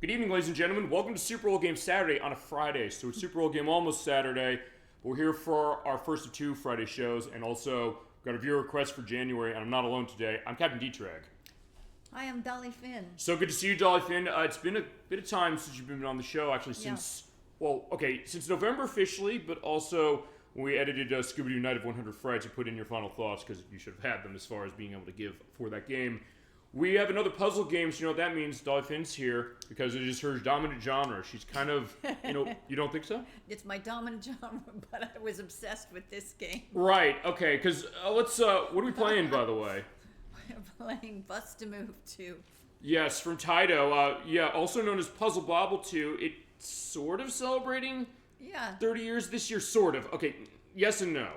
Good evening, ladies and gentlemen. Welcome to Super Bowl Game Saturday on a Friday. So it's Super Bowl Game almost Saturday. We're here for our first of two Friday shows, and also got a viewer request for January, and I'm not alone today. I'm Captain DiTrag. Hi, I'm DollyFinn. So good to see you, DollyFinn. It's been a bit of time since you've been on the show, actually, since November officially, but also when we edited Scooby-Doo Night of 100 Frights, you put in your final thoughts, because you should have had them as far as being able to give for that game. We have another puzzle game, so you know what that means. DollyFinn's here because it is her dominant genre. She's kind of, you don't think so? It's my dominant genre, but I was obsessed with this game. Right, okay, because what are we playing, by the way? We're playing Bust-A-Move 2. Yes, from Taito. Also known as Puzzle Bobble 2. It's sort of celebrating 30 years this year, sort of. Okay, yes and no.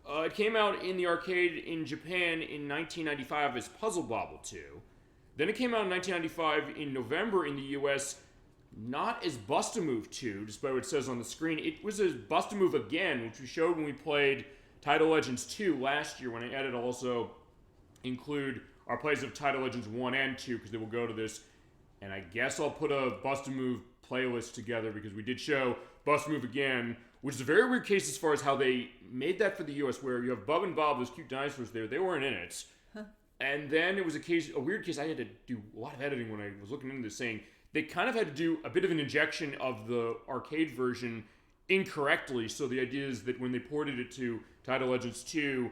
It came out in the arcade in Japan in 1995 as Puzzle Bobble 2. Then it came out in 1995 in November in the US, not as Bust-A-Move 2, despite what it says on the screen. It was as Bust-A-Move again, which we showed when we played Title Legends 2 last year, when I added also include our plays of Title Legends 1 and 2, because they will go to this. And I guess I'll put a Bust-A-Move playlist together, because we did show Bust-A-Move again, which is a very weird case as far as how they made that for the US, where you have Bub and Bob, those cute dinosaurs there. They weren't in it. And then it was a weird case. I had to do a lot of editing when I was looking into this, saying they kind of had to do a bit of an injection of the arcade version incorrectly. So the idea is that when they ported it to Title Legends 2,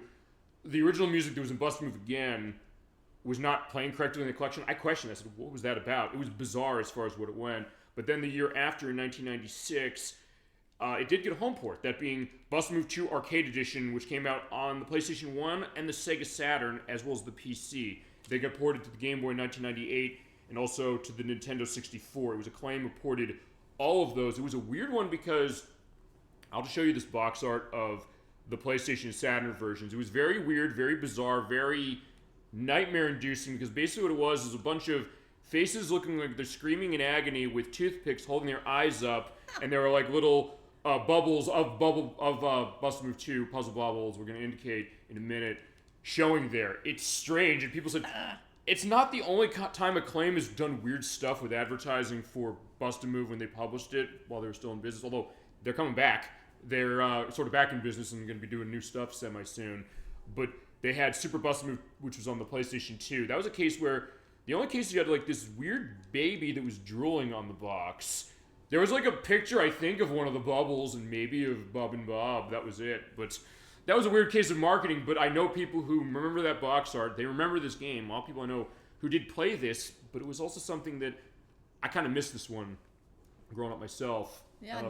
the original music that was in Bust-A-Move again was not playing correctly in the collection. I questioned. I said, what was that about? It was bizarre as far as what it went. But then the year after, in 1996, it did get a home port, that being Bust-A-Move 2 Arcade Edition, which came out on the PlayStation 1 and the Sega Saturn, as well as the PC. They got ported to the Game Boy in 1998, and also to the Nintendo 64. It was Acclaim who ported all of those. It was a weird one because, I'll just show you this box art of the PlayStation Saturn versions. It was very weird, very bizarre, very nightmare-inducing, because basically what it was is a bunch of faces looking like they're screaming in agony with toothpicks holding their eyes up, and there were like little bubbles of Bust-A-Move 2 puzzle bobbles we're going to indicate in a minute showing there. It's strange, and people said it's not the only time Acclaim has done weird stuff with advertising for Bust-A-Move when they published it while they were still in business, although they're coming back. They're sort of back in business and going to be doing new stuff semi-soon. But they had Super Bust-A-Move, which was on the PlayStation 2. That was a case where the only case you had like this weird baby that was drooling on the box. There was like a picture, I think, of one of the bubbles and maybe of Bub and Bob. That was it. But that was a weird case of marketing. But I know people who remember that box art. They remember this game. A lot of people I know who did play this. But it was also something that I kind of missed this one growing up myself. Yeah,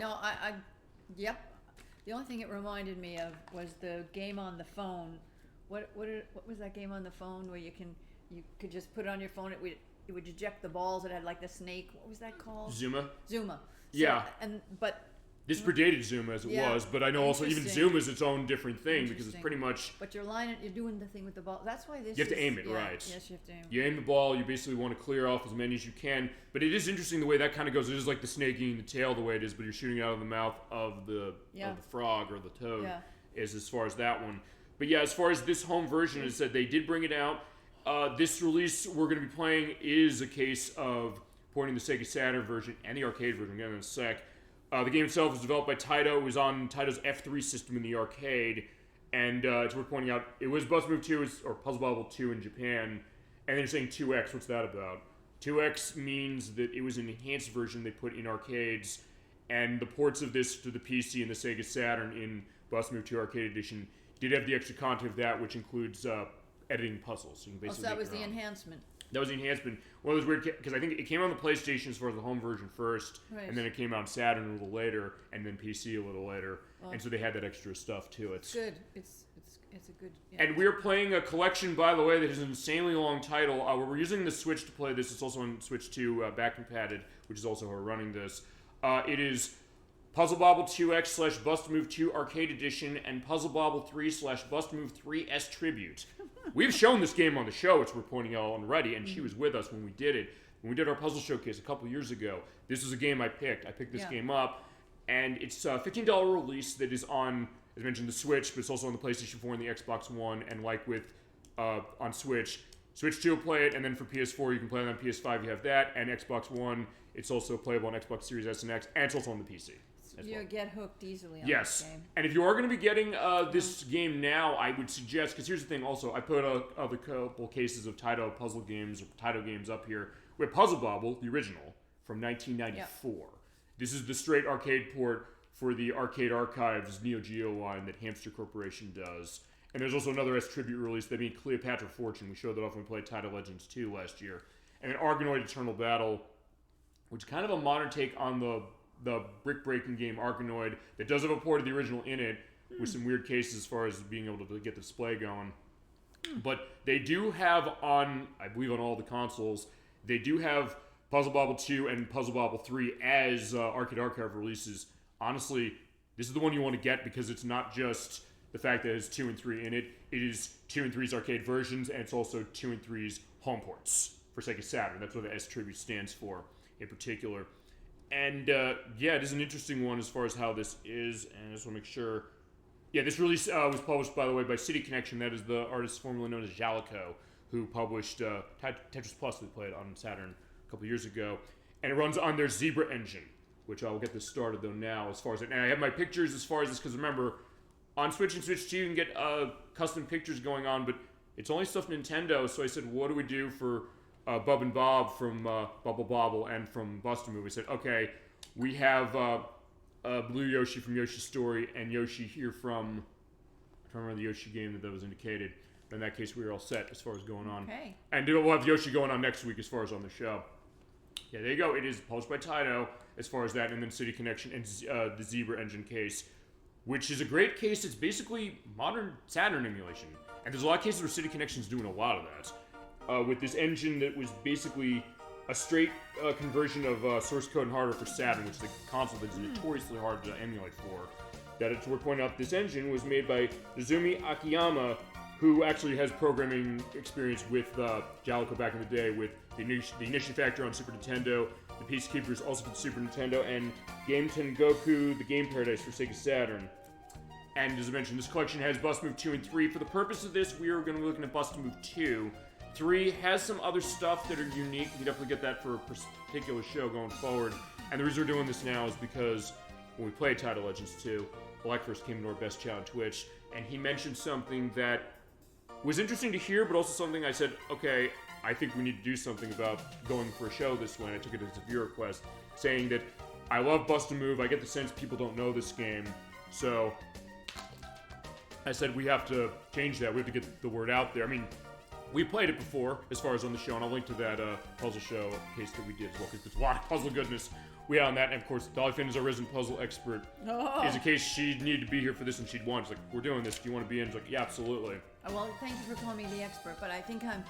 yep. The only thing it reminded me of was the game on the phone. What was that game on the phone where you could just put it on your phone? It would eject the balls. It had like the snake. What was that called? Zuma. So, yeah. But this predated Zuma as it was, but I know also even Zuma is its own different thing because it's pretty much. But you're doing the thing with the ball. That's why this. You have to aim it, right? Yes, you have to aim. You aim the ball. You basically want to clear off as many as you can. But it is interesting the way that kind of goes. It is like the snake eating the tail the way it is, but you're shooting out of the mouth of the frog or the toad. Yeah. As far as that one. But yeah, as far as this home version, it said they did bring it out. This release we're going to be playing is a case of porting the Sega Saturn version and the arcade version. Again, in a sec. The game itself was developed by Taito. It was on Taito's F3 system in the arcade. And it's worth pointing out, it was Bust-A-Move 2, or Puzzle Bobble 2 in Japan. And then you're saying 2X. What's that about? 2X means that it was an enhanced version they put in arcades. And the ports of this to the PC and the Sega Saturn in Bust-A-Move 2 Arcade Edition did have the extra content of that, which includes editing puzzles. So you can basically that was the enhancement. That was the enhancement. One of those weird, because I think it came on the PlayStation as far as the home version first, and then it came out on Saturn a little later, and then PC a little later, and so they had that extra stuff to it. It's good. It's a good. Yeah. And we're playing a collection, by the way, that is an insanely long title. We're using the Switch to play this. It's also on Switch 2, back compatted, which is also how we're running this. It is Puzzle Bobble 2X / Bust-A-Move 2 Arcade Edition and Puzzle Bobble 3 / Bust-A-Move 3S Tribute. We've shown this game on the show, which we're pointing out already, and she was with us when we did it. When we did our puzzle showcase a couple years ago, this is a game I picked. I picked this game up, and it's a $15 release that is on, as I mentioned, the Switch, but it's also on the PlayStation 4 and the Xbox One, and like with on Switch 2 will play it, and then for PS4 you can play it on PS5, you have that, and Xbox One It's also playable on Xbox Series S and X, and it's also on the PC. You get hooked easily on yes. this game. And if you are going to be getting this game now, I would suggest, because here's the thing also, I put a couple cases of Taito puzzle games, or Taito games up here. We have Puzzle Bobble, the original, from 1994. Yep. This is the straight arcade port for the Arcade Archives Neo Geo line that Hamster Corporation does. And there's also another S tribute release, that being Cleopatra Fortune. We showed that off when we played Taito Legends 2 last year. And an Argonoid Eternal Battle, which is kind of a modern take on the brick-breaking game Argonoid that does have a port of the original in it, with some weird cases as far as being able to get the display going. But they do have on, I believe on all the consoles, they do have Puzzle Bobble 2 and Puzzle Bobble 3 as Arcade Archive releases. Honestly, this is the one you want to get because it's not just the fact that it has 2 and 3 in it. It is 2 and 3's arcade versions, and it's also 2 and 3's home ports for Sega Saturn. That's what the S Tribute stands for in particular. And yeah, it is an interesting one as far as how this is, and I just want to make sure. Yeah, this release was published, by the way, by City Connection. That is the artist formerly known as Jalico, who published Tetris Plus that we played on Saturn a couple years ago. And it runs on their Zebra engine, which I'll get this started, though, now as far as it. And I have my pictures as far as this, because remember, on Switch and Switch 2, you can get custom pictures going on, but it's only stuff Nintendo, so I said, what do we do for Bub and Bob from Bubble Bobble and from Bust a Move? We said, okay, we have Blue Yoshi from Yoshi's Story and Yoshi here from, I'm trying to remember the Yoshi game that was indicated. In that case, we were all set as far as going on. Okay. And we'll have Yoshi going on next week as far as on the show. Yeah, there you go. It is published by Taito as far as that, and then City Connection and the Zebra engine case, which is a great case. It's basically modern Saturn emulation. And there's a lot of cases where City Connection's doing a lot of that. With this engine that was basically a straight conversion of source code and hardware for Saturn, which is a console that's notoriously hard to emulate for. That it's worth pointing out, this engine was made by Nozomi Akiyama, who actually has programming experience with Jalico back in the day, with the Ignition Factor on Super Nintendo, the Peacekeepers also for the Super Nintendo, and Game Tengoku, the Game Paradise for Sega Saturn. And as I mentioned, this collection has Bust Move 2 and 3. For the purpose of this, we are going to be looking at Bust Move 2. 3 has some other stuff that are unique. We definitely get that for a particular show going forward. And the reason we're doing this now is because when we played Taito Legends 2, Black first came into our best chat on Twitch, and he mentioned something that was interesting to hear, but also something I said, okay, I think we need to do something about going for a show this way. And I took it as a viewer request, saying that I love Bust a Move. I get the sense people don't know this game. So I said we have to change that. We have to get the word out there. I mean, we played it before, as far as on the show, and I'll link to that puzzle show case that we did as well, because there's a lot of puzzle goodness we had on that. And of course, DollyFinn is our resident puzzle expert. Oh. Is in case she needed to be here for this and she'd want. She's like, we're doing this. Do you want to be in? She's like, yeah, absolutely. Well, thank you for calling me the expert, but I think I'm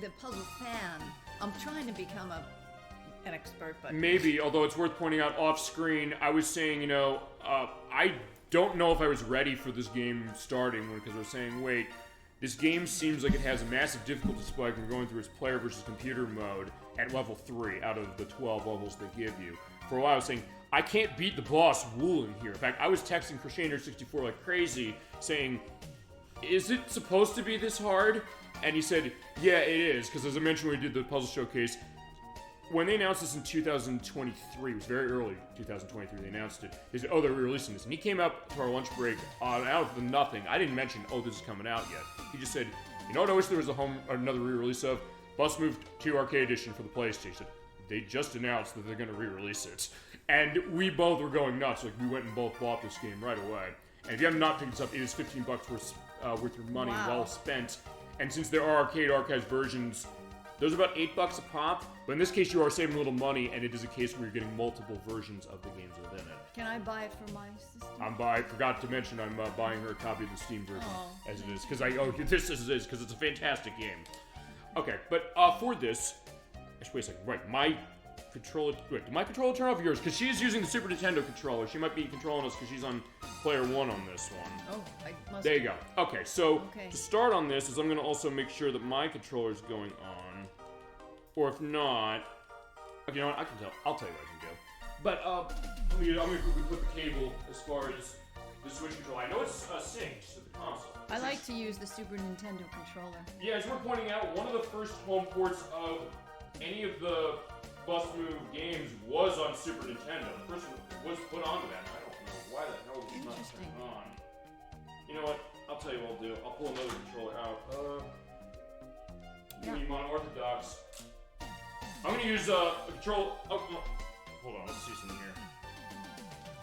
the puzzle fan. I'm trying to become an expert, but maybe. Although it's worth pointing out off screen, I was saying, I don't know if I was ready for this game starting, because I was saying, wait, this game seems like it has a massive difficulty spike when we're going through its player versus computer mode at level 3 out of the 12 levels they give you. For a while I was saying, I can't beat the boss Wooling here. In fact, I was texting Crescendo64 like crazy, saying, is it supposed to be this hard? And he said, yeah, it is, because as I mentioned when we did the puzzle showcase, when they announced this in 2023, it was very early, 2023, they announced it. They said, oh, they're re-releasing this. And he came up to our lunch break out of the nothing. I didn't mention, oh, this is coming out yet. He just said, you know what I wish there was another re-release of? Bust Move 2 Arcade Edition for the PlayStation. They just announced that they're going to re-release it. And we both were going nuts. Like, we went and both bought this game right away. And if you have not picked this up, it is $15 worth your money, well spent. And since there are Arcade Archives versions, those are about $8 a pop. But in this case, you are saving a little money, and it is a case where you're getting multiple versions of the games within it. Can I buy it for my sister? I forgot to mention I'm buying her a copy of the Steam version as it is, because because it's a fantastic game. Okay, but for this, wait a second. Right, my controller. Wait, did my controller turn off yours? Because she is using the Super Nintendo controller. She might be controlling us because she's on player 1 on this one. Oh, I must. There you go. Okay, so to start on this is I'm going to also make sure that my controller is going on, or if not, okay, you know what? I can tell. I'll tell you what I can do. But I'm going to put the cable as far as the Switch controller. I know it's synced to the console. I like to use the Super Nintendo controller. Yeah, as we're pointing out, one of the first home ports of any of the Bus Move games was on Super Nintendo. The first one was put onto that. I don't know why the hell it's not turned on. You know what? I'll tell you what I'll do. I'll pull another controller out. You unorthodox. I'm gonna use a control. Oh, hold on. Let's see something here.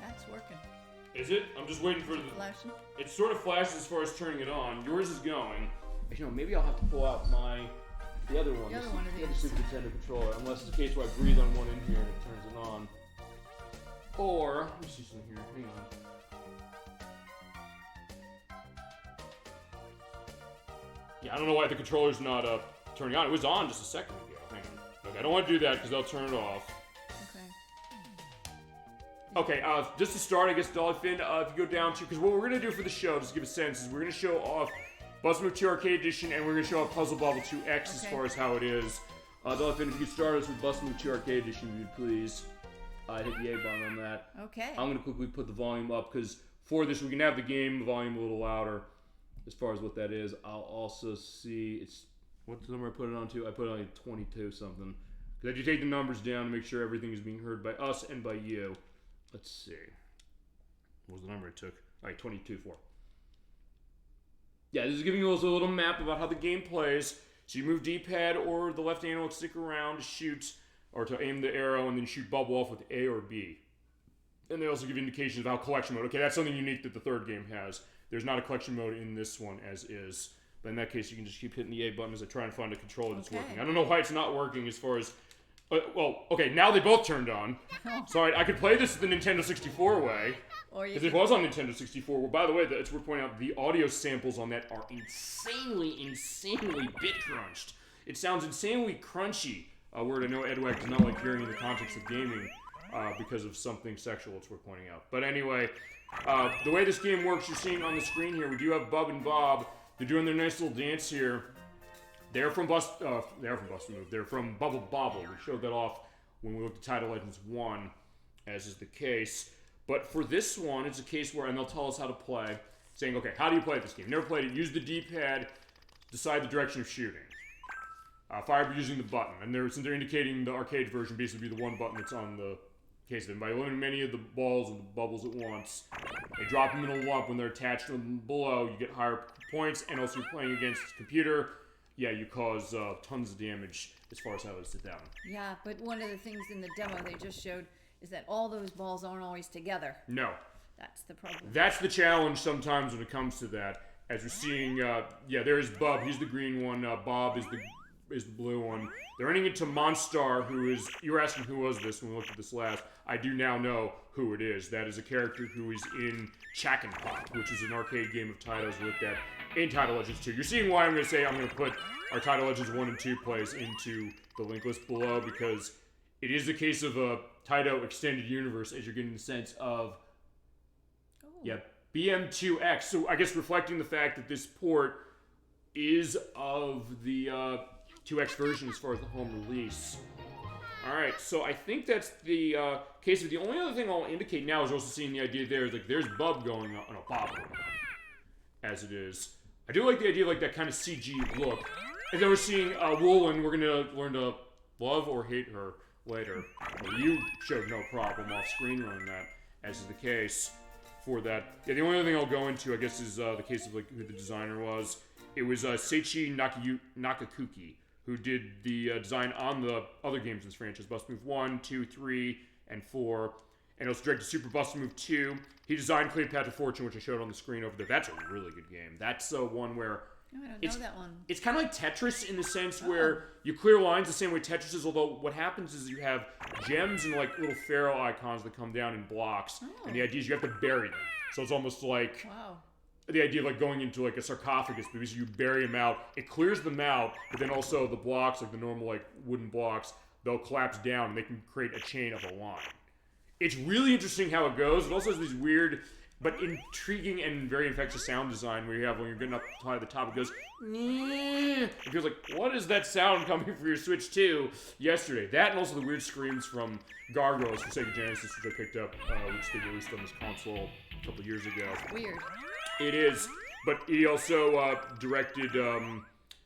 That's working. Is it? I'm just waiting for the. Flashing? It sort of flashes as far as turning it on. Yours is going. You know, maybe I'll have to pull out the other one. The other one of the other these. Super Nintendo controller, unless it's the case where I breathe on one in here and it turns it on. Or let me see something here. Hang on. Yeah, I don't know why the controller's not turning on. It was on just a second ago. Hang on. Okay, I don't want to do that because they'll turn it off. Okay, just to start, I guess, DollyFinn, if you go down to, because what we're going to do for the show, just to give a sense, is we're going to show off Bus Move 2 Arcade Edition, and we're going to show off Puzzle Bobble 2X as far as how it is. DollyFinn, if you could start us with Bus Move 2 Arcade Edition, if you'd please. Hit the A button on that. Okay. I'm going to quickly put the volume up, because for this, we can have the game volume a little louder, as far as what that is. I'll also see, what's the number I put it on to? I put it on 22 something. Because I do take the numbers down to make sure everything is being heard by us and by you. Let's see. What was the number it took? Alright, 22.4. Yeah, this is giving you also a little map about how the game plays. So you move D-pad or the left analog stick around to shoot, or to aim the arrow and then shoot bubble off with A or B. And they also give indications of how collection mode. Okay, that's something unique that the third game has. There's not a collection mode in this one as is. But in that case, you can just keep hitting the A button as I try and find a controller that's working. I don't know why it's not working as far as... well, okay, now they both turned on. So I could play this the Nintendo 64 way. Because it was on Nintendo 64. Well, by the way, it's worth pointing out, the audio samples on that are insanely bit crunched. It sounds insanely crunchy. A word I know Edward does not like hearing in the context of gaming because of something sexual, it's worth pointing out. But anyway, the way this game works, you're seeing on the screen here, we do have Bub and Bob. They're doing their nice little dance here. They're from Move. They're from Bubble Bobble. We showed that off when we looked at Title Legends 1, as is the case. But for this one, it's a case where, and they'll tell us how to play, saying, okay, how do you play this game? Never played it. Use the D-pad, decide the direction of shooting. Fire by using the button. And since they're indicating the arcade version, basically be the one button that's on the case of it. By eliminating many of the balls and the bubbles at once, they drop them in a lump when they're attached to them below. You get higher points, and also you're playing against the computer. Yeah, you cause tons of damage as far as how they sit down. Yeah, but one of the things in the demo they just showed is that all those balls aren't always together. No. That's the problem. That's the challenge sometimes when it comes to that. As we're seeing, there is Bub. He's the green one. Bob is the blue one. They're running into Monstar, who is... You were asking who was this when we looked at this last. I do now know who it is. That is a character who is in Chack and Pop, which is an arcade game of titles we looked at in Title Legends 2. You're seeing why I'm going to say I'm going to put our Title Legends 1 and 2 plays into the link list below, because it is the case of a Taito extended universe, as you're getting the sense of, BM2X. So I guess reflecting the fact that this port is of the 2X version as far as the home release. Alright, so I think that's the case of the only other thing I'll indicate now is also seeing the idea there is like there's Bub going on a bobble, as it is. I do like the idea of like that kind of CG look. And then we're seeing Woolen, we're gonna learn to love or hate her later. Well, you showed no problem off screen running that, as is the case for that. Yeah, the only other thing I'll go into, I guess, is the case of like who the designer was. It was Seiichi Nakakuki, who did the design on the other games in this franchise, Bus Move 1, 2, 3, and 4, and also directed Super Bus Move 2. He designed Cleopatra Fortune, which I showed on the screen over there. That's a really good game. That's one where... No, I don't know that one. It's kind of like Tetris in the sense where you clear lines the same way Tetris is, although what happens is you have gems and like little pharaoh icons that come down in blocks, and the idea is you have to bury them. So it's almost like... Wow. The idea of like going into like a sarcophagus, because you bury them out, it clears them out, but then also the blocks, like the normal like wooden blocks, they'll collapse down and they can create a chain of a line. It's really interesting how it goes. It also has these weird but intriguing and very infectious sound design where you have when you're getting up to the top, it goes, it feels like, what is that sound coming from your Switch 2 yesterday? That and also the weird screams from Gargoyles for Sega Genesis, which I picked up, which they released on this console a couple years ago. Weird. It is, but he also directed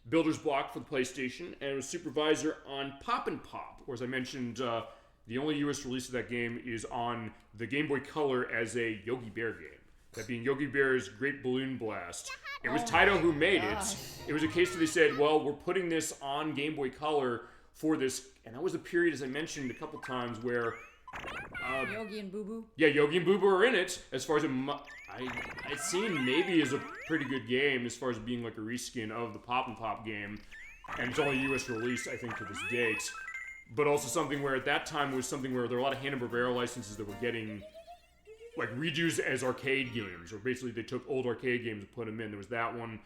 Builder's Block for the PlayStation, and was supervisor on Pop and Pop, or as I mentioned, the only US release of that game is on the Game Boy Color as a Yogi Bear game. That being Yogi Bear's Great Balloon Blast. It was Taito who made it. It was a case where they said, well, we're putting this on Game Boy Color for this, and that was a period, as I mentioned a couple times, where Yogi and Boo Boo? Yeah, Yogi and Boo Boo are in it. As far as I'd seen maybe as a pretty good game as far as being like a reskin of the Pop and Pop game. And it's only a US release, I think, to this date. But also something where at that time was something where there were a lot of Hanna-Barbera licenses that were getting like redos as arcade games. Or basically they took old arcade games and put them in. There was that one.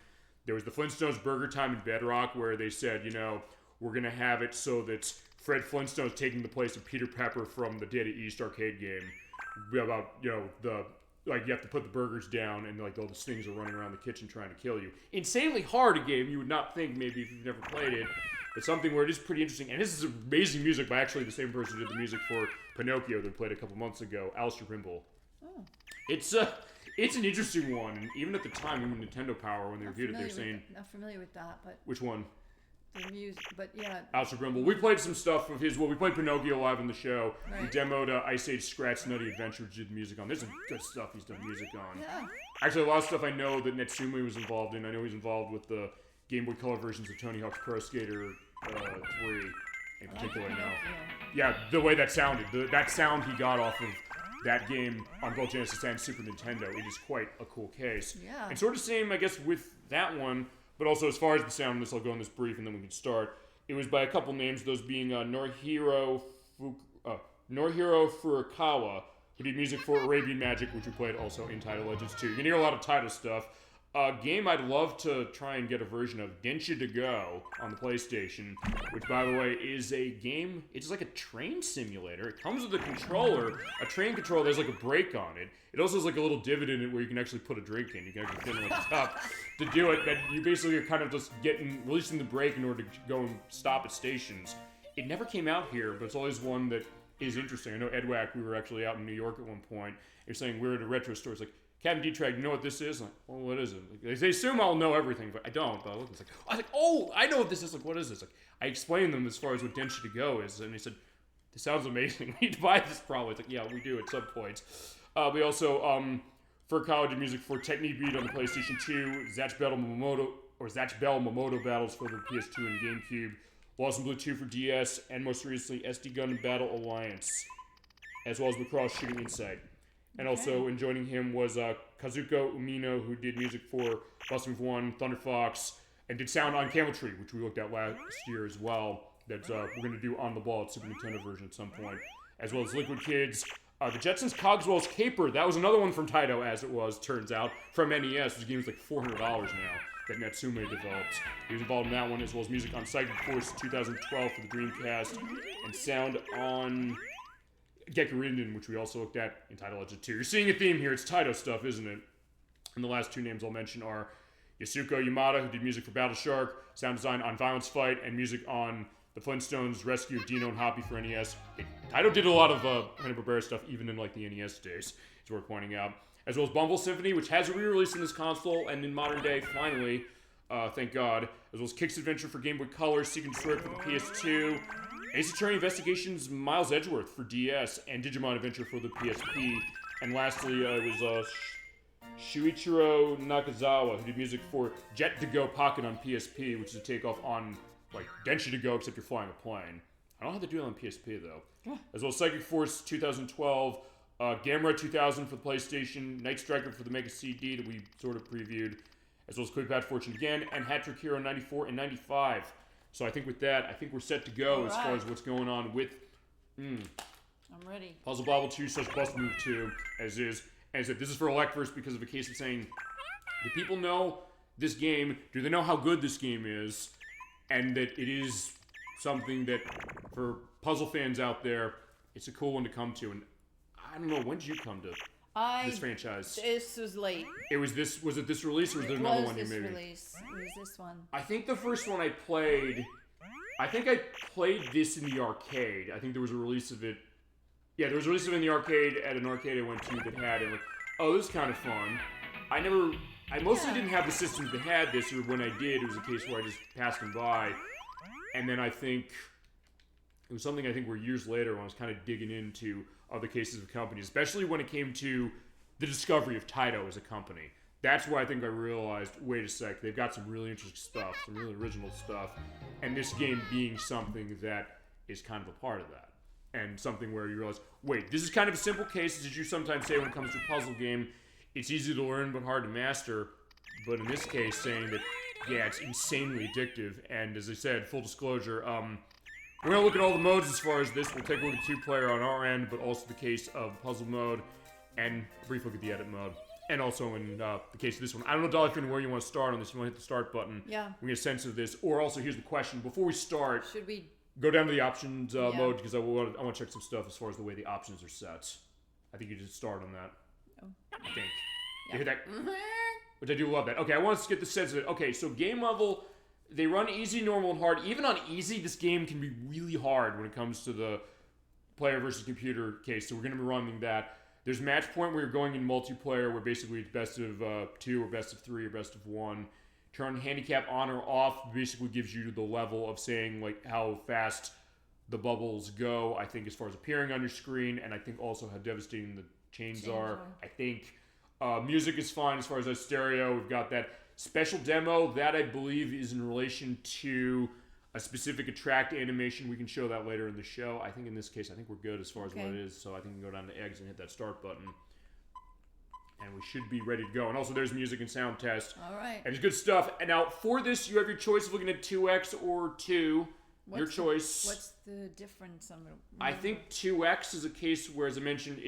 There was the Flintstones Burger Time in Bedrock where they said, you know, we're going to have it so that Fred Flintstone's taking the place of Peter Pepper from the Dead of East arcade game. About, you know, like you have to put the burgers down and like all the things are running around the kitchen trying to kill you. Insanely hard a game you would not think maybe if you've never played it. But something where it is pretty interesting. And this is amazing music by actually the same person who did the music for Pinocchio that we played a couple months ago, Alistair Rimble. Oh. It's an interesting one. And even at the time, even Nintendo Power, when they reviewed it, they were saying... Not familiar with that, but... Which one? The music, but yeah. Alistair Rimble. We played some stuff of his. Well, we played Pinocchio live on the show. Right. We demoed Ice Age Scratch Nutty Adventure, which did music on. There's some good stuff he's done music on. Yeah. Actually, a lot of stuff I know that Natsumi was involved in. I know he's involved with the Game Boy Color versions of Tony Hawk's Pro Skater 3 in particular now. Yeah, the way that sounded. That sound he got off of that game on both Genesis and Super Nintendo, it is quite a cool case. Yeah. And sort of same, I guess, with that one. But also, as far as the sound, this I'll go in this brief, and then we can start. It was by a couple names, those being Norihiro Furukawa, who did music for Arabian Magic, which we played also in Title Legends 2. You can hear a lot of Title stuff. A game I'd love to try and get a version of, Densha to Go, on the PlayStation, which, by the way, is a game, it's like a train simulator. It comes with a controller, a train controller, there's like a brake on it. It also has like a little divot in it where you can actually put a drink in. You can actually fit in like the top to do it, but you basically are kind of just releasing the brake in order to go and stop at stations. It never came out here, but it's always one that is interesting. I know Edwack, we were actually out in New York at one point. You're saying we're at a retro store. It's like, Captain DiTrag, you know what this is? I'm like, well, what is it? Like, they assume I'll know everything, but I don't. But I was like, oh, I know what this is. Like, what is this? Like, I explained them as far as what Densha to Go is, and they said, this sounds amazing. We need to buy this probably. It's like, yeah, we do at some points. We also, for college music for Technique Beat on the PlayStation 2, Zatch Bell Momoto Battles for the PS2 and GameCube, Lost in Blue 2 for DS, and most recently SD Gun Battle Alliance, as well as Macross Shooting Insight. And also, in joining him was Kazuko Umino, who did music for Busting Move 1, Thunder Fox, and did sound on Camel Tree, which we looked at last year as well. That we're going to do on the ball at Super Nintendo version at some point. As well as Liquid Kids. The Jetsons Cogswell's Caper, that was another one from Taito, as it was, turns out, from NES. This game is like $400 now that Natsume developed. He was involved in that one, as well as music on Psychic Force 2012 for the Dreamcast, and sound on Gekurinden, which we also looked at in Title Legend 2. You're seeing a theme here. It's Taito stuff, isn't it? And the last two names I'll mention are Yasuko Yamada, who did music for Battle Shark, sound design on Violence Fight, and music on the Flintstones Rescue of Dino and Hoppy for NES. Taito did a lot of Hanna-Barbera stuff, even in like the NES days, it's worth pointing out. As well as Bumble Symphony, which has a re-release in this console, and in modern day, finally, thank God. As well as Kix Adventure for Game Boy Color, Seek and Destroy for the PS2, Ace Attorney Investigations Miles Edgeworth for DS, and Digimon Adventure for the PSP. And lastly, it was Shuichiro Nakazawa, who did music for Jet to Go Pocket on PSP, which is a takeoff on like Densha to Go, except you're flying a plane. I don't know how to do it on PSP though. As well as Psychic Force 2012, Gamera 2000 for the PlayStation, Night Striker for the Mega CD that we sort of previewed, as well as Quick Pat Fortune again, and Hat Trick Hero 94 and 95. So I think with that, I think we're set to go as far as what's going on with I'm ready. Puzzle Bobble 2 / Bust Move 2, as is. And I said, this is for Electverse because of a case of saying, do people know this game? Do they know how good this game is? And that it is something that, for puzzle fans out there, it's a cool one to come to. And I don't know, when did you come to this franchise? This was late. Was it this release, or was there another one you maybe? It was this one. I think the first one I played this in the arcade. I think there was a release of it. Yeah, there was a release of it in the arcade at an arcade I went to that had it. Like, oh, this is kind of fun. I never I mostly didn't have the systems that had this, or when I did, it was a case where I just passed them by. And then I think it was something where years later when I was kind of digging into other cases of companies, especially when it came to the discovery of Taito as a company. That's where I think I realized, wait a sec, they've got some really interesting stuff, some really original stuff, and this game being something that is kind of a part of that. And something where you realize, wait, this is kind of a simple case, as you sometimes say when it comes to a puzzle game. It's easy to learn but hard to master. But in this case, saying that, yeah, it's insanely addictive. And as I said, full disclosure, we're going to look at all the modes as far as this. We'll take a look at 2-player on our end, but also the case of puzzle mode, and a brief look at the edit mode. And also in the case of this one. I don't know, DollyFinn, where you want to start on this. You want to hit the start button. Yeah. We get a sense of this. Or also, here's the question. Before we start, should we go down to the options mode, because I want to check some stuff as far as the way the options are set. I think you just start on that. Oh. I think. You hear that? Which I do love that. Okay, I want us to get the sense of it. Okay, so game level, they run easy, normal, and hard. Even on easy, this game can be really hard when it comes to the player versus computer case, so we're going to be running that. There's match point where you're going in multiplayer, where basically it's best of 2, or best of 3, or best of 1. Turn handicap on or off basically gives you the level of saying like how fast the bubbles go, I think, as far as appearing on your screen, and I think also how devastating the chains are. I think music is fine as far as stereo. We've got that special demo that I believe is in relation to a specific attract animation. We can show that later in the show. I think in this case, I think we're good as far as what it is. So I think we can go down to eggs and hit that start button. And we should be ready to go. And also there's music and sound test. All right. And it's good stuff. And now for this, you have your choice of looking at 2x or 2. Your choice. What's the difference? I think 2x is a case where, as I mentioned,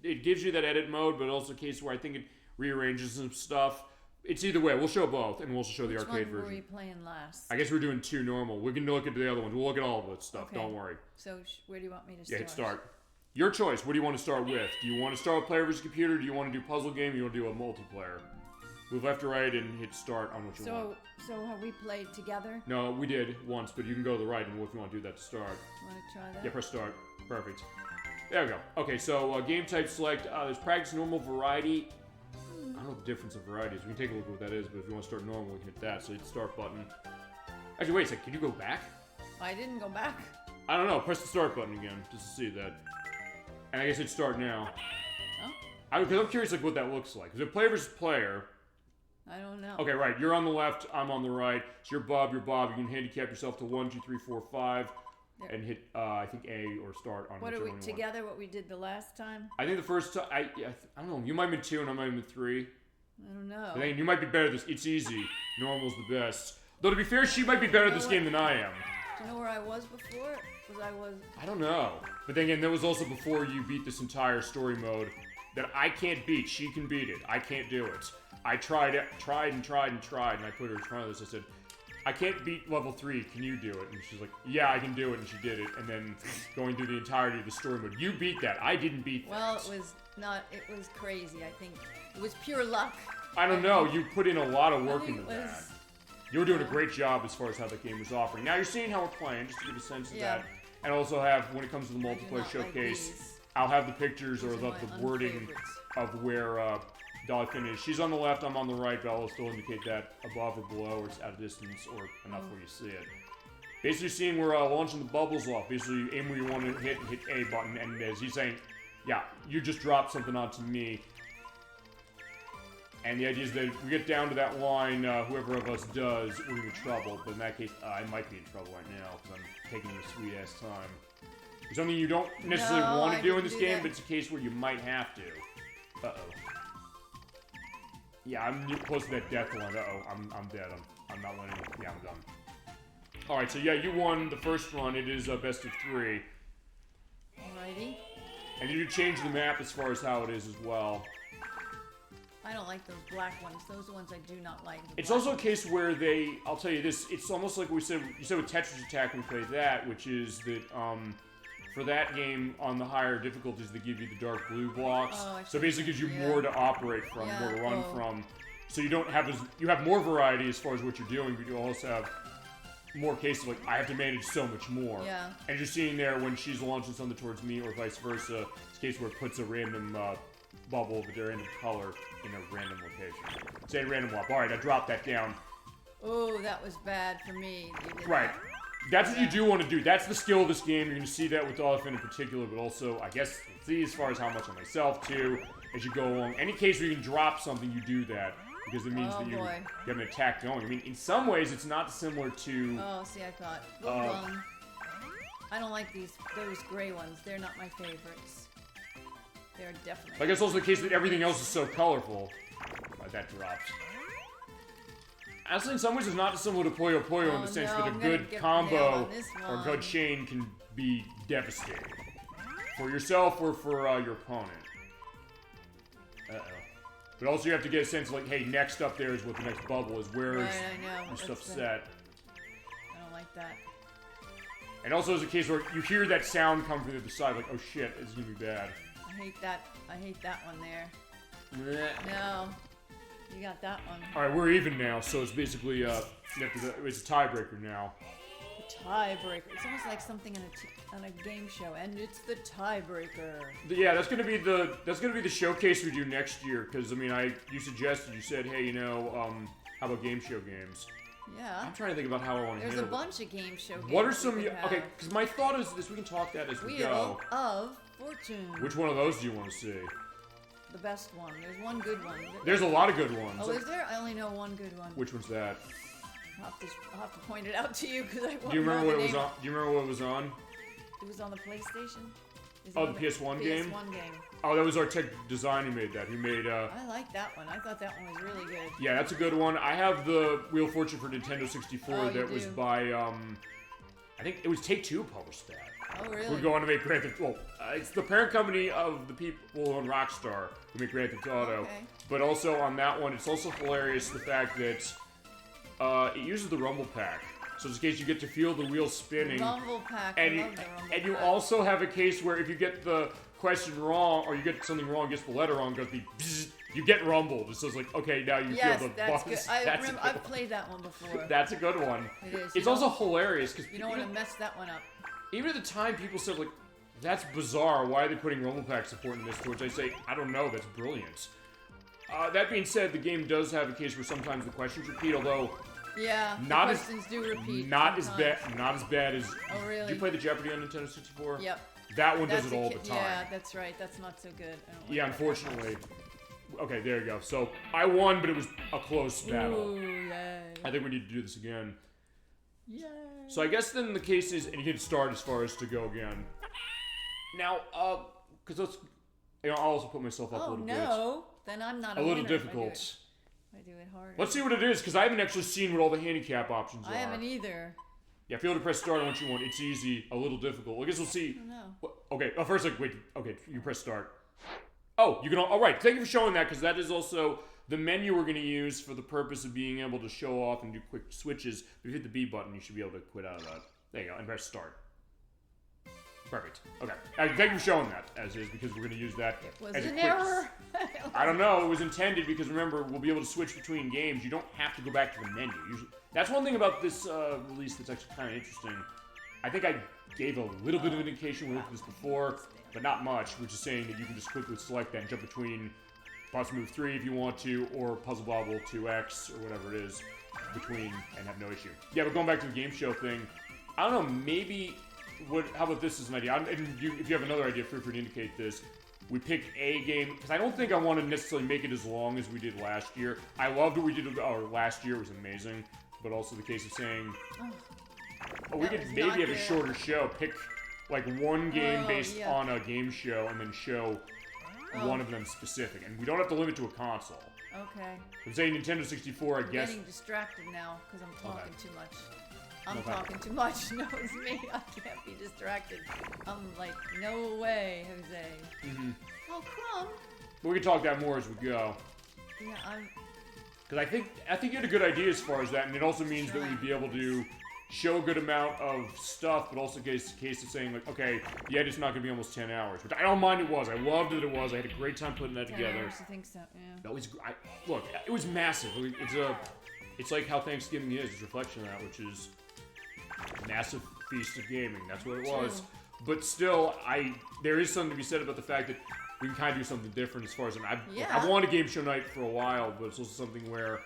it gives you that edit mode, but also a case where I think it rearranges some stuff. It's either way. We'll show both, and we'll also show the arcade version. Which one were we playing last? I guess we're doing 2 normal. We can look at the other ones. We'll look at all of that stuff. Okay. Don't worry. So where do you want me to start? Yeah, hit start. Your choice. What do you want to start with? Do you want to start with player versus computer? Do you want to do puzzle game? Or do you want to do a multiplayer? Move left to right and hit start on what you want. So have we played together? No, we did once, but you can go to the right and if you want to do that to start. Want to try that? Yeah, press start. Perfect. There we go. Okay, so game type select. There's practice, normal, variety. I don't know what the difference of variety is. We can take a look at what that is, but if you want to start normal, we can hit that. So hit the start button. Actually, wait a second. Can you go back? I didn't go back. I don't know. Press the start button again just to see that. And I guess hit start now. Oh? Because I'm curious like what that looks like. Because if player versus player... I don't know. Okay, right. You're on the left. I'm on the right. So you're Bob. You're Bob. You can handicap yourself to 1, 2, 3, 4, 5, and hit I think A or start on. What are we together? What we did the last time? I think the first time. I don't know. You might have been 2 and I might have been 3. I don't know. I think you might be better. It's easy. Normal's the best. Though to be fair, she might be better at this game than I am. Do you know where I was before? I don't know. But then again, that was also before you beat this entire story mode that I can't beat. She can beat it. I can't do it. I tried, and I put her in front of this. I said, I can't beat level 3. Can you do it? And she's like, yeah, I can do it. And she did it. And then going through the entirety of the story mode. You beat that. I didn't beat that. Well, it was crazy. I think it was pure luck. I don't know. You put in a lot of work into that. You were doing a great job as far as how the game was offering. Now you're seeing how we're playing, just to give a sense of that. And also have, when it comes to the multiplayer showcase, I'll have the pictures or the wording of where DollyFinn is. She's on the left, I'm on the right, but I'll still indicate that above or below, or it's out of distance, or enough where you see it. Basically seeing we're launching the bubbles off. Basically, you aim where you want to hit A button, and as he's saying, yeah, you just dropped something onto me. And the idea is that if we get down to that line, whoever of us does, we're in trouble. But in that case, I might be in trouble right now, because I'm taking a sweet-ass time. It's something you don't necessarily want to do in this game, but it's a case where you might have to. Uh-oh. Yeah, I'm close to that death line. Uh-oh, I'm dead. I'm not winning. Yeah, I'm done. Alright, so yeah, you won the first run. It is best of 3. Alrighty. And you change the map as far as how it is as well. I don't like those black ones. Those are the ones I do not like. It's also a case where I'll tell you this, it's almost like you said with Tetris Attack when we played that, which is that, for that game, on the higher difficulties, they give you the dark blue blocks. So it basically gives you more to operate from, more to run from. So you don't have you have more variety as far as what you're doing, but you also have more cases like, I have to manage so much more. Yeah. And you're seeing there when she's launching something towards me or vice versa, it's a case where it puts a random bubble of a random color in a random location. Say random wop. Alright, I dropped that down. Oh, that was bad for me. Right. That's what you do want to do. That's the skill of this game. You're going to see that with DollyFinn in particular, but also, I guess, see as far as how much on myself, too, as you go along. Any case where you can drop something, you do that, because it means that you have an attack going. I mean, in some ways, it's not similar to... Oh, see, I thought... I don't like those gray ones. They're not my favorites. They're definitely... I guess also the case that everything else is so colorful. That drops. Honestly, in some ways, it's not dissimilar to Puyo Puyo in the sense that a good combo or a good chain can be devastating. For yourself or for your opponent. Uh-oh. But also you have to get a sense of like, hey, next up there is what the next bubble is. Where's your stuff set? I don't like that. And also there's a case where you hear that sound come from the other side, like, oh shit, this is gonna be bad. I hate that one there. No. You got that one. Alright, we're even now, so it's basically, it's a tiebreaker now. The tiebreaker. It's almost like something on a game show, and it's the tiebreaker. Yeah, that's gonna be the showcase we do next year, because, I mean, you suggested, you said, hey, how about game show games? Yeah. I'm trying to think about how I want to handle it. There's a bunch of game show games. What are some... Okay, because my thought is this, we can talk that as we go. Wheel of Fortune. Which one of those do you want to see? The best one. There's one good one. There's a lot of good ones. Oh, is there? I only know one good one. Which one's that? I'll have to point it out to you because I won't know. Do you remember what it was on? Do you remember what it was on? It was on the PlayStation. Oh, the PS1 game? PS1 game. Oh, that was our tech design who made that. He made, I like that one. I thought that one was really good. Yeah, that's a good one. I have the Wheel of Fortune for Nintendo 64 that was by, I think it was Take-Two published that. Oh, really? We're going to make Grand Theft Auto. It's the parent company of the people on Rockstar who make Grand Theft Auto. Okay. But also on that one, it's also hilarious the fact that it uses the Rumble Pack. So in case you get to feel the wheel spinning. Rumble Pack. And you also have a case where if you get the question wrong, or you get something wrong, gets the letter wrong, goes the bzzz, you get rumbled. So it's like, okay, now you feel the that's buzz. good. I've played that one before. That's a good one. It is. It's also hilarious because you don't want to mess that one up. Even at the time, people said like, "That's bizarre. Why are they putting Rumble Pack support in this?" To which I say, "I don't know. That's brilliant." That being said, the game does have a case where sometimes the questions repeat, although questions do repeat. Not as bad as. Oh really? Did you play the Jeopardy on Nintendo 64? Yep. That one does it all the time. Yeah, that's right. That's not so good. Yeah, unfortunately. Okay, there you go. So I won, but it was a close battle. Ooh, yay. I think we need to do this again. Yay. So I guess then the case is, and you can start as far as to go again. Now, because let's, I'll also put myself up a little bit. Oh no, then I'm not a little winner difficult. I do it harder. Let's see what it is, because I haven't actually seen what all the handicap options are. I haven't either. Yeah, feel to press start on what you want. It's easy, a little difficult. I guess we'll see. I don't know. Okay, first, wait. Okay, you press start. Oh, you can. All right. Thank you for showing that, because that is also the menu we're going to use for the purpose of being able to show off and do quick switches. If you hit the B button, you should be able to quit out of that. There you go, and press start. Perfect. Okay. Thank you for showing that, as is, because we're going to use that as a quick... error. I don't know. It was intended because, remember, we'll be able to switch between games. You don't have to go back to the menu. Usually, that's one thing about this release that's actually kind of interesting. I think I gave a little bit of an indication. We looked at this before, but not much, which is saying that you can just quickly select that and jump between Boss Move 3 if you want to, or Puzzle Bobble 2X, or whatever it is, between, and have no issue. Yeah, but going back to the game show thing, I don't know, maybe... how about this as an idea? If you have another idea, feel free to indicate this. We pick a game, because I don't think I want to necessarily make it as long as we did last year. I loved what we did last year. It was amazing. But also the case of saying, we could maybe have a shorter show. Pick, like, one game based on a game show, and then show one of them specific. And we don't have to limit to a console. Okay. I'm saying Nintendo 64, I guess. I'm getting distracted now, because I'm talking too much. I'm talking too much. No, it's me. I can't be distracted. I'm like, no way, Jose. Mm-hmm. Oh, Crumb. We can talk that more as we go. Yeah, Because I think you had a good idea as far as that, and it also means that we'd be able to show a good amount of stuff, but also case of saying, like, okay, the edit's not going to be almost 10 hours, which I don't mind it was. I loved that it was. I had a great time putting that together. 10 hours, I think so, yeah. That was, look, it was massive. It's like how Thanksgiving is. It's a reflection of that, which is... massive feast of gaming. That's what it was. But still, there is something to be said about the fact that we can kind of do something different as far as I've wanted a game show night for a while, but it's also something where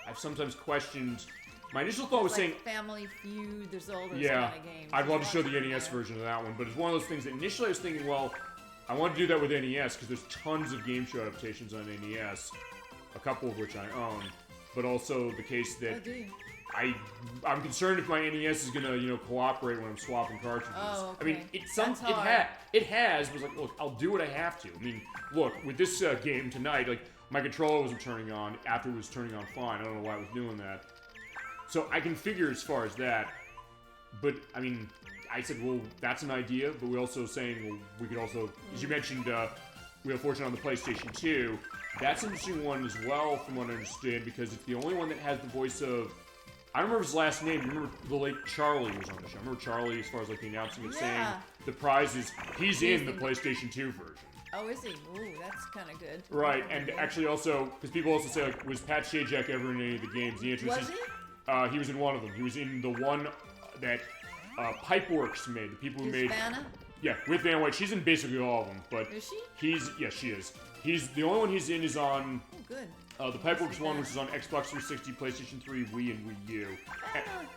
I've sometimes questioned. My initial thought was saying Family Feud. There's all those kind of games. I'd love to show the NES version of that one, but it's one of those things that initially I was thinking, well, I want to do that with NES because there's tons of game show adaptations on NES, a couple of which I own, but also the case that I'm concerned if my NES is gonna cooperate when I'm swapping cartridges. Oh, okay. I mean, it has, but it's like, look, I'll do what I have to. I mean, look, with this game tonight, like my controller wasn't turning on after it was turning on fine. I don't know why it was doing that. So I can figure as far as that, but I mean, I said, well, that's an idea, but we're also saying, well, we could also, as you mentioned, Wheel of Fortune on the PlayStation 2, that's an interesting one as well, from what I understood, because it's the only one that has the voice of, I don't remember his last name, you remember the late Charlie was on the show. I remember Charlie, as far as like the announcing and saying the prize is, he's in the PlayStation 2 version. Oh, is he? Ooh, that's kind of good. Right, and actually also, because people also say, like, was Pat Sajak ever in any of the games? The answer is, he was in one of them. He was in the one that Pipeworks made. The people who made... Vanna? Yeah, with Van White. She's in basically all of them, but... Is she? Yes, she is. The only one he's in is on... Oh, good. The Pipeworks one, which is on Xbox 360, PlayStation 3, Wii, and Wii U.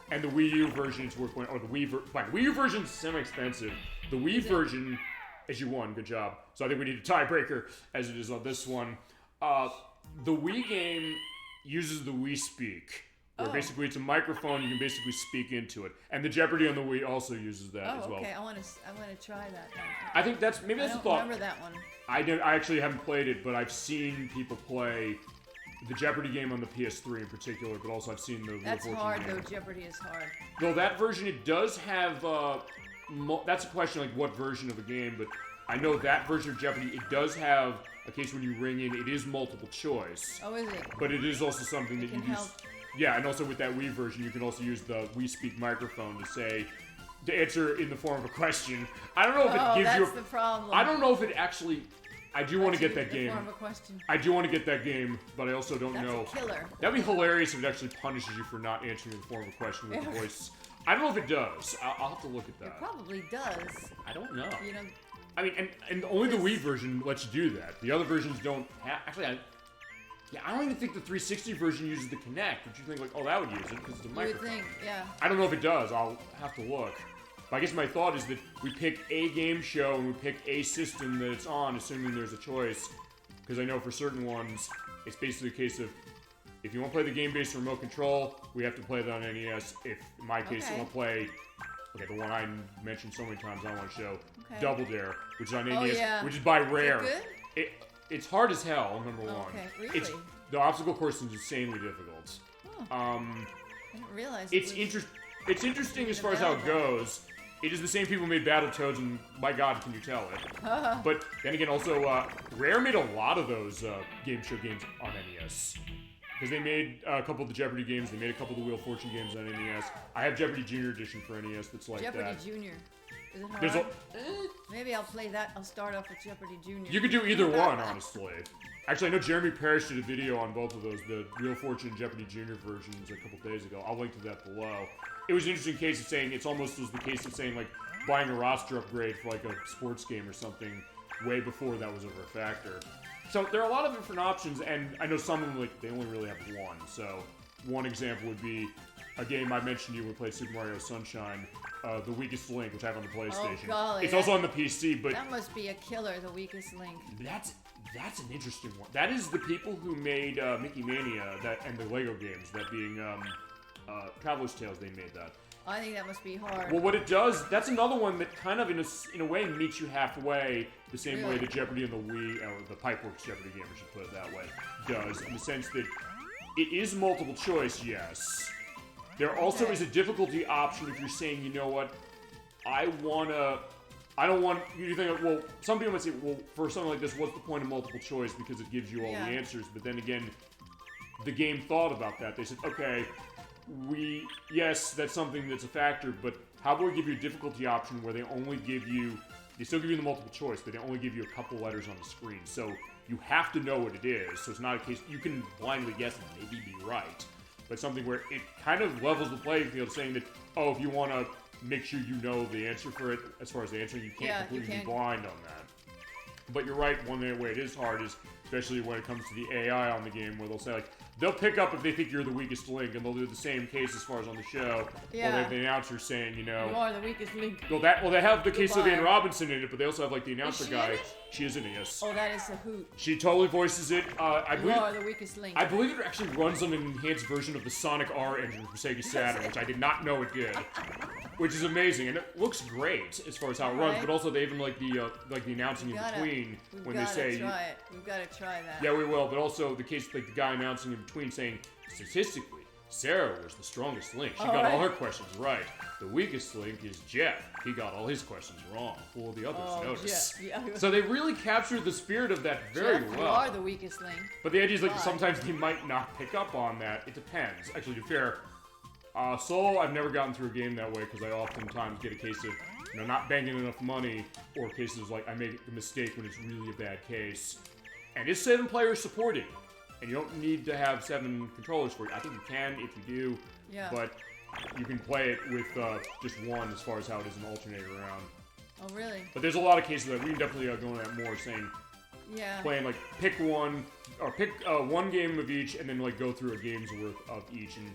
And the Wii U version is worth... Or the Wii U version's semi-expensive. The Wii version... As you won, good job. So I think we need a tiebreaker, as it is on this one. The Wii game uses the Wii Speak. Where basically it's a microphone, you can basically speak into it. And the Jeopardy on the Wii also uses that as well. Okay, I want to try that then. I think that's the thought. I remember that one. I actually haven't played it, but I've seen people play the Jeopardy game on the PS3 in particular, but also I've seen the That's Wheel of hard, Fortune though. game. Jeopardy is hard. Though that version, it does have... that's a question, like, what version of the game, but I know that version of Jeopardy, it does have a case when you ring in, it is multiple choice. Oh, is it? But it is also something that you can use... help. Yeah, and also with that Wii version, you can also use the Wii Speak microphone to answer in the form of a question. I don't know if it gives you... that's the problem. I don't know if it actually... I do want to get that game. Form of a question. I do want to get that game, but I also don't know. That's a killer. That'd be hilarious if it actually punishes you for not answering in the form of a question with the voice. I don't know if it does. I'll have to look at that. It probably does. I don't know. You know... I mean, and only the Wii version lets you do that. The other versions don't have... Actually, I don't even think the 360 version uses the Kinect, but you think, like, oh, that would use it because it's a microphone. You would think, yeah. I don't know if it does. I'll have to look. But I guess my thought is that we pick a game show and we pick a system that it's on, assuming there's a choice. Because I know for certain ones, it's basically a case of, if you want to play the game-based remote control, we have to play that on NES. If, in my case, you want to play... Okay, the one I mentioned so many times I want to show, Double Dare, which is on NES, which is by Rare. Is it good? It's hard as hell, number one. Okay, really? The obstacle course is insanely difficult. Oh, I didn't realize it's interesting as far as how it goes. It is the same people who made Battletoads, and my god, can you tell it. But then again, also, Rare made a lot of those game show games on NES. Because they made a couple of the Jeopardy games, they made a couple of the Wheel of Fortune games on NES. I have Jeopardy Junior Edition for NES that's like Jeopardy that. Junior. Is it hard? Maybe I'll play that. I'll start off with Jeopardy Junior. You could do either one, honestly. Actually, I know Jeremy Parish did a video on both of those, the Wheel of Fortune and Jeopardy Junior versions a couple days ago. I'll link to that below. It was an interesting case of saying, it's almost was the case of saying, like, buying a roster upgrade for, like, a sports game or something way before that was ever a factor. So there are a lot of different options, and I know some of them, like, they only really have one. So one example would be a game I mentioned to you when we played Super Mario Sunshine, The Weakest Link, which I have on the PlayStation. Oh, golly, it's also on the PC, but... That must be a killer, The Weakest Link. That's an interesting one. That is the people who made Mickey Mania and the Lego games, that being Traveler's Tales, they made that. I think that must be hard. Well, what it does, that's another one that kind of, in a way, meets you halfway, the same way that Jeopardy and the Wii, or the Pipeworks Jeopardy game, I should put it that way, does, in the sense that it is multiple choice, yes. There also is a difficulty option if you're saying, you know what, I don't want, you think, well, some people might say, well, for something like this, what's the point of multiple choice, because it gives you all the answers, but then again, the game thought about that. They said, okay, yes, that's something that's a factor, but how about we give you a difficulty option where they still give you the multiple choice, but they only give you a couple letters on the screen. So you have to know what it is. So it's not a case, you can blindly guess and maybe be right. But something where it kind of levels the playing field, saying that, oh, if you want to make sure you know the answer for it as far as the answer. You can't completely be blind on that. But you're right, one way it is hard is, especially when it comes to the AI on the game, where they'll say, like, they'll pick up if they think you're the weakest link, and they'll do the same case as far as on the show. Yeah. Or they have the announcer saying, you know... You are the weakest link. Well, they have the case of Ann Robinson in it, but they also have, like, the announcer guy. She is in it, yes. Oh, that is a hoot. She totally voices it. You are the weakest link. I believe it actually runs on an enhanced version of the Sonic R engine from Sega Saturn, which I did not know it did. Which is amazing, and it looks great as far as how it runs, but also they even like the announcing in between when they say... We've got to try that. Yeah, we will, but also the case, like the guy announcing in between saying, statistically, Sarah was the strongest link. She got all her questions right. The weakest link is Jeff. He got all his questions wrong. Will the others notice? Yeah. So they really captured the spirit of that very well. You are the weakest link. But the idea is like sometimes they might not pick up on that. It depends. Actually, to be fair, solo, I've never gotten through a game that way because I oftentimes get a case of not banking enough money, or cases like I make a mistake when it's really a bad case. And it's 7 players supporting. And you don't need to have 7 controllers for it. I think you can if you do. Yeah. But you can play it with just one as far as how it is an alternator around. Oh, really? But there's a lot of cases that we can definitely go into that more, saying playing like pick one game of each and then like go through a game's worth of each, and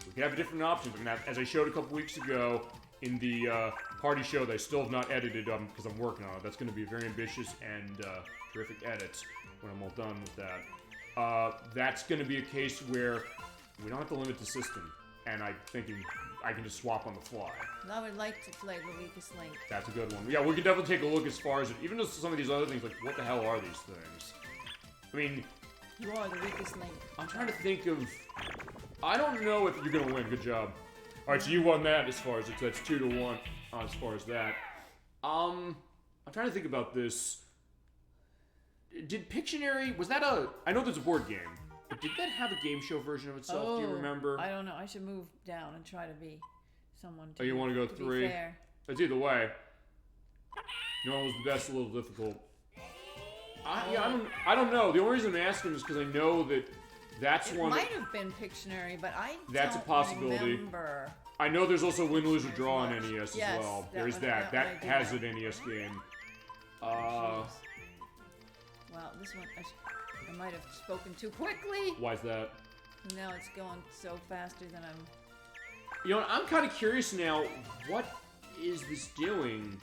we can have different options. And as I showed a couple weeks ago in the party show that I still have not edited because I'm working on it. That's going to be a very ambitious and terrific edit when I'm all done with that. That's going to be a case where we don't have to limit the system, and I'm thinking I can just swap on the fly. I would like to play the weakest link. That's a good one. Yeah, we can definitely take a look as far as it, even though some of these other things, like what the hell are these things? I mean, you are the weakest link. I'm trying to think of. I don't know if you're gonna win. Good job. All right, so you won that as far as it. So that's 2-1 as far as that. I'm trying to think about this. Did Pictionary, was that I know there's a board game, but did that have a game show version of itself? Oh, do you remember? I don't know. I should move down and try to be someone to you want to go 3? Be fair. It's either way. No one was the best, a little difficult. I don't know. The only reason I'm asking is because I know that that's it one. It might have been Pictionary, but that's don't a possibility. Remember. I know there's also Win, Lose, or Draw on NES as well. There's that. That has an NES game. Well, this one, I might have spoken too quickly. Why's that? Now it's going so faster than I'm... You know, I'm kind of curious now, what is this doing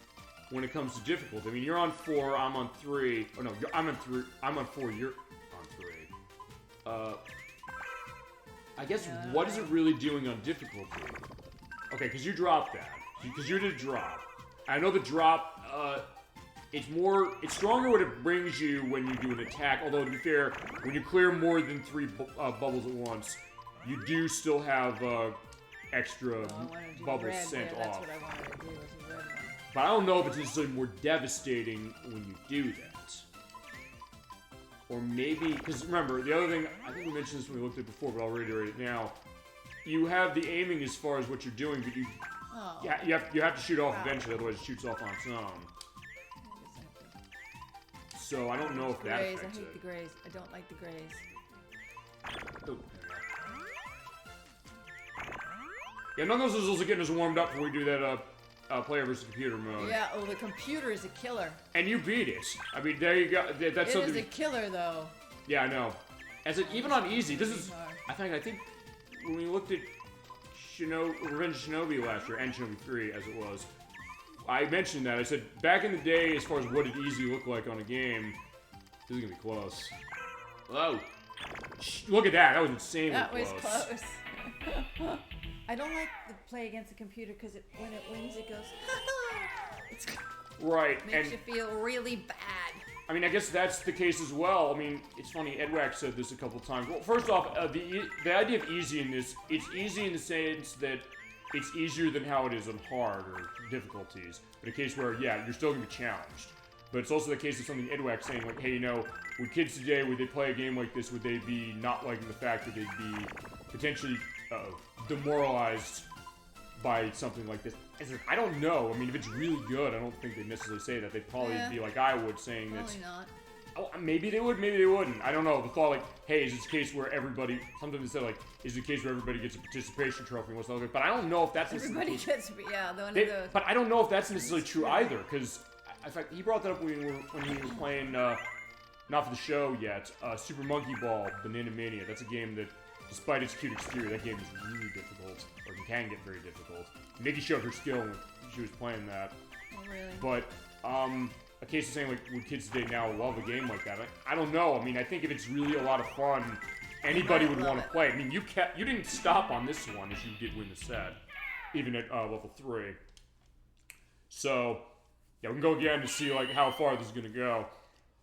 when it comes to difficulty? I mean, you're on 4, I'm on 3. Oh, no, I'm on 4, you're on 3. I guess, what is it really doing on difficulty? Okay, because you dropped that. Because you did drop. I know the drop, it's stronger when it brings you when you do an attack, although to be fair, when you clear more than 3 bubbles at once, you do still have extra bubbles sent off. That's what I wanted to do, was a red one. But I don't know if it's necessarily more devastating when you do that. Or maybe, because remember, the other thing, I think we mentioned this when we looked at it before, but I'll reiterate it now. You have the aiming as far as what you're doing, but you have to shoot off eventually, otherwise it shoots off on its own. So I don't know if that affects it. I hate the grays. I don't like the grays. Oh. Yeah, none of those is also getting us warmed up before we do that player versus computer mode. Yeah, the computer is a killer. And you beat it. I mean, there you go. That's something. It is a killer, though. Yeah, I know. Even on easy, this is. I think when we looked at Revenge of Shinobi last year, and Shinobi 3 as it was, I mentioned that. I said, back in the day, as far as what did easy look like on a game, this is going to be close. Whoa. Look at that. That was insanely close. That was close. I don't like to play against a computer because when it wins, it goes, it's right. Makes you feel really bad. I mean, I guess that's the case as well. I mean, it's funny, Edwax said this a couple times. Well, first off, the idea of easy in this, it's easy in the sense that it's easier than how it is on hard or difficulties. But a case where, yeah, you're still going to be challenged. But it's also the case of something Edwax saying, like, hey, would kids today, would they play a game like this, would they be not liking the fact that they'd be potentially demoralized by something like this? I don't know. I mean, if it's really good, I don't think they'd necessarily say that. They'd probably be like I would, saying that. Probably not. maybe they would, maybe they wouldn't. I don't know. The thought, like, hey, is this a case where everybody? Sometimes they said, like, is it a case where everybody gets a participation trophy and what's the other? But I don't know if that's everybody gets, But I don't know if that's necessarily true either, because in fact he brought that up when he was playing, not for the show yet, Super Monkey Ball Banana Mania. That's a game that, despite its cute exterior, that game is really difficult, or it can get very difficult. Nikki showed her skill when she was playing that. Oh, really? But a case of saying, like, would kids today now love a game like that? I don't know. I mean, I think if it's really a lot of fun, anybody would want to play. I mean, you didn't stop on this one as you did win the set, even at level 3. So, yeah, we can go again to see, like, how far this is going to go.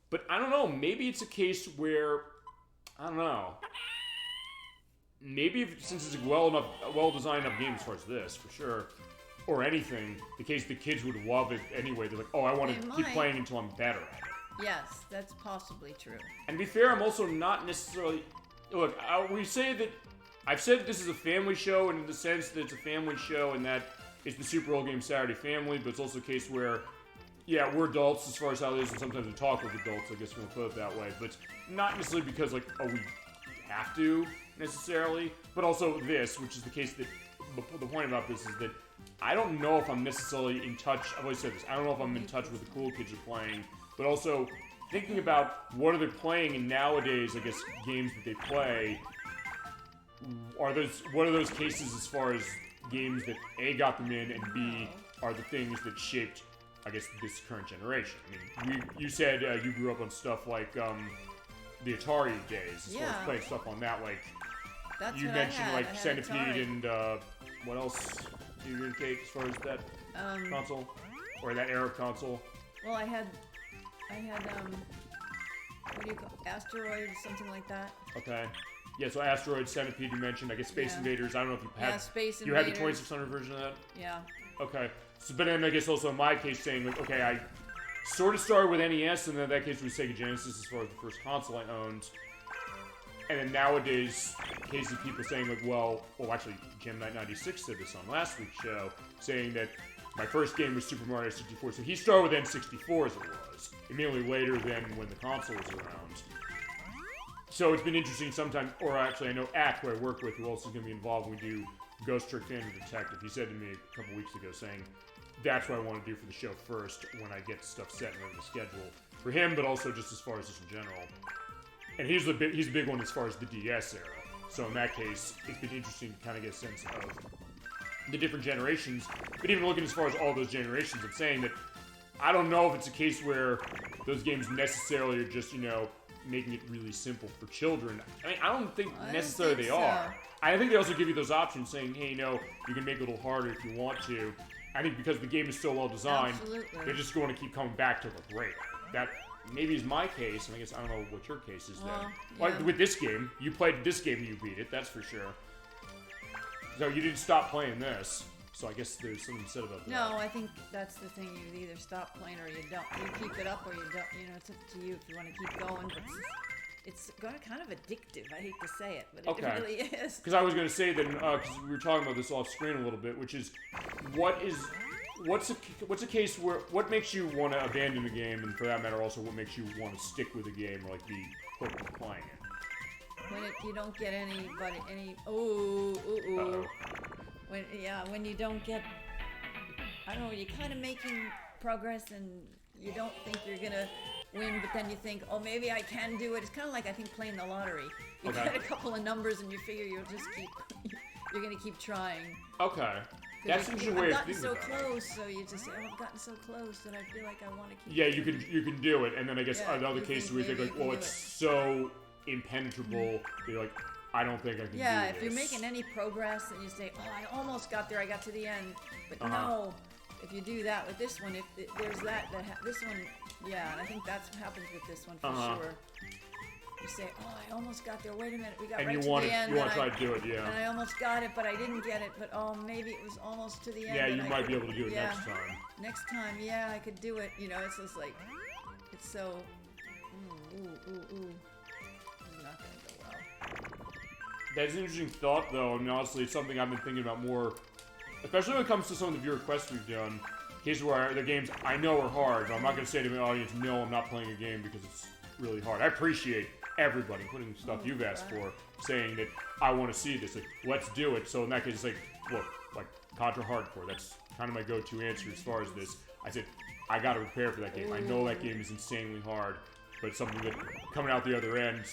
But I don't know. Maybe it's a case where, I don't know. Maybe since it's a well-designed enough game as far as this, for sure, or anything, the case the kids would love it anyway. They're like, oh, I want to keep playing until I'm better at it. Yes, that's possibly true. And to be fair, I'm also not necessarily... Look, we say that... I've said that this is a family show, and in the sense that it's a family show, and that it's the Super Old Game Saturday family, but it's also a case where, yeah, we're adults as far as how it is, and sometimes we talk with adults, I guess we'll put it that way. But not necessarily because, like, oh, we have to, necessarily, but also this, which is the case that... The point about this is that I don't know if I'm necessarily in touch. I've always said this. I don't know if I'm in touch with the cool kids are playing, but also thinking about what are they playing in nowadays, I guess, games that they play. What are those cases as far as games that A, got them in, and B, are the things that shaped, I guess, this current generation? I mean, you said you grew up on stuff like the Atari days, as far as playing stuff on that, like, that's you mentioned, like, Centipede and, what else do you indicate as far as that console? Or that era of console? Well, I had, what do you call it? Asteroid, something like that. Okay. Yeah, so Asteroid, Centipede you mentioned, I guess Space Invaders, I don't know if you had... Yeah, Space you Invaders. had the 2600 version of that? Yeah. Okay. So, but then I guess also in my case saying, like, okay, I sort of started with NES, and then in that case was Sega Genesis as far as the first console I owned. And then nowadays, cases of people saying, like, well, actually, Jim Knight 96 said this on last week's show, saying that my first game was Super Mario 64, so he started with N64 as it was, immediately later than when the console was around. So it's been interesting sometimes, or actually I know Ack, who I work with, who also is going to be involved when we do Ghost Trick Phantom Detective, he said to me a couple weeks ago, saying, that's what I want to do for the show first, when I get stuff set and ready to schedule. For him, but also just as far as just in general. And he's a big one as far as the DS era. So in that case, it's been interesting to kind of get a sense of the different generations. But even looking as far as all those generations, I'm saying that I don't know if it's a case where those games necessarily are just, making it really simple for children. I mean, I don't think necessarily they are. I think they also give you those options saying, hey, you can make it a little harder if you want to. I think because the game is so well designed, they're just going to keep coming back to look great. That maybe is my case, and I guess I don't know what your case is then. Like with this game, you played this game and you beat it, that's for sure. So you didn't stop playing this. So I guess there's something said about that. No, I think that's the thing. You either stop playing or you don't. You keep it up or you don't. It's up to you if you want to keep going. But it's kind of addictive. I hate to say it, but it really is. Because I was going to say that, because we were talking about this off screen a little bit, which is, what's a case where, what makes you want to abandon a game, and for that matter also what makes you want to stick with a game or like be hooked on playing it? When you don't get when you don't get, I don't know, you're kind of making progress and you don't think you're gonna win, but then you think, oh, maybe I can do it. It's kind of like, I think, playing the lottery. You get a couple of numbers and you figure you're gonna keep trying. Okay. That's an interesting way of thinking about it. I've gotten so close, so you just say, oh, I've gotten so close that I feel like I want to keep doing it. You can do it, and then I guess other cases where you think, like, well, it's so impenetrable, you're like, I don't think I can do this. Yeah, if you're making any progress and you say, oh, I almost got there, I got to the end, but no, if you do that with this one, there's this one, and I think that's what happens with this one for sure. You say, oh, I almost got there, wait a minute, we got right to the end. You want to try to do it, And I almost got it, but I didn't get it, but oh, maybe it was almost to the end. Yeah, you might be able to do it next time. Next time, yeah, I could do it. It's just like, it's so, This is not going to go well. That's an interesting thought, though. I mean, honestly, it's something I've been thinking about more, especially when it comes to some of the viewer requests we've done. Cases where the games I know are hard, but I'm not going to say to my audience, no, I'm not playing a game because it's really hard. I appreciate everybody, including stuff you've asked for, saying that I want to see this. Like, let's do it. So in that case, it's like, look, like Contra Hardcore. That's kind of my go-to answer as far as this. I said, I got to prepare for that game. I know that game is insanely hard, but it's something that coming out the other end,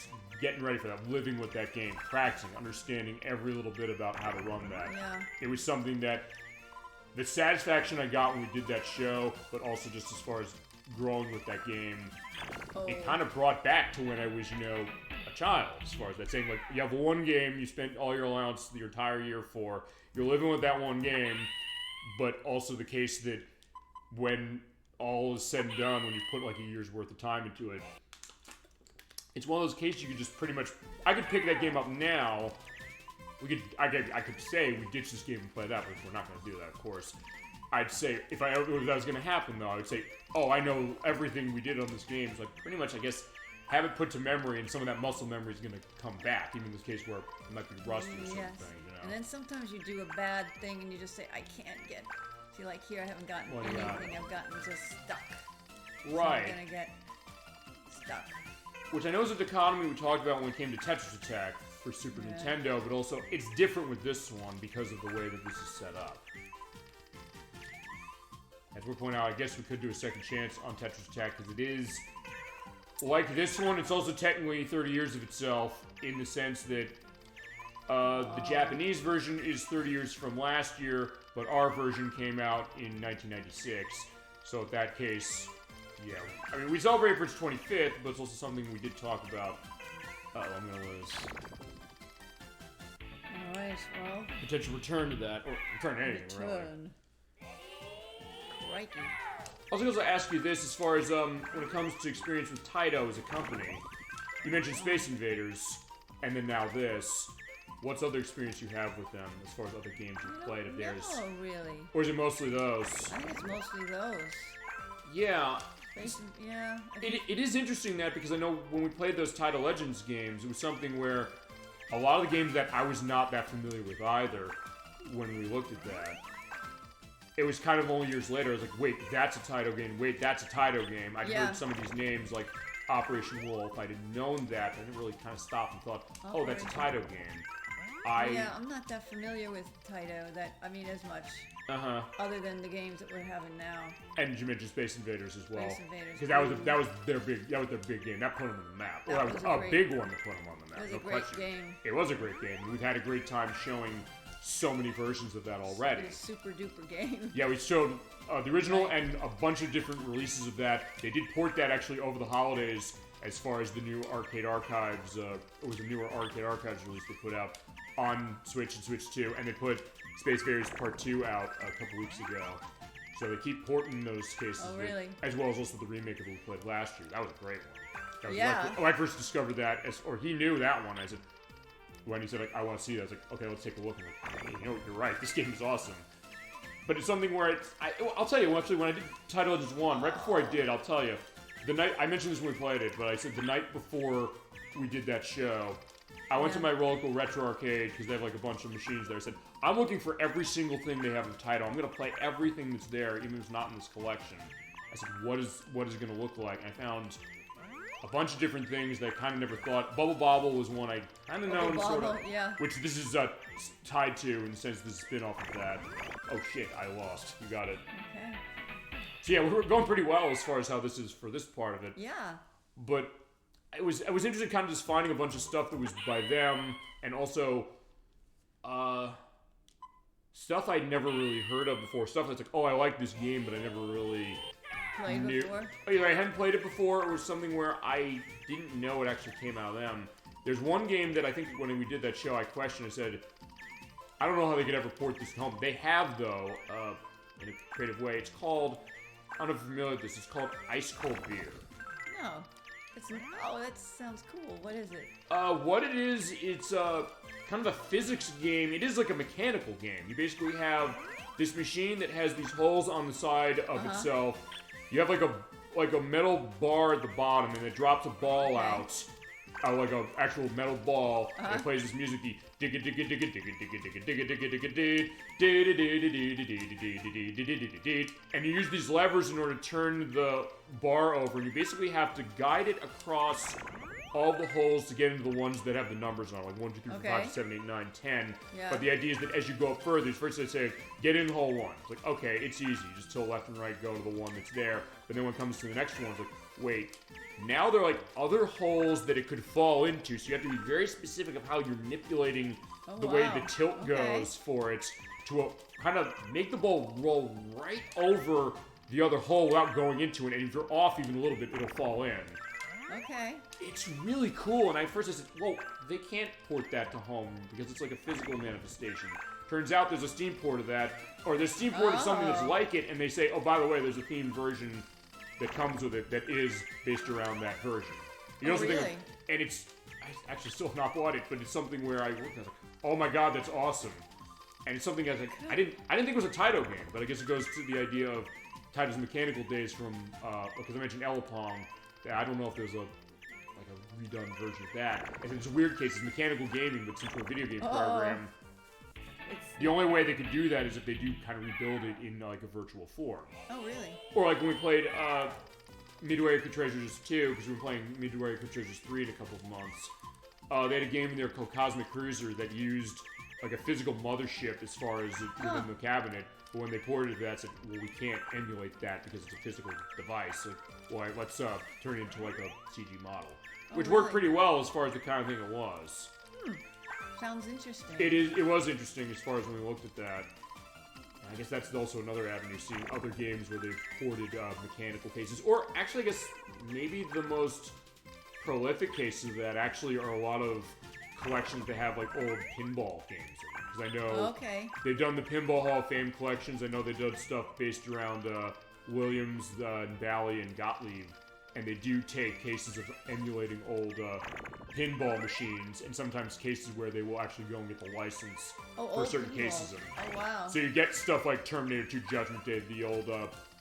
getting ready for that, living with that game, practicing, understanding every little bit about how to run that. Yeah. It was something that the satisfaction I got when we did that show, but also just as far as growing with that game, it kind of brought back to when I was, a child, as far as that saying, like, you have one game you spent all your allowance your entire year for, you're living with that one game, but also the case that when all is said and done, when you put like a year's worth of time into it, it's one of those cases you could just pretty much, I could pick that game up now, I could say we ditch this game and play that, but we're not going to do that, of course. I'd say, if that was going to happen, though, I would say, I know everything we did on this game. So, like, pretty much, I guess, have it put to memory, and some of that muscle memory is going to come back, even in this case where it might be rusty or something, And then sometimes you do a bad thing, and you just say, I can't get... See, like here, I haven't gotten anything. I've gotten just stuck. Right. So I'm going to get stuck. Which I know is a dichotomy we talked about when we came to Tetris Attack for Super Nintendo, but also, it's different with this one because of the way that this is set up. As we're pointing out, I guess we could do a second chance on Tetris Attack, because it is, like this one, it's also technically 30 years of itself, in the sense that the Japanese version is 30 years from last year, but our version came out in 1996. So in that case, yeah. I mean, we celebrate for its 25th, but it's also something we did talk about. I'm gonna lose. Alright, well... Potential return to that, or return to anything, really. Crikey. I was going to ask you this as far as when it comes to experience with Taito as a company. You mentioned Space Invaders, and then now this. What's other experience you have with them as far as other games you've played of theirs? No, really. Or is it mostly those? I think it's mostly those. Yeah. Yeah. It is interesting that, because I know when we played those Taito Legends games, it was something where a lot of the games that I was not that familiar with either, when we looked at that, it was kind of only years later, I was like, wait, that's a Taito game, wait, that's a Taito game. I'd heard some of these names, like Operation Wolf. I didn't known that, I didn't really kind of stop and thought, oh, that's a Taito game. Yeah, I'm not that familiar with Taito, as much. Other than the games that we're having now. And you mentioned Space Invaders as well. Space Invaders. Because that was their big game. That put them on the map. That was a big one to put them on the map. It was a great game. It was a great game. We've had a great time showing so many versions of that already. It was a super duper game. Yeah, we showed the original and a bunch of different releases of that. They did port that actually over the holidays as far as the new Arcade Archives. It was a newer Arcade Archives release they put out on Switch and Switch 2, and they put Space Invaders Part 2 out a couple weeks ago. So they keep porting those cases, as well as also the remake of it we played last year. That was a great one. When I first discovered that, or he knew that one, I said, when he said, like, I want to see that, I was like, okay, let's take a look. And like, hey, you're right, this game is awesome. But it's something where I'll tell you, actually, when I did Taito Legends 1, right before I did, I'll tell you, I mentioned this when we played it, but I said the night before we did that show, I went to my local retro arcade, because they have like a bunch of machines there. I said, I'm looking for every single thing they have in Taito. I'm going to play everything that's there, even if it's not in this collection. I said, what is it going to look like? And I found a bunch of different things that I kind of never thought. Bubble Bobble was one I kind of known, sort of. Yeah. Which this is tied to, in the sense this is a spin-off of that. Oh shit, I lost. You got it. Okay. So yeah, we're going pretty well as far as how this is for this part of it. Yeah. But I was interested in kind of just finding a bunch of stuff that was by them, and also stuff I'd never really heard of before. Stuff that's like, oh, I like this game, but I never really played before. Oh, yeah, I hadn't played it before. It was something where I didn't know it actually came out of them. There's one game that I think when we did that show, I questioned. I said, I don't know how they could ever port this home. They have, though, in a creative way. It's called, I don't know if you're familiar with this, it's called Ice Cold Beer. No. That sounds cool. What is it? What it is, it's kind of a physics game. It is like a mechanical game. You basically have this machine that has these holes on the side of itself. You have like a metal bar at the bottom, and it drops a ball out. like a actual metal ball. And it plays this music, the digga digga digga digga digga digga digga digga digga digga, and you use these levers in order to turn the bar over, and you basically have to guide it across all the holes to get into the ones that have the numbers on, like 1, 2, 3, 4, 5, 6, 7, 8, 9, 10. Yeah. But the idea is that as you go up further, first they say, get in hole 1. It's like, okay, it's easy. You just tilt left and right, go to the one that's there. But then when it comes to the next one, it's like, wait, now there are like other holes that it could fall into, so you have to be very specific of how you're manipulating the way the tilt goes for it to kind of make the ball roll right over the other hole without going into it, and if you're off even a little bit, it'll fall in. Okay. It's really cool, and I said, well, they can't port that to home because it's like a physical manifestation. Turns out there's a Steam port of that, or there's Steam port of something that's like it, and they say, oh, by the way, there's a themed version that comes with it that is based around that version. You know something? Really? And it's, I actually still have not bought it, but it's something where I looked and I was like, oh my god, that's awesome. And it's something I was like, I didn't think it was a Taito game, but I guess it goes to the idea of Taito's mechanical days from, because I mentioned Elapong. I don't know if there's a redone version of that. And it's a weird case, it's mechanical gaming, but into a video game program. The only way they could do that is if they do kind of rebuild it in like a virtual form. Oh, really? Or like when we played Midway Epic Treasures 2, because we were playing Midway Epic Treasures 3 in a couple of months. They had a game in there called Cosmic Cruiser that used like a physical mothership as far as within the cabinet. But when they ported it, that said, well, we can't emulate that because it's a physical device. Like, well, let's turn it into like a CG model. Which worked pretty well as far as the kind of thing it was. Sounds interesting. It was interesting as far as when we looked at that. I guess that's also another avenue, seeing other games where they've ported mechanical cases. Or actually, I guess maybe the most prolific cases of that actually are a lot of collections that have like old pinball games in them. Because I know they've done the Pinball Hall of Fame collections. I know they've done stuff based around Williams, and Bally, and Gottlieb. And they do take cases of emulating old pinball machines, and sometimes cases where they will actually go and get the license for certain cases of them. Oh, wow. So you get stuff like Terminator 2 Judgment Day, the old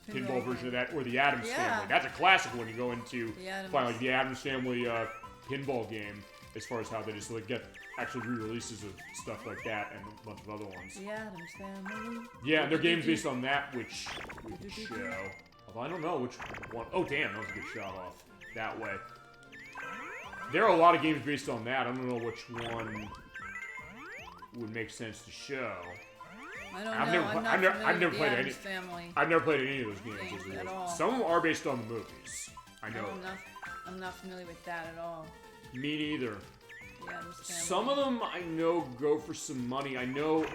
pinball version of that, or the Addams Family. That's a classic when you go into find like the Addams Family pinball game, as far as how they just like get actually re-releases of stuff like that and a bunch of other ones. The Addams Family. Yeah, and they're games based on that, which we can show. Although I don't know which one. Oh, damn, that was a good shot off that way. There are a lot of games based on that. I don't know which one would make sense to show. I don't know. I've never played any. Family. I've never played any of those games at all. Some of them are based on the movies. I know. I'm not familiar with that at all. Me neither. Yeah, some of them I know go for some money. I know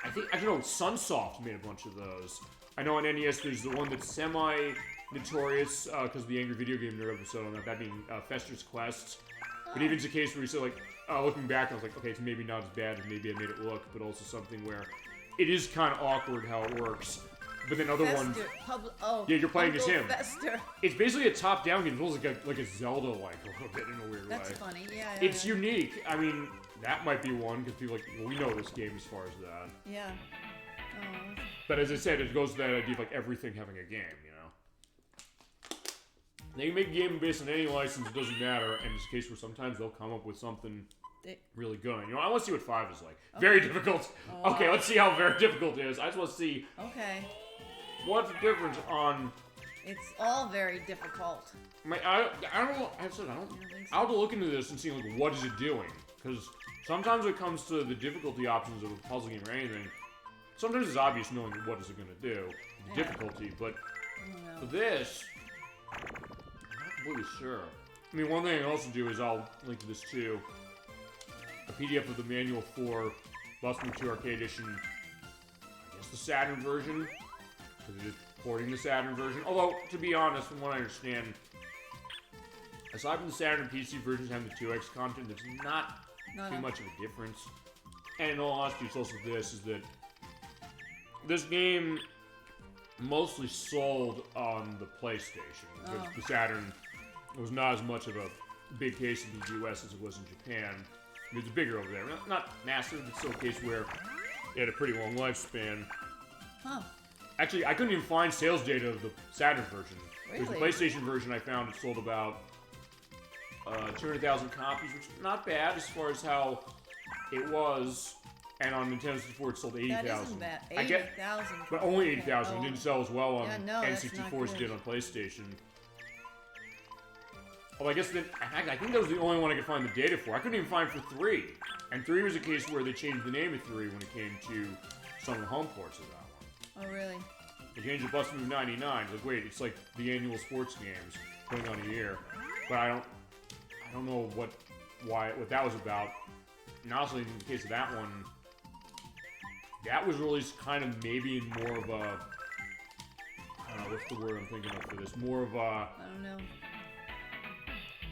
Sunsoft made a bunch of those. I know on NES there's the one that's semi-notorious because of the Angry Video Game Nerd episode on that being Fester's Quest. But even it's a case where you say, like, looking back, I was like, okay, it's maybe not as bad as maybe I made it look, but also something where it is kind of awkward how it works. But then other ones... yeah, you're playing as him. Fester. It's basically a top-down game. It feels like a Zelda-like a little bit in a weird way. That's funny, yeah. It's unique. I mean, that might be one, because people are like, well, we know this game as far as that. Yeah. But as I said, it goes to that idea of like everything having a game, you know? They can make a game based on any license, it doesn't matter, and it's a case where sometimes they'll come up with something really good. You know, I want to see what 5 is like. Okay. Very difficult. Oh, okay, let's see how very difficult it is. I just want to see what's the difference on... It's all very difficult. I don't know. I'll have to look into this and see like what is it doing. Because sometimes when it comes to the difficulty options of a puzzle game or anything, sometimes it's obvious knowing what is it going to do, the difficulty, but for this, I'm not completely sure. I mean, one thing I can also do is I'll link to this too, a PDF of the manual for Busting 2 Arcade Edition, I guess the Saturn version, because it is porting the Saturn version, although, to be honest, from what I understand, aside from the Saturn and PC versions having the 2X content, there's not too much of a difference. And in all honesty, it's also this, is that this game mostly sold on the PlayStation, because the Saturn was not as much of a big case in the US as it was in Japan. It's bigger over there. Not massive, but still a case where it had a pretty long lifespan. Actually, I couldn't even find sales data of the Saturn version. Really? There's the PlayStation version I found it sold about 200,000 copies, which is not bad as far as how it was. And on Nintendo 64, it sold 80,000. That isn't bad. 80,000. But only 80,000. Oh. It didn't sell as well on N64 as it did on PlayStation. Well, I guess that I think that was the only one I could find the data for. I couldn't even find for 3. And 3 was a case where they changed the name of 3 when it came to some of the home ports of that one. Oh, really? They changed the Bust Move 99. Like, wait, it's like the annual sports games going on a year. But I don't know what that was about. And honestly, in the case of that one, that was released kind of maybe in more of a, I don't know, what's the word I'm thinking of for this? More of a, I don't know.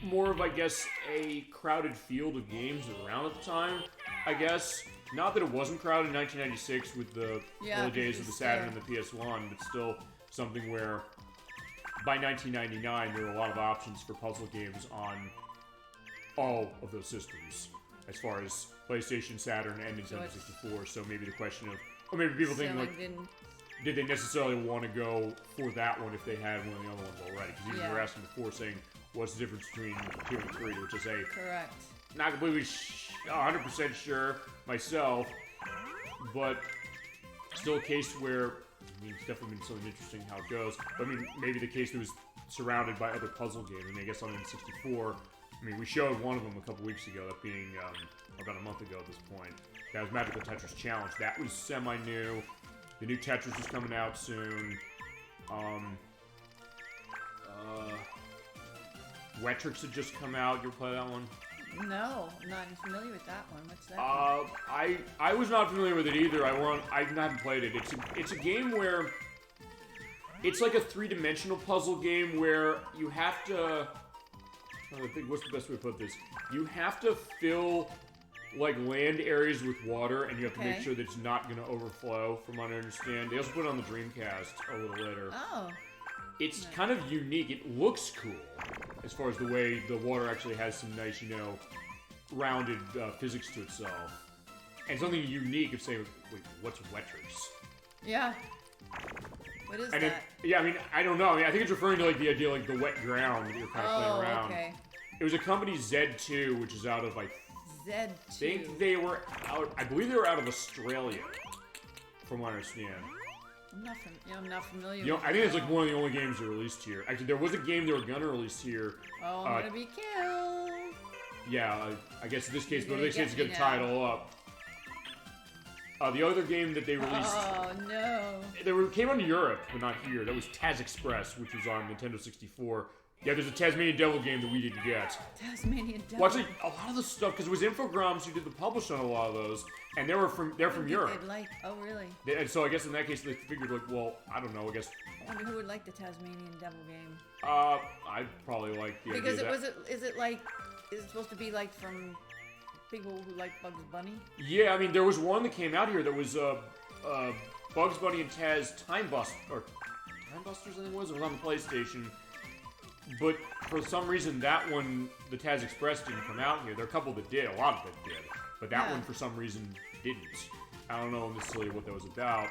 More of, I guess, a crowded field of games around at the time, I guess. Not that it wasn't crowded in 1996 with the early days of the Saturn and the PS1, but still something where by 1999 there were a lot of options for puzzle games on all of those systems, as far as PlayStation, Saturn, and Nintendo 64. So maybe the question of, or maybe people think like, did they necessarily want to go for that one if they had one of the other ones already? Because you were asking before, saying what's the difference between 2 and 3, which is correct. Not completely 100% sure myself, but still a case where, I mean, it's definitely been something interesting how it goes. But I mean, maybe the case that was surrounded by other puzzle games. I mean, I guess on N64, I mean, we showed one of them a couple weeks ago, that being about a month ago at this point. That was Magical Tetris Challenge. That was semi-new. The new Tetris is coming out soon. Wetrix had just come out. You ever play that one? No, I'm not familiar with that one. What's that? I was not familiar with it either. I haven't played it. It's a game where it's like a 3-dimensional puzzle game where you have to. I'm trying to think, what's the best way to put this? You have to fill like land areas with water, and you have to make sure that it's not going to overflow. From what I understand, they also put it on the Dreamcast a little later. Oh. It's kind of unique. It looks cool as far as the way the water actually has some nice, rounded physics to itself. And something unique of saying, wait, what's Wetrix? Yeah. What is that? I mean, I don't know. I mean, I think it's referring to like the idea like the wet ground that you're kind of playing around. Okay. It was a company Z2, which is out of I think they were out. I believe they were out of Australia, from what I understand. I'm not familiar. I think it's like one of the only games they released here. Actually, there was a game they were gonna release here. Oh, I'm gonna be killed. Yeah, I guess in this case, but in this case, it's gonna tie it all up. The other game that they released. Oh no. Came on to Europe, but not here. That was Taz Express, which was on Nintendo 64. Yeah, there's a Tasmanian Devil game that we didn't get. Tasmanian Devil. Well, actually, a lot of the stuff, because it was Infogrames who did the publish on a lot of those, and they're from Europe. Oh, really? And so I guess in that case, they figured, like, well, I don't know, I guess. I wonder who would like the Tasmanian Devil game. I'd probably like the because idea is it supposed to be like from people who like Bugs Bunny? Yeah, I mean, there was one that came out here that was Bugs Bunny and Taz Time Busters, I think it was on the PlayStation. But for some reason, that one, the Taz Express, didn't come out here. There are a couple that did, a lot of it did. But that one, for some reason, didn't. I don't know necessarily what that was about.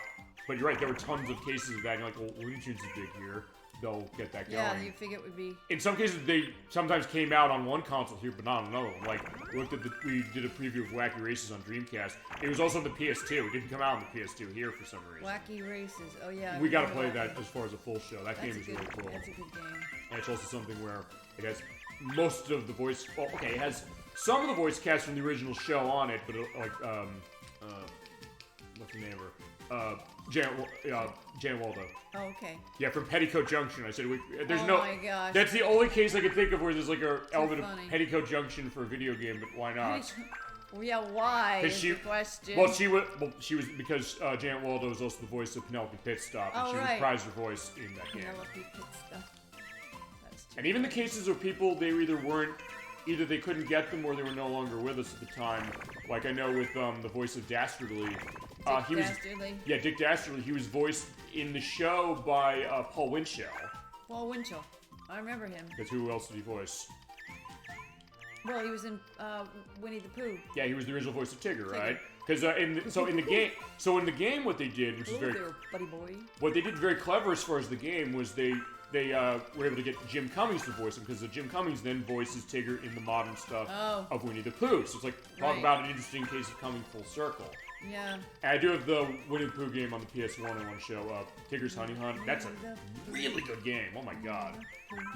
But you're right, there were tons of cases of that. And you're like, well, Looney Tunes is big here. They'll get that going. Yeah, you figure it would be. In some cases, they sometimes came out on one console here, but not on another one. Like, we did a preview of Wacky Races on Dreamcast. It was also on the PS2. It didn't come out on the PS2 here for some reason. Wacky Races. Oh, yeah. We gotta play that as far as a full show. That game is really cool. That's a good game. And it's also something where it has most of the voice. Well, okay, it has some of the voice cast from the original show on it, but what's the name of her? Jan Waldo. Oh, okay. Yeah, from Petticoat Junction. I said there's oh no. My gosh. That's the only case I could think of where there's like an element of Petticoat Junction for a video game, but why not? Well, yeah, why is the question? Well, she was because Janet Waldo was also the voice of Penelope Pitstop, and she reprised her voice in that game. Penelope Pitstop. And even the cases where people either they couldn't get them or they were no longer with us at the time. Like I know with the voice of Dastardly, Dick Dastardly. He was voiced in the show by Paul Winchell. Paul Winchell, I remember him. Because who else did he voice? Well, he was in Winnie the Pooh. Yeah, he was the original voice of Tigger, right? Because in the game, what they did, which is very buddy boy. What they did very clever as far as the game was they they were able to get Jim Cummings to voice him, because Jim Cummings then voices Tigger in the modern stuff of Winnie the Pooh. So it's like, talk about an interesting case of coming full circle. Yeah. And I do have the Winnie the Pooh game on the PS1 I want to show up. Tigger's Honey Hunt. That's a really good game. Oh my god.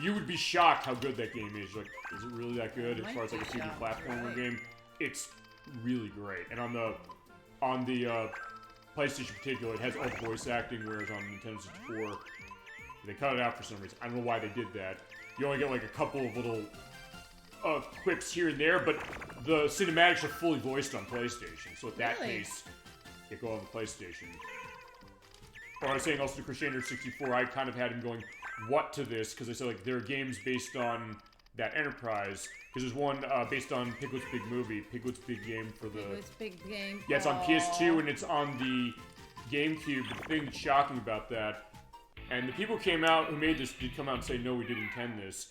You would be shocked how good that game is. Like, is it really that good as far as like a 2D platformer game? It's really great. And on the PlayStation in particular, it has all the voice acting, whereas on Nintendo 64, they cut it out for some reason. I don't know why they did that. You only get like a couple of little quips here and there, but the cinematics are fully voiced on PlayStation. So in that case, they go on the PlayStation. Or I was saying also to Crescendo 64, I kind of had him going, what to this? Because I said like there are games based on that Enterprise. Because there's one based on Piglet's Big Movie, Piglet's Big Game for the... Piglet's Big Game. Yeah, it's on PS2 and it's on the GameCube. The thing that's shocking about that, and the people who made this did come out and say, no, we didn't intend this.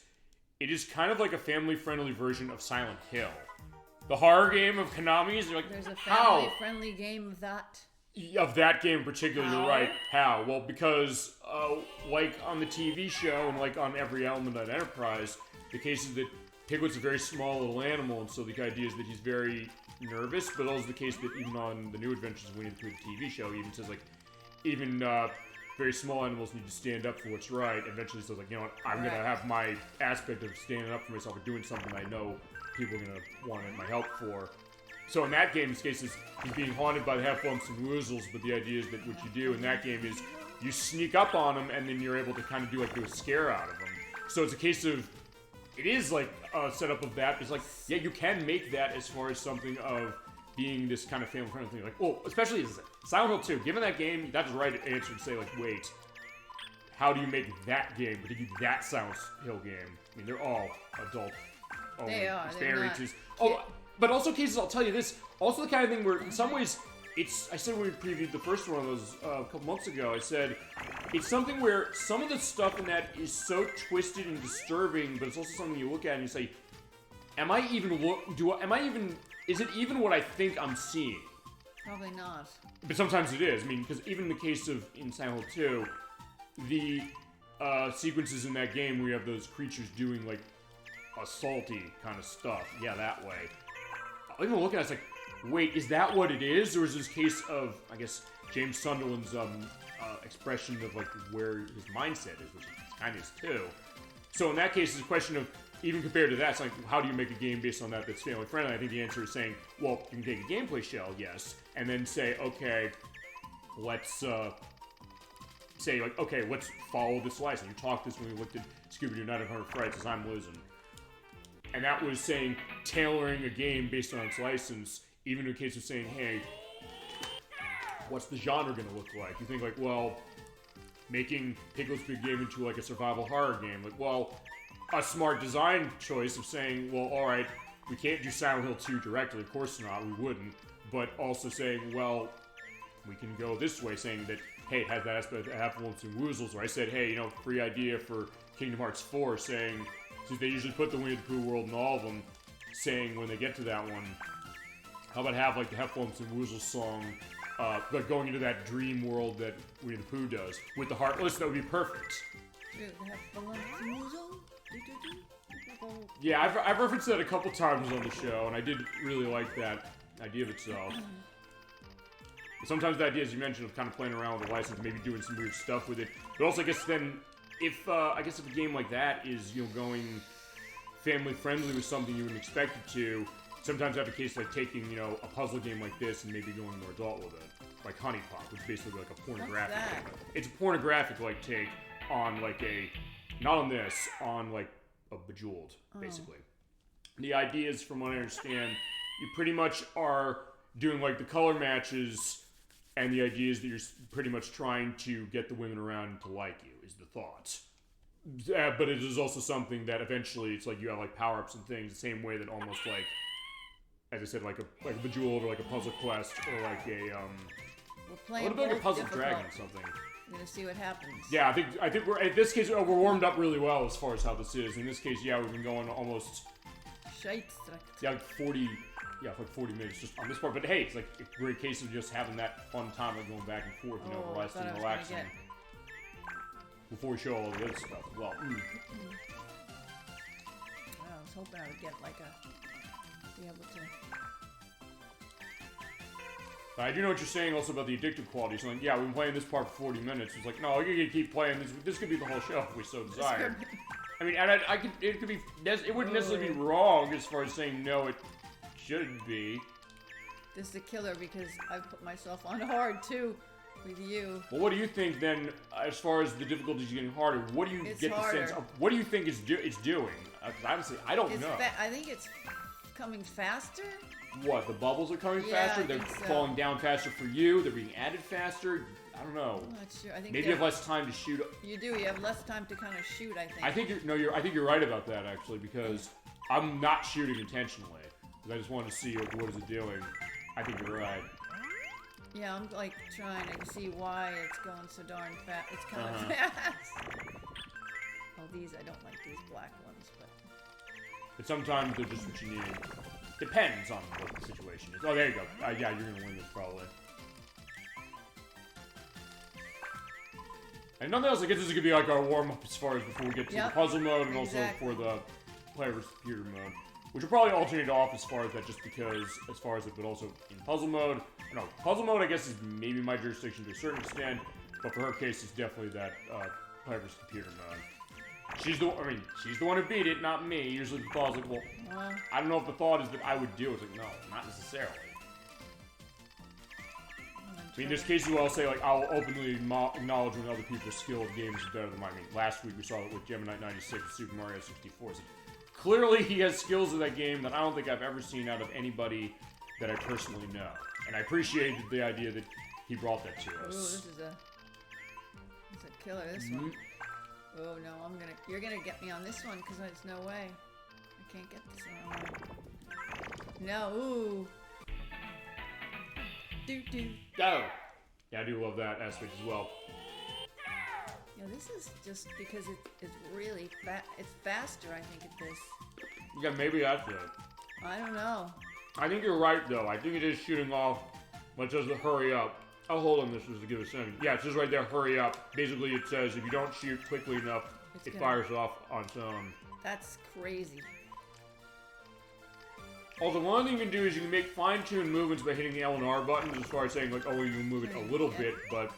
It is kind of like a family-friendly version of Silent Hill. The horror game of Konami's, they're like, there's a family-friendly game of that? Of that game in particular, you're right. How? Well, because, like on the TV show and like on every element of Enterprise, the case is that Piglet's a very small little animal, and so the idea is that he's very nervous, but also the case that even on the New Adventures of Winnie the Pooh, the TV show, even says, like, even very small animals need to stand up for what's right. Eventually says, like, you know what, I'm going to have my aspect of standing up for myself or doing something I know people are going to want my help for. So in that game's case, he's being haunted by the Heffalumps and Woozles, but the idea is that what you do in that game is you sneak up on them, and then you're able to kind of do a scare out of them. So it's a case of, it is like a setup of that. It's like, yeah, you can make that as far as something of being this kind of family-friendly thing. Like, well, especially as Silent Hill 2. Given that game, that's the right answer to say, like, wait, how do you make that game, but to do that Silent Hill game? I mean, they're all adult experiences. Oh, but also cases, I'll tell you this, also the kind of thing where, in some ways, I said when we previewed the first one of those a couple months ago, I said, it's something where some of the stuff in that is so twisted and disturbing, but it's also something you look at and you say, is it even what I think I'm seeing? Probably not. But sometimes it is. I mean, because even in the case of, in Silent Hill 2, the sequences in that game where you have those creatures doing, like, assaulty kind of stuff, yeah, that way. I'll even look at it, it's like, wait, is that what it is? Or is this case of, I guess, James Sunderland's expression of, like, where his mindset is, which it kind of is, too. So in that case, it's a question of, even compared to that, it's like, how do you make a game based on that that's family-friendly? I think the answer is saying, well, you can take a gameplay shell, yes, and then say, okay, let's say, like, okay, let's follow this license. You talked this when we looked at Scooby-Doo Night of 100 Frights as I'm losing. And that was saying, tailoring a game based on its license, even in the case of saying, hey, what's the genre going to look like? You think, like, well, making Piglet's Big Game into, like, a survival horror game. Like, well, a smart design choice of saying, well, alright, we can't do Silent Hill 2 directly, of course not, we wouldn't. But also saying, well, we can go this way, saying that, hey, it has that aspect of Heffalumps and Woozles. Or I said, hey, you know, free idea for Kingdom Hearts 4, saying, since they usually put the Winnie the Pooh world in all of them, saying when they get to that one, how about have, like, the Heffalumps and Woozles song, like, going into that dream world that Winnie the Pooh does, with the Heartless, that would be perfect. Yeah, I've referenced that a couple times on the show, and I did really like that idea of itself. But sometimes the idea, as you mentioned, of kind of playing around with the license, maybe doing some weird stuff with it. But also, I guess then, if a game like that is, you know, going family-friendly with something you wouldn't expect it to, sometimes I have a case like taking, you know, a puzzle game like this and maybe going more adult with it. Like Honey Pot, which is basically like a pornographic thing. It's a pornographic, like, take on, like, not on this, on, like, a Bejeweled, basically. The idea is, from what I understand, you pretty much are doing, like, the color matches, and the idea is that you're pretty much trying to get the women around to like you, is the thought. But it is also something that eventually, it's like you have, like, power-ups and things, the same way that almost, like, as I said, like a Bejeweled or like a Puzzle Quest or like a, a little bit like a Puzzle Dragon or something. We're gonna see what happens. Yeah, I think we're, in this case, we're warmed up really well as far as how this is. In this case, yeah, we've been going almost, like 40 minutes just on this part. But hey, it's like a great case of just having that fun time of going back and forth, you know, relaxing. before we show all the other stuff as well. Well, I was hoping I would get like be able to. But I do know what you're saying also about the addictive quality. So like, yeah, we've been playing this part for 40 minutes. It's like, no, you're gonna keep playing this. This could be the whole show if we so desired. I mean, and it could be. It wouldn't necessarily be wrong as far as saying no, it shouldn't be. This is a killer because I put myself on hard too with you. Well, what do you think then, as far as the difficulties getting harder? What do you get the sense of? What do you think it's doing? Honestly, I don't know. I think it's coming faster. What, the bubbles are coming faster? They're falling down faster for you? They're being added faster? I don't know. I'm not sure. I think maybe you have less time to shoot. You do. You have less time to kind of shoot, I think. I think you're right about that actually, because I'm not shooting intentionally. Because I just want to see what is it doing. I think you're right. Yeah, I'm like trying to see why it's going so darn fast. It's kind of fast. Oh, I don't like these black ones, but sometimes they're just what you need. Depends on what the situation is. Oh, there you go. Yeah, you're gonna win this probably. And nothing else. I guess this is gonna be like our warm up as far as before we get to the puzzle mode, and also for the player versus computer mode, which will probably alternate off as far as that, just because as far as it, but also in puzzle mode. No, puzzle mode I guess is maybe my jurisdiction to a certain extent, but for her case, it's definitely that player versus computer mode. She's the one who beat it, not me. Usually the thought is like, well, I don't know if the thought is that I would do it. It's like, no, not necessarily. I mean, there's cases where I'll say, like, I'll openly acknowledge when other people's skill of games is better than mine. I mean, last week we saw it with Gemini 96 with Super Mario 64. So clearly he has skills in that game that I don't think I've ever seen out of anybody that I personally know. And I appreciated the idea that he brought that to us. Ooh, this is a killer, this one. Oh no, you're gonna get me on this one because there's no way. I can't get this one. No, ooh. Go! Yeah, I do love that aspect as well. Yeah, this is just because it's really it's faster, I think, at this. Yeah, maybe that's it. I don't know. I think you're right, though. I think it is shooting off, but it says to hurry up. I'll hold on this just to give it a second. Yeah, it says right there, hurry up. Basically, it says if you don't shoot quickly enough, it fires off on its own. That's crazy. Also, one thing you can do is you can make fine-tuned movements by hitting the L and R buttons, as far as saying, like, oh, you can move it a little bit, but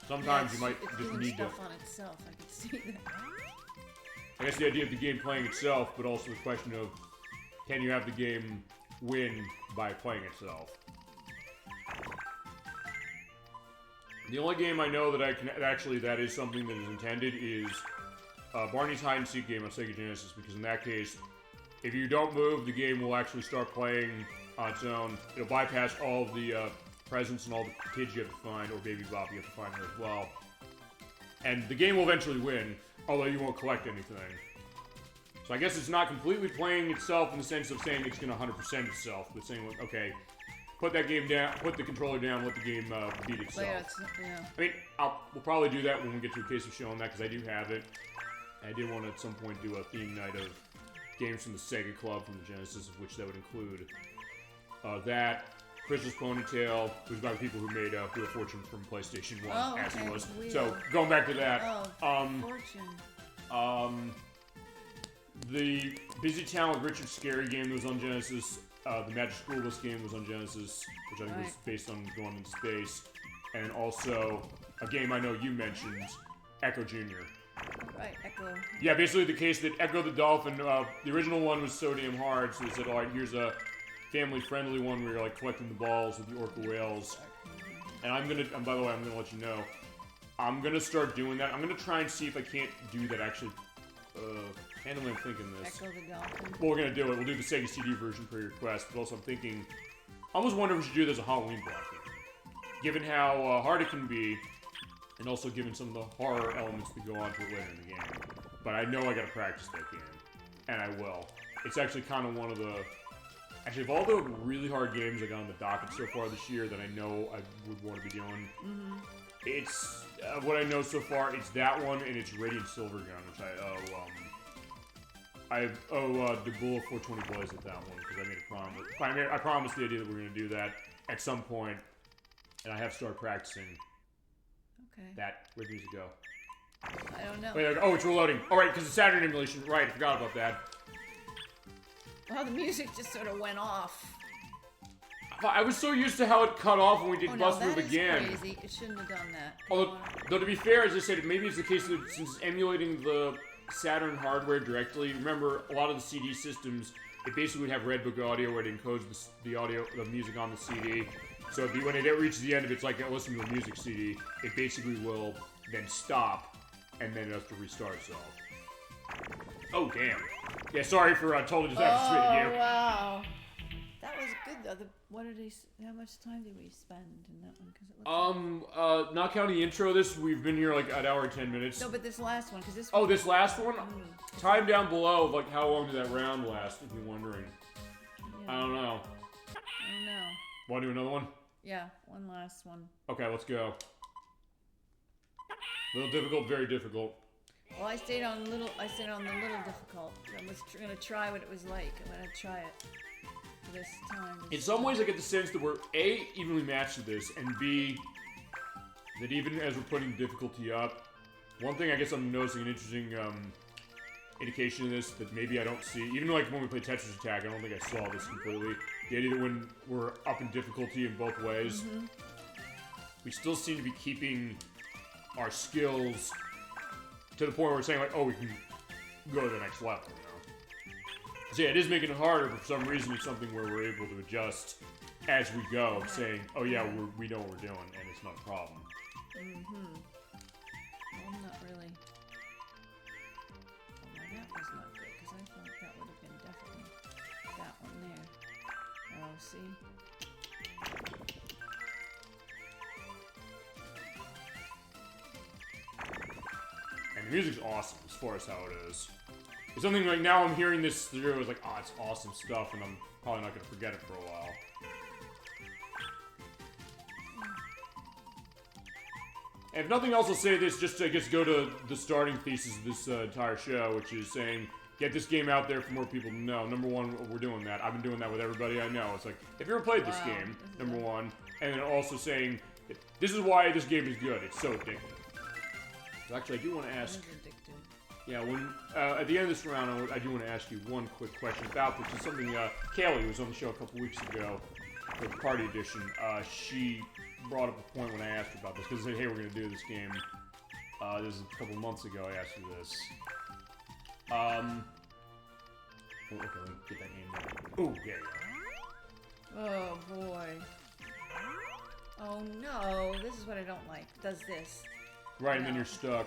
sometimes you might just need to. It's on itself, I can see that. I guess the idea of the game playing itself, but also the question of, can you have the game win by playing itself? The only game I know that I can actually that is something that is intended is Barney's hide and seek game on Sega Genesis, because in that case, if you don't move, the game will actually start playing on its own. It'll bypass all of the presents and all the kids you have to find, or Baby Bop, you have to find her as well. And the game will eventually win, although you won't collect anything. So I guess it's not completely playing itself in the sense of saying it's going to 100% itself, but saying, okay, put that game down, put the controller down, let the game beat itself. Yeah. I mean, we'll probably do that when we get to a case of showing that, because I do have it. I did want to at some point do a theme night of games from the Sega Club from the Genesis, of which that would include that, Crystal's Ponytail, who's by the people who made Wheel of Fortune from PlayStation 1, as it was. So, going back to that, Fortune. The Busy Town with Richard Scarry game that was on Genesis, the Magic School Bus game was on Genesis, which I think was based on going into space, and also a game I know you mentioned, Echo Jr. Right, Echo. Yeah, basically the case that Echo the Dolphin, the original one was so damn hard, so they said, alright, here's a family-friendly one where you're like collecting the balls with the orca whales. And by the way, I'm gonna let you know, I'm gonna start doing that. I'm gonna try and see if I can't do that actually, randomly I'm thinking this. Echo the Dolphin. Well, we're gonna do it. We'll do the Sega CD version per request, but also I'm thinking, I almost wonder if we should do this as a Halloween block. Given how hard it can be, and also given some of the horror elements that go on to it later in the game. But I know I gotta practice that game. And I will. It's actually kind of one of the... Actually, of all the really hard games I got on the docket so far this year that I know I would want to be doing, it's... what I know so far, it's that one, and it's Radiant Silver Gun, which I owe the Bull 420 Blaze at that one, because I made a promise. I promised the idea that we're going to do that at some point, and I have started practicing. Okay. That. Where'd the music go? I don't know. Wait, oh, it's reloading. All right, because the Saturn emulation. Right, I forgot about that. Well, the music just sort of went off. I was so used to how it cut off when we did Bus Move again. That is crazy. It shouldn't have done that. Although, to be fair, as I said, maybe it's the case that since it's emulating the Saturn hardware directly, remember, a lot of the CD systems, it basically would have Red Book audio where it encodes the music on the CD. So when it reaches the end of it, it's like listening to a music CD, it basically will then stop, and then it has to restart itself. Oh, damn. Yeah, sorry for totally just after you. Oh, wow. That was good, though. How much time did we spend in that one? Cause it looks not counting the intro, we've been here like an hour and 10 minutes. No, but this last one, because this one... Oh, this last one? Time down below, like, how long did that round last, if you're wondering. Yeah. I don't know. Want to do another one? Yeah, one last one. Okay, let's go. Little difficult, very difficult. Well, I stayed on the little difficult. I was gonna try what it was like. I'm gonna try it this time. In some ways, I get the sense that we're A, evenly matched at this, and B, that even as we're putting difficulty up, one thing I guess I'm noticing an interesting indication of this that maybe I don't see, even like when we play Tetris Attack, I don't think I saw this completely. The idea that when we're up in difficulty in both ways, we still seem to be keeping our skills to the point where we're saying like, oh, we can go to the next level, you know? So yeah, it is making it harder, but for some reason it's something where we're able to adjust as we go, saying, oh yeah, we know what we're doing, and it's not a problem. Well, not really. Oh, that was not good, because I thought that would have been definitely that one there. Oh, see? And the music's awesome as far as how it is. It's something like now I'm hearing this through, I was like, oh, it's awesome stuff, and I'm probably not going to forget it for a while. And if nothing else, I'll say this just to, I guess, go to the starting thesis of this entire show, which is saying, get this game out there for more people to know. Number one, we're doing that. I've been doing that with everybody I know. It's like, if you ever played this game, number one, and then also saying, this is why this game is good. It's so addictive. So actually, I do want to ask... Yeah, when at the end of this round, I do want to ask you one quick question about this. It's something Kaylee, who was on the show a couple weeks ago for the Party Edition, she brought up a point when I asked her about this, because I said, hey, we're going to do this game. This is a couple months ago I asked you this. Oh, okay, let me get that name down. Ooh, there you go. Oh, boy. Oh, no. This is what I don't like. It does this. Right, and then you're stuck.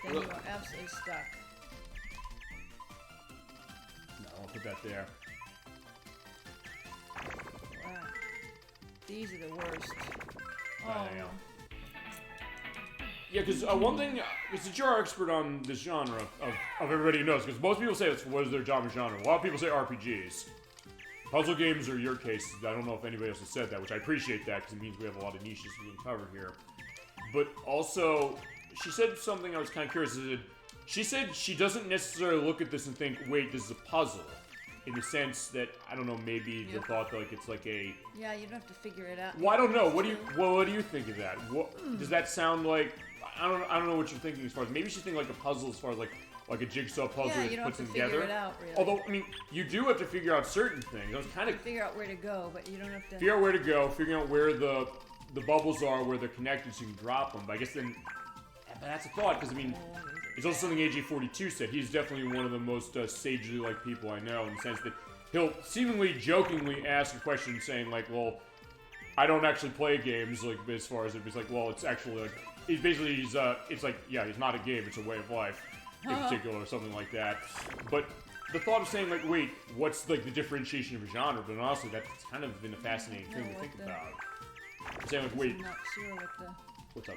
Then you are absolutely stuck. No, I'll put that there. Wow. These are the worst. Oh. Yeah, because one thing, since you're our expert on this genre of everybody who knows, because most people say, what is their genre? A lot of people say RPGs. Puzzle games are your case. I don't know if anybody else has said that, which I appreciate that, because it means we have a lot of niches we can cover here. But also, she said something I was kind of curious. She said she doesn't necessarily look at this and think, wait, this is a puzzle. In the sense that, I don't know, maybe the thought that like it's like a... Yeah, you don't have to figure it out. Well, I don't know. What do you think of that? Does that sound like... I don't know what you're thinking as far as... Maybe she's thinking like a puzzle as far as like a jigsaw puzzle that puts them together. Figure it out, really. Although, I mean, you do have to figure out certain things. I was kind of... Figure out where to go, but you don't have to... Figure out where to go, figuring out where the bubbles are, where they're connected so you can drop them. But I guess then... But that's a thought, because I mean... It's also something AJ42 said. He's definitely one of the most sagely-like people I know, in the sense that he'll seemingly jokingly ask a question saying, like, well, I don't actually play games, like, as far as it's like, well, it's actually, like, it's like, yeah, it's not a game, it's a way of life, in particular, or something like that. But the thought of saying, like, wait, what's, like, the differentiation of a genre? But honestly, that's kind of been a fascinating thing to think about. Saying, like, wait, I'm not sure what the... What's up?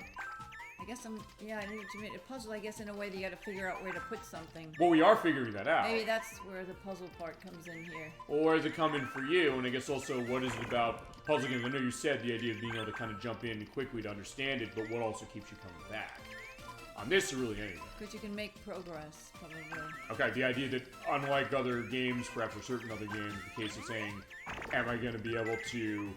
I guess I need to make a puzzle, I guess, in a way that you gotta figure out where to put something. Well, we are figuring that out. Maybe that's where the puzzle part comes in here. Or where does it come in for you? And I guess also, what is it about puzzle games? I know you said the idea of being able to kind of jump in quickly to understand it, but what also keeps you coming back? On this, or really anything? Because you can make progress, probably. Okay, the idea that, unlike other games, perhaps or certain other games, the case of saying, am I going to be able to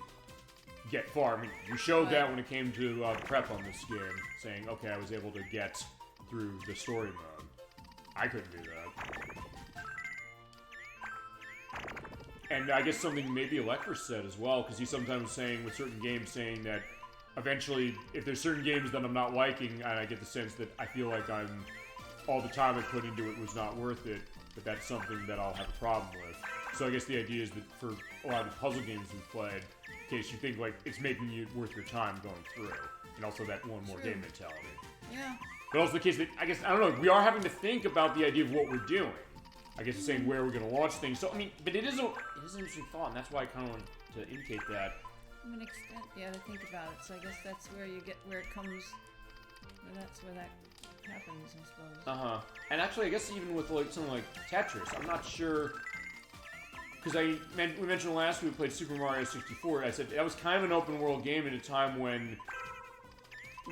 get far? I mean, you showed that when it came to prep on this game, saying, okay, I was able to get through the story mode. I couldn't do that. And I guess something maybe Electra said as well, because he's sometimes saying with certain games, saying that eventually, if there's certain games that I'm not liking, and I get the sense that I feel like all the time I put into it was not worth it, but that's something that I'll have a problem with. So I guess the idea is that for a lot of the puzzle games we've played, in case you think like it's making you worth your time going through, and also that one more game mentality. Yeah. But also the case that, I guess, I don't know, we are having to think about the idea of what we're doing. I guess it's saying where we're going to launch things. So, I mean, but it is an interesting thought, and that's why I kind of wanted to indicate that. To an extent, yeah, to think about it. So I guess that's where you get, where it comes, that's where that happens, I suppose. Uh-huh. And actually, I guess even with like something like Tetris, I'm not sure, because we mentioned last week we played Super Mario 64, I said that was kind of an open world game at a time when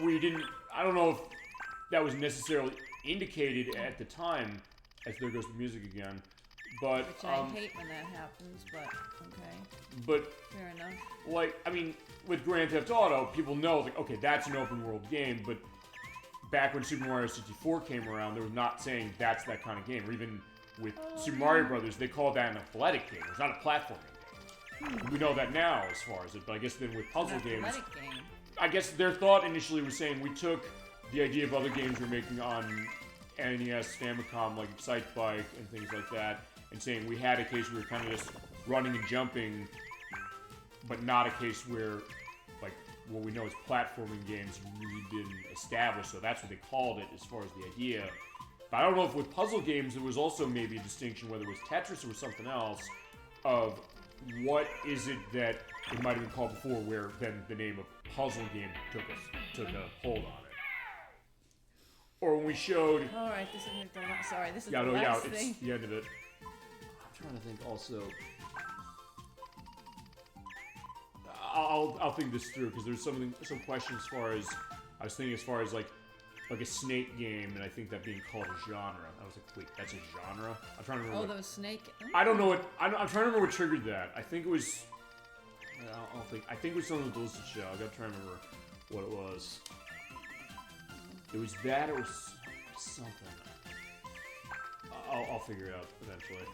we didn't, I don't know if that was necessarily indicated at the time, as there goes the music again, but which I hate when that happens, but okay. But fair enough. Like, I mean, with Grand Theft Auto, people know like, okay, that's an open world game. But back when Super Mario 64 came around, they were not saying that's that kind of game. Or even with Super Mario Brothers, they called that an athletic game. It's not a platforming game. We know that now as far as it. But I guess then with puzzle games, I guess their thought initially was saying we took the idea of other games we're making on NES, Famicom, like Excite Bike and things like that, and saying we had a case where we were kind of just running and jumping, but not a case where, like, what we know as platforming games really been established, so that's what they called it as far as the idea. But I don't know if with puzzle games there was also maybe a distinction, whether it was Tetris or something else, of what is it that it might have been called before, where then the name of puzzle game took a hold on it. Or when we showed... Alright, this is the last... Sorry, this is the last thing. It's the end of it. I'm trying to think also... I'll think this through, because there's some questions as far as... I was thinking as far as, like a snake game, and I think that being called a genre. I was like, wait, that's a genre? I'm trying to remember. Oh, those snake... I don't know what... I'm trying to remember what triggered that. I think it was... I'll think. I think it was something with the Delicious Show. I gotta try and remember what it was. It was that or something. I'll figure it out eventually.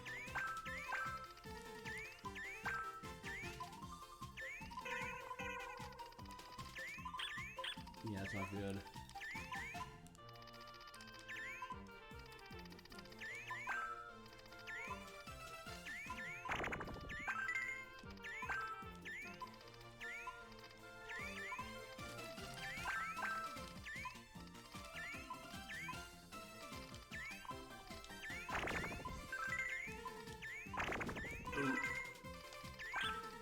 Yeah, it's not good.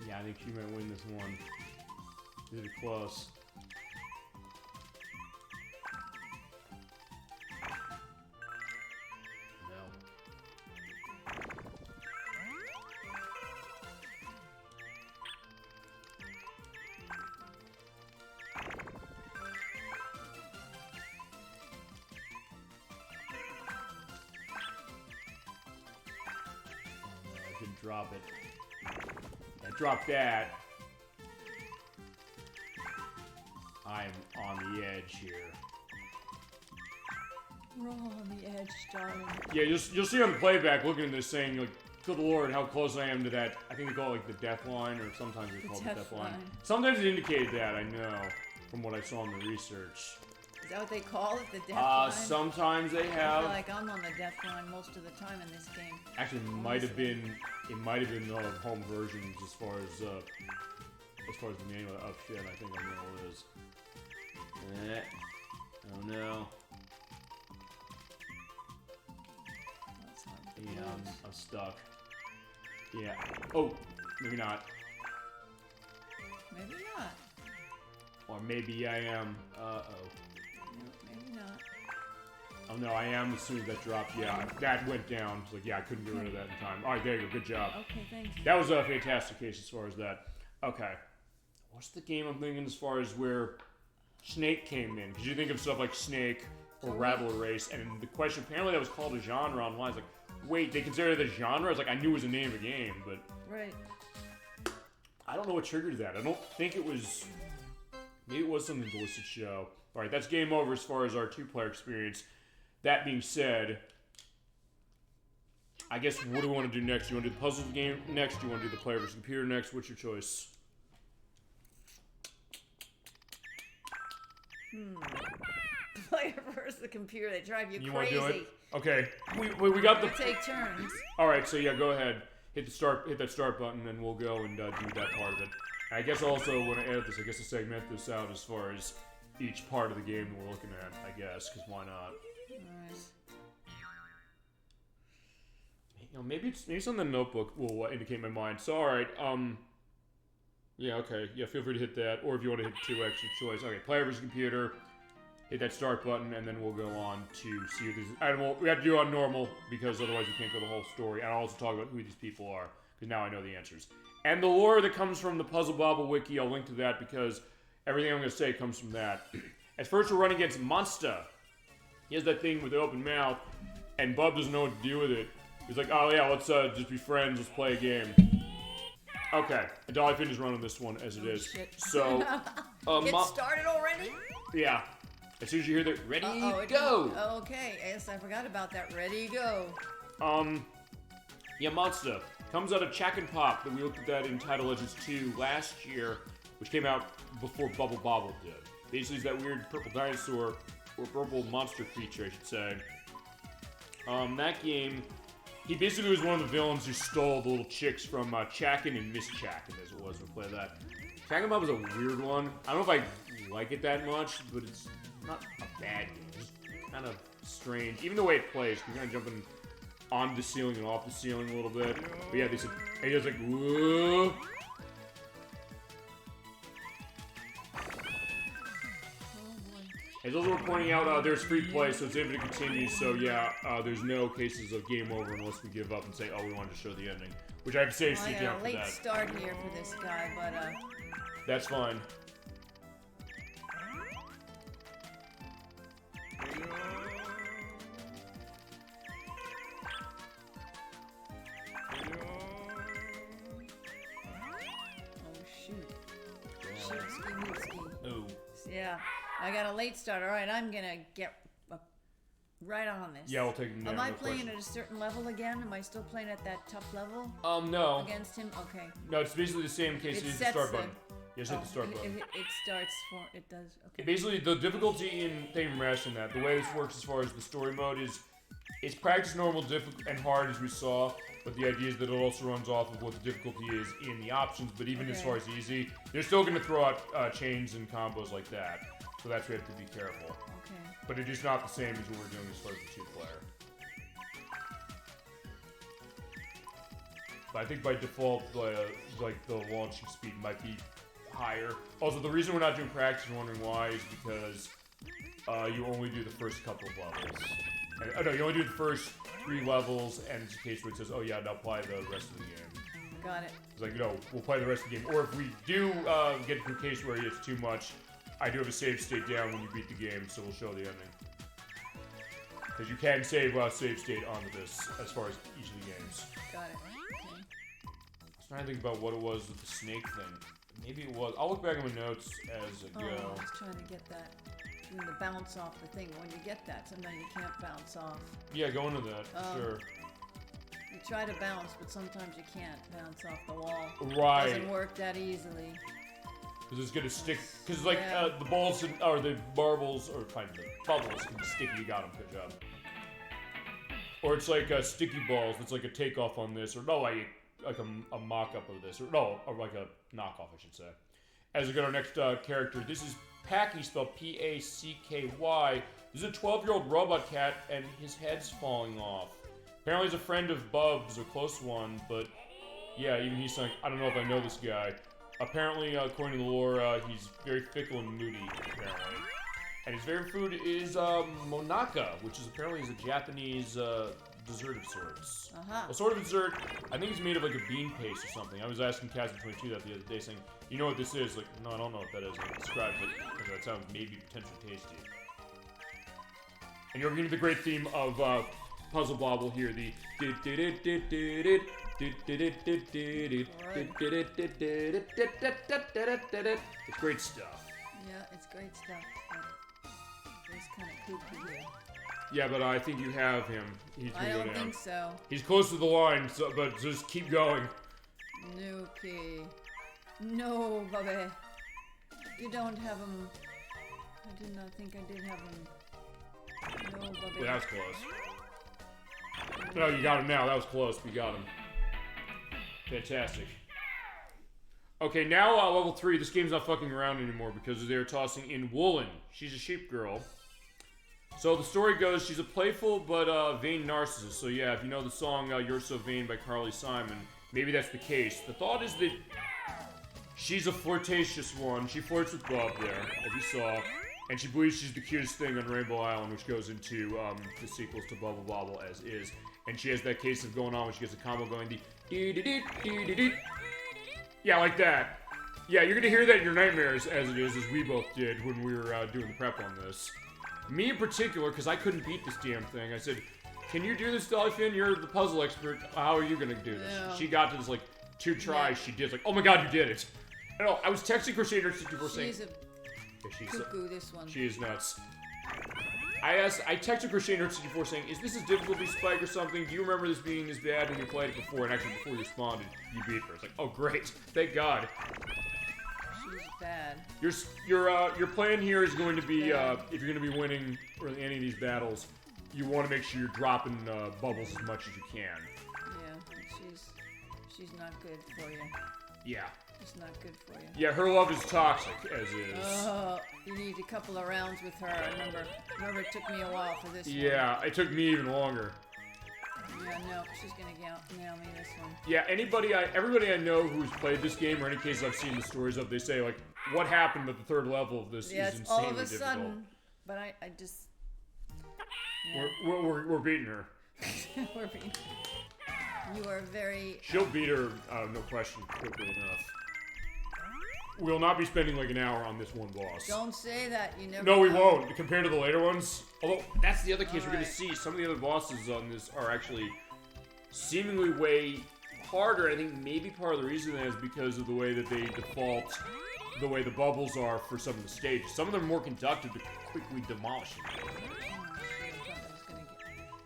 Yeah, I think she might win this one. This is close. Drop it. I dropped that. I'm on the edge here. We're all on the edge, darling. Yeah, you'll see on the playback looking at this saying, like, good lord, how close I am to that. I think they call it, like, the death line, or sometimes they call it the death line. Sometimes it indicated that, I know, from what I saw in the research. Is that what they call it, the death line? Sometimes they have. I feel like I'm on the death line most of the time in this game. Actually, it might have been home versions as far as the name of shit. I think I know what it is. Oh no. Yeah, I'm stuck. Yeah. Oh, maybe not. Maybe not. Or maybe I am. Uh-oh. No, maybe not. Oh no, I am as soon as that dropped. Yeah, that went down. It's like, yeah, I couldn't get rid of that in time. Alright, there you go. Good job. Okay, thanks. That was a fantastic case as far as that. Okay. What's the game I'm thinking as far as where Snake came in? Because you think of stuff like Snake or Rattle Race, and the question, apparently that was called a genre online. It's like, wait, they consider it a genre? It's like, I knew it was the name of a game, but... Right. I don't know what triggered that. I don't think it was... Maybe it was something Delicious Show. Alright, that's game over as far as our two-player experience. that being said, I guess what do we want to do next? Do you want to do the puzzle game next? Do you want to do the player versus computer next? What's your choice? Player versus the computer, they drive you crazy. Want to do it? Okay. We got the... Take turns. Alright, so yeah, go ahead. Hit that start button, and we'll go and do that part of it. I guess also, when I edit this, I guess I segment this out as far as each part of the game we're looking at, I guess, because why not? Alright. You know, maybe something in the notebook will indicate my mind. So, alright, yeah, okay. Yeah, feel free to hit that. Or if you want to hit 2 extra choice. Okay, player versus computer. Hit that start button, and then we'll go on to see what this is. And we have to do it on normal, because otherwise we can't go the whole story. And I'll also talk about who these people are, because now I know the answers. And the lore that comes from the Puzzle Bobble Wiki, I'll link to that, because everything I'm going to say comes from that. At first, we're running against Monster. He has that thing with the open mouth, and Bub doesn't know what to do with it. He's like, oh yeah, let's just be friends, let's play a game. Okay, and DollyFinn is running this one as it is. Shit. So, get started already? Yeah. As soon as you hear that, ready, go! Okay, yes, I forgot about that. Ready, go. Yeah, Monster comes out of Chack and Pop, that we looked at that in Title Legends 2 last year, which came out before Bubble Bobble did. Basically, it's that weird purple dinosaur, or purple monster creature, I should say. That game, he basically was one of the villains who stole the little chicks from Chacken and Miss Chacken, as it was to play that. Chack and Pop was a weird one. I don't know if I like it that much, but it's not a bad game. It's kind of strange. Even the way it plays, you're kind of jumping on the ceiling and off the ceiling a little bit. But yeah, he does like, whoa. As also we're pointing out, there's free play, so it's able to continue. So yeah, there's no cases of game over unless we give up and say, oh, we wanted to show the ending. Which I have saved state down for that. I got a late start here for this guy, but that's fine. Yeah, I got a late start. All right, I'm gonna get right on this. Yeah, we'll take it. Am I playing at a certain level again? Am I still playing at that tough level? No. Against him? Okay. No, it's basically the same case as the start button. Yes, hit the start button. It starts for, it does, okay. Basically, the difficulty in Tame Rest in that, the way this works as far as the story mode is, it's practice normal, difficult, and hard as we saw, but the idea is that it also runs off of what the difficulty is in the options, but even as far as easy, they're still going to throw out chains and combos like that, so that's where we have to be careful. Okay. But it is not the same as what we're doing as far as the 2-player. But I think by default, like the launching speed might be higher. Also, the reason we're not doing practice, you're wondering why, is because you only do the first couple of levels. And, no, you only do the first 3 levels, and it's a case where it says, oh yeah, now play the rest of the game. Got it. It's like, we'll play the rest of the game. Or if we do get to a case where it's too much, I do have a save state down when you beat the game, so we'll show the ending. Because you can save save state onto this, as far as each of the games. Got it. Okay. I was trying to think about what it was with the snake thing. Maybe it was. I'll look back at my notes as I go. I was trying to get that. The bounce off the thing. When you get that, sometimes you can't bounce off. Yeah, go into that, for sure. You try to bounce, but sometimes you can't bounce off the wall. Right. It doesn't work that easily. Because it's gonna stick. Because like the balls or the marbles or kind of the bubbles can be sticky. You got them. Good job. Or it's like sticky balls. It's like a takeoff on this, or no, like a mock-up of this, or no, or like a knockoff, I should say. As we go to our next character, this is Packy, spelled P-A-C-K-Y. This is a 12-year-old robot cat, and his head's falling off. Apparently he's a friend of Bub's, a close one, but yeah, even he's like, I don't know if I know this guy. Apparently, according to the lore, he's very fickle and moody, apparently. And his favorite food is Monaka, which is apparently a Japanese dessert of sorts. A sort of dessert. I think it's made of like a bean paste or something. I was asking Cassie22 that the other day, saying, you know what this is? Like, no, I don't know what that is. Like, describe it, because that sounds maybe potentially tasty. And you're getting the great theme of Puzzle Bobble here, the it's great stuff. Yeah, it's great stuff. It's kind of kooky here. Yeah, but I think you have him. He's gonna I go don't down. think so. He's close to the line, so, but just keep going. Okay. No, Bobby. You don't have him. I did not think I did have him. No, Bobby. That was close. No, you got him now. That was close. We got him. Fantastic. Okay, now level 3. This game's not fucking around anymore because they're tossing in Woolen. She's a sheep girl. So the story goes, she's a playful but vain narcissist. So yeah, if you know the song You're So Vain by Carly Simon, maybe that's the case. The thought is that she's a flirtatious one. She flirts with Bob there, as you saw. And she believes she's the cutest thing on Rainbow Island, which goes into the sequels to Bubble Bobble as is. And she has that case of going on when she gets a combo going, the dee-dee-dee-dee-dee-dee. Yeah, like that. Yeah, you're gonna hear that in your nightmares, as it is, as we both did when we were doing the prep on this. Me in particular, because I couldn't beat this damn thing, I said, can you do this, DollyFinn? You're the puzzle expert. How are you gonna do this? No. She got to this, like, 2 tries. She did, like, oh my god, you did it. No, I was texting Crusader 64 saying... She's a cuckoo, this one. She is nuts. I texted Crusader 64 saying, is this a difficulty spike or something? Do you remember this being this bad when you played it before? And actually, before you responded, you beat her. It's like, oh great, thank God. She's bad. Your plan here is going to be, if you're going to be winning any of these battles, you want to make sure you're dropping bubbles as much as you can. Yeah, she's not good for you. Yeah. It's not good for you. Yeah, her love is toxic, as is. Oh, you need a couple of rounds with her. Remember it took me a while for this one. Yeah, it took me even longer. Yeah, no, she's gonna nail me this one. Yeah, everybody I know who's played this game, or any cases I've seen the stories of, they say, like, what happened at the 3rd level of this is insanely difficult. all of a sudden, but I just... Yeah. We're beating her. We're beating her. You are very... She'll beat her, no question, quickly enough. We'll not be spending like an hour on this one boss. Don't say that, you never No, we know. won't, compared to the later ones. Although, that's the other case we're Alright. going to see. Some of the other bosses on this are actually seemingly way harder. I think maybe part of the reason that is because of the way that they default, the way the bubbles are for some of the stages. Some of them are more conducted to quickly demolish them.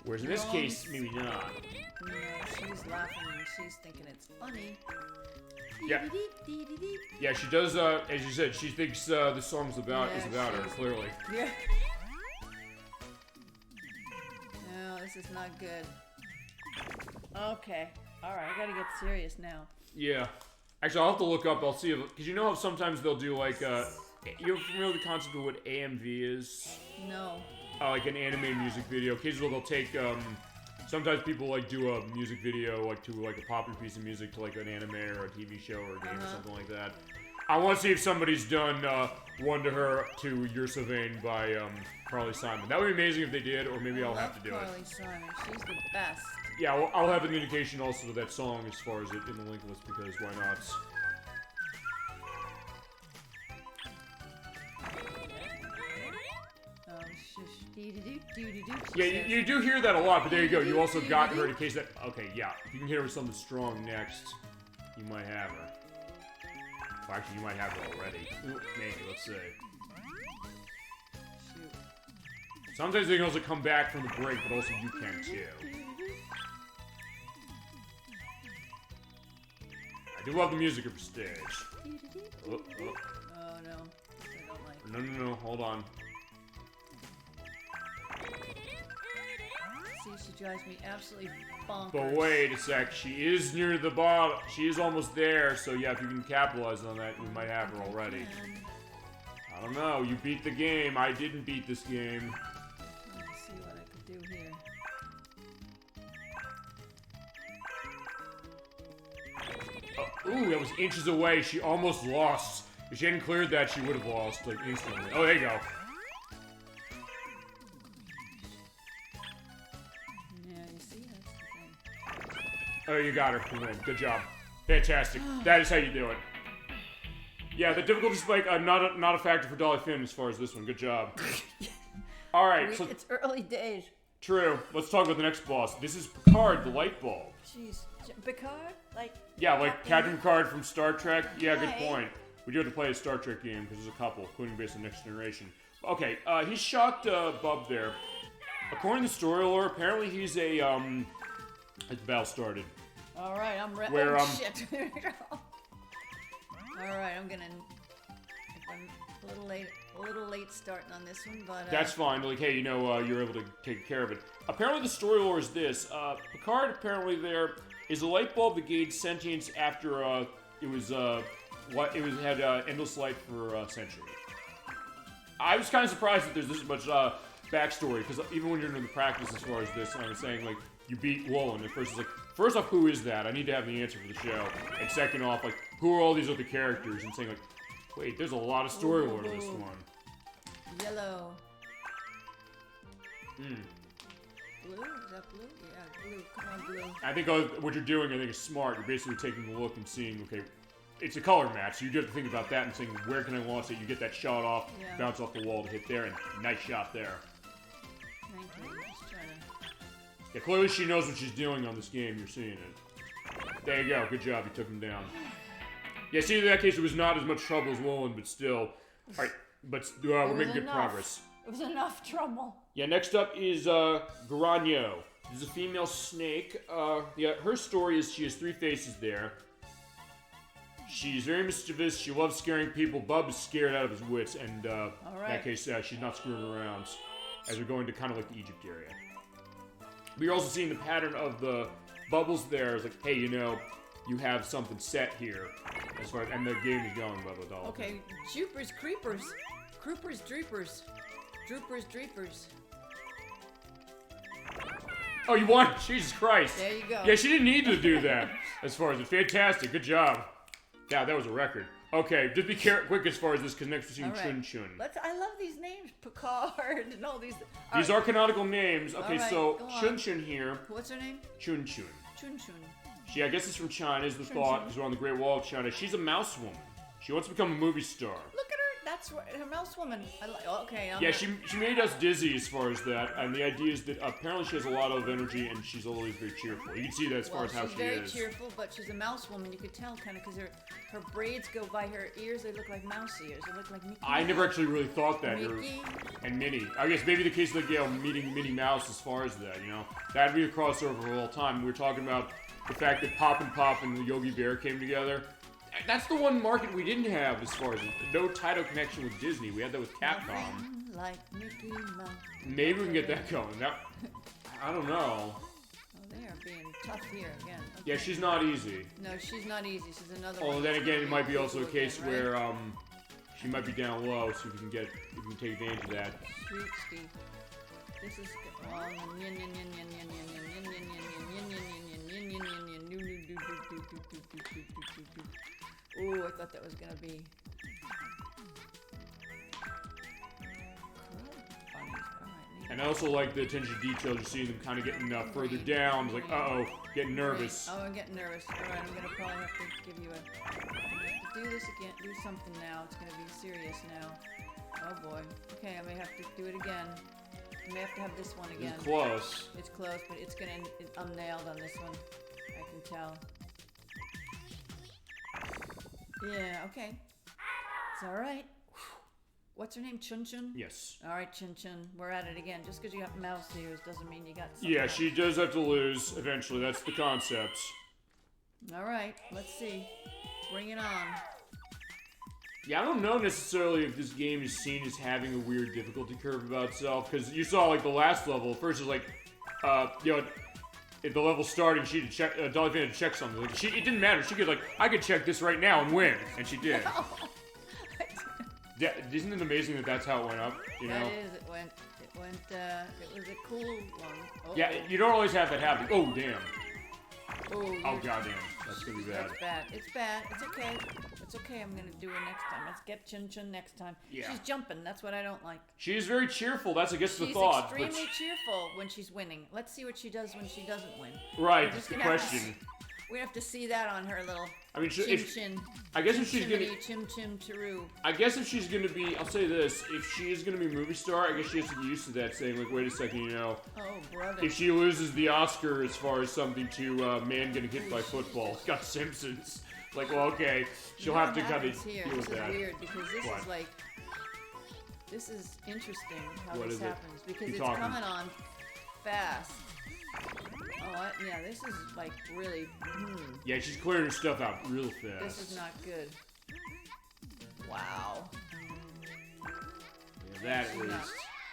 Whereas in this case, maybe not. No, she's laughing and she's thinking it's funny. Yeah. Yeah, she does, as you said, she thinks the song's about her, clearly. Yeah. No, this is not good. Okay. Alright, I gotta get serious now. Yeah. Actually, I'll have to look up, I'll see if, because you know how sometimes they'll do like, you're familiar with the concept of what AMV is? No. Like an anime music video. Occasionally they'll take, sometimes people like do a music video like to like a popular piece of music to like an anime or a TV show or a game or something like that. I want to see if somebody's done one to her to You're So Vain by Carly Simon. That would be amazing if they did, or maybe I'll have to do Carly Simon, she's the best. Yeah, well, I'll have an indication also of that song as far as it in the link list because why not? Yeah, you do hear that a lot, but there you go. You also got her in case that... Okay, yeah. If you can hit her with something strong next, you might have her. Well, actually, you might have her already. Ooh, maybe, let's see. Shoot. Sometimes they can also come back from the break, but also you can too. I do love the music of the stage. Oh, oh. Oh, no. I don't like No, hold on. See, she drives me absolutely bonkers. But wait a sec, she is near the bottom. She is almost there, so yeah, if you can capitalize on that, we might have her already. I don't know, you beat the game. I didn't beat this game. Let me see what I could do here. Ooh, that was inches away. She almost lost. If she hadn't cleared that, she would have lost, like, instantly. Oh, there you go. Oh, you got her. You win. Good job. Fantastic. That is how you do it. Yeah, the difficulty spike, not a factor for DollyFinn as far as this one. Good job. Alright, so... It's early days. True. Let's talk about the next boss. This is Picard, the light bulb. Jeez. Picard? Like... Yeah, like Captain Picard from Star Trek. Yeah, good point. We do have to play a Star Trek game, because there's a couple, including based on Next Generation. Okay, he shocked Bub there. According to the story lore, apparently he's a, as the battle started. Alright, I'm ready. Where, shit. Alright, I'm gonna... If I'm a little late starting on this one, but... That's fine. Like, hey, you know, you're able to take care of it. Apparently the story lore is this. Picard, apparently there is a light bulb that gained sentience after, it had endless light for a century. I was kind of surprised that there's this much backstory, because even when you're in the practice as far as this, I was saying, like, you beat Woolen, and first it's like, first off, who is that? I need to have the answer for the show. And second off, like, who are all these other characters? And saying, like, wait, there's a lot of story lore to this one. Yellow. Blue? Is that blue? Yeah, blue. Come on, blue. I think what you're doing, I think, is smart. You're basically taking a look and seeing, okay, it's a color match, so you have to think about that and saying, where can I launch it? You get that shot off, bounce off the wall to hit there, and nice shot there. Thank you. Just trying to... Yeah, clearly she knows what she's doing on this game. You're seeing it. There you go. Good job. You took him down. Yeah, see, in that case, it was not as much trouble as Woolen, but still. All right, but we're making good progress. It was enough trouble. Yeah, next up is Garanyo. This is a female snake. Yeah, her story is she has 3 faces there. She's very mischievous. She loves scaring people. Bub is scared out of his wits, and in that case, she's not screwing around. As we're going to kind of like the Egypt area. We're also seeing the pattern of the bubbles there. It's like, hey, you know, you have something set here, as far as, and the game is going, blah blah blah. Okay, Jupers, creepers, croopers, dreepers, droopers, dreepers. Oh, you won! Jesus Christ! There you go. Yeah, she didn't need to do that. As far as it, fantastic, good job. Yeah, that was a record. Okay, just be quick as far as this, because next we're seeing Chun-Chun. I love these names, Picard, and all these. These are canonical names. Okay, so Chun-Chun here. What's her name? Chun-Chun. Chun-Chun. She, I guess, is from China, is the thought, because we're on the Great Wall of China. She's a mouse woman. She wants to become a movie star. Look at her. That's her mouse woman. Okay. Yeah, she made us dizzy as far as that, and the idea is that apparently she has a lot of energy and she's always very cheerful. You can see that as far as how she is. She's very cheerful, but she's a mouse woman. You could tell kind of because her braids go by her ears. They look like mouse ears. They look like Mickey. I never actually really thought that. Mickey. And Minnie. I guess maybe the case of like meeting Minnie Mouse as far as that. You know, that'd be a crossover of all time. We were talking about the fact that Pop and Pop and the Yogi Bear came together. That's the one market we didn't have as far as no title connection with Disney. We had that with Capcom. Like Mickey Mouse. Maybe we can get that going. I don't know. Oh, they are being tough here again. Okay. Yeah, she's not easy. No, she's not easy. She's another. Oh, then again, it might be also a case where she might be down low, so we can take advantage of that. Sweet. This is Ooh, I thought that was gonna be. And I also like the attention to detail. You see them kind of getting further down. It's like, uh-oh, getting nervous. Oh, I'm getting nervous. All right, I'm gonna probably have to give you a. I'm gonna have to do this again. Do something now. It's gonna be serious now. Oh boy. Okay, I may have to do it again. I may have to have this one again. It's close. It's close, but it's gonna. I'm nailed on this one. I can tell. Yeah. Okay. It's all right. What's her name? Chun-Chun? Yes. All right, Chun-Chun. We're at it again. Just because you got mouse ears doesn't mean you got something. Yeah, she does have to lose eventually. That's the concept. All right. Let's see. Bring it on. Yeah, I don't know necessarily if this game is seen as having a weird difficulty curve about itself, because you saw, like, the last level. First, it was like, you know, if the level started, she had to check, DollyFinn had to check something. Like, it didn't matter. She could, like, I could check this right now and win. And she did. Yeah, isn't it amazing that that's how it went up? You know? That is. It was a cool one. Oh, yeah, you don't always have that happen. Oh, damn. Oh, goddamn. That's gonna be bad. That's bad. It's bad. It's okay. It's okay. I'm gonna do it next time. Let's get Chun-Chun next time. Yeah. She's jumping. That's what I don't like. She is very cheerful. That's, I guess, the thought. She's extremely cheerful when she's winning. Let's see what she does when she doesn't win. Right, that's the question. We have to see that on her little. I mean, chin. I guess if she's gonna chim-chim-chiroo. I guess if she's gonna be, I'll say this: if she is gonna be a movie star, I guess she has to get used to that. Saying like, wait a second, you know, oh brother, if she loses the Oscar as far as something to man getting hit by football, got Simpsons. Like, well, okay, she'll have to kind of deal with that. This is weird because this is like, this is interesting how this happens because it's coming on fast. Oh, yeah, this is like really. Yeah, she's clearing her stuff out real fast. This is not good. Wow. Yeah, that is.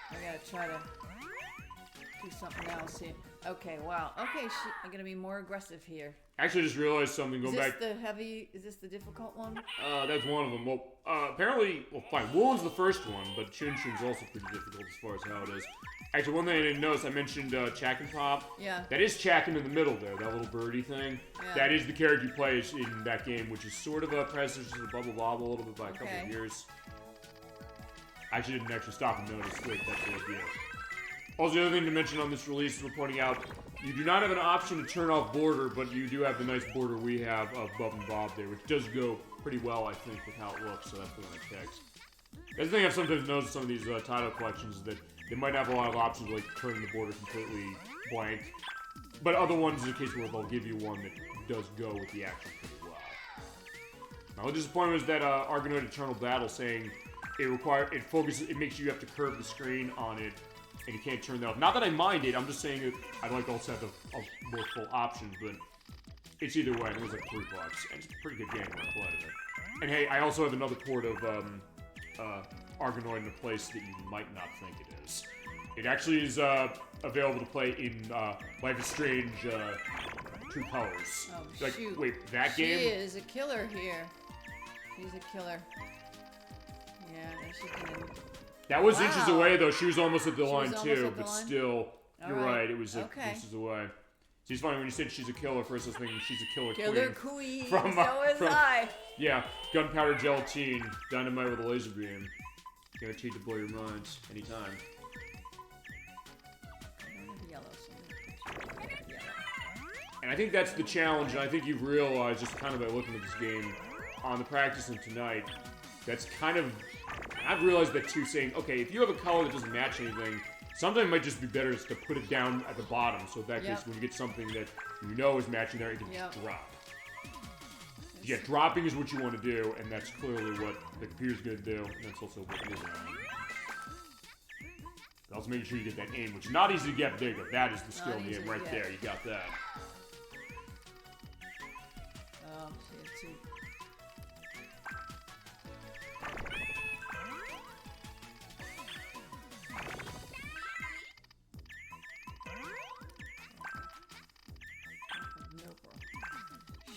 I gotta try to do something else here. Okay, wow. Okay, I'm gonna be more aggressive here. Actually, I just realized something. Going back. Is this the difficult one? That's one of them. Well, apparently, fine. Wool's the first one, but Chun-Chun's also pretty difficult as far as how it is. Actually, one thing I didn't notice, I mentioned Chack and Pop. Yeah. That is Chack in the middle there, that little birdie thing. Yeah. That is the character you play in that game, which is sort of a predecessor to the Bubble Bobble a little bit by a couple of years. I actually didn't stop and notice. Wait, that's the idea. Also, the other thing to mention on this release, we're pointing out, you do not have an option to turn off border, but you do have the nice border we have of Bub and Bob there, which does go pretty well, I think, with how it looks, so that's the one I text. The other thing I've sometimes noticed in some of these title collections is that they might have a lot of options, like turning the border completely blank, but other ones is a case where they'll give you one that does go with the action pretty well. Now, the disappointment is that Argonaut Eternal Battle saying it makes you have to curve the screen on it, and you can't turn that off. Not that I mind it, I'm just saying that I'd like to also have more full options, but it's either way, and it was like $3, and it's a pretty good game when I played it. And hey, I also have another port of Argonaut in a place that you might not think it is. It actually is available to play in Life is Strange True Colors. Oh, like, shoot. Wait, that game? She is a killer here. She's a killer. Yeah, she's gonna... That was inches away, though. She was almost at the line, too, but line? Still, you're right. It was okay. inches away. She's funny when you said she's a killer. First, I was thinking she's a killer queen. Killer queen. So is I. Yeah, gunpowder gelatine, dynamite with a laser beam. Guaranteed to blow your minds anytime. And I think that's the challenge, and I think you've realized, just kind of by looking at this game, on the practice and tonight, that's kind of... I've realized that too, saying, okay, if you have a color that doesn't match anything, sometimes it might just be better just to put it down at the bottom, so in that case, when you get something that you know is matching there, you can just drop. Yeah, dropping is what you want to do, and that's clearly what the computer's going to do, and that's also what you're going to do. But also making sure you get that aim, which is not easy to get, but there you go. That is the skill in the aim right there. You got that. Oh, she has two.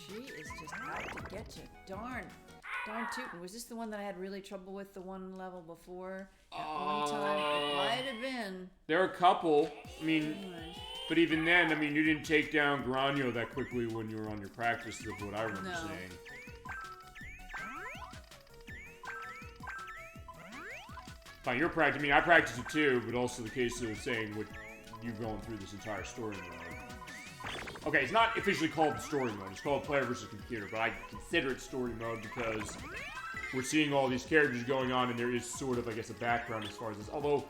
She is just out to get you. Darn tootin'. Was this the one that I had really trouble with the one level before? At one time? It might have been. There are a couple. I mean, but even then, I mean, you didn't take down Grano that quickly when you were on your practice, of what I remember saying. Fine, your practice. I mean, I practiced it too, but also the case of saying what you going through this entire story mode. Okay, it's not officially called story mode. It's called player versus computer, but I consider it story mode because we're seeing all these characters going on, and there is sort of, I guess, a background as far as this. Although,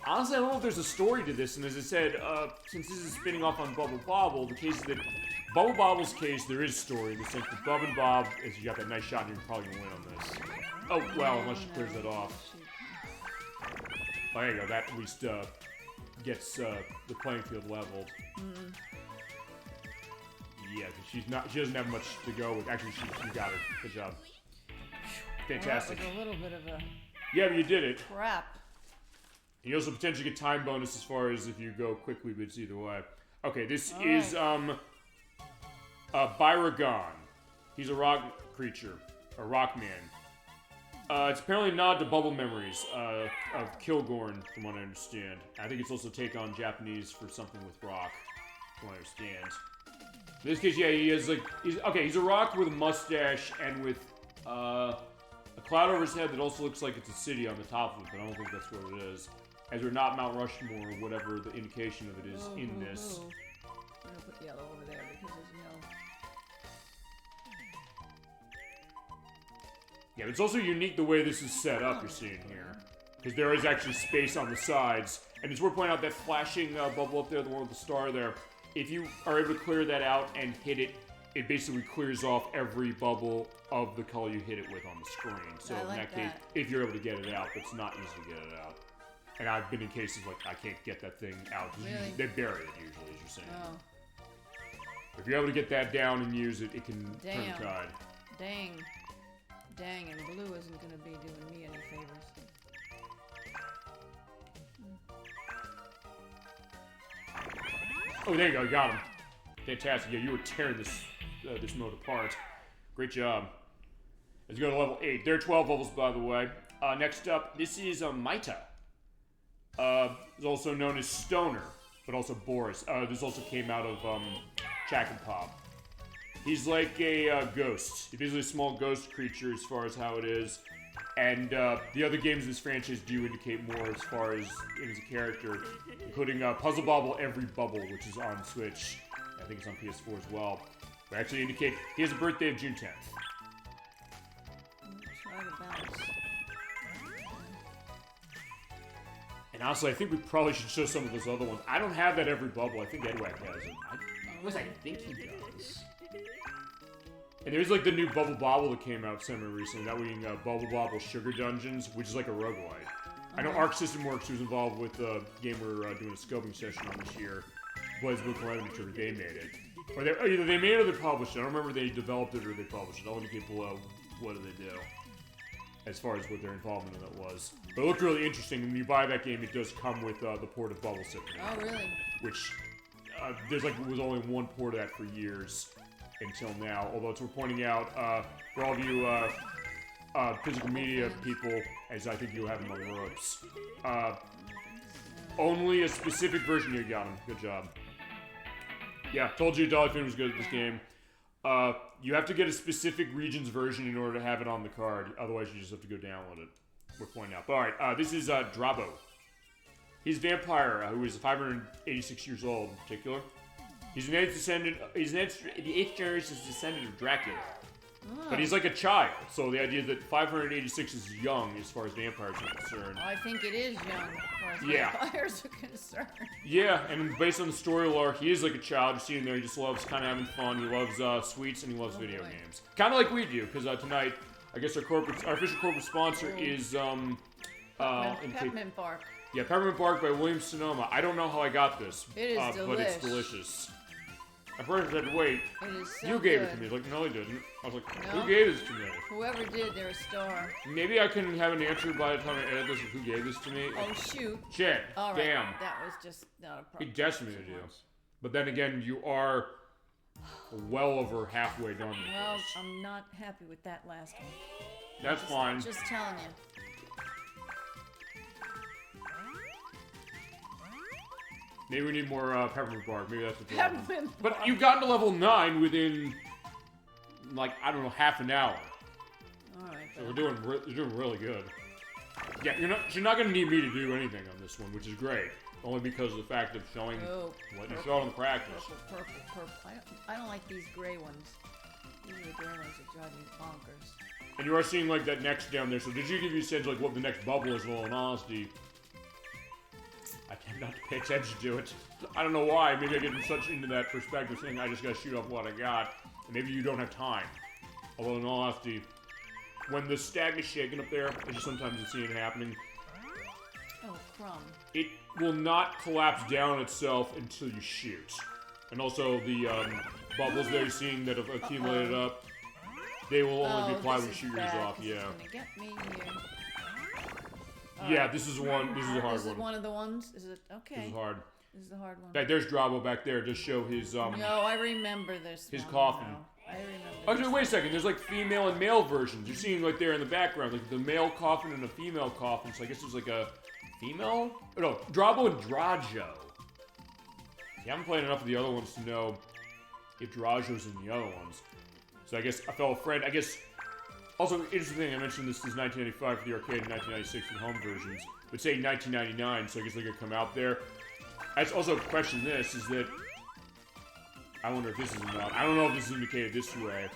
honestly, I don't know if there's a story to this, and as I said, since this is spinning off on Bubble Bobble, the case is that Bubble Bobble's case, there is story in the sense that Bub and Bob, as you got that nice shot, and you're probably going to win on this. Oh, well, unless she clears that off. Oh, there you go. That at least gets the playing field leveled. Yeah, because she doesn't have much to go with. Actually, you got her. Good job. Fantastic. Well, that was a little bit of a... Yeah, but you did it. Crap. You also potentially get time bonus as far as if you go quickly, but it's either way. Okay, this is Byragon. He's a rock creature, a rock man. It's apparently a nod to Bubble Memories of Kilgorn, from what I understand. I think it's also take on Japanese for something with rock, from what I understand. In this case, yeah, he has like he's a rock with a mustache and with a cloud over his head that also looks like it's a city on the top of it, but I don't think that's what it is. As we're not Mount Rushmore or whatever the indication of it is in this. I'm gonna put yellow over there because there's no... Yeah, but it's also unique the way this is set up, you're seeing here. Because there is actually space on the sides. And it's worth pointing out that flashing bubble up there, the one with the star there, if you are able to clear that out and hit it, it basically clears off every bubble of the color you hit it with on the screen. So in that case, if you're able to get it out, it's not easy to get it out. And I've been in cases like I can't get that thing out. Really? They bury it usually, as you're saying. Oh. If you're able to get that down and use it, it can turn the tide. Dang, and blue isn't gonna be doing me any favors. Oh, there you go, got him. Fantastic. Yeah, you were tearing this this mode apart. Great job. Let's go to level 8. There are 12 levels, by the way. Next up, this is Maita. Is also known as Stoner, but also Boris. This also came out of Jack and Pop. He's like a ghost. He's basically a small ghost creature as far as how it is. And the other games in this franchise do indicate more as far as him as a character, including Puzzle Bobble Every Bubble, which is on Switch. I think it's on PS4 as well. They actually indicate he has a birthday of June 10th. Try to bounce. And honestly, I think we probably should show some of those other ones. I don't have that Every Bubble. I think Edwack has it. I think he does. And there's like the new Bubble Bobble that came out semi-recently. That being Bubble Bobble Sugar Dungeons, which is like a roguelite. I know Arc System Works, who's involved with the game we're doing a scoping session on this year. BlazBlue Calamity Trigger, they made it. Or either they made it or they published it. I don't remember if they developed it or they published it. I'll indicate below what do they do, as far as what their involvement in it was. But it looked really interesting. When you buy that game, it does come with the port of Bubble Symphony. Oh, really? Which, was only one port of that for years until now. Although it's worth pointing out, for all of you physical media people, as I think you have them on the ropes, only a specific version you got them. Good job. Yeah, told you DollyFinn was good at this game. You have to get a specific region's version in order to have it on the card. Otherwise, you just have to go download it. We're pointing out. But, alright, this is Drabo. He's a vampire who is 586 years old in particular. He's the 8th generation's descendant of Dracula. Oh. But he's like a child, so the idea that 586 is young as far as vampires are concerned. Oh, I think it is young as far as vampires are concerned. Yeah, and based on the story lore, he is like a child. You see him there, he just loves kind of having fun. He loves sweets and he loves video games. Kind of like we do, because tonight, I guess our official corporate sponsor is Peppermint Bark. Yeah, Peppermint Bark by William Sonoma. I don't know how I got this, it is but it's delicious. At first I said, wait, it is so you gave good. it to me. Like, no, I didn't. I was like, no? Who gave this to me? Whoever did, they're a star. Maybe I can have an answer by the time I edit this of who gave this to me. Oh, shoot. Shit. All right. Damn. That was just not a problem. He decimated you. But then again, you are well over halfway done with Well, this. I'm not happy with that last one. That's fine. Just telling you. Maybe we need more Peppermint Bark. Maybe that's the problem. Peppermint Bark. But you got to level 9 within, like, I don't know, half an hour. Alright. So you're doing really good. Yeah, you're not going to need me to do anything on this one, which is great. Only because of the fact of showing what you showed in practice. Purple. I don't like these gray ones. These are the gray ones that drive me bonkers. And you are seeing, like, that next down there. So did you give you a sense, like, what the next bubble is? Well, in honesty, I tend not to pay attention to it. I don't know why. Maybe I get such into that perspective saying I just gotta shoot off what I got. And maybe you don't have time. Although in all honesty, when the stack is shaking up there, as you sometimes see it happening, oh, crumb. It will not collapse down itself until you shoot. And also the bubbles that you're seeing that have accumulated up, they will only be applied when you shoot yours off. Yeah. It's gonna get me here. Yeah, this is one. This is a hard one. Is it one of the ones? Is it okay? This is hard. This is the hard one. In fact, there's Drabo back there. Just show his No, I remember this. his coffin. No, I remember. Actually, wait a second. There's like female and male versions. You're seeing like there in the background, like the male coffin and a female coffin. So I guess there's like a female. Oh, no, Drabo and Drajo. See, I haven't played enough of the other ones to know if Drajo's in the other ones. So I guess a fellow friend. I guess. Also, interesting thing, I mentioned this is 1995 for the arcade and 1996 for the home versions. But say 1999, so I guess they could come out there. I also question this, is that... I wonder if this is enough. I don't know if this is indicated this way.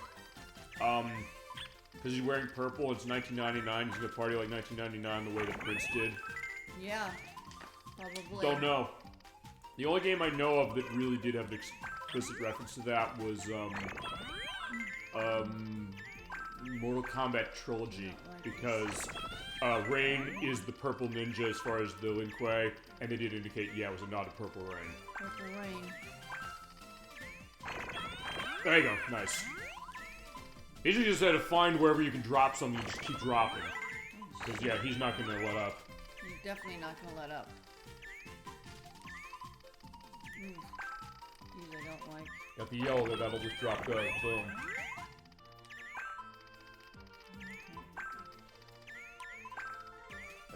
Because he's wearing purple, it's 1999, he's gonna party like 1999 the way that Prince did. Yeah, probably. Don't know. The only game I know of that really did have an explicit reference to that was, Mortal Kombat Trilogy, because Rain is the purple ninja as far as the Lin Kuei, and they did indicate, yeah, it was not a purple rain. Purple rain. There you go, nice. Usually just had to find wherever you can drop something, you just keep dropping. Because, yeah, he's not gonna let up. He's definitely not gonna let up. These I don't like. Got the yellow that'll just drop the boom.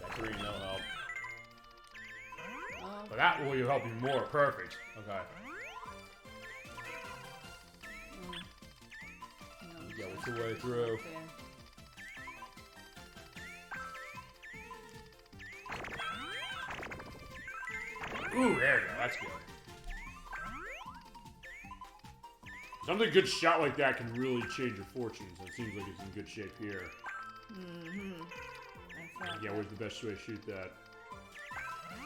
That green, no help. But that will help you more. Perfect. Okay. Yeah, what's the way through? Ooh, there you go. That's good. Something good shot like that can really change your fortunes. It seems like it's in good shape here. Mm-hmm. Yeah, where's the best way to shoot that?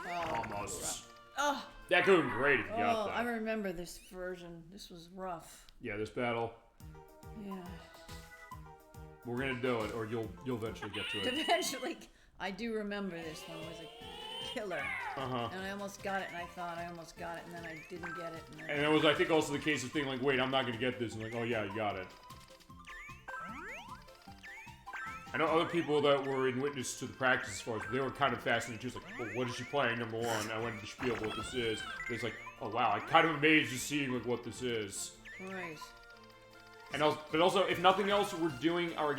Oh, almost. Oh. That could have been great if you got that. I remember this version. This was rough. Yeah, this battle. Yeah. We're gonna do it, or you'll eventually get to it. Eventually, I do remember this one was a killer. Uh-huh. And I almost got it, and I thought I almost got it, and then I didn't get it. And it was, I think, also the case of thinking like, wait, I'm not gonna get this, and like, oh yeah, you got it. I know other people that were in witness to the practice as far as they were kind of fascinated too. It's like, well, what is she playing? Number one, I went to Spiel what this is. It's like, oh wow, I'm kind of amazed to see like what this is. Right. And also, but also, if nothing else, we're doing, or I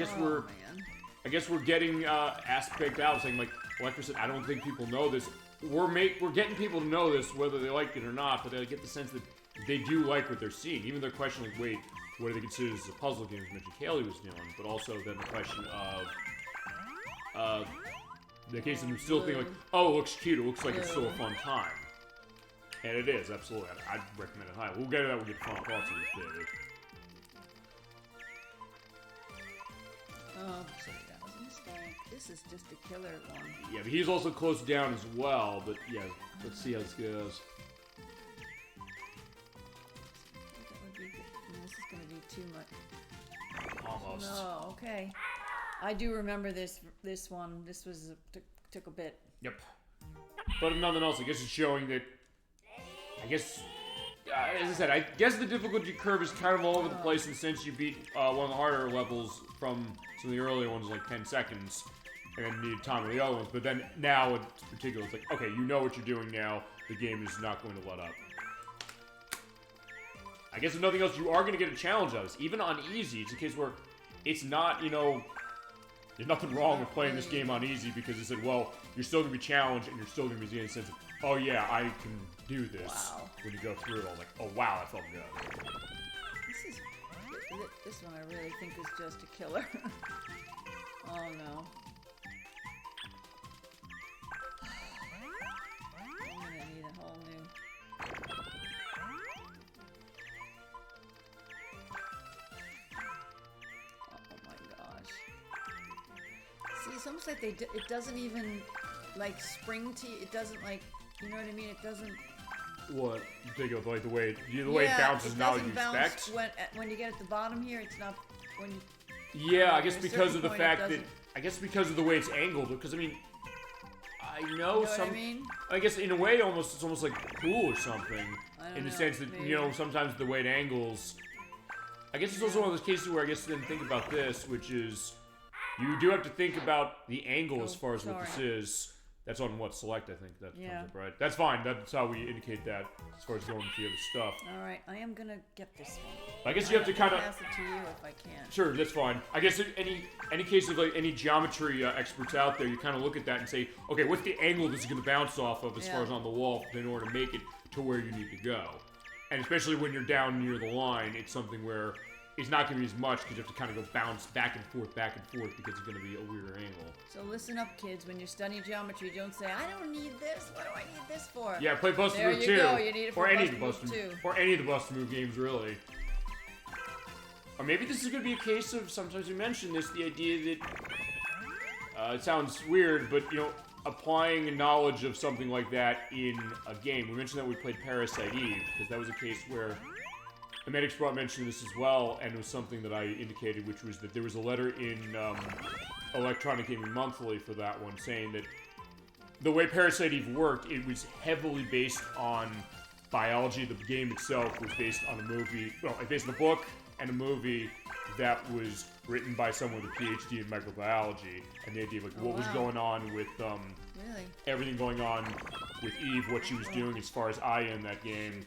guess we're getting aspect out, saying like Electra said, I don't think people know this. We're getting people to know this, whether they like it or not. But they get the sense that they do like what they're seeing. Even they're questioning, like, wait, what do they consider as a puzzle game, as Mitch Kaylee was doing? But also then the question of the case of them still thinking like, oh, it looks cute. It looks like it's still a fun time. And it is, absolutely. I'd recommend it highly. We'll get to that. We'll get final thoughts on this, baby. Oh, so that was a mistake. This is just a killer one. Yeah, but he's also close down as well. But yeah, let's see how this goes. That would be good. This is going to be too much. Almost. No, okay. I do remember this one. This was took a bit. Yep. But if nothing else, I guess it's showing that. I guess. As I said, I guess the difficulty curve is kind of all over the place, and since you beat one of the harder levels from some of the earlier ones, like 10 seconds, and then needed time on the other ones, but then now in particular, it's like, okay, you know what you're doing now, the game is not going to let up. I guess if nothing else, you are going to get a challenge out of this. Even on easy, it's a case where it's not, you know, there's nothing wrong with playing this game on easy, because it said, well, you're still going to be challenged, and you're still going to be getting a sense of, oh yeah, I can do this. Wow. When you go through it all, like, oh wow, that felt good. This one I really think is just a killer. Oh no. I'm gonna need a whole new. Oh my gosh. See, it's almost like it doesn't even like spring to you. It doesn't like, you know what I mean? It doesn't. What? You think of like the way it bounces now you expect? When you get at the bottom here, it's not when you. Yeah, I guess because of the fact that because of the way it's angled. Because I mean, I know some. What I mean? I guess in a way, it's almost like cool or something. In the sense that you know sometimes the way it angles. I guess it's also one of those cases where I guess then think about this, which is you do have to think about the angle as far as what this is. That's on what select, I think that comes up, right? That's fine. That's how we indicate that as far as going to the other stuff. All right, I am gonna get this one. I guess you have to kind of pass it to you if I can. Sure, that's fine. I guess any case of like any geometry experts out there, you kind of look at that and say, okay, what's the angle this is going to bounce off of as far as on the wall in order to make it to where you need to go? And especially when you're down near the line, it's something where it's not going to be as much because you have to kind of go bounce back and forth because it's going to be a weirder angle. So listen up, kids. When you're studying geometry, don't say, I don't need this. What do I need this for? Yeah, play Bust There Move you 2. go. You need it for or any Bust Move 2. Or any of the Bust Move games, really. Or maybe this is going to be a case of, sometimes we mention this, the idea that, it sounds weird, but, you know, applying a knowledge of something like that in a game. We mentioned that we played Parasite Eve, because that was a case where the Medics brought mention of this as well, and it was something that I indicated, which was that there was a letter in Electronic Gaming Monthly for that one, saying that the way Parasite Eve worked, it was heavily based on biology. The game itself was based on a movie, well, based on a book and a movie that was written by someone with a PhD in microbiology, and the idea of like what was going on with everything going on with Eve, what she was doing as far as Aya in that game,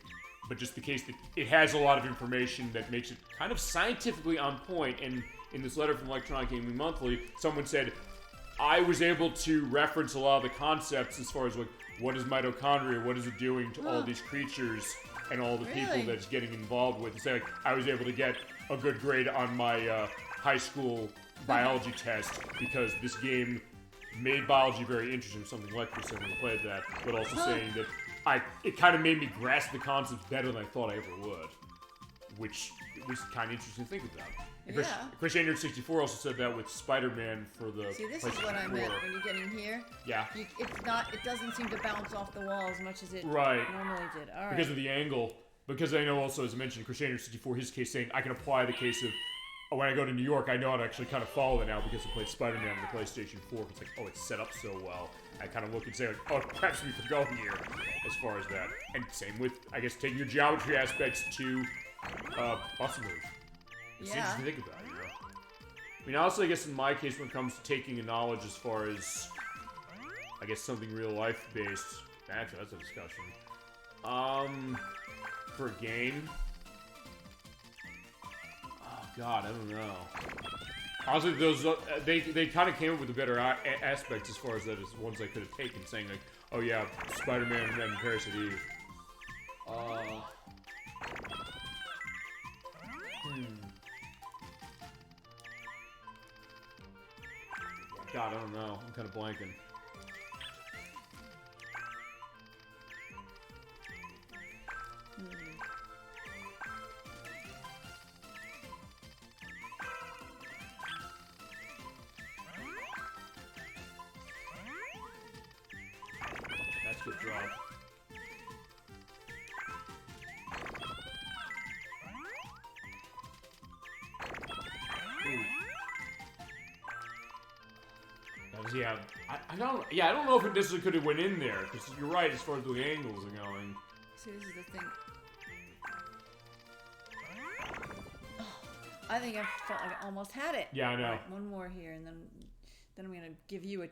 but just the case that it has a lot of information that makes it kind of scientifically on point. And in this letter from Electronic Gaming Monthly, someone said, I was able to reference a lot of the concepts as far as like what is mitochondria, what is it doing to all these creatures and all the people that it's getting involved with. It's like I was able to get a good grade on my high school biology test because this game made biology very interesting, something like this when we played that, but also saying that it kind of made me grasp the concepts better than I thought I ever would, which was kind of interesting to think about. And Christian 64 also said that with Spider-Man for the See, this is what I meant when you get in here. Yeah. It doesn't seem to bounce off the wall as much as it normally did. All right. Because of the angle. Because I know also, as I mentioned, Christian 64, his case saying, I can apply the case of, when I go to New York, I know how to actually kind of follow it now because I played Spider-Man on the PlayStation 4. It's like, oh, it's set up so well. I kind of look and say, like, oh, perhaps we could go here as far as that. And same with, I guess, taking your geometry aspects to Muscle Move. It's interesting to think about, you know? I mean, honestly, I guess in my case, when it comes to taking a knowledge as far as, I guess, something real-life based, actually, that's a discussion. For a game? Oh, God, I don't know. Honestly, those, they kind of came up with the better aspects as far as that as ones I could have taken, saying like, oh yeah, Spider-Man and Parasite Eve. God, I don't know. I'm kind of blanking. That's a good drop. Yeah, I don't know if it necessarily could have went in there, because you're right as far as the angles are going. See, this is the thing. Oh, I think I felt like I almost had it. Yeah, I know. Right, one more here, and then I'm gonna give you a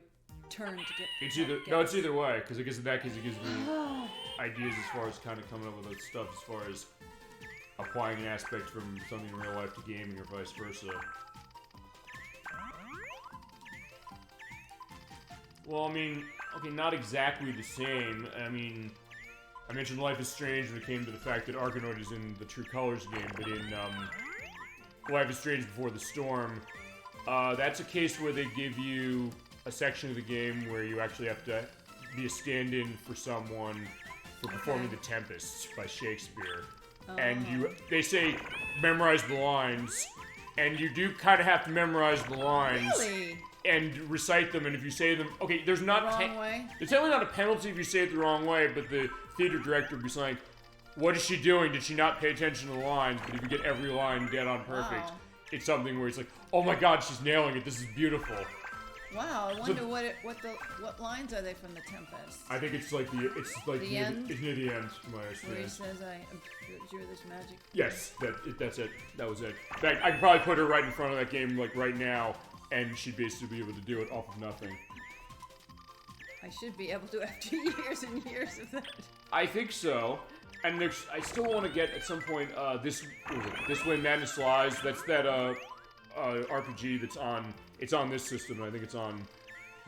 turn to get. It's either way, because I guess in that case it gives me ideas as far as kind of coming up with that stuff as far as applying an aspect from something in real life to gaming or vice versa. Well, I mean, okay, not exactly the same. I mean, I mentioned Life is Strange when it came to the fact that Arkanoid is in the True Colors game, but in Life is Strange Before the Storm, that's a case where they give you a section of the game where you actually have to be a stand-in for someone for performing The Tempest by Shakespeare. And they say memorize the lines, and you do kind of have to memorize the lines. Really? And recite them, and if you say them, okay, there's not wrong way. There's definitely not a penalty if you say it the wrong way, but the theater director would be saying, "What is she doing? Did she not pay attention to the lines?" But if you get every line dead on perfect, it's something where it's like, "Oh my God, she's nailing it! This is beautiful." Wow, I wonder what lines are they from The Tempest? I think it's like the end. It's near the end, from my Where he experience. says, "I abjure this magic." Yes, that's it. That was it. In fact, I could probably put her right in front of that game, like right now. And she'd basically be able to do it off of nothing. I should be able to after years and years of that. I think so. And I still want to get at some point This Way Madness Lies. That's that RPG that's on. It's on this system. And I think it's on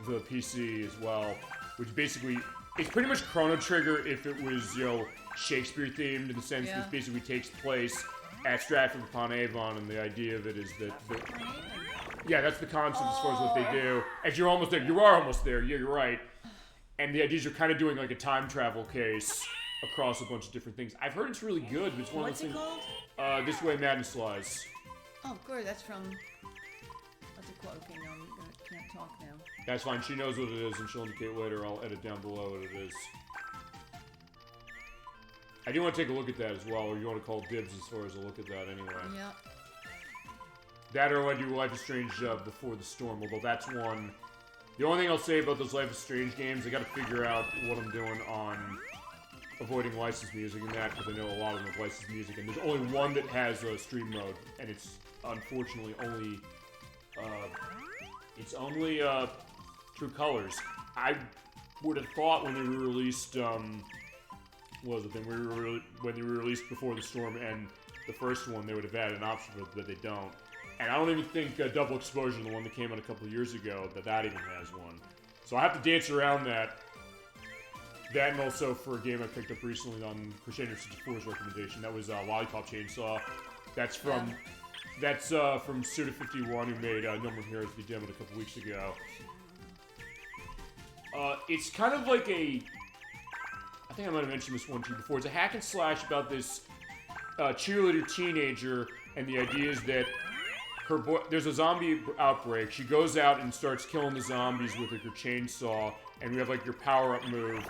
the PC as well. Which basically, it's pretty much Chrono Trigger if it was Shakespeare themed in the sense that it basically takes place at Stratford upon Avon, and the idea of it is that. Yeah, that's the concept as far as what they do. As you're almost there. You are almost there. Yeah, you're right. And the ideas are kind of doing like a time travel case across a bunch of different things. I've heard it's really good, but it's one of those things. What's it called? This Way Madness Lies. Oh, good. That's from... What's it called? Okay, no, I can't talk now. That's fine. She knows what it is, and she'll indicate later. I'll edit down below what it is. I do want to take a look at that as well, or you want to call dibs as far as a look at that anyway. Yeah. That or I do Life is Strange Before the Storm, although that's one... The only thing I'll say about those Life is Strange games, I gotta figure out what I'm doing on avoiding licensed music and that, because I know a lot of them have licensed music, and there's only one that has a stream mode, and it's unfortunately only... it's only, True Colors. I would have thought when they re-released, when they re-released Before the Storm and the first one, they would have added an option for it, but they don't. And I don't even think Double Exposure, the one that came out a couple of years ago, that even has one. So I have to dance around that. That and also for a game I picked up recently on Crusader 64's recommendation, that was Lollipop Chainsaw. That's from Suda51, who made No More Heroes, the demo a couple weeks ago. It's kind of like I think I might have mentioned this one to you before. It's a hack and slash about this cheerleader teenager, and the idea is that there's a zombie outbreak. She goes out and starts killing the zombies with like her chainsaw, and we have like your power-up move.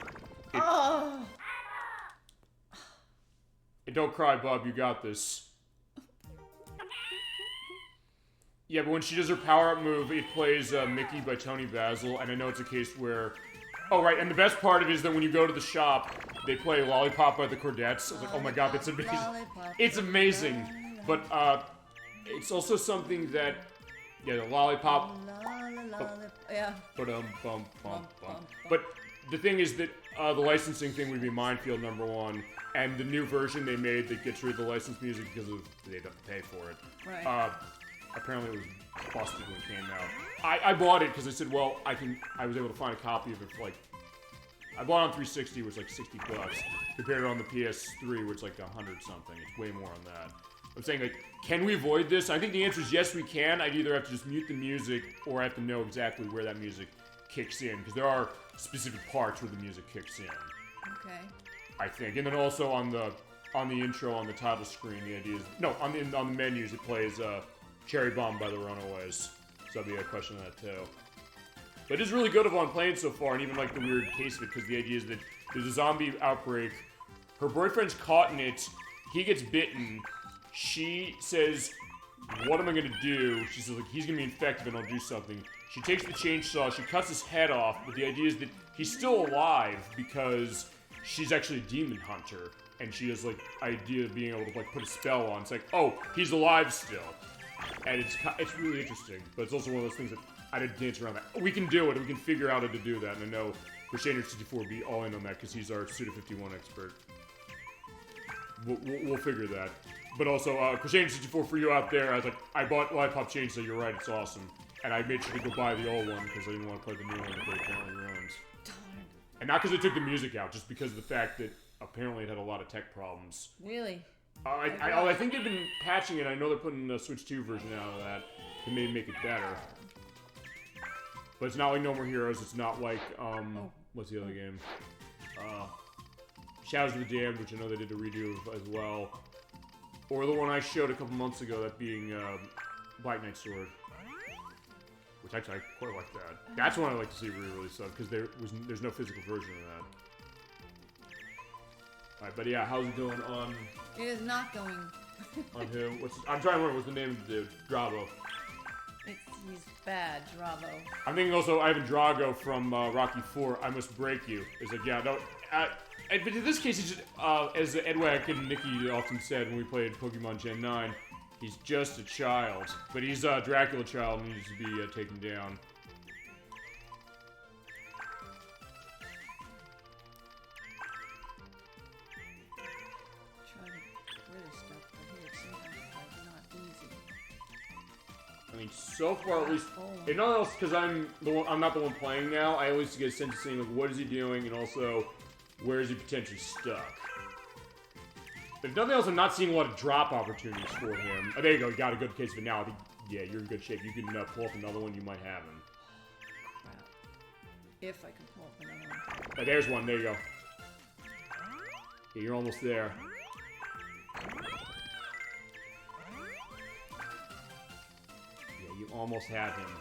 Don't cry, Bob. You got this. Yeah, but when she does her power-up move, it plays Mickey by Tony Basil, and I know it's a case where... Oh, right, and the best part of it is that when you go to the shop, they play Lollipop by the Chordettes. I was like, oh my god, that's amazing. It's amazing. But, it's also something that... Yeah, the Lollipop... Yeah. But the thing is that the licensing thing would be Minefield #1, and the new version they made that gets rid of the licensed music because they don't pay for it. Right. Apparently it was busted when it came out. I bought it because I said, well, I was able to find a copy of it for like... I bought it on 360, which was like $60. Compared to on the PS3, which is like 100 something. It's way more on that. I'm saying, like, can we avoid this? I think the answer is yes, we can. I'd either have to just mute the music, or I have to know exactly where that music kicks in, because there are specific parts where the music kicks in. Okay. I think. And then also on the intro, on the title screen, the idea is... No, on the menus, it plays Cherry Bomb by the Runaways. So that'd be a question of that, too. But it is really good on playing so far, and even like the weird case of it, because the idea is that there's a zombie outbreak. Her boyfriend's caught in it. He gets bitten. She says, what am I going to do? She says, like, he's going to be infected and I'll do something. She takes the chainsaw, she cuts his head off, but the idea is that he's still alive because she's actually a demon hunter. And she has, like, idea of being able to, like, put a spell on. It's like, oh, he's alive still. And it's really interesting. But it's also one of those things that I didn't dance around that. We can do it, and we can figure out how to do that. And I know Crusader64 will be all in on that because he's our Suda51 expert. We'll figure that. But also, Crusader64 for you out there, I bought Lollipop Chainsaw, you're right, it's awesome. And I made sure to go buy the old one because I didn't want to play the new one that they apparently ruined. And not because they took the music out, just because of the fact that apparently it had a lot of tech problems. Really? I think they've been patching it. I know they're putting a Switch 2 version out of that to maybe make it better. But it's not like No More Heroes, it's not like, what's the other game? Shadows of the Damned, which I know they did a redo of as well. Or the one I showed a couple months ago, that being Black Knight Sword. Which actually, I quite like that. That's one I'd like to see re-released of, because there's no physical version of that. Alright, but yeah, how's it going on... It is not going... on who? I'm trying to remember, what's the name of the dude? Dravo. He's bad, Dravo. I'm thinking also Ivan Drago from Rocky IV, I Must Break You. It's like, yeah, no... but in this case, he's just, as Edwag and Nikki often said when we played Pokemon Gen 9, he's just a child. But he's a Dracula child and needs to be taken down. Try to get rid of stuff, but here it seems like not easy. I mean, so far at least, if nothing else, because I'm not the one playing now, I always get a sense of seeing, like, what is he doing, and also... where is he potentially stuck? But if nothing else, I'm not seeing a lot of drop opportunities for him. Oh, there you go. You got a good case of it now. I think, yeah, you're in good shape. You can pull up another one. You might have him. Crap. If I can pull up another one. Oh, there's one. There you go. Yeah, you're almost there. Yeah, you almost have him.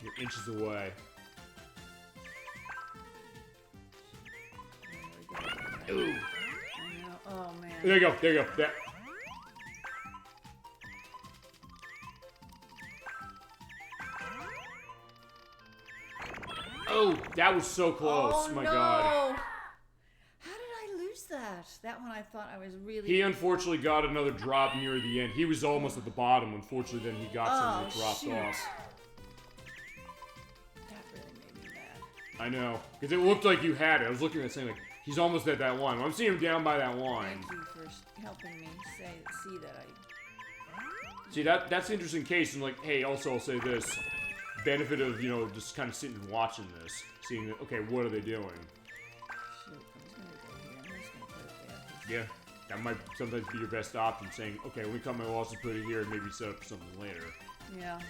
You're inches away. Ooh. Oh, man. There you go. There you go. Oh, that was so close. Oh, My no. God. How did I lose that? That one I thought I was really... He unfortunately got another drop near the end. He was almost at the bottom. Unfortunately, then he got some that dropped off. That really made me mad. I know. Because it looked like you had it. I was looking at it saying, like, he's almost at that line. I'm seeing him down by that line. Thank you for helping me see that I... See, that's an interesting case. And, like, hey, also I'll say this. Benefit of, you know, just kind of sitting and watching this. Seeing, that, okay, what are they doing? Shoot, I'm just going to go here. I'm just going to put it there. Yeah, that might sometimes be your best option, saying, okay, when we come, I'll also put it here and maybe set up for something later. Yeah,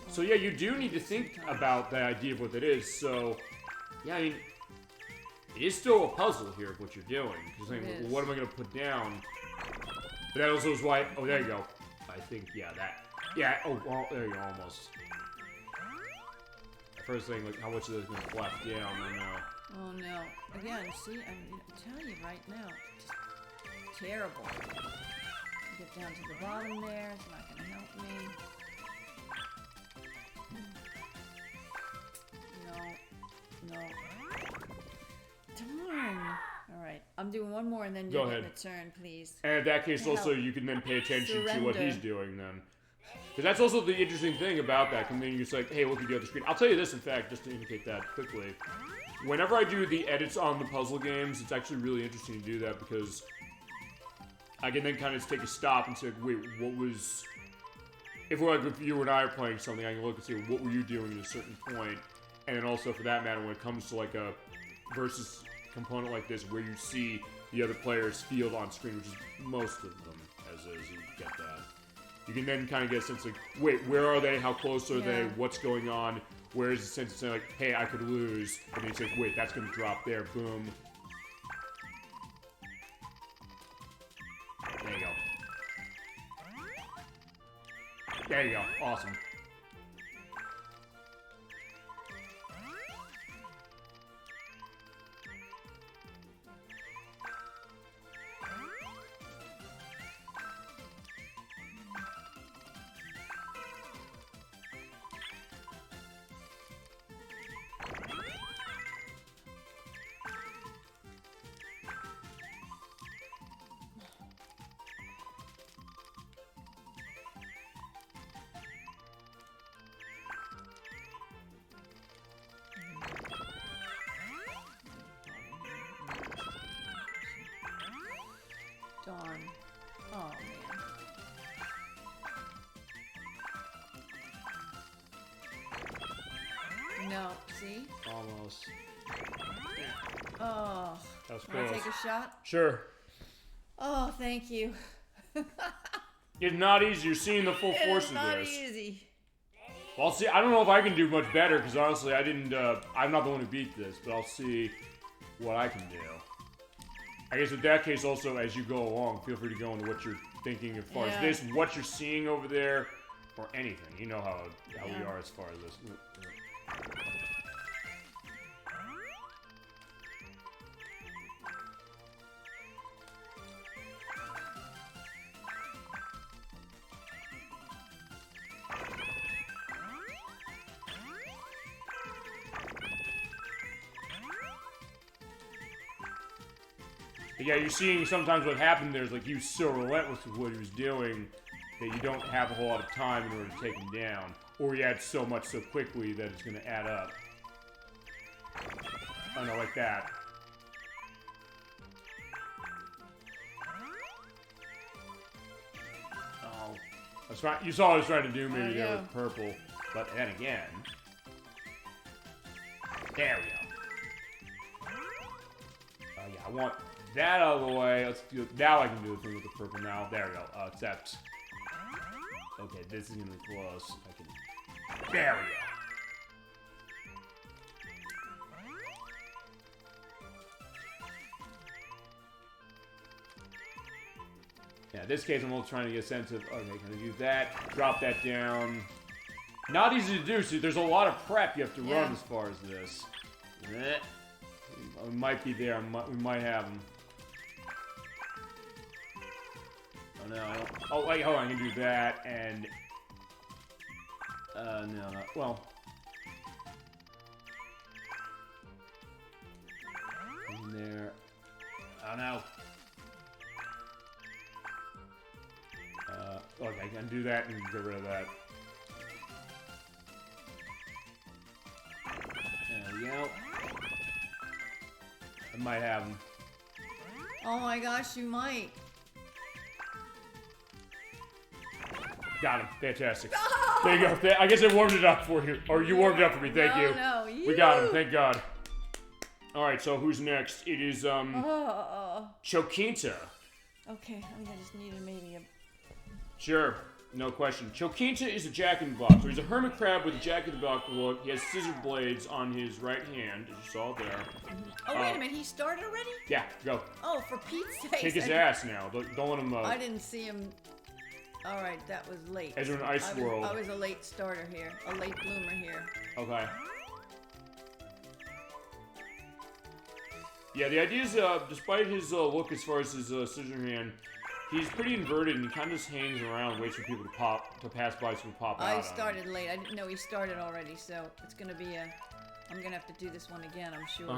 so yeah, you do need to think about the idea of what that is. So, yeah, I mean, it is still a puzzle here of what you're doing. You're saying, well, what am I going to put down? But that also is why, oh, there you go. I think, yeah, that, yeah, oh, well, there you go, almost. First thing, like, how much of this is going to flap down, I know. Oh no. Again, see, I'm telling you right now, just terrible. Get down to the bottom there, it's not going to help me. No. Darn. Alright, I'm doing one more and then you're getting a turn, please. And in that case, also, you can then pay attention to what he's doing, then. Because that's also the interesting thing about that. And then you're just like, hey, look at the other screen. I'll tell you this, in fact, just to indicate that quickly. Whenever I do the edits on the puzzle games, it's actually really interesting to do that because I can then kind of take a stop and say, wait, what was... If you and I are playing something, I can look and see what were you doing at a certain point. And then also, for that matter, when it comes to like a versus component like this, where you see the other player's field on screen, which is most of them, as is, you get that. You can then kind of get a sense of, wait, where are they? How close are they? What's going on? Where is the sense of saying, like, hey, I could lose. And then you say, wait, that's going to drop there. Boom. There you go. There you go. Awesome. Darn. Oh, man. No, see? Almost. Oh. That was close. Wanna take a shot? Sure. Oh, thank you. It's not easy. You're seeing the full force of this. It's not easy. Well, see, I don't know if I can do much better, because honestly, I'm not the one who beat this, but I'll see what I can do. I guess in that case, also, as you go along, feel free to go into what you're thinking as far as this, what you're seeing over there, or anything. You know how we are as far as this. But yeah, you're seeing sometimes what happened there is like he was so relentless with what he was doing that you don't have a whole lot of time in order to take him down. Or he adds so much so quickly that it's going to add up. Oh no, like that. Oh. You saw what I was trying to do maybe there with purple. But then again... There we go. Oh yeah, I want... that out of the way. Let's do. Now I can do the thing with the purple. Now there we go. Except, okay, this is gonna be close. I can. There we go. Yeah, in this case, I'm also trying to get a sense of. Okay, can I do that? Drop that down. Not easy to do. See, there's a lot of prep you have to run as far as this. We might be there. We might have them. Oh no, I don't. Oh wait, hold on, I can do that, and... no, not... well... Oh no. Look, I can do that and get rid of that. There we go. I might have him. Oh my gosh, you might. Got him. Fantastic. There you go. I guess I warmed it up for you. Or you warmed it up for me. Thank you. No, you. We got him. Thank God. Alright, so who's next? It is, Choquinta. Okay, I think I just needed maybe a... Sure. No question. Choquinta is a jack-in-the-box. So he's a hermit crab with a jack-in-the-box look. He has scissor blades on his right hand, as you saw there. Oh, wait a minute. He started already? Yeah, go. Oh, for Pete's sake. Kick his ass now. Don't let him, I didn't see him... Alright, that was late. As in Ice World. I was a late starter here. A late bloomer here. Okay. Yeah, the idea is, despite his look as far as his scissor hand, he's pretty inverted and he kind of just hangs around, waits for people to pass by so he can pop out. I started late. I didn't know he started already, so it's gonna be a... I'm gonna have to do this one again, I'm sure.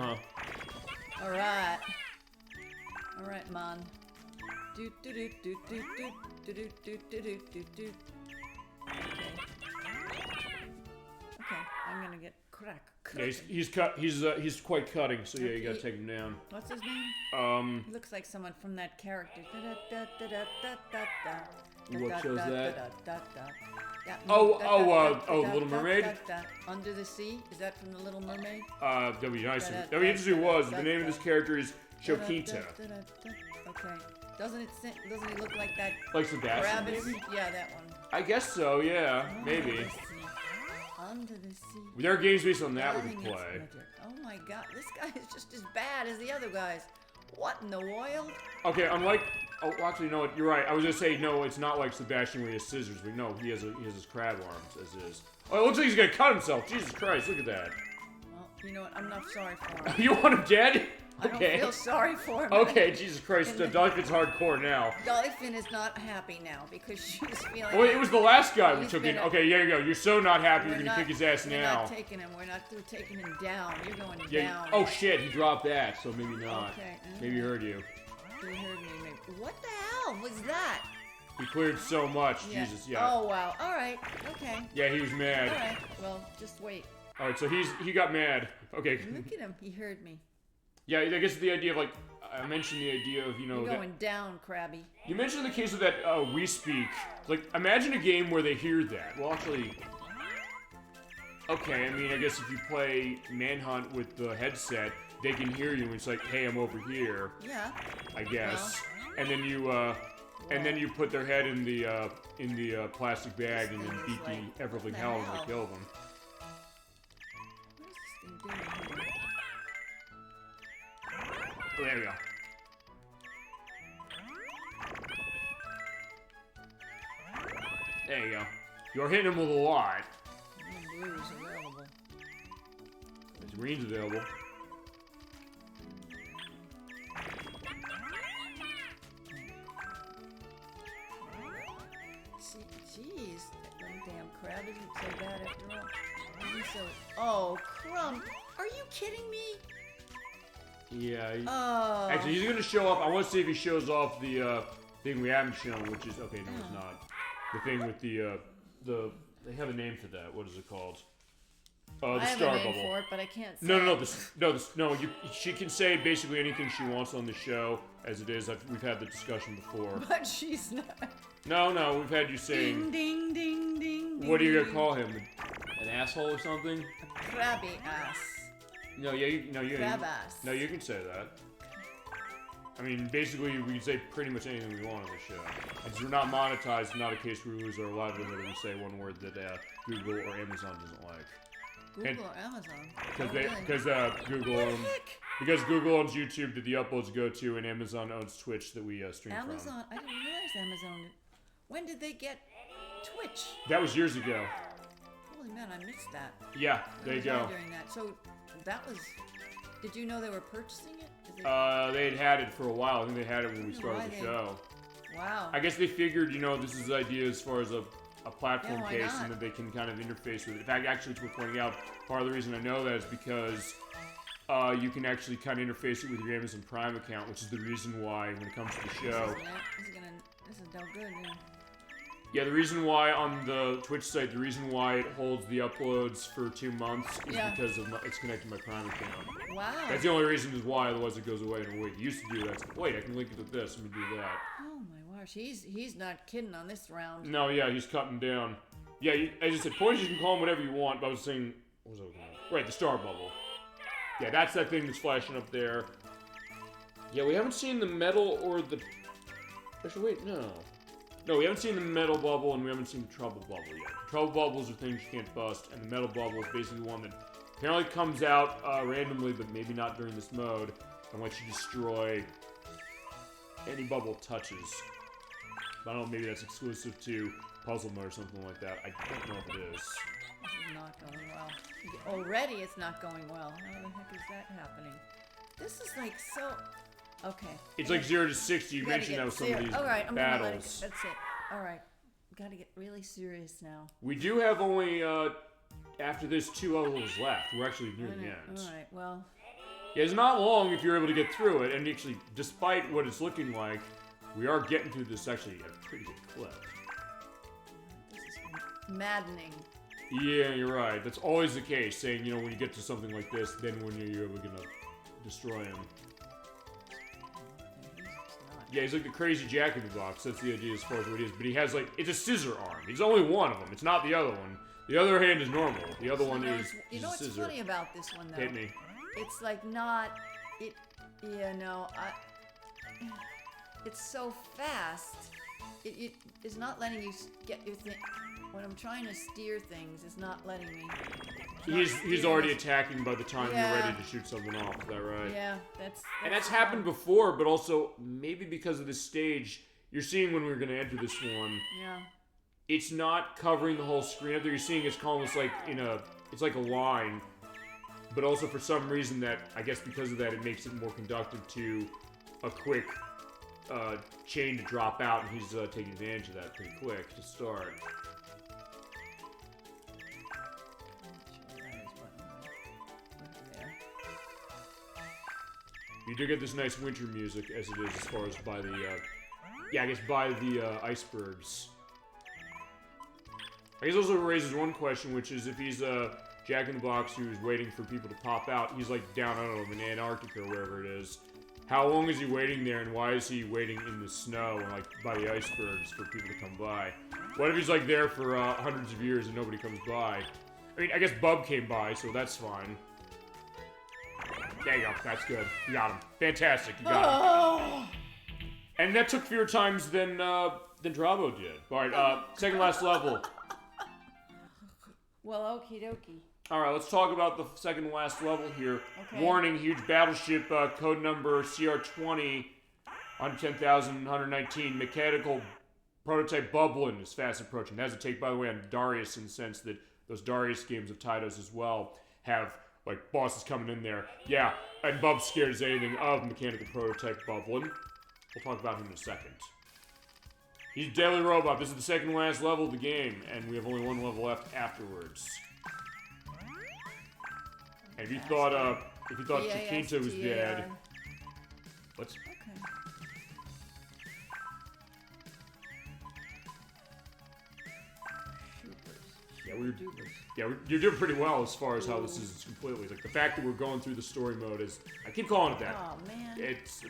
Alright. Alright, man. Do do do do do do do do do do do do. Okay. Okay, I'm gonna get crack. Yeah, he's quite cutting, so yeah, you gotta take him down. What's his name? He looks like someone from that character. What shows that? Yeah. Little Mermaid? Under the Sea? Is that from the Little Mermaid? That'd be nice. That'd be interesting. The name of this character is Choquinta. Okay. Doesn't he look like that? Like Sebastian, maybe? Yeah, that one. I guess so, yeah. Maybe. Under the Sea. There are games based on that we could play. Oh my god, this guy is just as bad as the other guys. What in the world? Okay, unlike... Oh, actually, no, you're right. I was gonna say, no, it's not like Sebastian where he has scissors. We know he has his crab arms, as is. Oh, it looks like he's gonna cut himself. Jesus Christ, look at that. Well, you know what? I'm not sorry for him. You want him dead? I don't feel sorry for him. Okay, Jesus Christ, DollyFinn's hardcore now. DollyFinn is not happy now because she's feeling... Oh, wait, it was the last guy we took in. Okay, there you go. You're so not happy you're gonna kick his ass now. We're not taking him. We're not taking him down. You're going down. Oh shit, he dropped that, so maybe not. Okay. Maybe he heard you. He heard me. Maybe. What the hell was that? He cleared so much. Yeah. Jesus, yeah. Oh, wow. All right. Okay. Yeah, he was mad. All right. Well, just wait. All right, so he got mad. Okay. Look at him. He heard me. Yeah, I guess the idea of, like, I mentioned the idea of, you know... You're going down, Krabby. You mentioned the case of that We Speak. Like, imagine a game where they hear that. Well, actually... Okay, I mean, I guess if you play Manhunt with the headset, they can hear you and it's like, hey, I'm over here. Yeah. I guess. Well, and then you put their head in the plastic bag and then beat the ever-living hell and they kill them. What is this thing doing here? Oh, there we go. There you go. You're hitting him with a lot. Blue is available. There's green's available. Jeez, that little damn crab isn't so bad after all. Oh, crumb! Are you kidding me? Yeah. Oh. Actually, he's gonna show up. I want to see if he shows off the thing we haven't shown, which is okay. No, it's not. The thing with the they have a name for that. What is it called? The star bubble. I have a name for it, but I can't say. No. She can say basically anything she wants on the show, as it is. We've had the discussion before. But she's not. No. We've had you saying. Ding, ding, ding, ding. What are you gonna call him? An asshole or something? A crabby ass. No, Crab ass. No, you can say that. I mean, basically, we can say pretty much anything we want on the show. Because we're not monetized, not a case where we lose our livelihood and we say one word that Google or Amazon doesn't like. Google or Amazon? Because Google owns YouTube that the uploads go to, and Amazon owns Twitch that we stream from. Amazon? I didn't realize Amazon. When did they get Twitch? That was years ago. Holy man, I missed that. Yeah, there you go. During that. So that was. Did you know they were purchasing it? They had it for a while. I think they had it when we started the show. Wow. I guess they figured, this is the idea as far as a platform case, and that they can kind of interface with it. In fact, actually, it's worth pointing out, part of the reason I know that is because you can actually kind of interface it with your Amazon Prime account, which is the reason why, when it comes to the show... This is no good, man. Yeah, the reason why on the Twitch site, the reason why it holds the uploads for 2 months is because of it's connected to my Prime account. Wow. That's the only reason is why, otherwise it goes away in a week. It used to do that. It's like, wait, I can link it to this, let me do that. Oh my gosh, he's not kidding on this round. No, yeah, he's cutting down. Yeah, as I said, points you can call them whatever you want, but I was saying, what was I looking at? Right, the star bubble. Yeah, that's that thing that's flashing up there. Yeah, we haven't seen the metal or the... Actually, wait, no. No, we haven't seen the metal bubble, and we haven't seen the trouble bubble yet. The trouble bubbles are things you can't bust, and the metal bubble is basically one that apparently comes out randomly, but maybe not during this mode, and lets you destroy any bubble it touches. I don't know, maybe that's exclusive to Puzzle Mode or something like that. I don't know if it is. This is not going well. Already it's not going well. How the heck is that happening? This is like so... Okay. It's like 0 to 60. You mentioned that with some of these battles. That's it. Alright. Gotta get really serious now. We do have only, after this, 2 levels left. We're actually near the end. Alright, well... Yeah, it's not long if you're able to get through it, and actually, despite what it's looking like, we are getting through this actually at a pretty good clip. This is maddening. Yeah, you're right. That's always the case, saying, you know, when you get to something like this, then when you're able to destroy him. Yeah, he's like the crazy Jack in the Box. That's the idea as far as what he is. But he has like, it's a scissor arm. He's only one of them. It's not the other one. The other hand is normal. The other one is You know what's funny about this one, though? Hit me. It's like not, it's so fast. It's not letting you get your thing. When I'm trying to steer things, it's not letting me. He's already attacking by the time you're ready to shoot something off. Is that right? Yeah, that's happened before, but also maybe because of this stage, you're seeing when we're going to enter this one. Yeah. It's not covering the whole screen up there. You're seeing it's almost like it's like a line, but also for some reason that I guess because of that it makes it more conductive to a quick chain to drop out, and he's taking advantage of that pretty quick to start. You do get this nice winter music, as it is as far as by the, by the icebergs. I guess also raises one question, which is if he's Jack in the Box who's waiting for people to pop out, he's like down, I don't know, in Antarctica or wherever it is. How long is he waiting there, and why is he waiting in the snow and like by the icebergs for people to come by? What if he's like there for hundreds of years and nobody comes by? I mean, I guess Bub came by, so that's fine. There you go. That's good. You got him. Fantastic. You got him. And that took fewer times than Drabo did. All right. Second last level. Well, okie dokie. All right. Let's talk about the second last level here. Okay. Warning: huge battleship. Code number CR20 on 10,119. Mechanical prototype bubbling is fast approaching. That's a take, by the way, on Darius in the sense that those Darius games of Titles as well have. Like, bosses coming in there. Yeah, and Bub's scared as anything of mechanical prototype bubbling. We'll talk about him in a second. He's Deadly Robot. This is the second last level of the game, and we have only one level left afterwards. And if you thought Chiquita was dead... What's... Okay. You're doing pretty well as far as how this is completely. Like, the fact that we're going through the story mode is... I keep calling it that. Oh, man. It's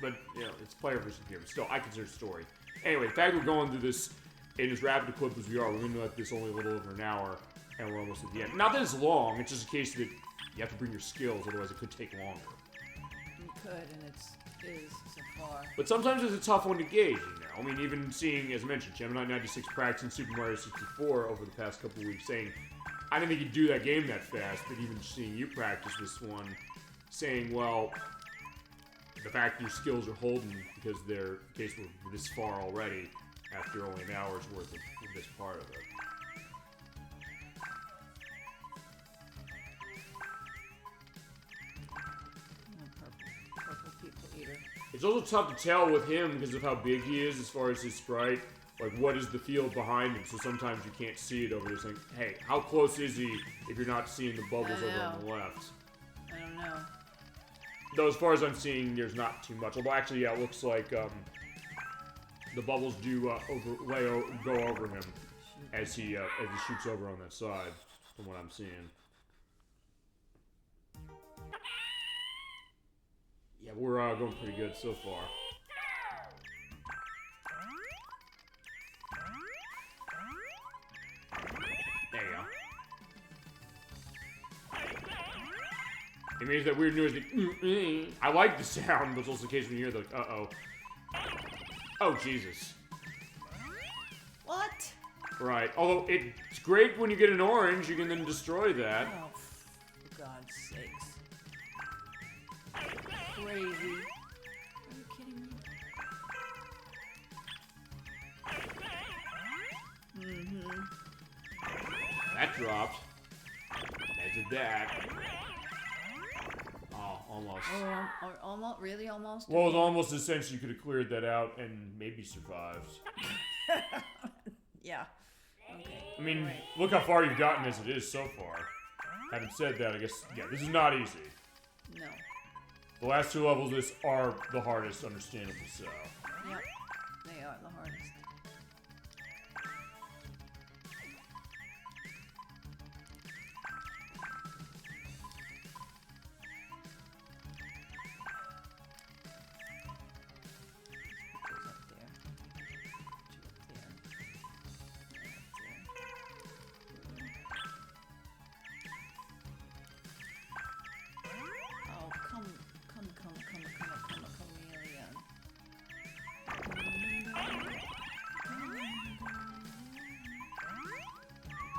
player versus game. But still, I consider it story. Anyway, the fact that we're going through this in as rapid a clip as we are, we're going to let this only a little over an hour, and we're almost at the end. Not that it's long, it's just a case that you have to bring your skills, otherwise it could take longer. You could, and it is so far. But sometimes it's a tough one to gauge, you know? I mean, even seeing, as I mentioned, Gemini 96 practicing Super Mario 64 over the past couple of weeks, saying, I didn't think you'd do that game that fast, but even seeing you practice this one, saying, well, the fact that your skills are holding because they're, in case we're this far already, after only an hour's worth of this part of it. Purple people eater. It's also tough to tell with him because of how big he is as far as his sprite. Like, what is the field behind him? So sometimes you can't see it over there. Saying, hey, how close is he if you're not seeing the bubbles over on the left? I don't know. Though as far as I'm seeing, there's not too much. Although actually, yeah, it looks like the bubbles do go over him as he shoots over on that side, from what I'm seeing. Yeah, we're going pretty good so far. There you go. It makes that weird noise. I like the sound, but it's also the case when you hear the uh-oh. Oh, Jesus. What? Right. Although, it's great when you get an orange, you can then destroy that. Oh, for God's sakes. Crazy. Are you kidding me? Mm-hmm. That dropped. That did that. Oh, almost. Oh, almost? Really, almost? Well, it was almost a sense you could have cleared that out and maybe survived. Yeah. Okay. I mean, right. Look how far you've gotten as it is so far. Having said that, I guess, yeah, this is not easy. No. The last 2 levels of this are the hardest, understandably so. Yep. They are the hardest.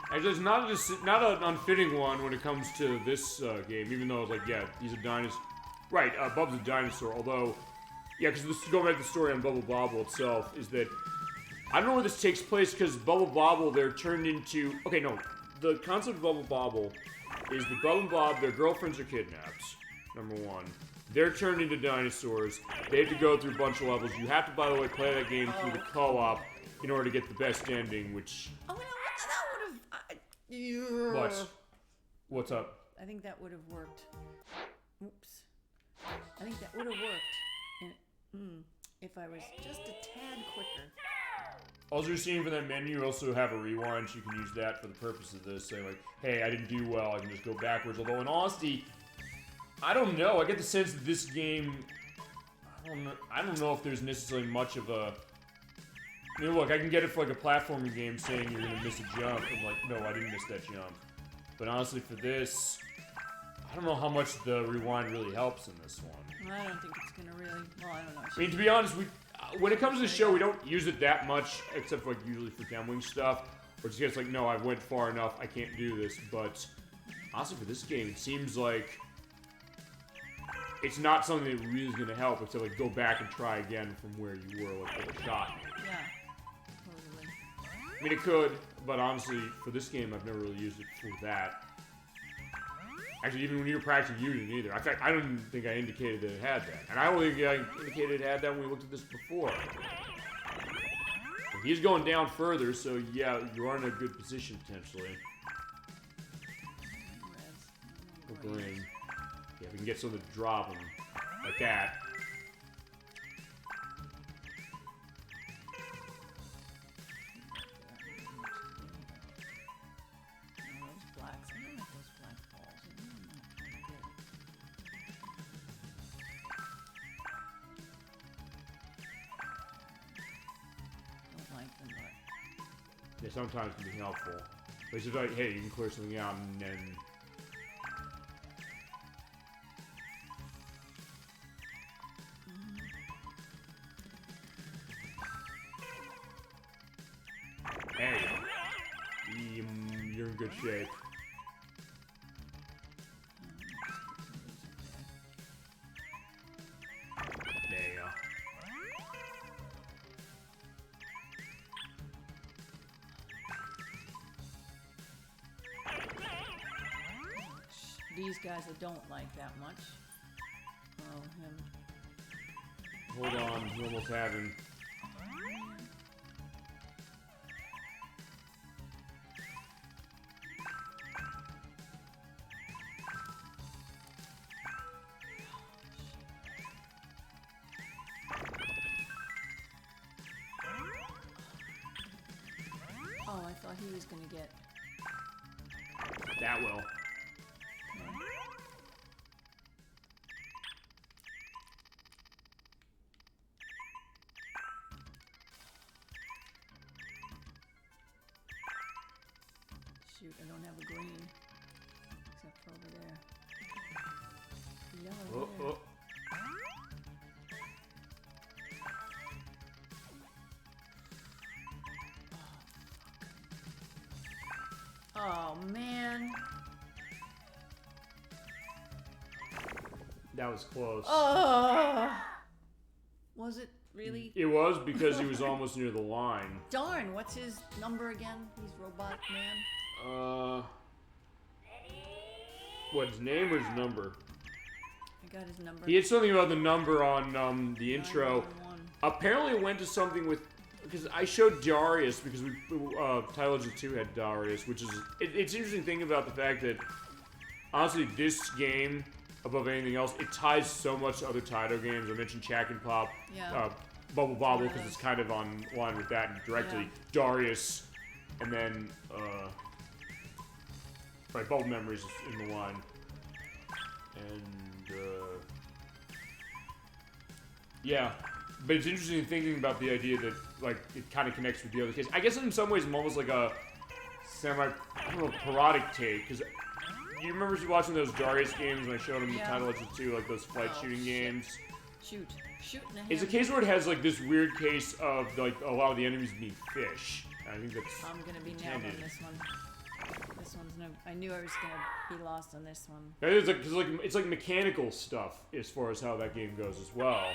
Actually, it's not an unfitting one when it comes to this game, even though it's like, yeah, he's a dinosaur. Right, Bub's a dinosaur, although, yeah, because going back to the story on Bubble Bobble itself, is that, I don't know where this takes place, because Bubble Bobble, they're turned into, okay, no, the concept of Bubble Bobble is that Bub and Bob, their girlfriends are kidnapped, number 1. They're turned into dinosaurs. They have to go through a bunch of levels. You have to, by the way, play that game through the co-op in order to get the best ending, which... Oh, no, that would have... What? What's up? I think that would have worked. Oops. I think that would have worked if I was just a tad quicker. Also, you're seeing for that menu, you also have a rewind, so you can use that for the purpose of this. Say, like, hey, I didn't do well, I can just go backwards. Although, in honesty, I don't know. I get the sense that this game... I don't know if there's necessarily much of a... I mean, look, I can get it for, like, a platforming game saying you're gonna miss a jump. I'm like, no, I didn't miss that jump. But honestly, for this... I don't know how much the rewind really helps in this one. I don't think it's gonna really... Well, I don't know. I mean, to be honest, when it comes to the show, we don't use it that much, except for, like, usually for demoing stuff. Or just gets like, no, I went far enough, I can't do this. But honestly, for this game, it seems like it's not something that really is going to help, except like go back and try again from where you were, like, with a shot. Yeah, totally. I mean, it could, but honestly, for this game, I've never really used it for that. Actually, even when you were practicing, you didn't either. In fact, I don't think I indicated that it had that. And I don't think I indicated it had that when we looked at this before. But he's going down further, so yeah, you are in a good position, potentially. Or green. Yeah, we can get something to drop him. Like that. Yeah, sometimes it can be helpful. But it's just like, hey, you can clear something out and then... There you go. You're in good shape. There you go. These guys I don't like that much. Oh, him. Hold on, you almost have him. thought he was gonna get. That will. Shoot, I don't have a green. Except for over there. Yellow there. Oh, man. That was close. Oh. Was it really? It was because he was almost near the line. Darn, what's his number again? He's Robot Man. What, his name or his number? I got his number. He had something about the number on the intro. 911. Apparently it went to something with... Because I showed Darius, because Title Legends 2 had Darius, which is... It's an interesting thing about the fact that, honestly, this game, above anything else, it ties so much to other Taito games. I mentioned Chack and Pop, Bubble Bobble, because it's kind of on line with that directly. Yeah. Darius, and then... Right, Bubble Memories is in the line. And, yeah. But it's interesting thinking about the idea that, like, it kind of connects with the other case. I guess in some ways I'm almost like a parodic take, because you remember watching those Darius games when I showed him the Title Legends 2, like those flight shooting games? Shoot in the hand. It's a case where it has, like, this weird case of, like, a lot of the enemies being fish. I think that's I'm gonna be nailed on this one. This one's no... I knew I was gonna be lost on this one. It's like mechanical stuff as far as how that game goes as well.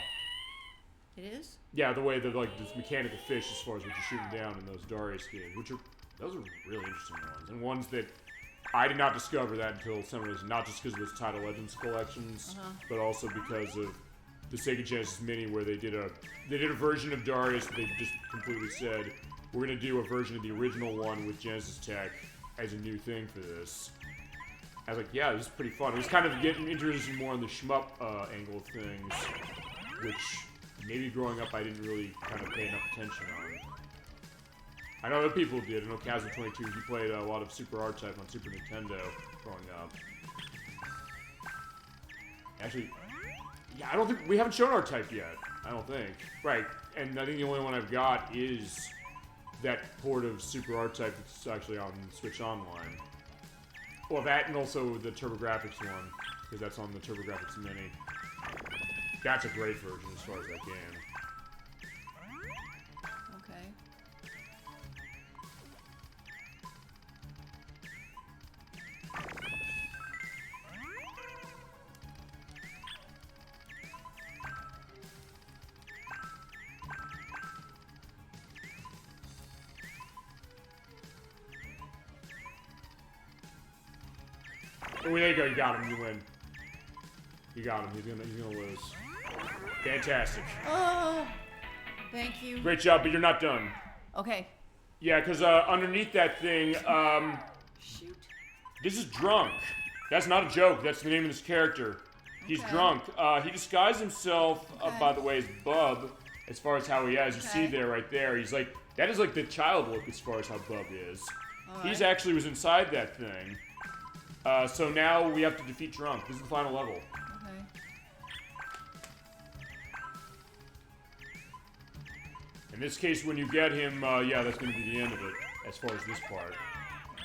It is? Yeah, the way that, like, this mechanical fish as far as what you're shooting down in those Darius games, those are really interesting ones. And ones that I did not discover that until some of those, not just because of those Title Legends collections, but also because of the Sega Genesis Mini, where they did a version of Darius that they just completely said, we're gonna do a version of the original one with Genesis Tech as a new thing for this. I was like, yeah, this is pretty fun. It was kind of getting interested more on the shmup angle of things, which maybe growing up I didn't really kind of pay enough attention on. I know other people did. I know Kazma22, he played a lot of Super R-Type on Super Nintendo growing up. Actually, yeah, I don't think, we haven't shown R-Type yet. I don't think. Right, and I think the only one I've got is that port of Super R-Type that's actually on Switch Online. Well, that and also the TurboGrafx one, because that's on the TurboGrafx Mini. That's a great version as far as that game. Okay. Oh, there you go. You got him. You win. You got him. He's gonna lose. Fantastic. Oh, thank you. Great job, but you're not done. Okay. Yeah, because underneath that thing, Shoot. This is Drunk. That's not a joke. That's the name of this character. He's drunk. He disguised himself, by the way, as Bub, as far as how he is. You see there, right there. He's like, that is like the child look as far as how Bub is. He's actually was inside that thing. So now we have to defeat Drunk. This is the final level. Okay. In this case, when you get him, yeah, that's going to be the end of it, as far as this part.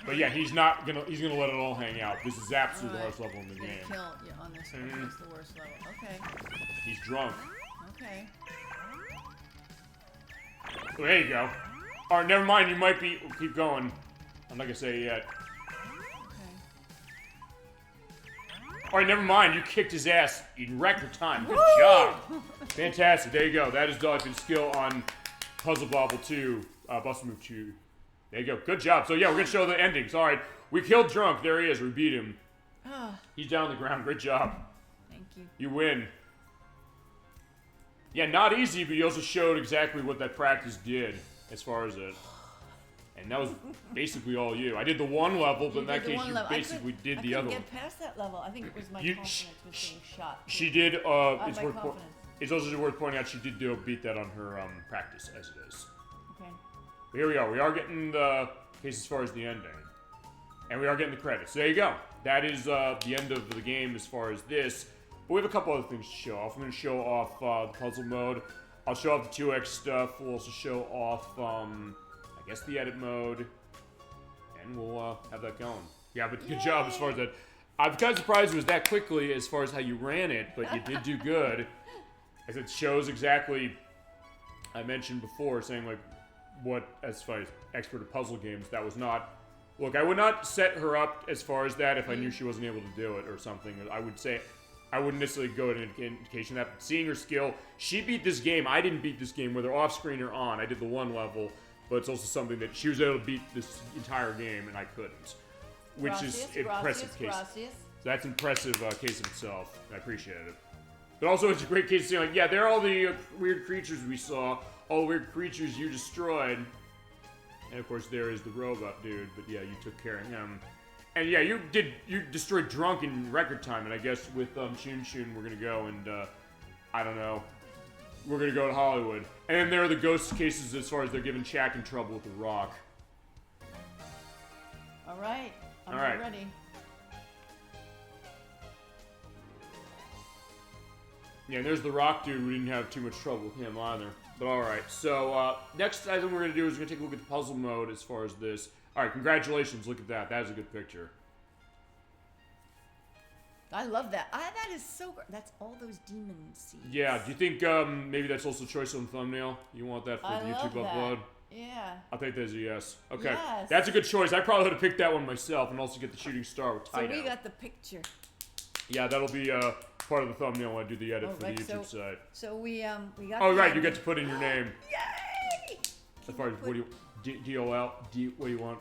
But yeah, he's gonna let it all hang out. This is absolutely the hardest level in the game. Kill you on this one. It's the worst level. Okay. He's drunk. Okay. Oh, there you go. Alright, never mind, you might be... Keep going. I'm not gonna say it yet. Alright, never mind, you kicked his ass in record time. Good job! Fantastic, there you go. That is DollyFinn's skill on Puzzle Bobble 2, Bust Move 2. There you go, good job. So yeah, we're gonna show the endings. Alright, we killed Drunk, there he is, we beat him. He's down on the ground, great job. Thank you. You win. Yeah, not easy, but you also showed exactly what that practice did, as far as it. And that was basically all you. I did the one level, but in that case, you basically did the other one. I couldn't get past that level. I think it was my confidence was being shot. She did, it's also worth pointing out she did beat that on her practice, as it is. Okay. But here we are. We are getting the case as far as the ending. And we are getting the credits. So there you go. That is the end of the game as far as this. But we have a couple other things to show off. I'm going to show off the puzzle mode. I'll show off the 2x stuff. We'll also show off, I guess, the edit mode. And we'll have that going. Yeah, but good job as far as that. I'm kind of surprised it was that quickly as far as how you ran it, but you did do good. As it shows exactly, I mentioned before, saying like, what, as far as expert at puzzle games, that was not. Look, I would not set her up as far as that if I knew she wasn't able to do it or something. I would say, I wouldn't necessarily go to an indication of that, but seeing her skill, she beat this game. I didn't beat this game, whether off-screen or on. I did the one level, but it's also something that she was able to beat this entire game, and I couldn't. Which is impressive case. So that's impressive case of itself. I appreciate it. But also, it's a great case of saying, like, yeah, they're all the weird creatures we saw, all the weird creatures you destroyed. And of course, there is the robot dude, but yeah, you took care of him. And yeah, you destroyed Drunk in record time, and I guess with Chun-Chun, we're gonna go and, I don't know, we're gonna go to Hollywood. And then there are the ghost cases as far as they're giving Shaq in trouble with the Rock. All right. I'm ready. Yeah, and there's the Rock dude. We didn't have too much trouble with him either. But alright, so next item we're going to do is we're going to take a look at the puzzle mode as far as this. Alright, congratulations. Look at that. That is a good picture. I love that. That is so great. That's all those demon seeds. Yeah, do you think maybe that's also choice on thumbnail? You want that for the YouTube upload? Yeah. I'll take that as a yes. Okay. Yes. That's a good choice. I probably would have picked that one myself and also get the shooting star with Taito. So we got the picture. Yeah, that'll be part of the thumbnail when I do the edit for the YouTube site. So we got. Oh right, you get to put in your name. Yay! As far as what do you DOL? What do you want?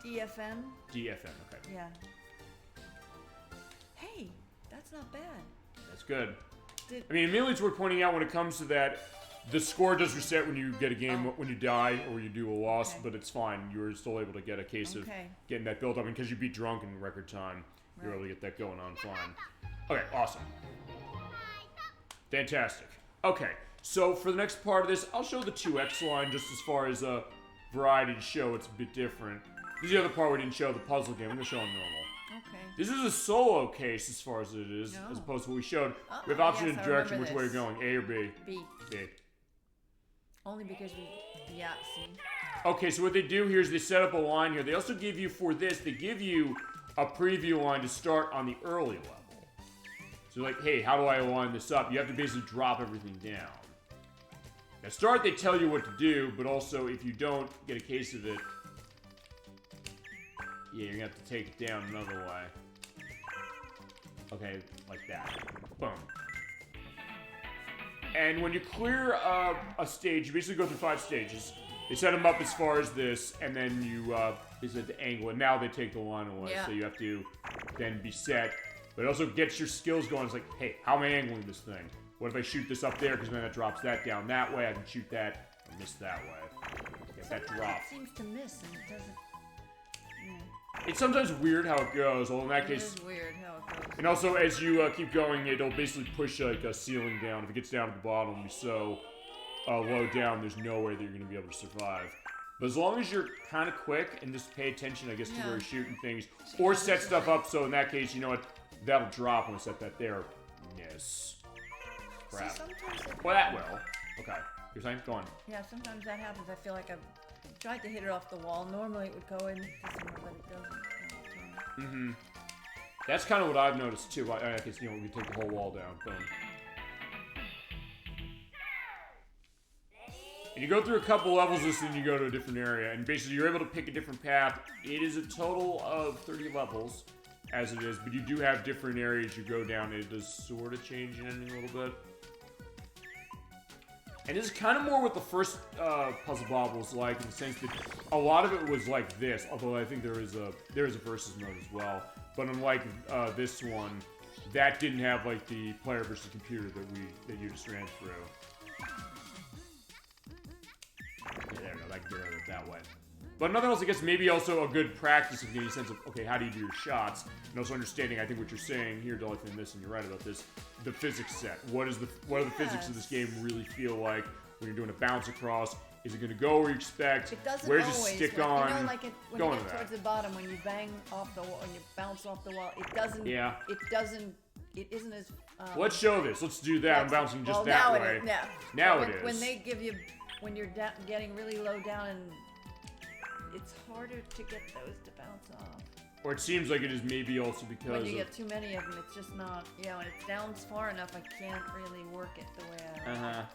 DFM. DFM. Okay. Yeah. Hey, that's not bad. That's good. I mean, immediately it's worth pointing out when it comes to that, the score does reset when you get a game, when you die or you do a loss, but it's fine. You're still able to get a case of getting that built up, and because you beat Drunk in record time, you're able to get that going on fine. Okay, awesome. Fantastic. Okay, so for the next part of this, I'll show the 2x line just as far as a variety to show it's a bit different. This is the other part we didn't show, the puzzle game. I'm going to show on normal. Okay. This is a solo case as far as it is, as opposed to what we showed. We have option and direction, which way you're going, A or B? B. B. Only because see. Okay, so what they do here is they set up a line here. They also give you, for this, they give you a preview line to start on the early level. So like, hey, how do I line this up? You have to basically drop everything down. Now start, they tell you what to do, but also if you don't get a case of it, yeah, you're gonna have to take it down another way. Okay, like that. Boom. And when you clear a stage, you basically go through 5 stages. They set them up as far as this, and then you is at the angle, and now they take the line away. So you have to then be set. But it also gets your skills going. It's like, hey, how am I angling this thing? What if I shoot this up there, because then that drops that down that way? I can shoot that or miss that way. Get that drop. It seems to miss, and it doesn't. Yeah. It's sometimes weird how it goes. Well, in that case, it is weird how it goes. And also, as you keep going, it'll basically push like a ceiling down. If it gets down to the bottom, you're so low down, there's no way that you're going to be able to survive. But as long as you're kind of quick and just pay attention, I guess, to where you're shooting things, or set stuff up so in that case, you know what, that'll drop when I set that there. Yes. Crap. Well, that will. Okay. You're saying? Go on. Yeah, sometimes that happens. I feel like I've tried to hit it off the wall. Normally it would go in somewhere, but it doesn't. Mm-hmm. That's kind of what I've noticed too. I guess, you know, we take the whole wall down. Boom. And you go through a couple levels of this, and you go to a different area, and basically you're able to pick a different path. It is a total of 30 levels, as it is, but you do have different areas you go down. It does sort of change the ending a little bit. And this is kind of more what the first Puzzle Bobble was like, in the sense that a lot of it was like this, although I think there is a versus mode as well. But unlike this one, that didn't have like the player versus computer that you just ran through. Yeah, there we go. That can get out of it that way. But nothing else, I guess, maybe also a good practice of getting a sense of, okay, how do you do your shots? And also understanding, I think what you're saying here, DollyFinn, this, and you're right about this, the physics set. What are the physics of this game really feel like when you're doing a bounce across? Is it going to go where you expect? It doesn't Where's always. it stick when, on? You know, like when going you get towards the bottom, when you bang off the wall, when you bounce off the wall, it doesn't. Yeah. It doesn't. It isn't as. Let's show this. Let's do that. I'm bouncing just that way. Now it is. When they give you, when you're getting really low down, and it's harder to get those to bounce off. Or it seems like it is maybe also because when you get too many of them, it's just not. Yeah, when it's down far enough, I can't really work it the way I.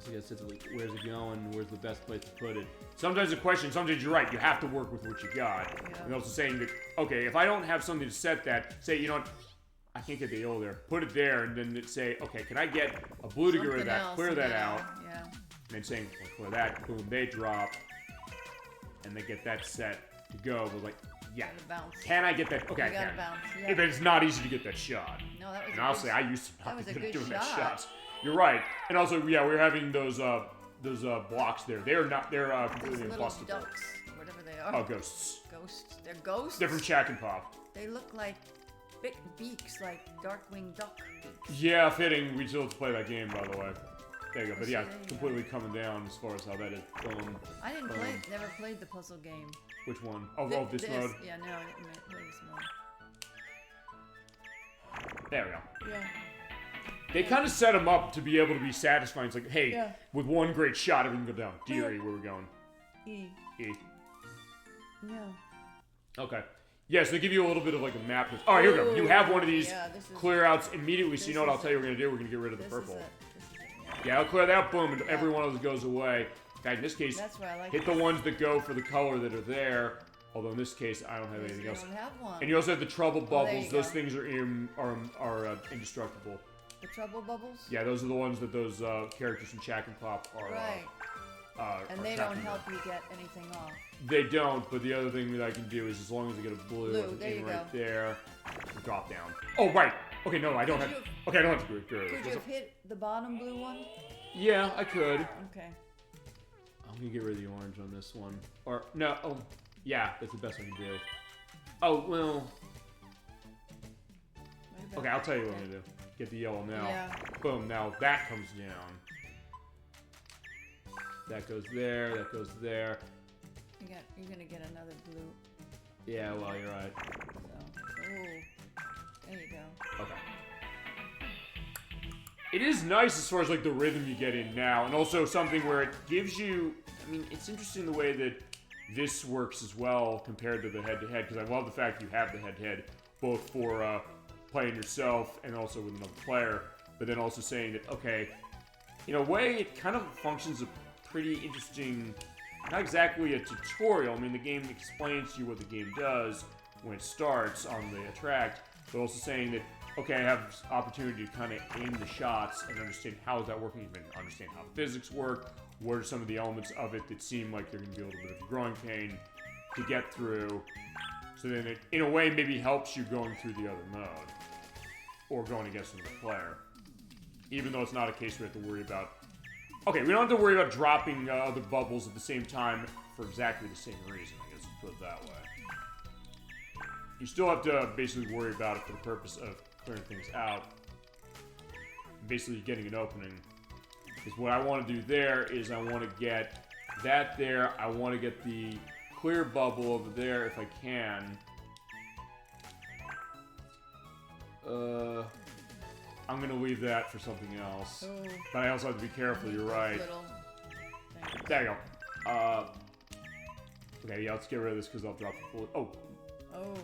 I guess it's like, where's it going? Where's the best place to put it? Sometimes a question. Sometimes you're right. You have to work with what you got. Yeah. And also saying that, okay, if I don't have something to set that, say, you know what, I can't get the yellow there. Put it there, and then say, okay, can I get a blue to get rid of that? Clear that out. Yeah. And then saying, well, clear that. Boom, they drop, and they get that set to go. But like, yeah, can I get that? Okay, I can. Yeah. But it's not easy to get that shot. No, that was. And honestly, I used to not be good at doing shot. that shots. You're right. And also, yeah, we're having those blocks there. They're not. They're completely impossible. Ducks, whatever they are. Oh, ghosts. Ghosts. They're ghosts. They're from Shack and Pop. They look like big beaks, like Darkwing Duck beaks. Yeah, fitting. We still have to play that game, by the way. There you go. But yeah, completely coming down as far as how that is. Boom. I didn't play. Never played the puzzle game. Which one? Oh, this mode. Yeah, no, I didn't play this mode. There we go. Yeah. They kind of set them up to be able to be satisfying. It's like, hey, with one great shot, everything can go down. D or E, where are we going? E. E. Yeah. Okay. Yes, they give you a little bit of like a map. Oh, here we go. You have one of these clear outs immediately. So you know what I'll tell you we're going to do? We're going to get rid of the purple. Yeah, I'll clear that out. Boom. And every one of those goes away. In fact, in this case, hit the ones that go for the color that are there. Although in this case, I don't have anything else. Don't have one. And you also have the trouble bubbles. Those things are indestructible. The trouble bubbles? Yeah, those are the ones that those characters from Shack and Pop are. Right. And they don't help you get anything off. They don't, but the other thing that I can do is as long as I get a blue right there, drop down. Oh, right. Okay, no, I don't have. Okay, I don't have to do it. Could you have hit the bottom blue one? Yeah, I could. Okay. I'm gonna get rid of the orange on this one. Or no. Oh, yeah, that's the best I can do. Oh well. Okay, I'll tell you what I'm gonna do. Get the yellow now. Yeah. Boom. Now that comes down. That goes there. That goes there. You're gonna get another blue. Yeah. Well, you're right. So, there you go. Okay. It is nice as far as like the rhythm you get in now, and also something where it gives you. I mean, it's interesting the way that this works as well compared to the head-to-head, because I love the fact you have the head-to-head both for playing yourself and also with another player, but then also saying that, okay, in a way it kind of functions a pretty interesting, not exactly a tutorial. I mean, the game explains to you what the game does when it starts on the attract, but also saying that, okay, I have this opportunity to kind of aim the shots and understand how is that working, even understand how physics work, what are some of the elements of it that seem like they're going to be a little bit of a growing pain to get through. So then it, in a way, maybe helps you going through the other mode. Or going against another player. Even though it's not a case we have to worry about. Okay, we don't have to worry about dropping other bubbles at the same time for exactly the same reason, I guess, put it that way. You still have to basically worry about it for the purpose of clearing things out. Basically getting an opening. Because what I want to do there is I want to get that there. I want to get the clear bubble over there if I can. I'm gonna leave that for something else. Oh. But I also have to be careful, you're right. There you go. Okay, yeah, let's get rid of this because I'll drop the bullet. Oh.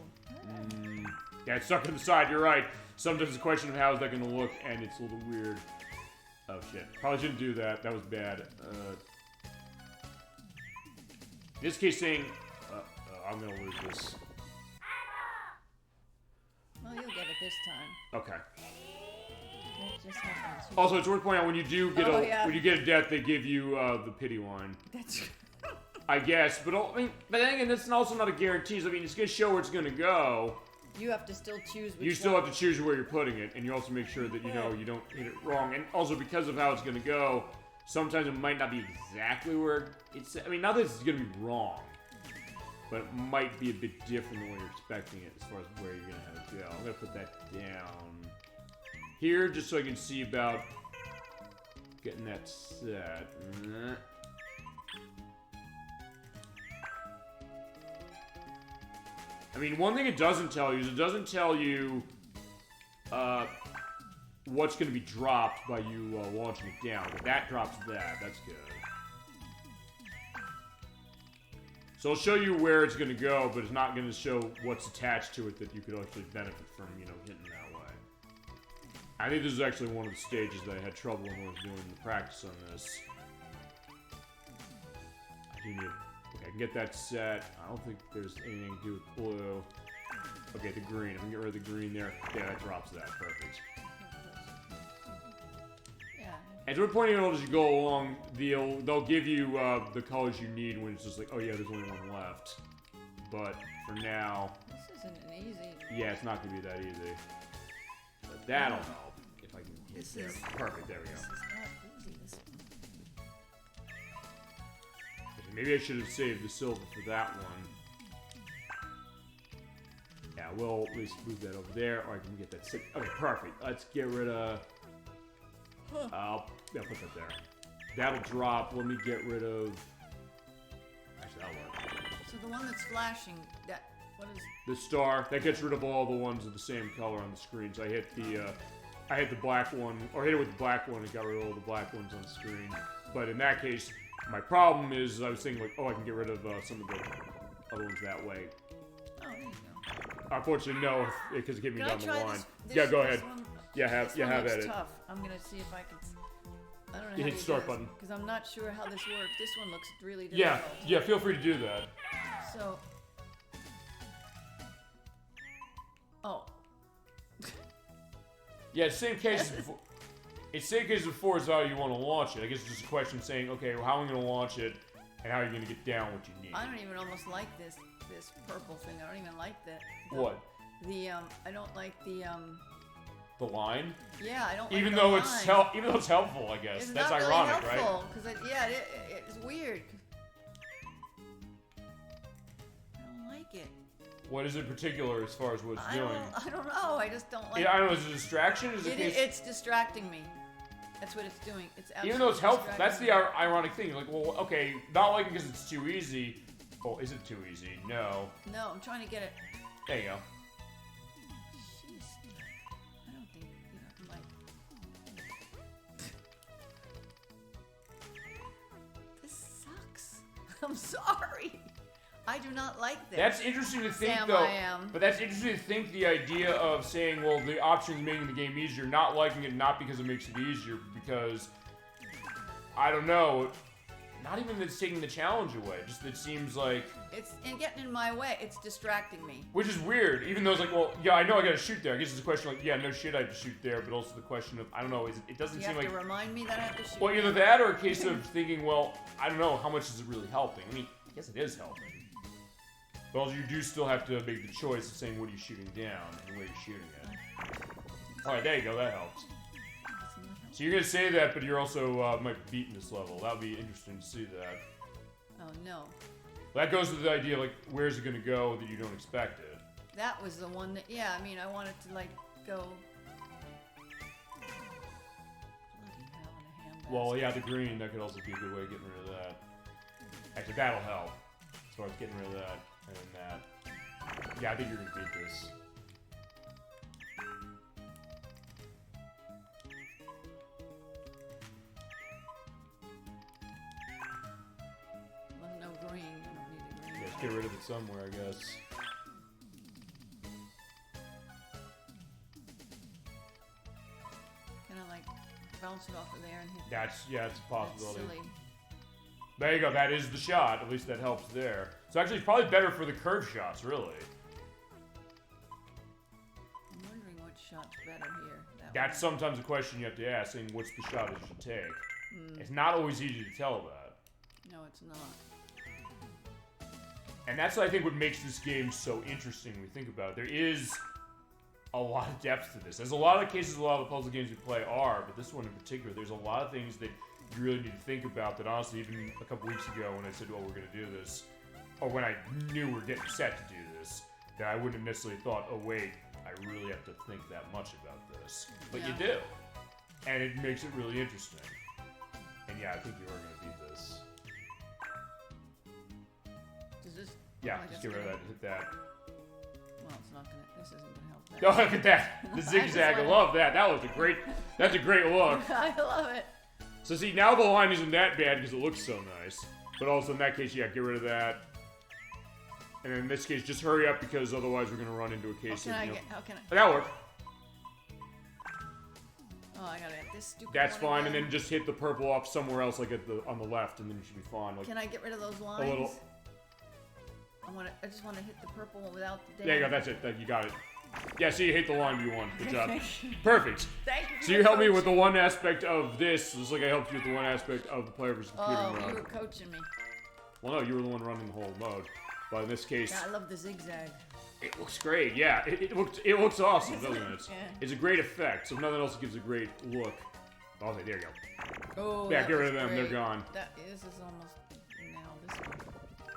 Yeah, it's stuck to the side, you're right. Sometimes it's a question of how is that gonna look, and it's a little weird. Oh shit. Probably shouldn't do that. That was bad. In this case, saying, I'm gonna lose this. Well, you'll get it this time. Okay. That just happens. Also, it's worth pointing out when you do get when you get a death, they give you the pity line. That's. I guess, but I mean, but then again, that's also not a guarantee. I mean, it's gonna show where it's gonna go. You have to still choose which You still have to choose where you're putting it, and you also make sure that you know you don't hit it wrong. And also because of how it's gonna go, sometimes it might not be exactly where it's. I mean, not that it's gonna be wrong, but it might be a bit different than what you're expecting it as far as where you're gonna have it go. I'm gonna put that down here just so I can see about Getting that set. I mean, one thing it doesn't tell you is it doesn't tell you what's going to be dropped by you launching it down. But that drops that. That's good. So it'll show you where it's going to go, but it's not going to show what's attached to it that you could actually benefit from, you know, hitting that way. I think this is actually one of the stages that I had trouble when I was doing the practice on this. I do need... Okay, I can get that set. I don't think there's anything to do with blue. Okay, the green. I can get rid of the green there. Yeah, that drops that. Perfect. Yeah. And so we're pointing out as you go along, they'll give you the colors you need when it's just like, oh yeah, there's only one left. But for now... This isn't an easy... Yeah, it's not going to be that easy. But that'll help. If I can hit there. Perfect, there we go. This is not easy, this one. Maybe I should have saved the silver for that one. Yeah, we'll at least move that over there, or I can get that six. Okay, perfect. Let's get rid of... I'll put that there. That'll drop. Let me get rid of... Actually, that'll work. So the one that's flashing, that... What is... The star. That gets rid of all the ones of the same color on the screen. So I hit the black one, or hit it with the black one and got rid of all the black ones on the screen. But in that case... My problem is, I was thinking like, oh, I can get rid of some of the other ones that way. Oh, there you go. Unfortunately, no, because it kept me down the line. This, yeah, go ahead. One, have at it. Tough. I'm gonna see if I can. I don't know. You hit start button because I'm not sure how this works. This one looks really difficult. Yeah. Feel free to do that. So. Oh. Yeah, same case as before. It's same case as before is how you want to launch it. I guess it's just a question saying, okay, well, how am I going to launch it, and how are you going to get down what you need? I don't even almost like this purple thing. I don't even like that. What? I don't like the The line? Yeah, I don't. Even like though the it's line. even though it's helpful, I guess. It's that's not ironic, really helpful, right? Because it's weird. I don't like it. What is it particular as far as what it's doing? I don't know. I just don't like. Yeah, I don't know. Is it a distraction? It's distracting me. That's what it's doing. It's absolutely even though it's helpful. That's the ironic thing. Like, well, okay, not liking because it's too easy. Oh, is it too easy? No. No, I'm trying to get it. There you go. Jeez. I don't think I'm like. This sucks. I'm sorry. I do not like this. That's interesting to think, Sam, though. I am. But that's interesting to think the idea of saying, well, the option is making the game easier, not liking it, not because it makes it easier, because I don't know. Not even that it's taking the challenge away. Just it seems like it's getting in my way. It's distracting me. Which is weird. Even though it's like, well, yeah, I know I got to shoot there. I guess it's a question like, yeah, no shit, I have to shoot there. But also the question of, I don't know, it doesn't seem like. You have to remind me that I have to shoot. Well, either that or a case of thinking, well, I don't know, how much is it really helping? I mean, I guess it is helping. But also you do still have to make the choice of saying what are you shooting down and where you're shooting it. Alright, there you go, that helps. So you're going to say that, but you're also might be beating this level. That would be interesting to see that. Oh, no. That goes to the idea, like, where's it going to go that you don't expect it? That was the one that, yeah, I mean, I wanted to, like, go... Bloody hell, in a handbasket. Well, yeah, the green, that could also be a good way of getting rid of that. Actually, that'll help. As far as getting rid of that. And that. Yeah, I think you're gonna beat this. Well, no green. I don't need a green. Yeah, just get rid of it somewhere, I guess. Kind of like bounce it off of there and hit. That's a possibility. That's silly. There you go, that is the shot. At least that helps there. So actually, it's probably better for the curve shots, really. I'm wondering what shot's better here. That's sometimes a question you have to ask, saying what's the shot that you should take. It's not always easy to tell that. No, it's not. And that's, I think, what makes this game so interesting when we think about it. There is a lot of depth to this. There's a lot of cases, a lot of the puzzle games we play are, but this one in particular, there's a lot of things that you really need to think about that, honestly, even a couple weeks ago when I said, well, we're going to do this, or when I knew we were getting set to do this, that I wouldn't have necessarily thought, oh, wait, I really have to think that much about this. But you do. And it makes it really interesting. yeah, I think you are gonna beat this. Does this? Yeah, just get rid of that. Hit that. Well, it's not gonna. This isn't gonna help. That. Oh, look at that! The zigzag. I love that. That was a great. That's a great look. I love it. So see, now the line isn't that bad because it looks so nice. But also in that case, yeah, get rid of that. And then in this case, just hurry up because otherwise we're gonna run into a case of. How can I? That'll work. Oh, I gotta get this stupid. That's one fine, again. and then just hit the purple off somewhere else, like on the left, and then you should be fine. Like, can I get rid of those lines? a little. I just want to hit the purple one without the. There you go. That's it. You got it. Yeah. So you hit the line you want. Good job. Perfect. Thank you. So you helped me with the one aspect of this, just like I helped you with the one aspect of the player versus computer mode. Oh, you were coaching me. Well, no, you were the one running the whole mode. But in this case, Yeah, I love the zigzag. it looks great. Yeah, it looks awesome, doesn't it? Yeah. It's a great effect. So if nothing else, it gives a great look. Oh, there you go. Oh, Yeah, that get rid was of them. great. They're gone. This is almost now this one.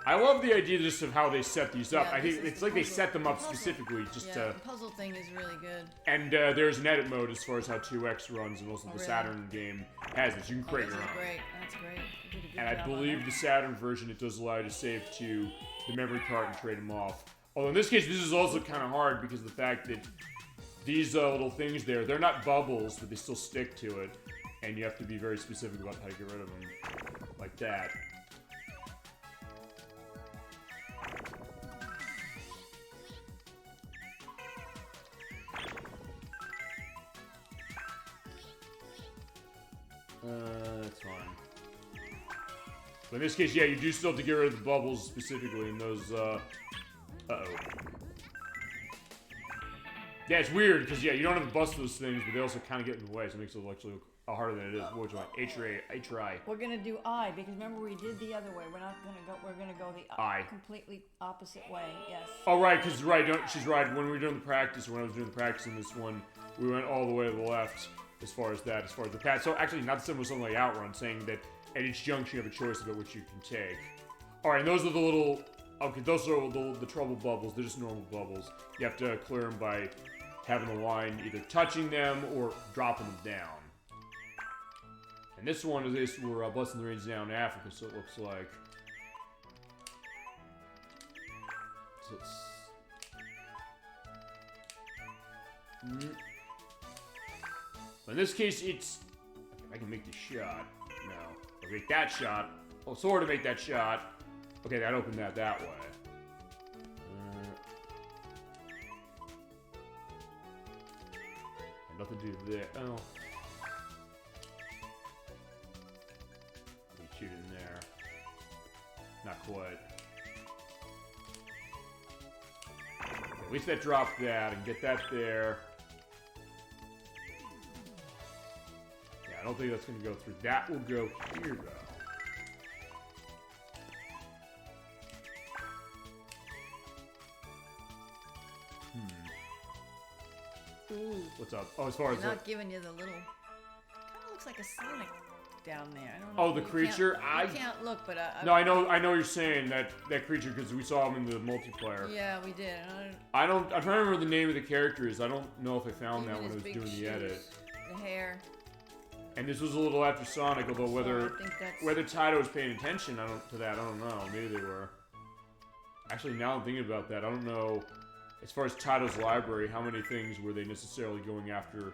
I love the idea just of how they set these up. Yeah, I think this is it's the like they puzzle. set them up The puzzle. specifically just Yeah, to. the puzzle thing is really good. And there's an edit mode as far as how 2X runs, and also the really? Saturn game has this. You can create This your is own. great. That's great. You did a good And I job on believe that. the Saturn version, it does allow you to save to the memory card and trade them off. Although in this case, this is also kind of hard because of the fact that these little things there, they're not bubbles, but they still stick to it. And you have to be very specific about how to get rid of them. Like that. That's fine. But in this case, yeah, you do still have to get rid of the bubbles specifically in those, uh-oh. Yeah, it's weird, because, yeah, you don't have to bust those things, but they also kind of get in the way, so it makes it actually look harder than it is. What would you want? H-ray. We're gonna do I, because remember we did the other way. We're gonna go the I. completely opposite way, yes. Oh, right, because, she's right. When we were doing the practice, when I was doing the practice in this one, we went all the way to the left as far as the path. So, actually, not similar to something like Outrun, saying that at each junction you have a choice about which you can take. Alright, and those are the little... Okay, those are the trouble bubbles. They're just normal bubbles. You have to clear them by having the line either touching them or dropping them down. And this one is this, we're busting the range down in Africa, so it looks like... So it's... In this case, it's... I can make the shot. No. I'll make that shot. Oh, sort of make that shot. Okay, that opened that way. Nothing to do there. Oh. We shoot in there. Not quite. Okay, at least that dropped that and get that there. Yeah, I don't think that's going to go through. That will go here, though. Ooh. What's up? Oh, as far as They're not giving you the little... Kind of looks like a Sonic down there. I don't know. Oh, the creature? I can't look, but No, I know what you're saying, that creature, because we saw him in the multiplayer. Yeah, we did. I'm trying to remember the name of the character is. I don't know if I found that when I was doing shoes, the edit. The hair. And this was a little after Sonic, although I think that's... whether Taito was paying attention to that, I don't know. Maybe they were. Actually, now I'm thinking about that, I don't know, as far as Taito's library, how many things were they necessarily going after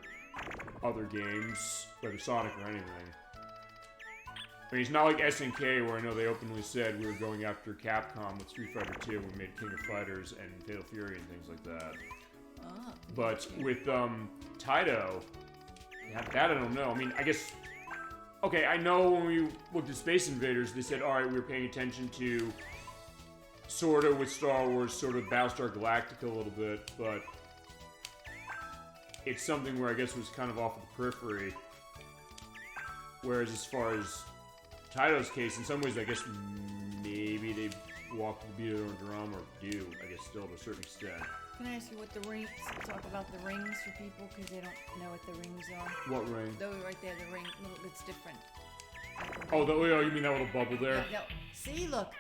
other games, whether Sonic or anything. I mean, it's not like SNK, where I know they openly said we were going after Capcom with Street Fighter 2 when we made King of Fighters and Fatal Fury and things like that. Oh, But with Taito, yeah, that I don't know. I mean, I guess... Okay, I know when we looked at Space Invaders, they said, alright, we were paying attention to... Sort of with Star Wars, sort of Battlestar Galactica a little bit, but... It's something where I guess was kind of off of the periphery. Whereas as far as Taito's case, in some ways, I guess maybe they walk the beat of their own drum, or do, I guess, still to a certain extent. Can I ask you what the rings... Talk about the rings for people, because they don't know what the rings are. What ring? Those right there, the ring, little bits different. Oh, you mean that little bubble there? No. See, look.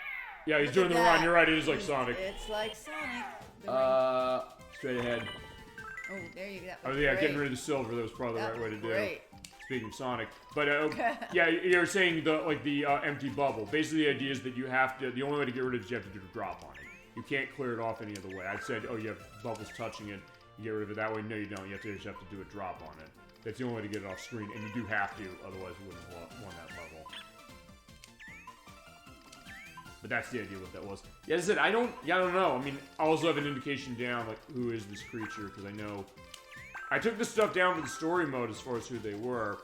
Yeah, he's Look doing at the that. run. You're right, it is like Sonic. It's like Sonic. The ring. Straight ahead. Oh, there you go. Oh, yeah, getting rid of the silver, that was probably the right way to do. Great. Speaking of Sonic, but yeah, you're saying the empty bubble. Basically, the idea is that you have to. The only way to get rid of it is you have to do a drop on it. You can't clear it off any other way. I said, oh, you have bubbles touching it. You get rid of it that way. No, you don't. You just have to do a drop on it. That's the only way to get it off screen, and you do have to, otherwise you wouldn't have won that level. But that's the idea what that was. Yeah, as I said, I don't know. I mean, I also have an indication down, like, who is this creature, because I know... I took this stuff down for the story mode as far as who they were.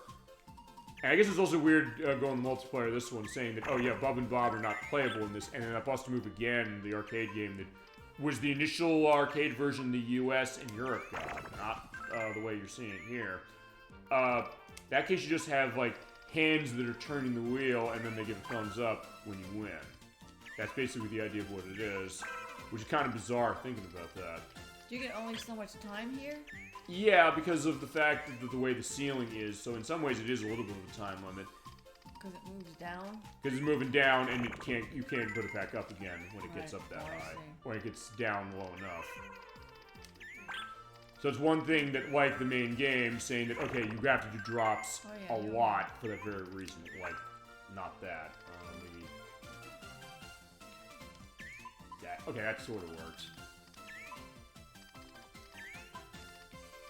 And I guess it's also weird going multiplayer, this one, saying that, oh yeah, Bub and Bob are not playable in this, and then that Bust a Move Again, the arcade game that was the initial arcade version the US and Europe got, not the way you're seeing it here. That case you just have, like, hands that are turning the wheel, and then they give a thumbs up when you win. That's basically the idea of what it is, which is kind of bizarre thinking about that. Do you get only so much time here? Yeah, because of the fact that the way the ceiling is, so in some ways it is a little bit of a time limit. Because it moves down? Because it's moving down, and you can't put it back up again when it gets up that high. When it gets down low enough. So it's one thing that, like the main game, saying that, okay, you have to do drops a lot for that very reason. Like, not that. Maybe... that. Okay, that sort of works.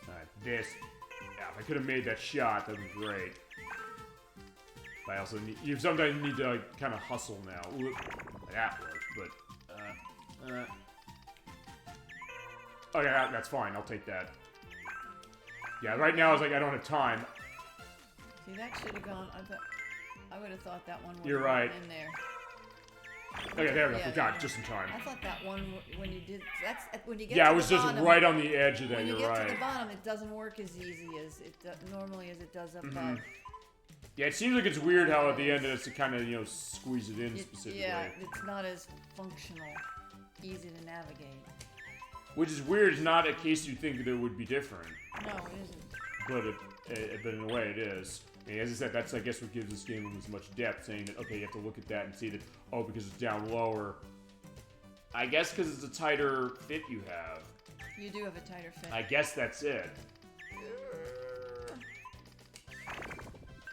Alright, this. Yeah, if I could have made that shot, that would be great. But I also need... You sometimes need to, like, kind of hustle now. Ooh, that works, but... Okay, that's fine. I'll take that. Yeah, right now, it's like, I don't have time. See, that should have gone... I would have thought that one would You're right. in there. Okay, there we go. Forgot, just in time. I thought that one, when you did... That's when you get yeah, to it was the just bottom, right on the edge of that, when you're you right. get to the bottom, it doesn't work as easy as it normally as it does up top. Yeah, it seems like it's weird how at the end it has to kind of, squeeze it in specifically. Yeah, it's not as functional, easy to navigate. Which is weird. It's not a case you think that it would be different. No, it isn't. But in a way it is. I mean, as I said, that's, I guess, what gives this game as much depth, saying that, okay, you have to look at that and see that, oh, because it's down lower. I guess because it's a tighter fit you have. You do have a tighter fit. I guess that's it.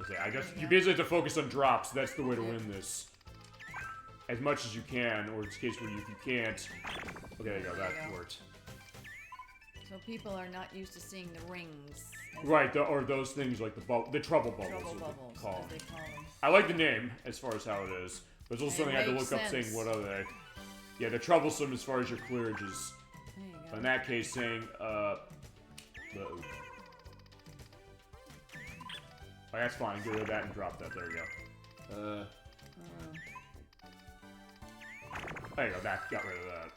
Okay, I guess you basically have to focus on drops. That's the way to win this. As much as you can, or it's a case where if you can't... Okay, there you go, that worked. So people are not used to seeing the rings. Right, or those things like the trouble bubbles. Trouble bubbles, as they call them. I like the name, as far as how it is. But it's also something I had to look up saying, what are they? Yeah, they're troublesome as far as your clearages. There you go. In that case, saying, Oh, that's fine. Get rid of that and drop that. There you go. There you go. That got rid of that.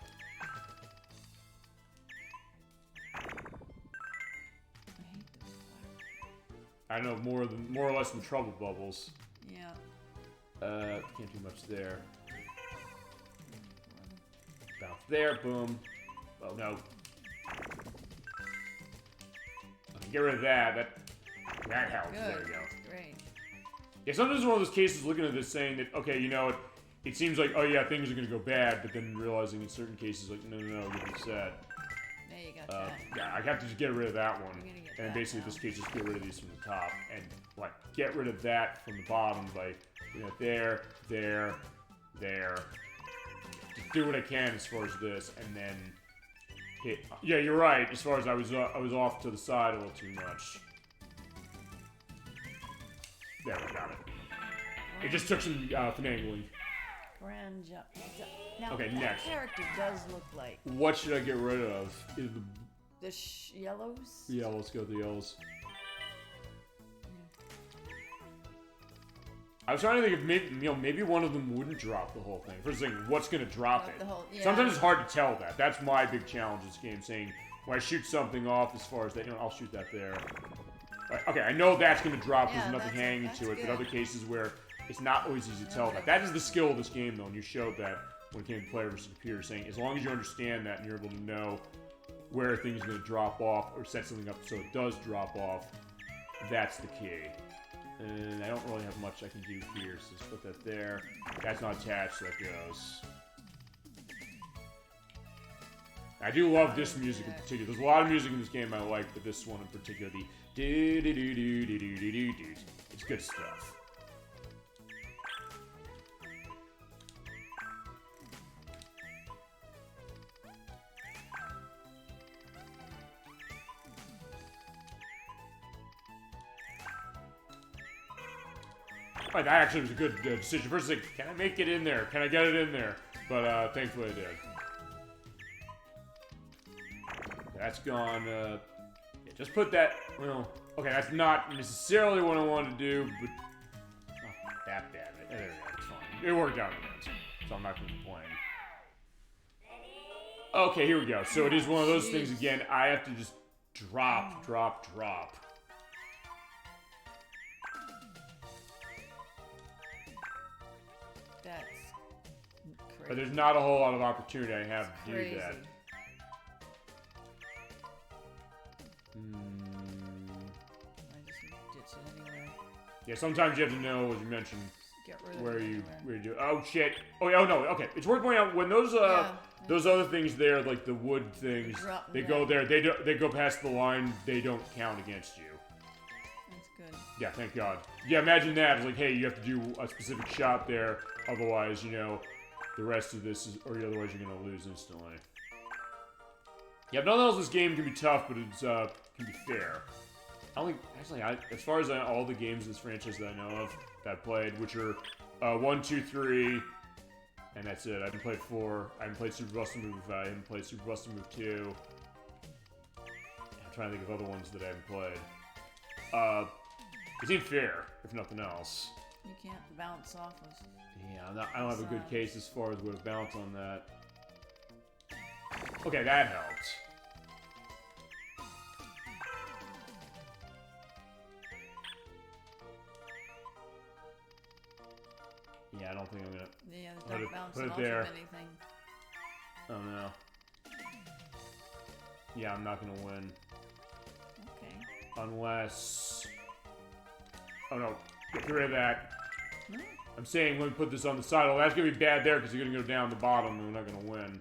I know more or less than trouble bubbles. Yeah. Can't do much there. Bounce there, boom. Oh no. Okay, get rid of that. That helps. Good. There you go. Great. Yeah, sometimes it's one of those cases looking at this saying that, okay, it seems like, oh yeah, things are gonna go bad, but then realizing in certain cases, like, no, you're set. There you got that. Yeah, I have to just get rid of that one. And basically, in now. this case, just get rid of these from the top. And, like, get rid of that from the bottom by, there. Just do what I can as far as this, and then hit. Yeah, you're right. As far as I was off to the side a little too much. There, we got it. It just took some finagling. Grand job. Now, okay, that next. character does look like... What should I get rid of? Is the yellows? Yeah, let's go with the yellows. I was trying to think if maybe one of them wouldn't drop the whole thing. First thing, what's going to drop it? Sometimes it's hard to tell that. That's my big challenge in this game, saying when I shoot something off as far as that, I'll shoot that there. Right, okay, I know that's going to drop. There's nothing hanging to it, but other cases where it's not always easy to tell that. That is the skill of this game, though, and you showed that when it came to player versus computer, saying as long as you understand that and you're able to know where things are going to drop off or set something up so it does drop off, that's the key. And I don't really have much I can do here, so let's put that there. That's not attached, so that goes. I do love this music in particular. There's a lot of music in this game I like, but this one in particular, the do-do-do-do-do-do-do-do. It's good stuff. Right, that actually was a good decision. First, like, can I make it in there? Can I get it in there? But thankfully I did. That's gone. Yeah, just put that. Well, okay, that's not necessarily what I wanted to do, but not that bad. There we go. It's fine. It worked out in the end, so I'm not going to complain. Okay, here we go. So it is one of those things again. I have to just drop. That's crazy. But there's not a whole lot of opportunity I have to do that. I just ditch it anyway. Yeah, sometimes you have to know, as you mentioned, Get rid of where it you anywhere. do. Oh shit! Oh no. Okay, it's worth pointing out when those other things there, like the wood things, they go there. They go past the line. They don't count against you. That's good. Yeah, thank God. Yeah, imagine that. It's like, hey, you have to do a specific shot there. Otherwise, you know, the rest of this is, or otherwise you're gonna lose instantly. Yeah, nothing else. This game can be tough, but it's can be fair. I don't think, actually, as far as all the games in this franchise that I know of that I've played, which are 1, 2, 3, and that's it. I haven't played 4. I haven't played Super Buster Move. I haven't played Super Buster Move 2. I'm trying to think of other ones that I haven't played. It seemed fair, if nothing else. You can't bounce off of. Yeah, I don't have a good case as far as what a bounce on that. Okay, that helped. Yeah, I don't think I'm gonna. Yeah, there's no bouncing off there. of anything. Oh no. Yeah, I'm not gonna win. Okay. Unless. Oh no, get rid of that. No. I'm saying when we put this on the side, oh, that's gonna be bad there because you're gonna go down the bottom and we're not gonna win.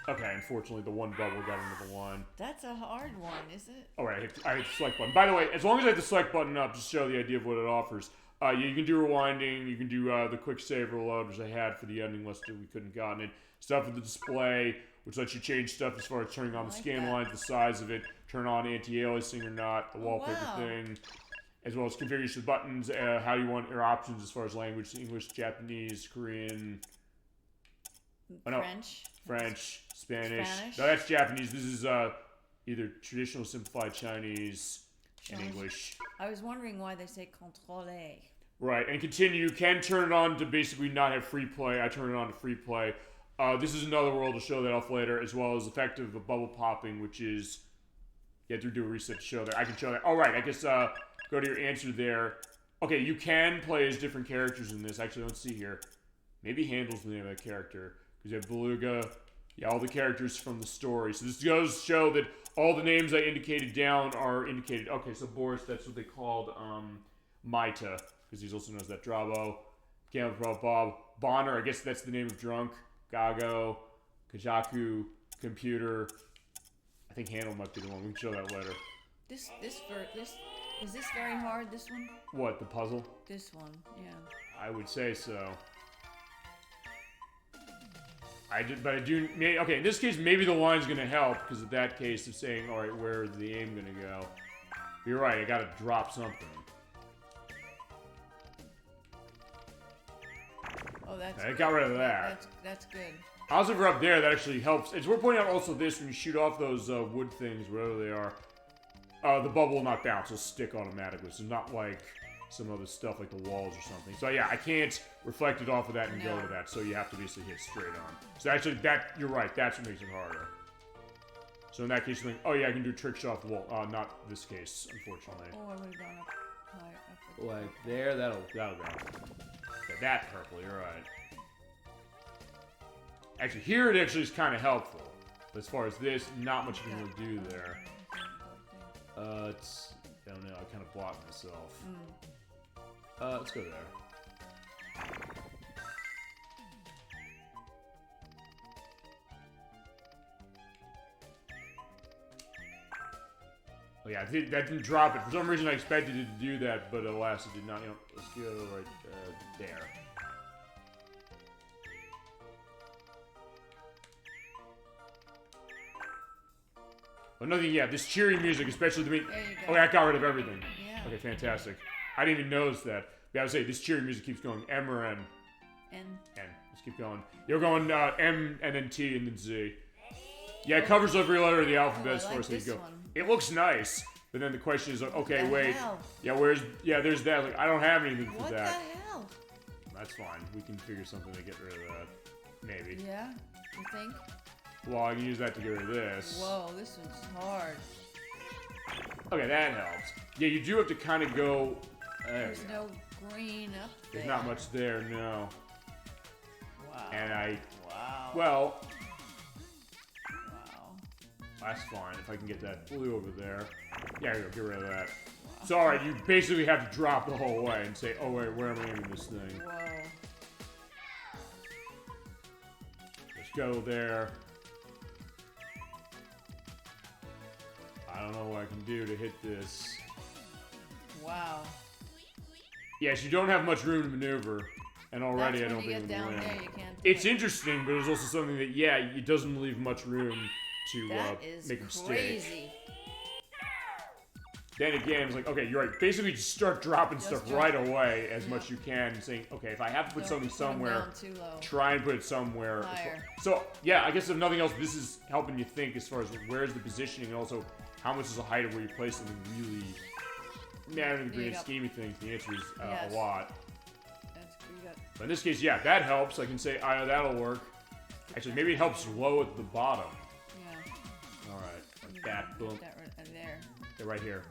Okay, unfortunately, the one bubble got into the line. That's a hard one, is it? All right, I hit the select button. By the way, as long as I hit the select button up, just show the idea of what it offers. You can do rewinding, you can do the quick save reload, which I had for the ending list that we couldn't gotten it. Stuff with the display, which lets you change stuff as far as turning on the scan lines, the size of it, turn on anti-aliasing or not, the wallpaper thing, as well as configuration of buttons, how you want your options as far as language, English, Japanese, Korean, French, Spanish. No, that's Japanese. This is either traditional simplified Chinese and English. I was wondering why they say contrôler. Right, and continue. You can turn it on to basically not have free play. I turn it on to free play. This is another world. I'll show that off later, as well as effective bubble popping, which is you have to do a reset to show that. I can show that. All right, I guess go to your answer there. Okay, you can play as different characters in this. Actually, let's see here. Maybe Handel's the name of that character. Because you have Beluga, yeah, all the characters from the story. So this goes to show that all the names I indicated down are indicated. Okay, so Boris, that's what they called Maita, because he's also known as that. Drabo, Gamma Bob, Bonner, I guess that's the name of Drunk, Gago, Kajaku, Computer. I think Handle might be the one. We can show that later. Is this very hard, this one? What, the puzzle? This one, yeah. I would say so. Okay, in this case, maybe the line's gonna help, because in that case, it's saying, alright, where is the aim gonna go? You're right, I gotta drop something. Oh, that's I got rid of that. That's good. Also, if we're up there, that actually helps. It's worth pointing out also this, when you shoot off those wood things, whatever they are, the bubble will not bounce, it'll stick automatically. So not like some other stuff like the walls or something. So yeah, I can't reflect it off of that and go to that, so you have to basically hit straight on. So actually, you're right, that's what makes it harder. So in that case, you think, oh yeah, I can do trick shot off the wall. Not this case, unfortunately. Oh, I would have gone up high. Like there, that'll go. Yeah, that purple, you're right. Actually, here it actually is kind of helpful. But as far as this, not much you can really do there. I don't know, I kind of blocked myself. Let's go there. Yeah, that didn't drop it. For some reason, I expected it to do that, but alas, it did not. You know, let's go right there. Oh, nothing. Yeah, this cheery music, especially to me. There you go. Okay, I got rid of everything. Yeah. Okay, fantastic. I didn't even notice that. Yeah, I would say this cheery music keeps going. M or N? N. N. Let's keep going. You're going M and then T and then Z. Yeah, it covers every letter of the alphabet as far as you go. It looks nice, but then the question is, okay, wait. Hell? Yeah, there's that. Like, I don't have anything for that. What the hell? That's fine. We can figure something to get rid of that. Maybe. Yeah? You think? Well, I can use that to get rid of this. Whoa, this one's hard. Okay, that helps. Yeah, you do have to kind of go... There's no green up there. There's not much there, no. Wow. And Wow. Well... Wow. That's fine, if I can get that blue over there. Yeah, go, get rid of that. Wow. So, alright, you basically have to drop the whole way and say, oh wait, where am I aiming this thing? Whoa. Let's go there. I don't know what I can do to hit this. Wow. Yes, you don't have much room to maneuver, and already That's I don't think you I'm get going to down win. there, you can't It's interesting, but it's also something that, yeah, it doesn't leave much room to make a mistake. Crazy. Then again, it's like, okay, you're right. Basically, just start dropping stuff right away as much as you can, and saying, okay, if I have to put something somewhere, try and put it somewhere. So, yeah, I guess if nothing else, this is helping you think as far as where's the positioning, and also how much is the height of where you place something really matter in the grand scheme of things. The answer is a lot. But in this case, yeah, that helps. I can say, that'll work. Actually, maybe it helps low at the bottom. Yeah. All right, like that. Boom. That right there. Yeah, right here.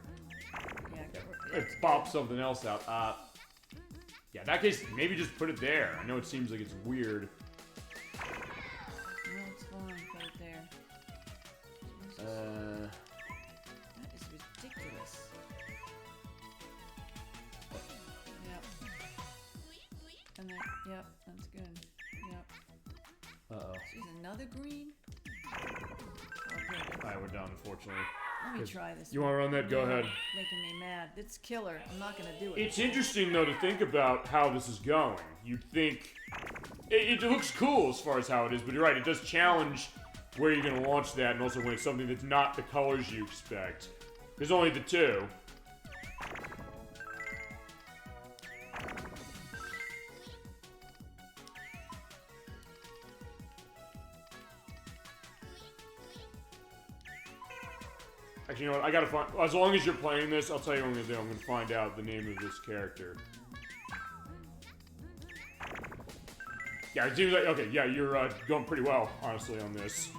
Yeah. Let's pop something else out. Yeah, in that case, maybe just put it there. I know it seems like it's weird. No, it's fine. Put it there. That is ridiculous. Yep. And then, yep, that's good. Yep. Uh-oh. Jeez, another green? Alright, we're done, unfortunately. Let me try this. You want to run that? Go ahead. Making me mad. It's killer. I'm not going to do it. It's interesting, though, to think about how this is going. You'd think... It looks cool as far as how it is, but you're right, it does challenge where you're going to launch that, and also when it's something that's not the colors you expect. There's only the two. Actually, you know what? I gotta find... As long as you're playing this, I'll tell you what I'm gonna do. I'm gonna find out the name of this character. Yeah, it seems like... Okay, yeah, you're going pretty well, honestly, on this.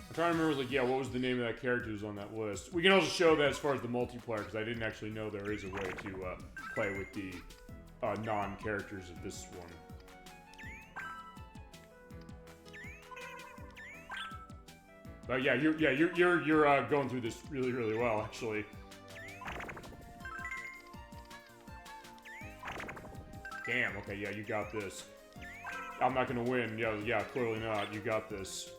I'm trying to remember, like, yeah, what was the name of that character who's on that list? We can also show that as far as the multiplayer, because I didn't actually know there is a way to play with the non-characters of this one. But yeah, you're going through this really, really well, actually. Damn. Okay, yeah, you got this. I'm not gonna win. Yeah, clearly not. You got this.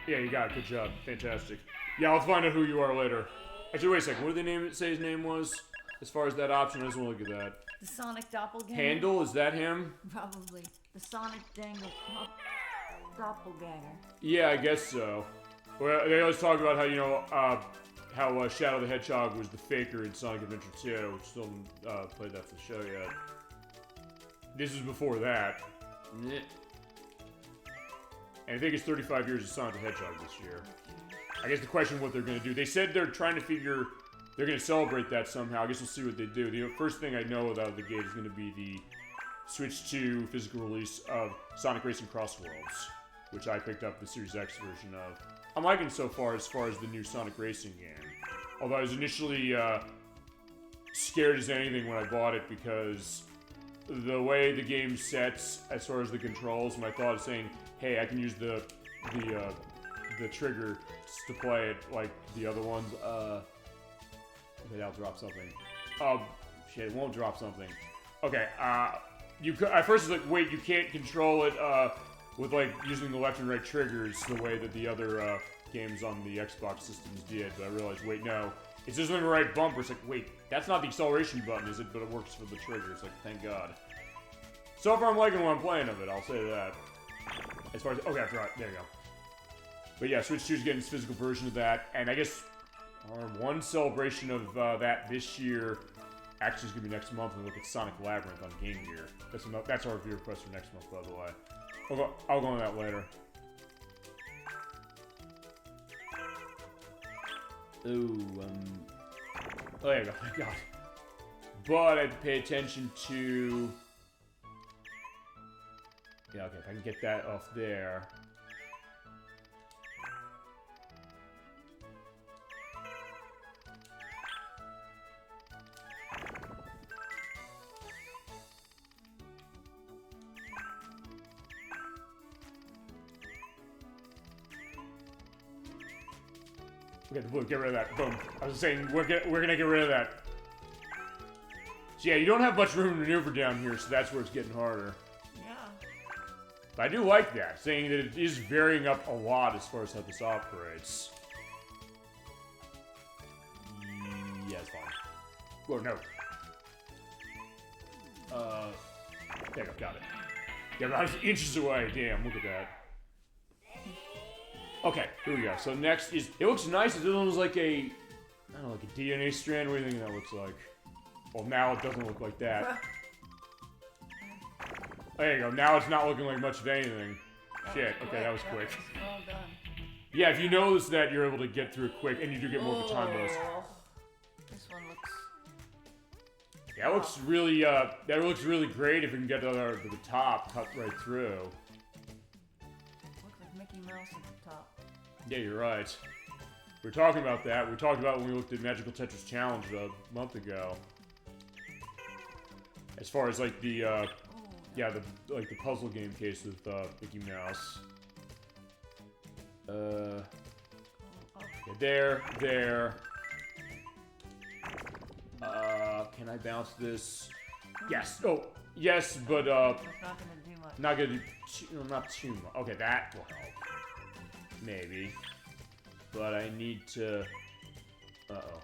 Yeah, you got it. Good job. Fantastic. Yeah, I'll find out who you are later. Actually, wait a second. What did they say his name was? As far as that option, I just want to look at that. The Sonic Doppelganger? Handle? Is that him? Probably. The Sonic Doppelganger. Yeah, I guess so. Well, they always talk about how, you know, how Shadow the Hedgehog was the faker in Sonic Adventure 2, which still haven't played that for the show yet. This is before that. And I think it's 35 years of Sonic the Hedgehog this year. I guess the question is what they're going to do. They said they're trying to figure... They're going to celebrate that somehow. I guess we'll see what they do. The first thing I know out of the gate is going to be the Switch 2 physical release of Sonic Racing Cross Worlds, which I picked up the Series X version of. I'm liking so far as the new Sonic Racing game. Although I was initially scared as anything when I bought it because the way the game sets as far as the controls, my thought of saying, hey, I can use the trigger to play it like the other ones. Okay, that'll drop something. Oh, shit, it won't drop something. Okay, at first it's like, wait, you can't control it with like using the left and right triggers the way that the other games on the Xbox systems did. But I realized, wait, no, it's just on the right bumper. It's like, wait, that's not the acceleration button, is it? But it works for the trigger. It's like, thank God. So far, I'm liking what I'm playing of it. I'll say that. As far as okay, right, there you go. But yeah, Switch 2 is getting its physical version of that, and I guess one celebration of that this year. Actually, it's gonna be next month when we look at Sonic Labyrinth on Game Gear. That's our review request for next month, by the way. I'll go on that later. Ooh, oh, there you go. Thank God. But I have to pay attention to. Yeah, okay. If I can get that off there. Okay, the blue, get rid of that. Boom. I was saying, we're gonna get rid of that. So yeah, you don't have much room to maneuver down here, so that's where it's getting harder. Yeah. But I do like that, saying that it is varying up a lot as far as how this operates. Yeah, it's fine. Or no. There you go, got it. Yeah, about inches away. Damn, look at that. Okay, here we go. So next is, it looks nice. It looks like a, I don't know, like a DNA strand. What do you think that looks like? Well, now it doesn't look like that. There you go. Now it's not looking like much of anything. Shit. Okay, that was quick. Well done. Yeah, if you notice that, you're able to get through it quick, and you do get more of a time bonus. This one looks. Yeah, that looks really great if we can get to the top, cut right through. Looks like Mickey Mouse at the top. Yeah, you're right. We were talking about that. We talked about when we looked at Magical Tetris Challenge a month ago. As far as like the the puzzle game case with Mickey Mouse. Yeah, there. Can I bounce this? Yes. Oh, yes, but It's not gonna do much. not gonna do not too much. Okay, that will help. Maybe. But I need to. Uh-oh.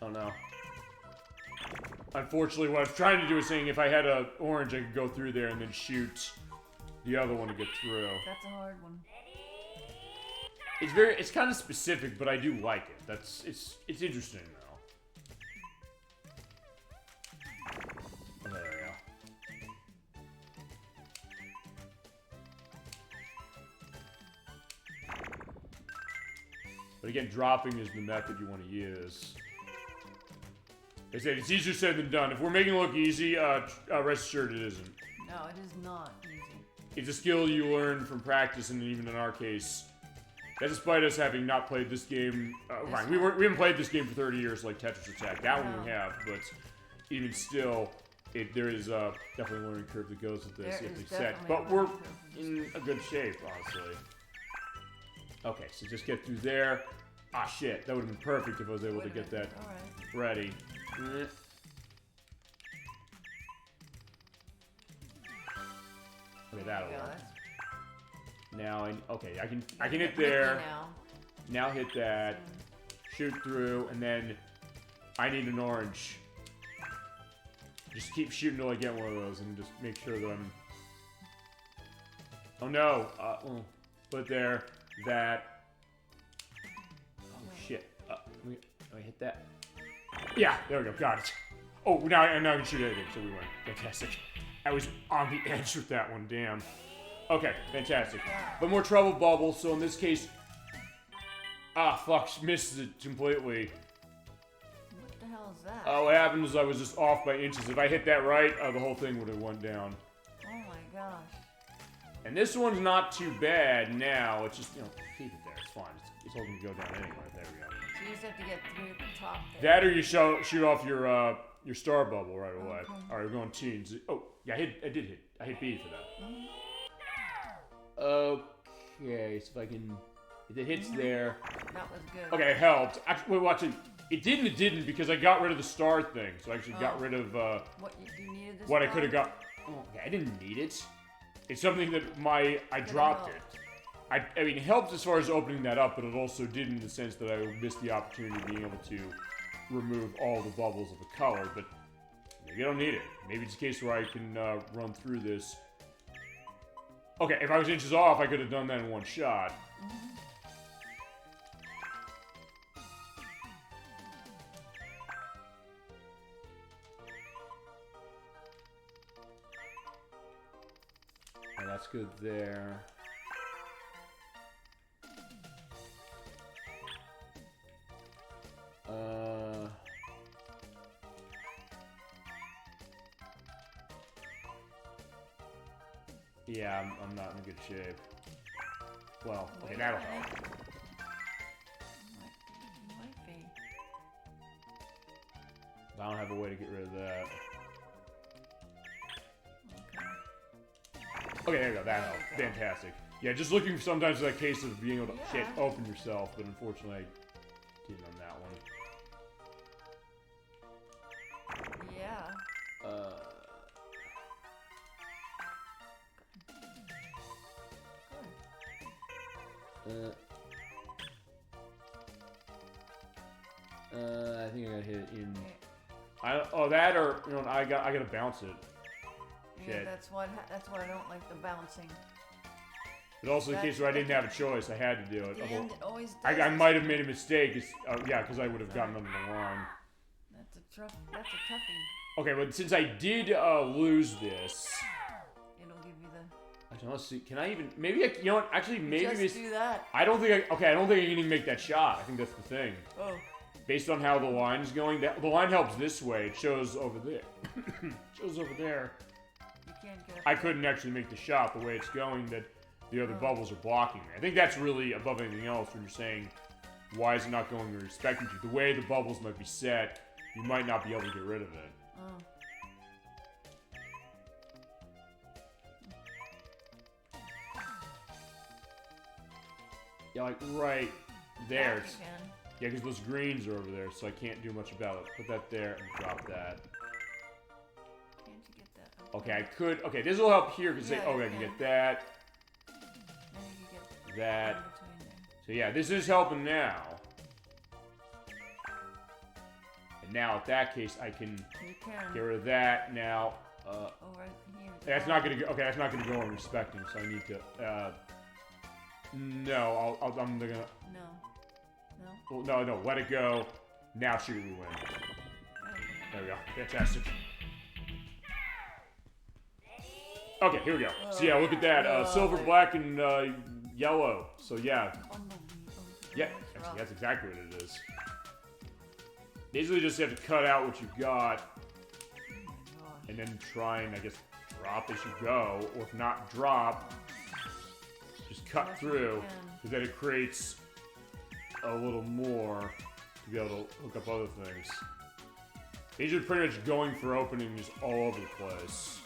Oh no. Unfortunately, what I was trying to do is saying if I had an orange, I could go through there and then shoot the other one to get through. That's a hard one. It's kind of specific, but I do like it. It's interesting though. Oh, there we go. But again, dropping is the method you want to use. They said it's easier said than done. If we're making it look easy, rest assured it isn't. No, it is not easy. It's a skill you learn from practice, and even in our case, that despite us having not played this game, we haven't played this game for 30 years like Tetris Attack. That one we have, but even still, there is definitely a learning curve that goes with this. If they set, but we're in a good shape, honestly. Okay, so just get through there. Ah, shit, that would have been perfect if I was able to get that ready. Okay, that'll work. Now, I can hit there. Now hit that, shoot through, and then I need an orange. Just keep shooting till I get one of those, and just make sure that I'm. Oh no! Put it there. That. Oh shit! Let me hit that. Yeah, there we go. Got it. Oh, now I can shoot anything, so we win. Fantastic. I was on the edge with that one. Damn. Okay, fantastic. But more trouble bubbles. So in this case, fuck, she misses it completely. What the hell hell is that? What happened was I was just off by inches. If I hit that right, the whole thing would have went down. Oh my gosh. And this one's not too bad now. It's just, you know, keep it there. It's fine. It's all going to go down anyway. There we go. So you just have to get through the top there. That or you shoot off your star bubble right away. Okay. All right, we're going teens. Oh, yeah, I did hit. I hit B for that. Mm-hmm. Okay, so if I can... If it hits there... That was good. Okay, it helped. Actually, wait, watch it. It didn't because I got rid of the star thing. So I actually got rid of what you needed this what I could have got. Oh, okay, I didn't need it. It's something that I dropped it. I mean, it helped as far as opening that up, but it also did in the sense that I missed the opportunity of being able to remove all the bubbles of a color, but maybe I don't need it. Maybe it's a case where I can run through this. Okay, if I was inches off, I could have done that in one shot. Mm-hmm. That's good there. Yeah, I'm not in good shape. Well, okay, that'll help. Might be. I don't have a way to get rid of that. Okay, there you go. That helped. Fantastic. Yeah, just looking for sometimes that case of being able to open yourself, but unfortunately, I didn't on that one. Yeah. I think I got hit in. That or you know I gotta bounce it. Yeah, that's why I don't like the bouncing. But also the case where I didn't have a choice, I had to do it. And it always does. I might have made a mistake. Yeah, because I would have gotten under the line. That's a toughie. Okay, but since I did lose this, it'll give you the. Actually, let's see. Can I even? Maybe you know what? Actually, maybe just do that. I don't think I don't think I can even make that shot. I think that's the thing. Oh. Based on how the line is going, the line helps this way. It shows over there. It shows over there. You can't get up I couldn't actually make the shot the way it's going. That the other bubbles are blocking me. I think that's really above anything else when you're saying, why is it not going where you're expecting to? The way the bubbles might be set, you might not be able to get rid of it. Oh. Yeah, like right there. You can. Yeah, because those greens are over there, so I can't do much about it. Put that there and drop that. Can't you get that? Okay, I could. Okay, this will help here because I can get that. And you get that. in between there. So yeah, this is helping now. And now, in that case, I can get rid of that now. Right here. That's not gonna go. Okay, that's not gonna go on respecting. So I need to. No, I'm gonna. No. Well, no, let it go. Now shoot, we win. There we go. Fantastic. Okay, here we go. So yeah, look at that. Silver, black, and yellow. So yeah. Yeah, actually, that's exactly what it is. Basically, just have to cut out what you've got. And then try and, I guess, drop as you go. Or if not drop, just cut through. Because then it creates a little more to be able to hook up other things. These are pretty much going for openings all over the place.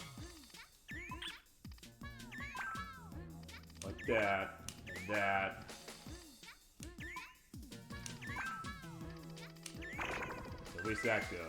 Like that, and that. So at least that goes.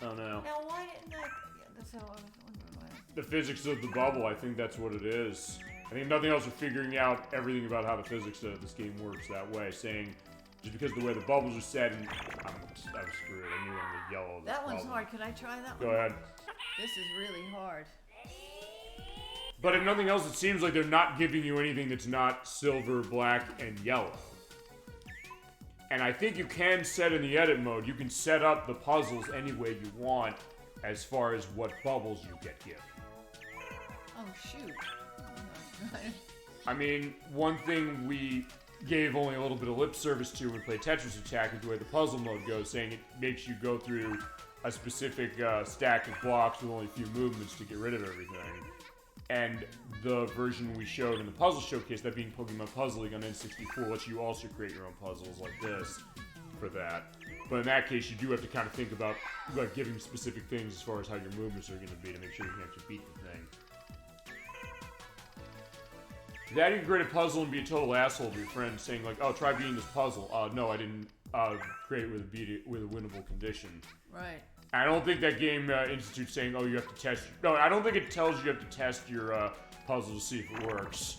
Oh no. Now why didn't that? Yeah, that's how I was wondering why. The physics of the bubble, I think that's what it is. I think nothing else, we're figuring out everything about how the physics of this game works that way. Saying, just because of the way the bubbles are set, and I'm screwed. I knew on the yellow. That one's hard. Can I try that one? Go ahead. This is really hard. But if nothing else, it seems like they're not giving you anything that's not silver, black, and yellow. And I think you can set in the edit mode, you can set up the puzzles any way you want as far as what bubbles you get given. Oh, shoot. I mean, one thing we gave only a little bit of lip service to when we played Tetris Attack is the way the puzzle mode goes, saying it makes you go through a specific stack of blocks with only a few movements to get rid of everything. And the version we showed in the puzzle showcase, that being Pokemon Puzzle League on N64, lets you also create your own puzzles like this for that. But in that case, you do have to kind of think about giving specific things as far as how your movements are going to be to make sure you can actually beat the thing. That you can create a puzzle and be a total asshole to your friend, saying like, "Oh, try beating this puzzle." No, I didn't create it with a winnable condition. Right. I don't think that game institutes saying, "Oh, you have to test." No, I don't think it tells you have to test your puzzle to see if it works.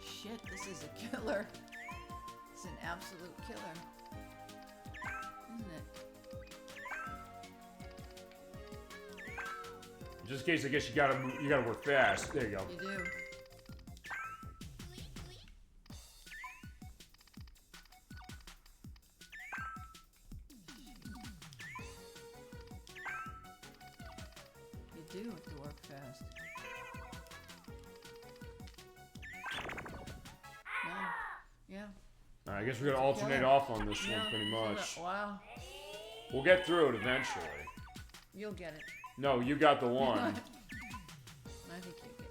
Shit, this is a killer. It's an absolute killer, isn't it? Just in case, I guess you gotta work fast. There you go. You do. You do have to work fast. No. Yeah. I guess we're gonna alternate off on this one pretty much. Wow. We'll get through it eventually. You'll get it. No, you got the one. I think you get it.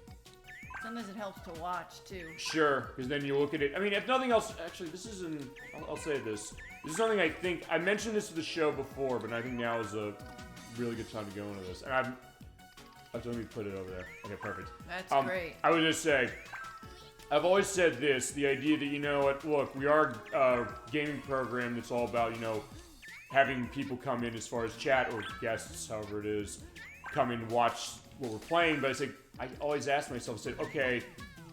Sometimes it helps to watch, too. Sure, because then you look at it. I mean, if nothing else, actually, this isn't... I'll say this. This is something I think... I mentioned this to the show before, but I think now is a really good time to go into this. And I'm... Let me put it over there. Okay, perfect. That's great. I would just say... I've always said this, the idea that, you know what, look, we are a gaming program that's all about, you know, having people come in as far as chat or guests, however it is, come in and watch what we're playing, but I always ask myself, I said, okay,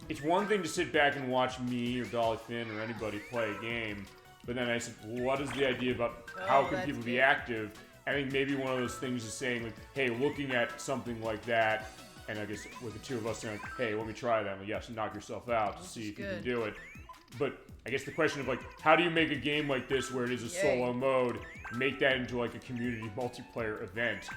it's one thing to sit back and watch me or DollyFinn or anybody play a game, but then I said, well, what is the idea about how can people be active? I think maybe one of those things is saying, like, hey, looking at something like that, and I guess with the two of us saying, like, hey, let me try that. Like, yes, knock yourself out to see if you can do it. But I guess the question of, like, how do you make a game like this where it is a solo mode, make that into, like, a community multiplayer event?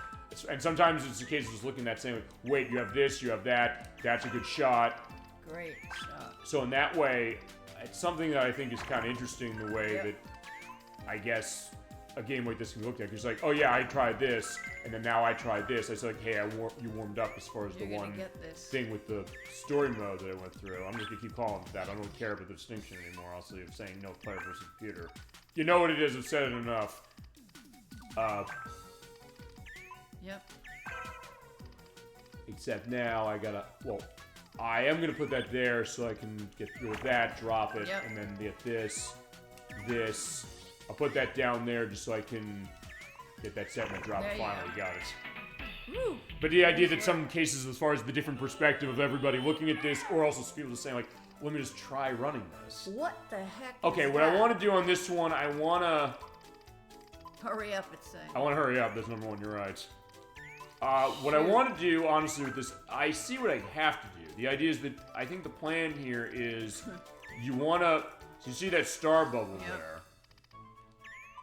And sometimes it's the case of just looking at that saying, like, wait, you have this, you have that, that's a good shot. Great shot. So in that way, it's something that I think is kind of interesting, the way that, I guess, a game like this can be looked at. It's like, oh yeah, I tried this, and then now I tried this. I said, like, hey, you warmed up as far as the one thing with the story mode that I went through. I'm just gonna keep calling it that. I don't care about the distinction anymore, honestly, of saying no player versus computer. You know what it is, I've said it enough. Yep. Except now I gotta, well, I am gonna put that there so I can get rid of that, drop it, and then get this. I'll put that down there just so I can get that set and I drop it. Finally got it. Woo. But the idea that some cases, as far as the different perspective of everybody looking at this, or also people just saying, like, let me just try running this. What the heck Okay, is what that? I want to do on this one, I want to... Hurry up, it's saying. I want to hurry up, that's number one, you're right. What I want to do, honestly, with this, I see what I have to do. The idea is that, I think the plan here is, you want to... So you see that star bubble there?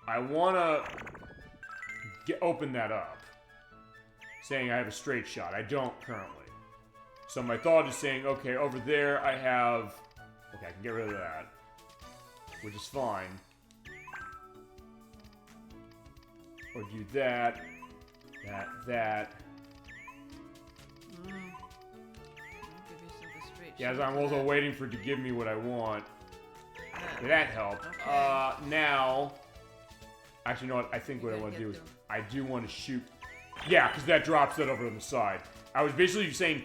I want to open that up, saying I have a straight shot. I don't currently. So my thought is saying, okay, over there I have... Okay, I can get rid of that, which is fine. Or do that, that. Give yourself a straight Yeah, as shot I'm also waiting for it to give me what I want. That helped. Okay. Now... Actually, you know what? I think what I want to do is I do want to shoot. Yeah, because that drops that over on the side. I was basically saying,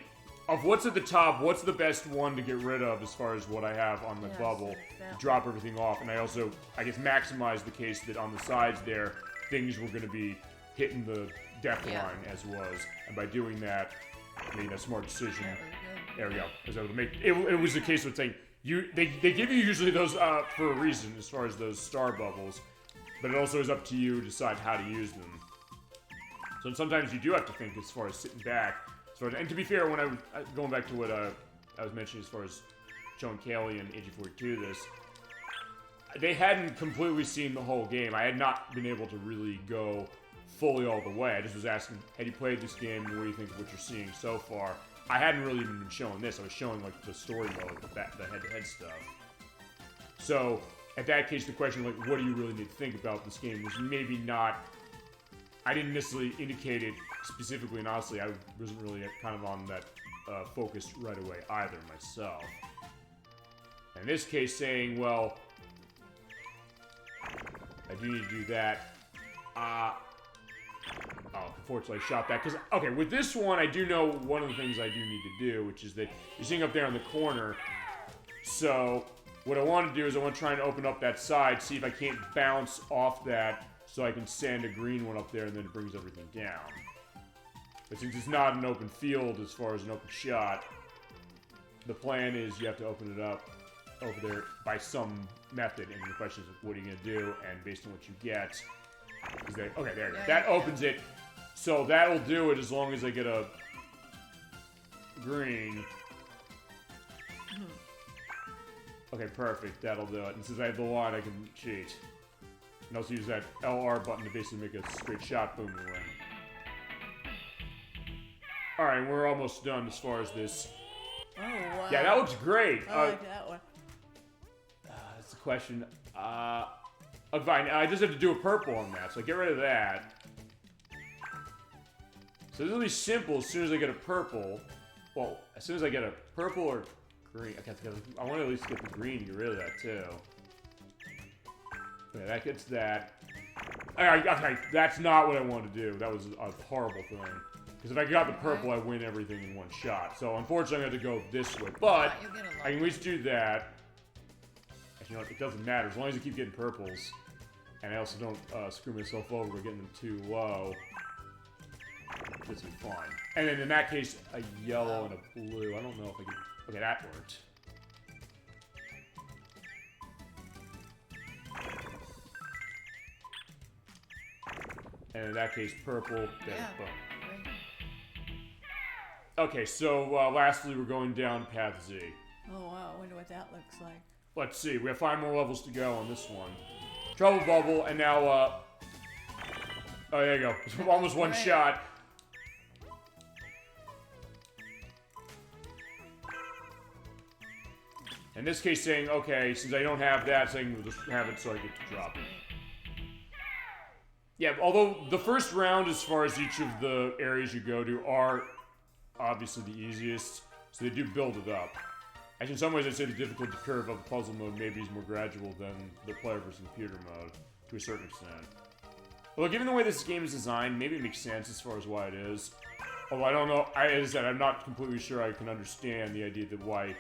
of what's at the top, what's the best one to get rid of as far as what I have on the bubble to drop everything off. And I also, I guess, maximize the case that on the sides there, things were going to be hitting the depth line as was. And by doing that, I made a smart decision. There we go. I was able to make it was a case of saying, they give you usually those for a reason as far as those star bubbles. But it also is up to you to decide how to use them. So sometimes you do have to think as far as sitting back. And to be fair, when I was going back to what I was mentioning as far as Joan Kelly and AG42, they hadn't completely seen the whole game. I had not been able to really go fully all the way. I just was asking, had you played this game? What do you think of what you're seeing so far? I hadn't really even been showing this. I was showing like the story mode, the head-to-head stuff. So at that case, the question like, what do you really need to think about this game was maybe not. I didn't necessarily indicate it specifically, and honestly, I wasn't really kind of on that focus right away either myself. In this case, saying, well, I do need to do that. Oh, unfortunately, I shot that. Because, okay, with this one, I do know one of the things I do need to do, which is that you're seeing up there in the corner. So, what I want to do is I want to try and open up that side, see if I can't bounce off that so I can send a green one up there, and then it brings everything down. But since it's not an open field as far as an open shot, the plan is you have to open it up over there by some method, and the question is, what are you going to do? And based on what you get, is that, okay, there you go. That opens it, so that'll do it as long as I get a green. Okay, perfect, that'll do it. And since I have the line, I can cheat. And also use that LR button to basically make a straight shot, boom, and win. Alright, we're almost done as far as this. Oh, wow. Yeah, that looks great. I like that one. That's the question. Fine, I just have to do a purple on that, so I get rid of that. So this will be simple as soon as I get a purple. Well, as soon as I get a purple or green. I want to at least get the green to get rid of that, too. Okay, that gets that. Okay, that's not what I wanted to do. That was a horrible thing. Because if I got the purple, I win everything in one shot. So, unfortunately, I have to go this way. But, I can at least do that. Actually, you know what? It doesn't matter. As long as I keep getting purples. And I also don't screw myself over by getting them too low. This will be fine. And then, in that case, a yellow and a blue. I don't know if I can... Okay, that worked. And in that case, purple. There, boom. Okay, so lastly, we're going down path Z. Oh, wow. I wonder what that looks like. Let's see. We have 5 more levels to go on this one. Trouble Bubble, and now, oh, there you go. Almost one shot. In this case, saying, okay, since I don't have that, saying we'll just have it so I get to drop it. Yeah, although the first round, as far as each of the areas you go to, are obviously the easiest, so they do build it up. Actually, in some ways, I'd say the difficulty curve of the puzzle mode maybe is more gradual than the player versus computer mode, to a certain extent. Although, given the way this game is designed, maybe it makes sense as far as why it is. Although, I don't know, as I said, I'm not completely sure I can understand the idea that why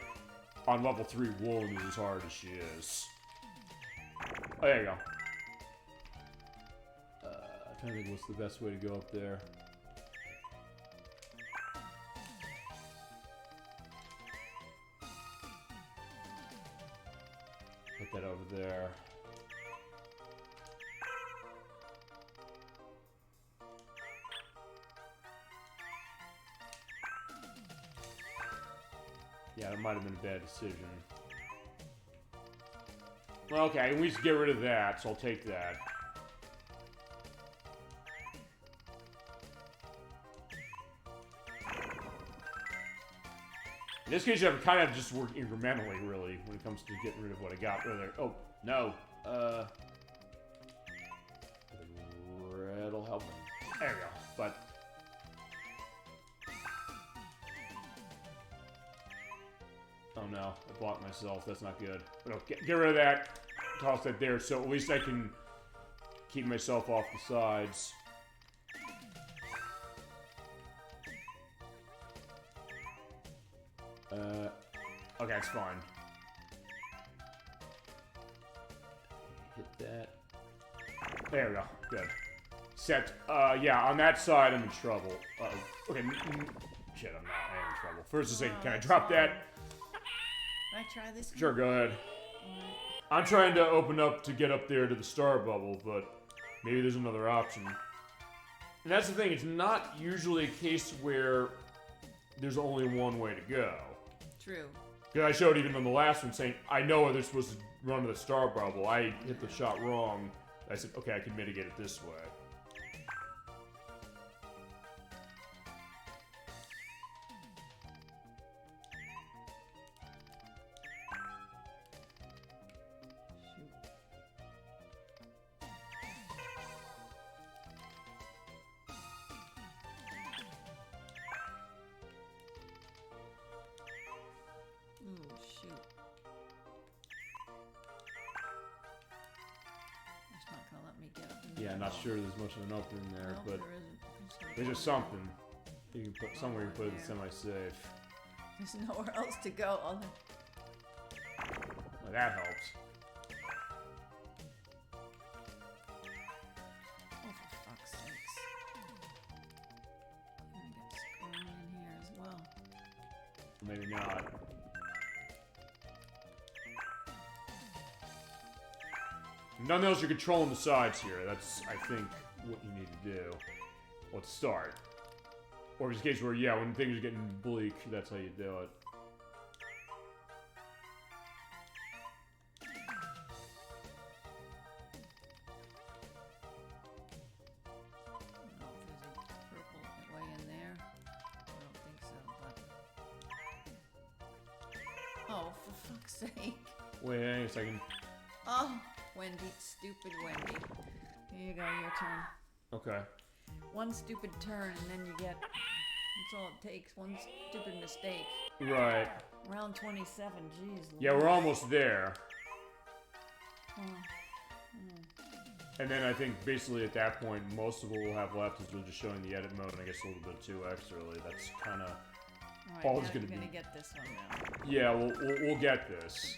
on level 3, Woolen is as hard as she is. Oh, there you go. I'm trying to think what's the best way to go up there. Put that over there. Yeah, that might have been a bad decision. Well, okay, I can at least get rid of that, so I'll take that. In this case, you have to kind of just work incrementally, really, when it comes to getting rid of what I got earlier. Oh, no. Red'll help. There we go. But... oh no, I blocked myself. That's not good. But okay, get rid of that. Toss that there, so at least I can keep myself off the sides. Okay, it's fine. Hit that. There we go. Good. Set. Yeah, on that side, I'm in trouble. Okay. Shit, I am in trouble. First, a second. Can I drop that? Can I try this? Sure, go ahead. I'm trying to open up to get up there to the star bubble, but maybe there's another option. And that's the thing, it's not usually a case where there's only one way to go. True. Because I showed even on the last one saying, I know they're supposed to run to the star bubble. I hit the shot wrong. I said, okay, I can mitigate it this way. Yeah, not sure there's much of an opening there, but there's just something. You can put somewhere you can put it semi-safe. There's nowhere else to go. Well, that helps. Oh, for fuck's sakes. I'm gonna get screwed in here as well. Maybe not. Nothing else, you're controlling the sides here. That's, I think, what you need to do. Let's start. Or if it's a case where, yeah, when things are getting bleak, that's how you do it. I don't know if there's a purple way in there. I don't think so, but... Oh, for fuck's sake. Wait, hang on a second. Oh, Wendy, stupid Wendy. Here you go, your turn. Okay. One stupid turn and then you get... That's all it takes. One stupid mistake. Right. Round 27, jeez. Yeah, we're almost there. Oh. And then I think basically at that point, most of what we'll have left is we're just showing the edit mode, and I guess a little bit of 2x really. That's kind of all it's going to be. You're going to get this one now. Yeah, we'll get this.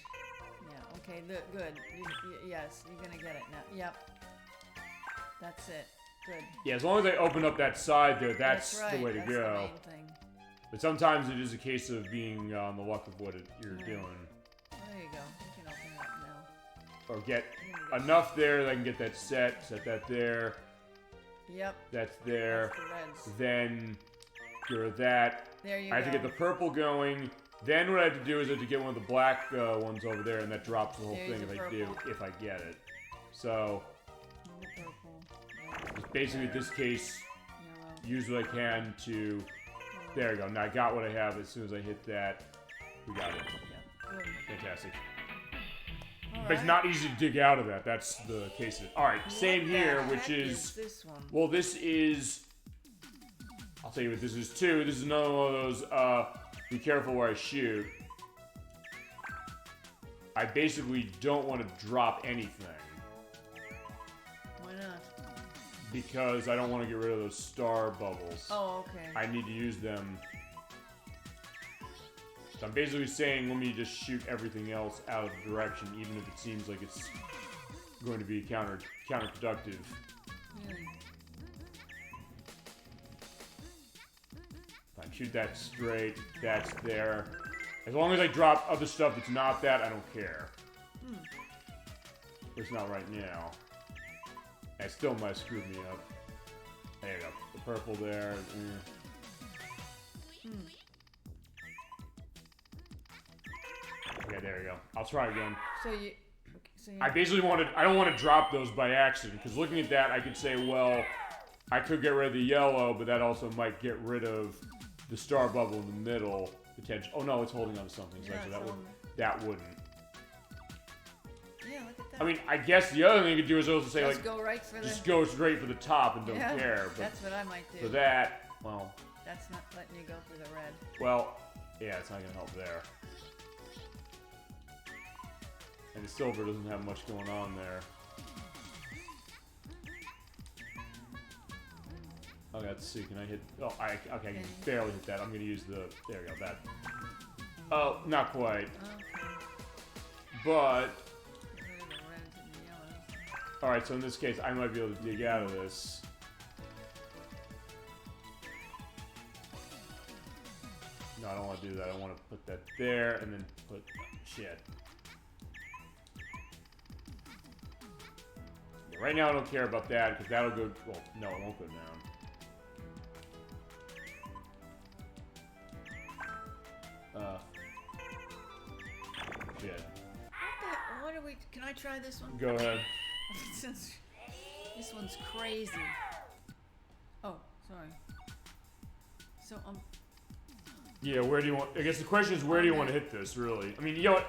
Yeah, okay, good. Yes, you're going to get it now. Yep. That's it. Good. Yeah, as long as I open up that side there, that's right. the way to that's go. The main thing. But sometimes it is a case of being on the luck of what you're doing. There you go. You can open it up now. Or get enough there that I can get that set that there. Yep. That's there. That's the reds. Then get rid of that. There you I have to get the purple going. Then what I have to do is I have to get one of the black ones over there, and that drops the whole thing if I get it. So the purple. just basically in this case, use what I can to. There we go. Now I got what I have. As soon as I hit that, we got it. Yeah. Good. Fantastic. All But it's not easy to dig out of that. That's the case of it. All right, same here, which is this one? well, this is. I'll tell you what this is too. This is another one of those. Be careful where I shoot. I basically don't want to drop anything. Why not? Because I don't want to get rid of those star bubbles. Oh, okay. I need to use them. So I'm basically saying let me just shoot everything else out of the direction, even if it seems like it's going to be counterproductive. Really? If I shoot that straight, that's there. As long as I drop other stuff that's not that, I don't care. But it's not right now. It still might screw me up. There you go. The purple there. Okay, there you go. I'll try again. I basically I don't want to drop those by accident, because looking at that, I could say, well, I could get rid of the yellow, but that also might get rid of the star bubble in the middle. Potential. Oh no, it's holding on to something, so actually that wouldn't. Yeah, look at that. I mean, I guess the other thing you could do is also say, just go right for just go straight for the top and don't yeah, care. But that's what I might do. for that, well. That's not letting you go for the red. Well, yeah, it's not going to help there. And the silver doesn't have much going on there. Okay, let's see. Can I hit? Oh, okay, I can barely hit that. I'm going to use the. There we go. That. Oh, not quite. Okay. But. Alright, so in this case, I might be able to dig out of this. No, I don't want to do that. I want to put that there and then put. Shit. Yeah, right now, I don't care about that because that'll go. Well, no, it won't go down. Shit. What are we Can I try this one? Go ahead. Since this one's crazy. Oh, sorry. So Yeah, where do you want? I guess the question is, where do you want to hit this? Really? I mean, you know,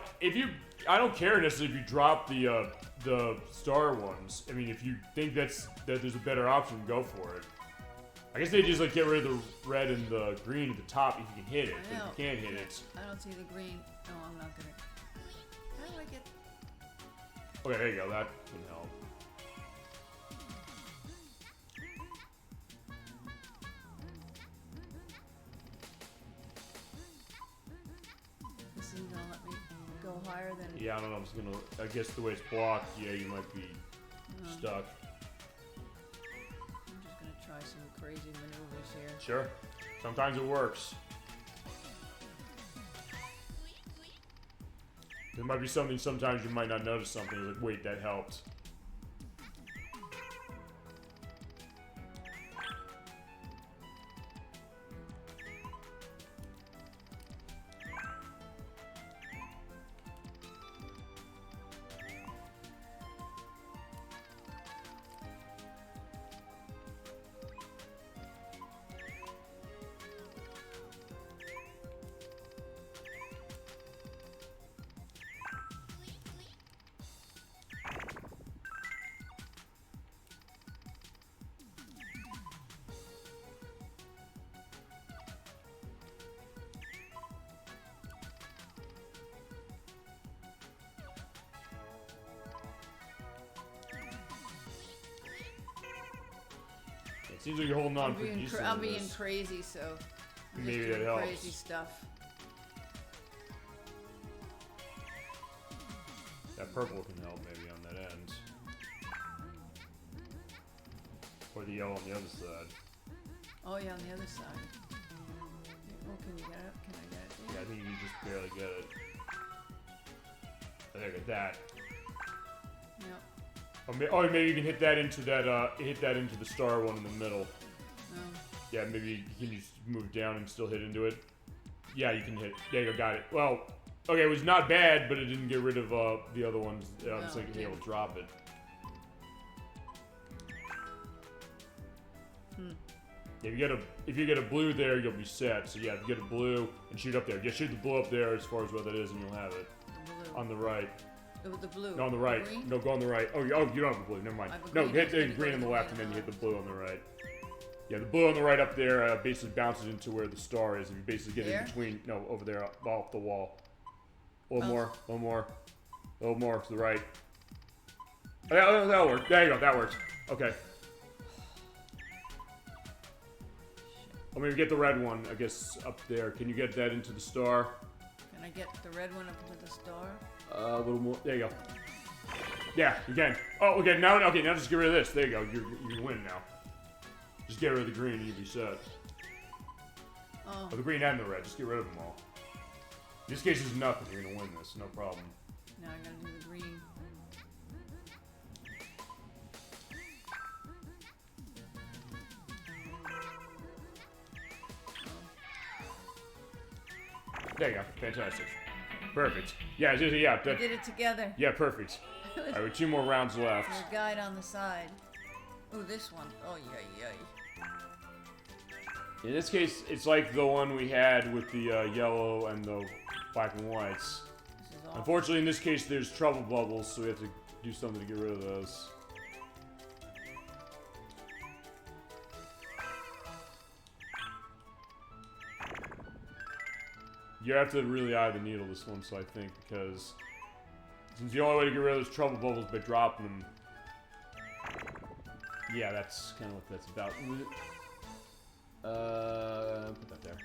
I don't care necessarily if you drop the star ones. I mean, if you think that there's a better option, go for it. I guess they just like get rid of the red and the green at the top if you can hit it. But if you can't hit it. I don't see the green. No, I'm not gonna. How do I get? Okay, there you go. That can help. This isn't gonna let me go higher than. Yeah, I don't know. I'm just gonna. I guess the way it's blocked, yeah, you might be stuck. I'm just gonna try some crazy maneuvers here. Sure. Sometimes it works. There might be something. Sometimes you might not notice something. You're like, wait, that helped. Seems like you're holding on pretty decently. I'm being crazy, so I'm maybe just doing that helps. crazy stuff. That purple can help maybe on that end, or the yellow on the other side. Oh yeah, on the other side. Oh, can you get it? Can I get it? Yeah, I think you just barely get it. Oh, there, get that. Yep. Oh, maybe you can hit that into the star one in the middle. Yeah, maybe you can just move down and still hit into it. Yeah, you can hit. There you go, got it. Well, okay, it was not bad, but it didn't get rid of the other ones. I was thinking able to drop it. Yeah, if you get a blue there, you'll be set. So yeah, if you get a blue and shoot up there, yeah, shoot the blue up there as far as what that is, and you'll have it. On the right. With the blue. No, on the right. No, go on the right. Oh, you don't have the blue. Never mind. No, hit the green on the left, and then you hit the blue on the right. Yeah, the blue on the right up there basically bounces into where the star is. And you basically get in between. No, over there, off the wall. A little more. A little more. A little more to the right. Oh, that'll work. There you go. That works. Okay. I'll maybe get the red one, I guess, up there. Can you get that into the star? Can I get the red one up into the star? A little more. There you go. Yeah, you can. Oh, okay. Now just get rid of this. There you go. You win now. Just get rid of the green and you'll be set. Oh, the green and the red. Just get rid of them all. In this case, it's nothing. You're gonna win this. No problem. Now I gotta do the green. There you go. Fantastic. Perfect. Yeah, yeah. We did it together. Yeah, perfect. All right, with 2 more rounds left. There's a guide on the side. Oh, this one. Oh, yay. In this case, it's like the one we had with the yellow and the black and whites. Unfortunately, in this case, there's trouble bubbles, so we have to do something to get rid of those. You have to really eye the needle this one, so I think, because since the only way to get rid of those trouble bubbles is by dropping them. Yeah, that's kind of what that's about. Put that there.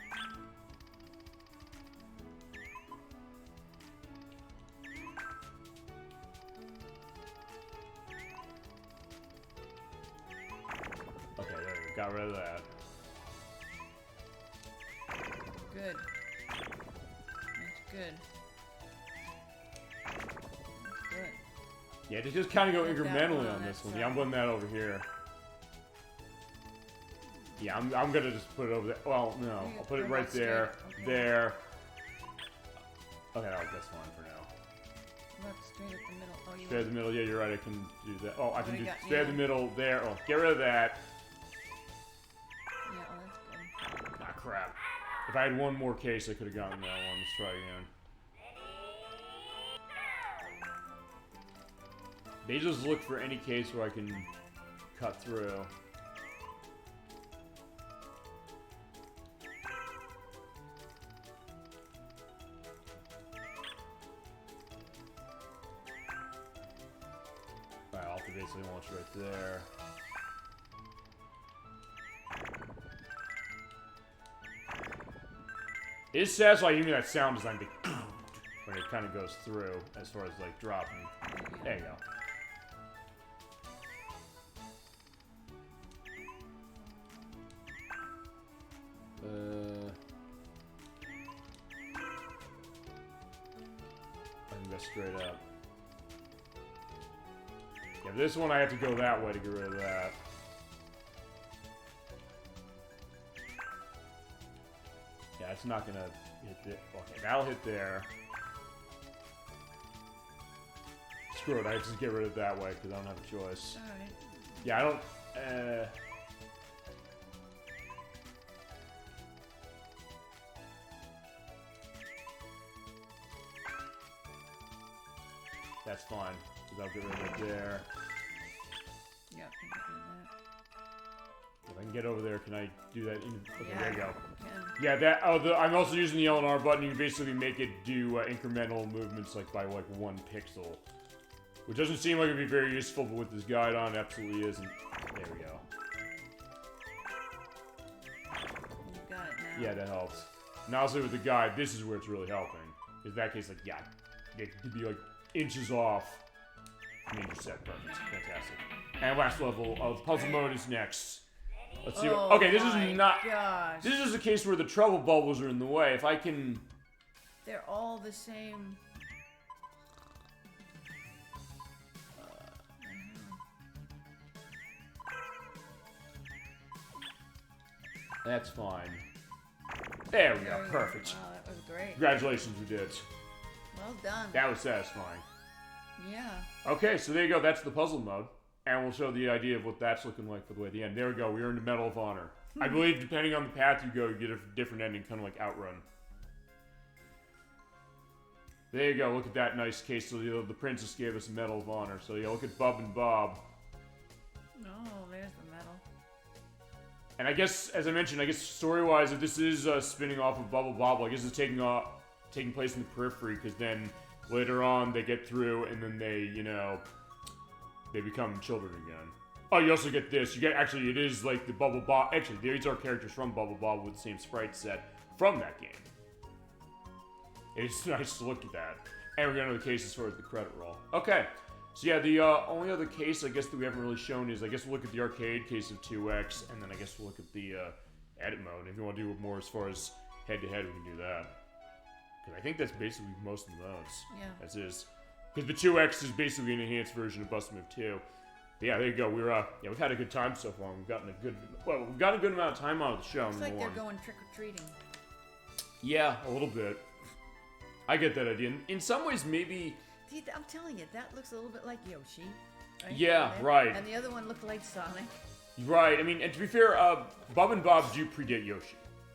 Okay, there we go. Got rid of that. Good. Good. Good. Yeah, just kind of go incrementally on this one. Yeah, I'm putting that over here. Yeah, I'm gonna just put it over there. Well, no, I'll put it right there, there. Okay, that's fine for now. Look, straight at the middle. Oh, you Straight at the middle, yeah, you're right, I can do that. Oh, I can do got, straight at the middle there. Oh, get rid of that. Yeah, oh, that's good. Ah, crap. If I had one more case, I could have gotten that one. Let's try again. They just look for any case where I can cut through. Alright, I'll have to basically launch right there. It is satisfying even that sound design when it kind of goes through as far as like dropping. There you go. I can go straight up. Yeah, this one I have to go that way to get rid of that. Yeah, it's not gonna hit it. Okay, that'll hit there. Screw it, I have to get rid of it that way because I don't have a choice. Alright. Yeah, I don't. That's fine, because I'll get rid of it there. Yeah, I can do that. If I can get over there, can I do that? Okay, there you go. Can. Yeah, that. Oh, I'm also using the L and R button. You can basically make it do incremental movements, like by like 1 pixel, which doesn't seem like it'd be very useful, but with this guide on, it absolutely is. And there we go. You got it now. Yeah, that helps. Now, also with the guide, this is where it's really helping. In that case, like, yeah, it could be like inches off. Major set, perfect, fantastic. And last level of puzzle mode is next. Let's see. Okay, this is not. Gosh. This is a case where the trouble bubbles are in the way. If I can. They're all the same. That's fine. There we go. Perfect. Wow, that was great. Congratulations, we did. Well done. That was satisfying. Yeah. Okay, so there you go. That's the puzzle mode. And we'll show the idea of what that's looking like for the way at the end. There we go. We earned a Medal of Honor. I believe depending on the path you go, you get a different ending, kind of like Outrun. There you go. Look at that nice case. So the princess gave us a Medal of Honor. So yeah, look at Bub and Bob. Oh, there's the medal. And I guess, as I mentioned, I guess story-wise, if this is spinning off of Bubble Bobble, I guess it's taking place in the periphery, because then later on they get through, and then they, you know, they become children again. Oh, you also get this. You get, actually, it is like the Bubble Bobble. Actually, these are characters from Bubble Bobble with the same sprite set from that game. It's nice to look at that. And we're going to the case as far as the credit roll. Okay. So yeah, the only other case I guess that we haven't really shown is, I guess we'll look at the arcade case of 2X, and then I guess we'll look at the edit mode. If you want to do more as far as head-to-head, we can do that. Because I think that's basically most of the modes. Yeah. As is. Because the 2X is basically an enhanced version of Bust Move 2. But yeah, there you go. We've had a good time so far. We've gotten a good amount of time out of the show. Looks like they're going trick-or-treating. Yeah, a little bit. I get that idea. In some ways, maybe... See, I'm telling you, that looks a little bit like Yoshi. Right? Yeah, right. And the other one looked like Sonic. Right. I mean, and to be fair, Bub and Bob do predate Yoshi.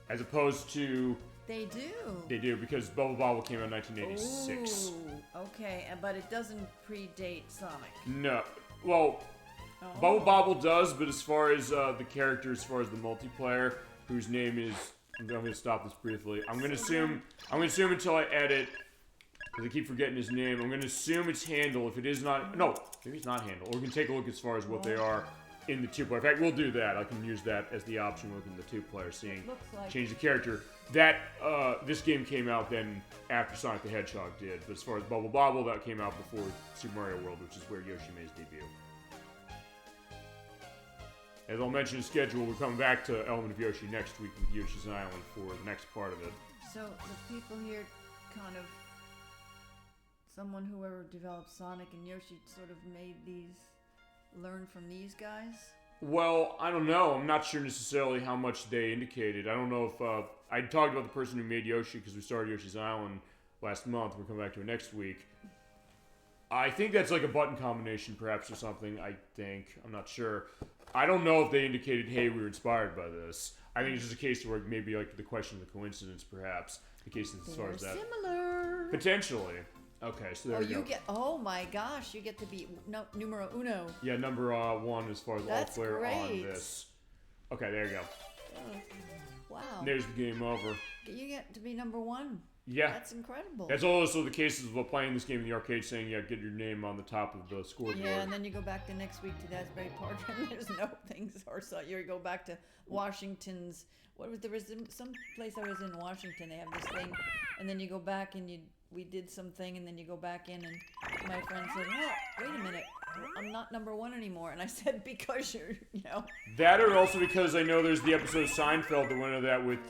As opposed to... They do. They do, because Bubble Bobble came out in 1986. Ooh, okay, but it doesn't predate Sonic. No. Well, Bubble Bobble does, but as far as the character, as far as the multiplayer, whose name is... I'm going to stop this briefly. I'm going to assume until I edit... Because I keep forgetting his name. I'm going to assume it's Handle. If it is not... No, maybe it's not Handle. Or we can take a look as far as what they are in the 2-player. In fact, we'll do that. I can use that as the option within the 2-player, seeing like change the character. That, this game came out then after Sonic the Hedgehog did. But as far as Bubble Bobble, that came out before Super Mario World, which is where Yoshi made his debut. As I'll mention in schedule, we're coming back to Element of Yoshi next week with Yoshi's Island for the next part of it. So the people here kind of... whoever developed Sonic and Yoshi sort of made these, learn from these guys? Well, I don't know. I'm not sure necessarily how much they indicated. I don't know if, I talked about the person who made Yoshi because we started Yoshi's Island last month. We're coming back to it next week. I think that's like a button combination, perhaps, or something. I'm not sure. I don't know if they indicated, hey, we were inspired by this. I think it's just a case where maybe like the question of the coincidence, perhaps. The case as far as that. Similar. Potentially. Okay, so there we go. Oh my gosh, you get to be numero uno. Yeah, number 1 as far as all player on this. Okay, there you go. Oh, wow. There's the game over. You get to be number 1. Yeah. That's incredible. That's also the cases of playing this game in the arcade saying, yeah, get your name on the top of the scoreboard. Yeah, and then you go back the next week to Asbury Park and there's no things. Or so you go back to Washington's. There was some place I was in Washington. They have this thing, and then you go back and we did something, and then you go back in, and my friend said, "Oh, wait a minute, I'm not number 1 anymore." And I said, "Because you're, That, or also because I know there's the episode of Seinfeld that went into that with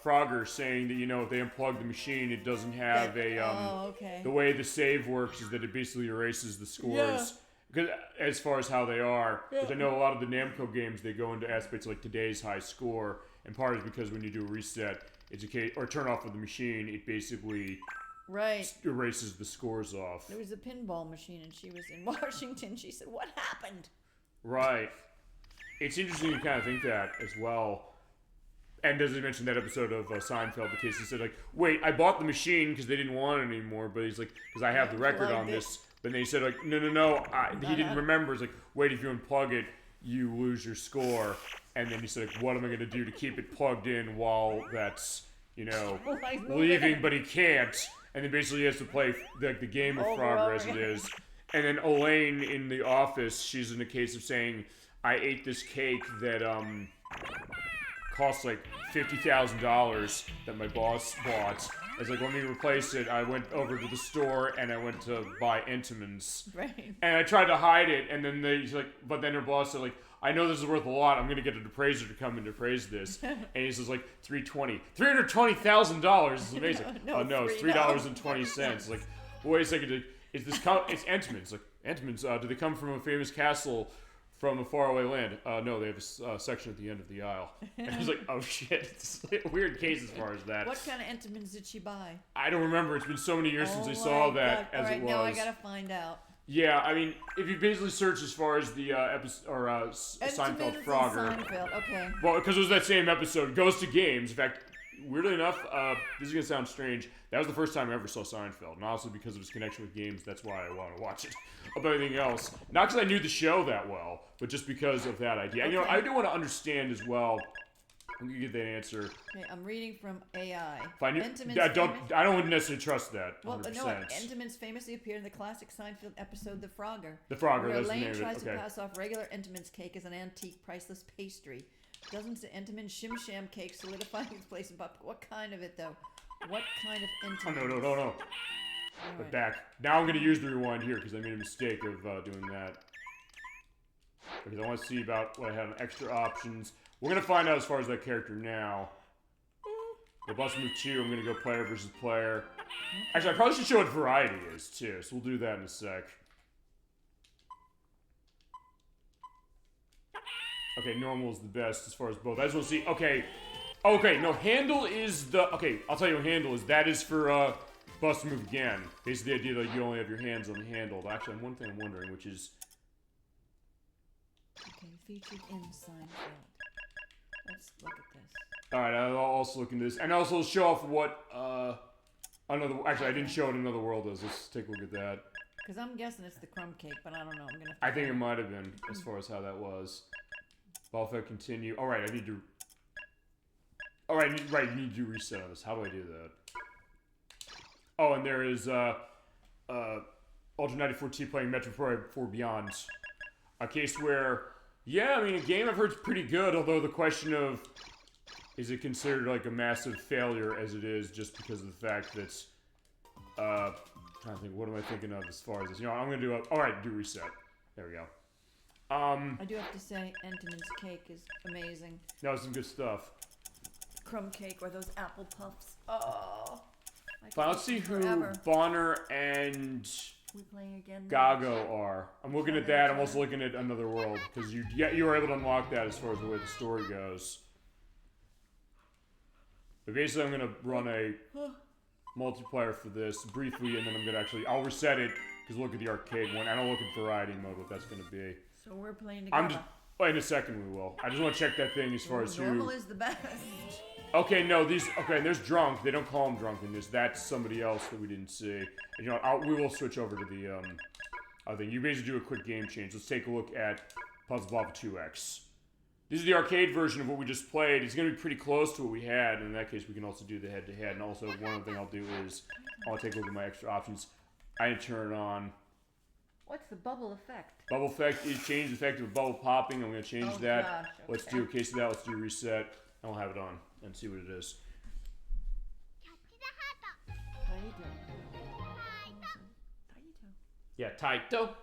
Frogger saying that if they unplug the machine, it doesn't have okay. The way the save works is that it basically erases the scores. Yeah. Because as far as how they are, because I know a lot of the Namco games, they go into aspects like today's high score, and part is because when you do a reset, it's a case, or turn off of the machine, it basically erases the scores off. There was a pinball machine, and she was in Washington. She said, "What happened?" Right. It's interesting to kind of think that as well. And as I mentioned that episode of Seinfeld, the case he said, like, wait, I bought the machine because they didn't want it anymore, but he's like, because I have the record on this. Then they said, like, no, he didn't remember. It's like, wait, if you unplug it, you lose your score. And then he said, like, what am I going to do to keep it plugged in while that's, leaving, but he can't. And then basically he has to play the game of Frogger as it is. And then Elaine in the office, she's in the case of saying, I ate this cake that cost like $50,000 that my boss bought. It's like, let me replace it. I went over to the store and I went to buy Entenmann's. Right. And I tried to hide it, and then but then her boss said, like, I know this is worth a lot. I'm gonna get an appraiser to come and appraise this. And he says, like, $320,000. It's amazing. No, it's $3.20. Like, wait a second. It's Entenmann's. Like, Entenmann's. Do they come from a famous castle from a faraway land? No, they have a section at the end of the aisle. And I was like, oh shit, it's a weird case as far as that. What kind of Entenmann's did she buy? I don't remember. It's been so many years since I saw that. All right, now I gotta find out. Yeah, I mean, if you basically search as far as the episode or Seinfeld Frogger. Seinfeld, okay. Well, because it was that same episode. It goes to games. In fact, weirdly enough, this is gonna sound strange. That was the first time I ever saw Seinfeld, and also because of his connection with games, that's why I want to watch it. Above anything else, not because I knew the show that well, but just because of that idea. Okay. I do want to understand as well. I'm gonna get that answer. Okay, I'm reading from AI. I don't necessarily trust that. 100%. Well, no, Entenmann's famously appeared in the classic Seinfeld episode *The Frogger*. The Frogger, where that's the Elaine name of it. tries to pass off regular Entenmann's cake as an antique, priceless pastry. Doesn't the Entenmann Shim Sham cake solidify its place in pop? What kind of it though? What kind of Entenmann? Oh, no. But back. Now I'm going to use the rewind here because I made a mistake of doing that. Because I want to see about what I have extra options. We're going to find out as far as that character now. The bus move 2, I'm going to go player versus player. Actually, I probably should show what variety is too, so we'll do that in a sec. Okay, normal is the best as far as both. I just want to see. Okay, no, handle is the. Okay, I'll tell you what handle is. That is for bust move again. Basically, the idea that you only have your hands on the handle. Actually, one thing I'm wondering, which is. Okay, featured in Seinfeld. Let's look at this. All right, I'll also look into this, and also show off what another. Actually, I didn't show what Another World is. Let's take a look at that. Because I'm guessing it's the crumb cake, but I don't know. I think it might have been as far as how that was. Well, if I continue, all right, I need to. All right, you need to do reset on this. How do I do that? Oh, and there is Ultra 94T playing Metroid 4 Beyond, a case where, yeah, I mean, a game I've heard is pretty good. Although the question of, is it considered like a massive failure as it is, just because of the fact that, I'm trying to think, what am I thinking of as far as this? I'm gonna do all right, do reset. There we go. I do have to say, Entenmann's cake is amazing. That was some good stuff. Crumb cake or those apple puffs. Oh. Fine, let's see who Bonner and we playing again Gago are. I'm looking at that. I'm also looking at Another World because you were able to unlock that as far as the way the story goes. But basically, I'm gonna run a multiplayer for this briefly, and then I'm gonna I'll reset it because look at the arcade one. I don't look at variety mode what that's going to be. So we're playing together. In a second we will. I just want to check that thing as far as who... Normal is the best. Okay, no, these... Okay, there's drunk. They don't call them drunk in this. That's somebody else that we didn't see. And, you know, we will switch over to the, other thing. You basically do a quick game change. Let's take a look at Puzzle Bobble 2X. This is the arcade version of what we just played. It's going to be pretty close to what we had. And in that case, we can also do the head-to-head. And also, one other thing I'll do is I'll take a look at my extra options. I turn it on... What's the bubble effect? Bubble effect is change the effect of bubble popping. I'm going to change that. Gosh, okay. Let's do a case of that. Let's do a reset. And we'll have it on and see what it is. Yeah, Taito.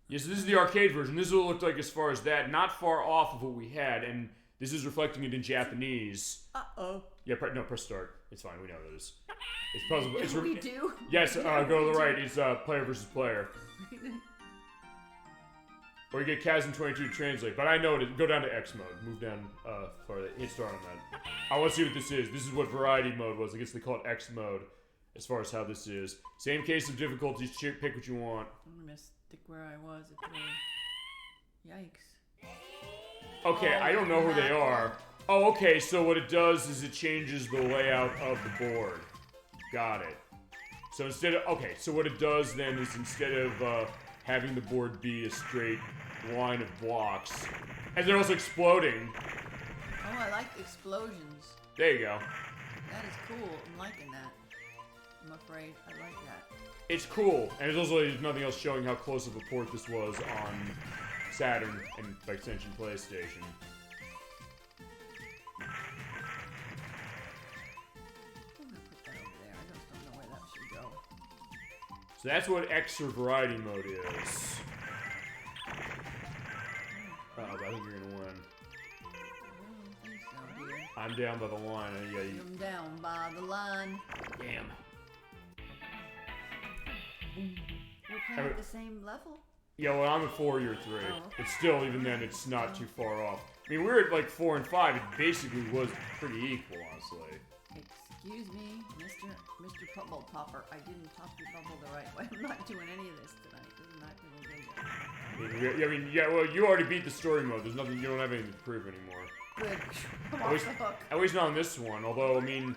Yes, this is the arcade version. This is what it looked like as far as that. Not far off of what we had. And this is reflecting it in Japanese. Uh-oh. Yeah, press start. It's fine. We know this. It's puzzle. It's we do? Yes, go to the right. It's player versus player. Or you get Kazan22 to translate. But I know it. Go down to X mode. Move down farther. Hit start on that. I want to see what this is. This is what variety mode was. I guess they call it X mode as far as how this is. Same case of difficulties. Pick what you want. I'm going to stick where I was at 3. Yikes. Okay, I don't know who they are. Oh, okay, so what it does is it changes the layout of the board. Got it. So instead of... Okay, so what it does then is instead of having the board be a straight line of blocks, and they're also exploding. Oh, I like the explosions. There you go. That is cool. I'm liking that. I'm afraid. I like that. It's cool, and there's also nothing else showing how close of a port this was on Saturn and, by extension, PlayStation. So that's what extra variety mode is. Uh-oh, I think you're gonna win. I don't think so, dear. I'm down by the line. Yeah, I'm down by the line. Damn. We're kind of at the same level? Yeah, well, I'm at 4, you're 3. Oh, okay. But still, even then, it's not too far off. I mean, we're at like 4 and 5. It basically was pretty equal, honestly. Excuse me, Mr. Bubble Popper. I didn't top your bubble the right way. I'm not doing any of this tonight. This is not going to be good. Yeah, well, you already beat the story mode. There's nothing, you don't have anything to prove anymore. Good. I'm off the hook. At least not on this one. Although, I mean,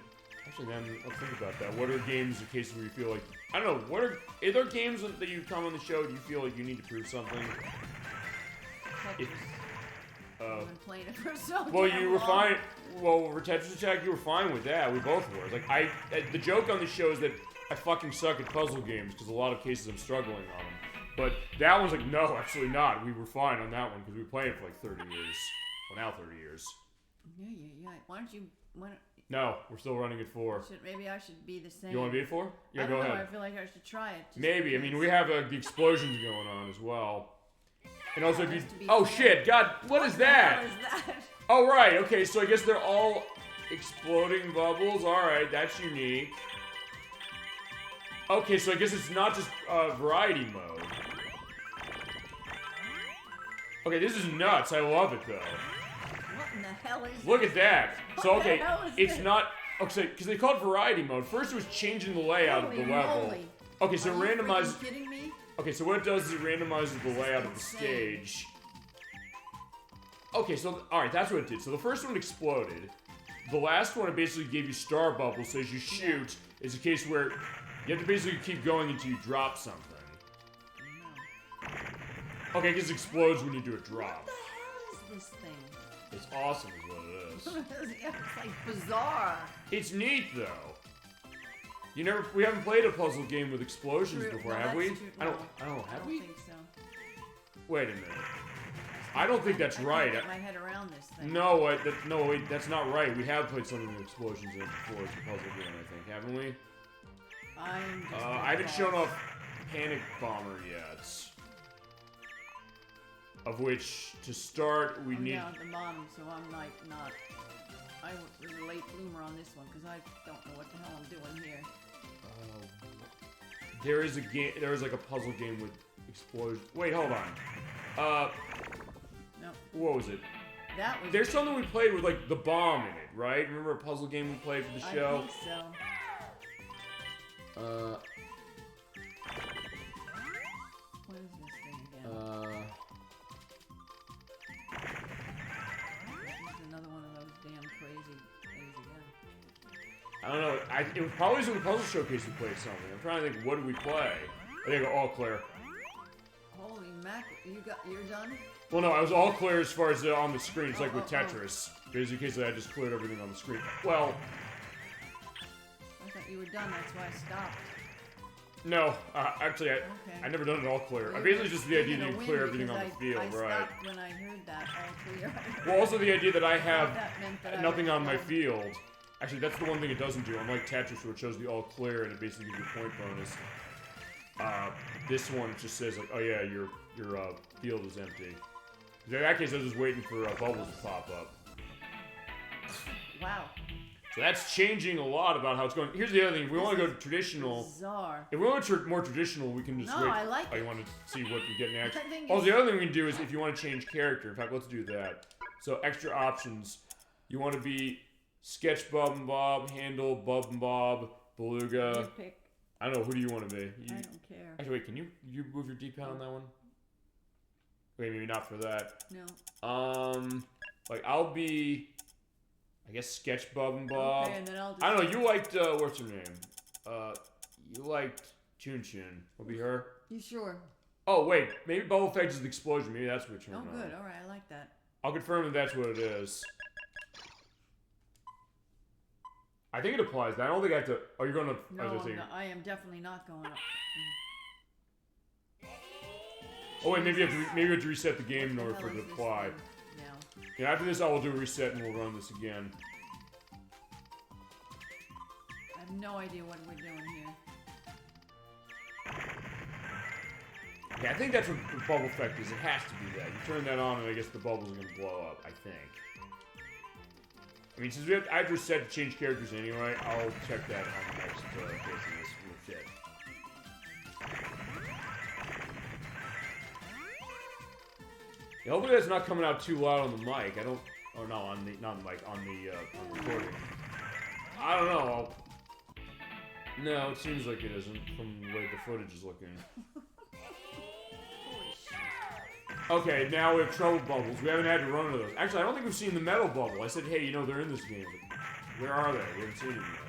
actually, then, let's think about that. What are games in cases where you feel like, I don't know, are there games that you come on the show, do you feel like you need to prove something? I've been playing it for so long. Well, you were fine. Well, Tetris Attack, you were fine with that. We both were. Like, the joke on the show is that I fucking suck at puzzle games because a lot of cases I'm struggling on them. But that one's like, no, actually not. We were fine on that one because we were playing it for like 30 years. Well, now 30 years. Yeah. Why don't you... No, we're still running at 4. Maybe I should be the same. You want to be at 4? Yeah, I go don't know, ahead. I feel like I should try it. Maybe. I mean, we have the explosions going on as well. And also, if you... Oh, shit. God, what is that? What is that? Oh, right. Okay, so I guess they're all exploding bubbles. All right, that's unique. Okay, so I guess it's not just variety mode. Okay, this is nuts. I love it, though. What in the hell is Look at that. So, okay, it's this? not... Okay, because they call it variety mode. First, it was changing the layout of the level. Moly. Okay, so it randomizes... Are you kidding me? Okay, so what it does is it randomizes the layout of the stage. Okay, so, alright, that's what it did. So the first one exploded. The last one, it basically gave you star bubbles, so as you shoot, it's a case where you have to basically keep going until you drop something. Okay, I guess it explodes when you do a drop. What the hell is this thing? It's awesome is what it is. It's like bizarre. It's neat, though. We haven't played a puzzle game with explosions before, have we? I don't know, have we? I don't think so. Wait a minute. I don't think that's right. I can't get my head around this thing. No, wait, that's not right. We have played something with explosions in it before as a puzzle game, I think, haven't we? I haven't shown off Panic Bomber yet. Of which, to start, we need... I'm down at the bottom, so I'm like not... I was a late bloomer on this one, because I don't know what the hell I'm doing here. There is a game... There is like a puzzle game with explosions... Wait, hold on. No. What was it? That was... There's something we played with, like, the bomb in it, right? Remember a puzzle game we played for the show? I think so. I don't know. It probably was in the Puzzle Showcase we played something. I'm trying to think, what did we play? I think all clear. Holy mac, you're done? Well, no, I was all clear as far as on the screen. It's like with Tetris. There's a case that I just cleared everything on the screen. Well... I thought you were done, that's why I stopped. No, actually, I never done it all clear. I basically just the idea that you clear everything on the field, right? I stopped when I heard that, all clear. Well, also the idea that I have nothing on my field. Actually, that's the one thing it doesn't do. Unlike Tetris, where it shows the all clear and it basically gives you a point bonus. This one just says like, oh yeah, your field is empty. In that case, I was just waiting for bubbles to pop up. Wow. So that's changing a lot about how it's going. Here's the other thing: if we want to go traditional, bizarre. If we want to more traditional, we can just wait. I like you want to see what you get next. Also, the other thing we can do is if you want to change character. In fact, let's do that. So extra options. You want to be Sketch Bub and Bob, Handle Bub and Bob, Beluga. You pick. I don't know. Who do you want to be? I don't care. Actually, wait. Can you move your D-pad on that one? Wait, maybe not for that. No. Like I'll be, I guess Sketch Bub and Bob. Okay, and then I'll just I don't know. You liked what's her name? You liked Chun-Chun. Will be her. You sure? Oh wait, maybe Bubble Effect is the explosion. Maybe that's what you're. Oh good. All right, I like that. I'll confirm that that's what it is. I think it applies. I don't think I have to. Oh, you're going to. No, I am definitely not going up. Oh wait, maybe you have to reset the game in order for it to apply. Yeah, after this I will do a reset and we'll run this again. I have no idea what we're doing here. Yeah, I think that's what the bubble effect is. It has to be that. You turn that on and I guess the bubbles are going to blow up, I think. I mean, since I have to reset to change characters anyway, I'll check that on the next case of this shit. Yeah, hopefully that's not coming out too loud on the mic. I don't... Oh, no, on the... Not on the mic, on the recording. I don't know. No, it seems like it isn't from the way the footage is looking. Okay, now we have trouble bubbles. We haven't had to run into those. Actually, I don't think we've seen the metal bubble. I said, hey, you know, they're in this game. But where are they? We haven't seen them yet.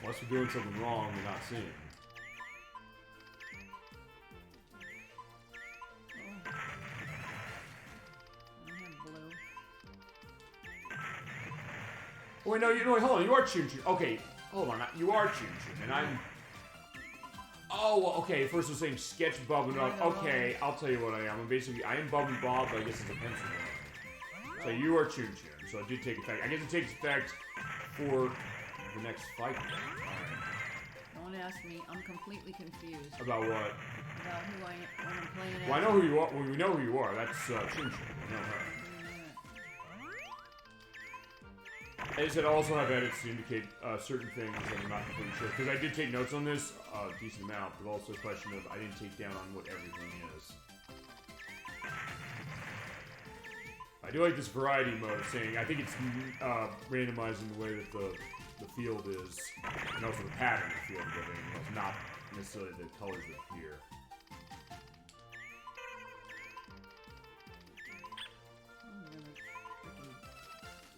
Unless we're doing something wrong, we're not seeing them. Oh, wait, no, wait, hold on. You are Chun-Chun. Okay, hold on. You are Chun-Chun, and I'm... Oh, okay. First I was saying Sketch Bub and Bob. Okay, I'll tell you what I am. I am Bub and Bob, but I guess it's a pencil one. So you are Chun-Chun. So it did take effect. I guess it takes effect for the next fight. Alright. Don't ask me. I'm completely confused. About what? About who I am when I'm playing as. Well, I know who you are. Well, we know who you are. That's Chun-Chun. I know her. I just had also have edits to indicate certain things that I'm not completely sure. Because I did take notes on this, a decent amount, but also a question of I didn't take down on what everything is. I do like this variety mode of saying, I think it's randomizing the way that the field is, and also the pattern of the field, but it's not necessarily the colors that appear.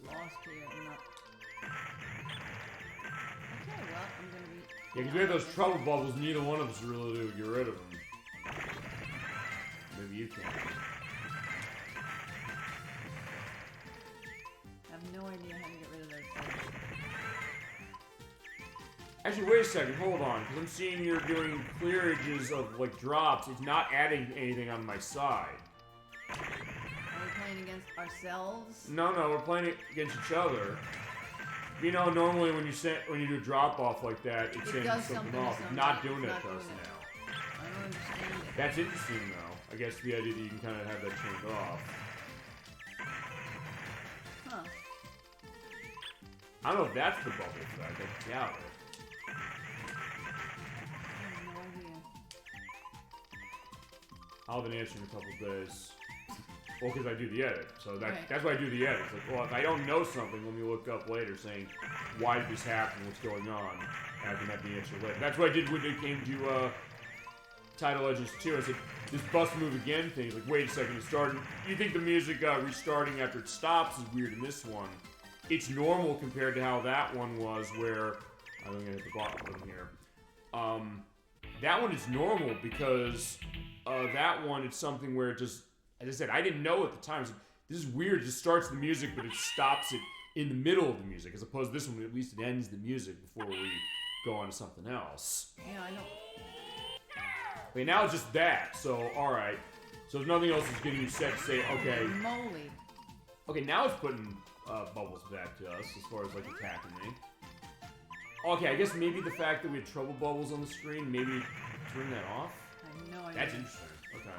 Lost here. I'm not. Okay, well, I'm gonna be. Yeah, because we have those trouble bubbles, neither one of us really do get rid of them. Maybe you can. I have no idea how to get rid of those things. Actually, wait a second, hold on, because I'm seeing you're doing clearages of, like, drops. It's not adding anything on my side. Are we playing against ourselves? No, we're playing it against each other. You know, normally when you do a drop off like that, it sends something off. It's not doing that to us now. I don't understand it. That's interesting, though. I guess the idea that you can kind of have that turned off. Huh. I don't know if that's the bubble effect. I doubt it. I have no idea. I'll have an answer in a couple days. Well, because I do the edit, so that's why I do the edit. It's like, well, if I don't know something, let me look up later saying, why did this happen, what's going on, and I can have the answer later. That's what I did when it came to Title Legends 2. I said, this bust move again thing. Like, wait a second, it started. You think the music restarting after it stops is weird in this one. it's normal compared to how that one was, where I'm gonna hit the bottom here. That one is normal because that one, it's something where it just, as I said, I didn't know at the time. So this is weird. It just starts the music, but it stops it in the middle of the music, as opposed to this one, at least it ends the music before we go on to something else. Yeah, I know. Okay, now it's just that. So, all right. So if nothing else is getting you set to say, okay. Holy moly. Okay, now it's putting bubbles back to us as far as like attacking me. Okay, I guess maybe the fact that we had trouble bubbles on the screen, maybe turn that off? I have no idea. That's interesting. Okay.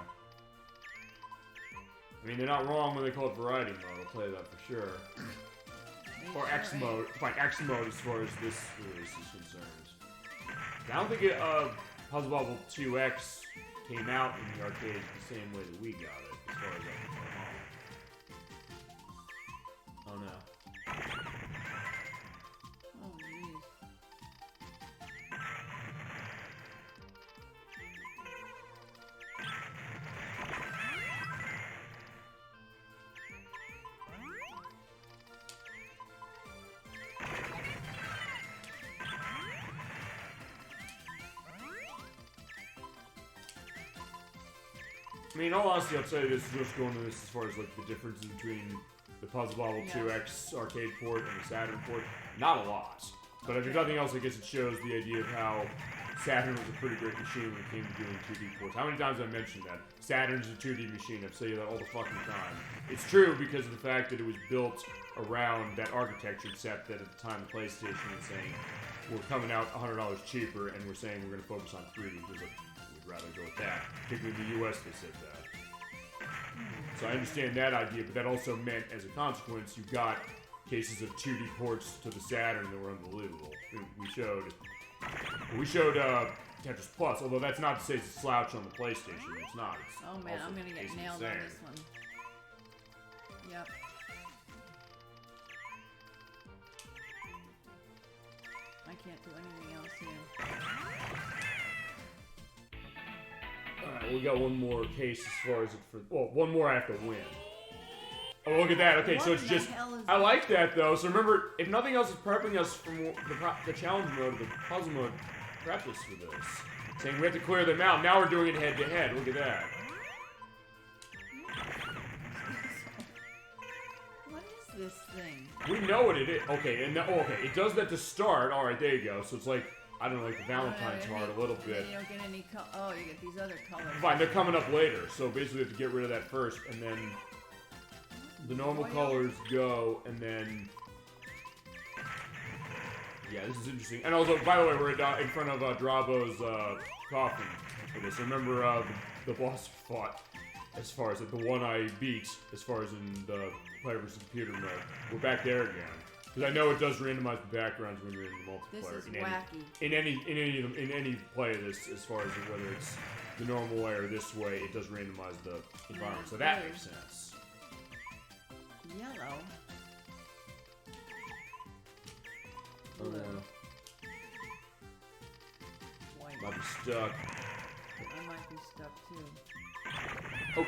I mean, they're not wrong when they call it variety mode, I'll tell you that for sure. Or X mode. Fine, X mode as far as this release is concerned. I don't think Puzzle Bobble 2X came out in the arcade the same way that we got it, as far as I can tell. Oh no. Oh, jeez. I mean, in all honesty, I'll tell you this, just going to this as far as like the differences between the Puzzle Bobble 2X arcade port and the Saturn port. Not a lot. But if there's nothing else, I guess it shows the idea of how Saturn was a pretty great machine when it came to doing 2D ports. How many times have I mentioned that? Saturn's a 2D machine. I say that all the fucking time. It's true because of the fact that it was built around that architecture, except that at the time the PlayStation was saying, we're coming out $100 cheaper, and we're saying we're going to focus on 3D because we'd rather go with that. Particularly in the US, they said that. So I understand that idea, but that also meant, as a consequence, you got cases of 2D ports to the Saturn that were unbelievable. We showed Tetris Plus, although that's not to say it's a slouch on the PlayStation. It's not. It's oh man, I'm gonna get nailed on this one. Yep. I can't do anything else here. Alright, we got one more case as far as it for. Well, one more I have to win. Oh, look at that. Okay, so it's just. I like that though. So remember, if nothing else is prepping us from the challenge mode or the puzzle mode, prep us for this. Saying we have to clear them out. Now we're doing it head to head. Look at that. What is this thing? We know what it is. Okay, and okay, it does that to start. All right, there you go. So it's like, I don't know, like the Valentine's heart a little bit. You don't get any. Oh, you get these other colors. Fine, they're coming up later. So basically, we have to get rid of that first, and then the normal colors go, and then. Yeah, this is interesting. And also, by the way, we're in front of Drabo's coffin for this. Remember the boss fought, as far as the one I beat, as far as in the player versus computer mode. We're back there again. Because I know it does randomize the backgrounds when you're in the multiplayer. This is wacky. In any play of this, as far as whether it's the normal way or this way, it does randomize the environment. So that makes sense. Yellow. Oh Blue. no. White. Might be stuck. I might be stuck too. Oh.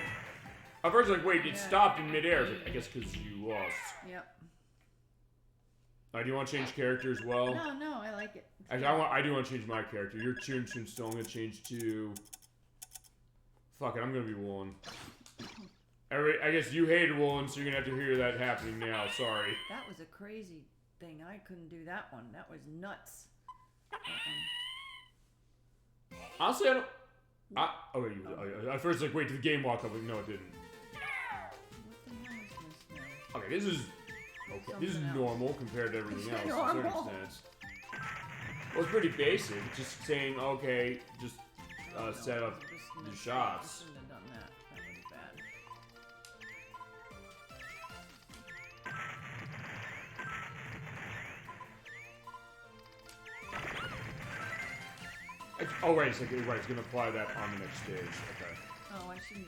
At first, like, wait, it stopped in midair. I guess because you lost. Yep. Do you want to change character as well? No, I like it. Actually, I do want to change my character. You're Chun-Chun still. I'm going to change to... Fuck it, I'm going to be Woolen. I guess you hated Woolen, so you're going to have to hear that happening now. Sorry. That was a crazy thing. I couldn't do that one. That was nuts. Honestly, I don't... oh, wait, at first, like, wait till the game walk up. Like, no, it didn't. What the hell is this now? Okay, this is... Okay, this is normal compared to everything else to a certain extent. Well, it's pretty basic. It's just saying, okay, just set up the shots. I shouldn't have done that. That was bad. Oh, wait a second. Right, it's going to apply that on the next stage. Okay. Oh, I shouldn't...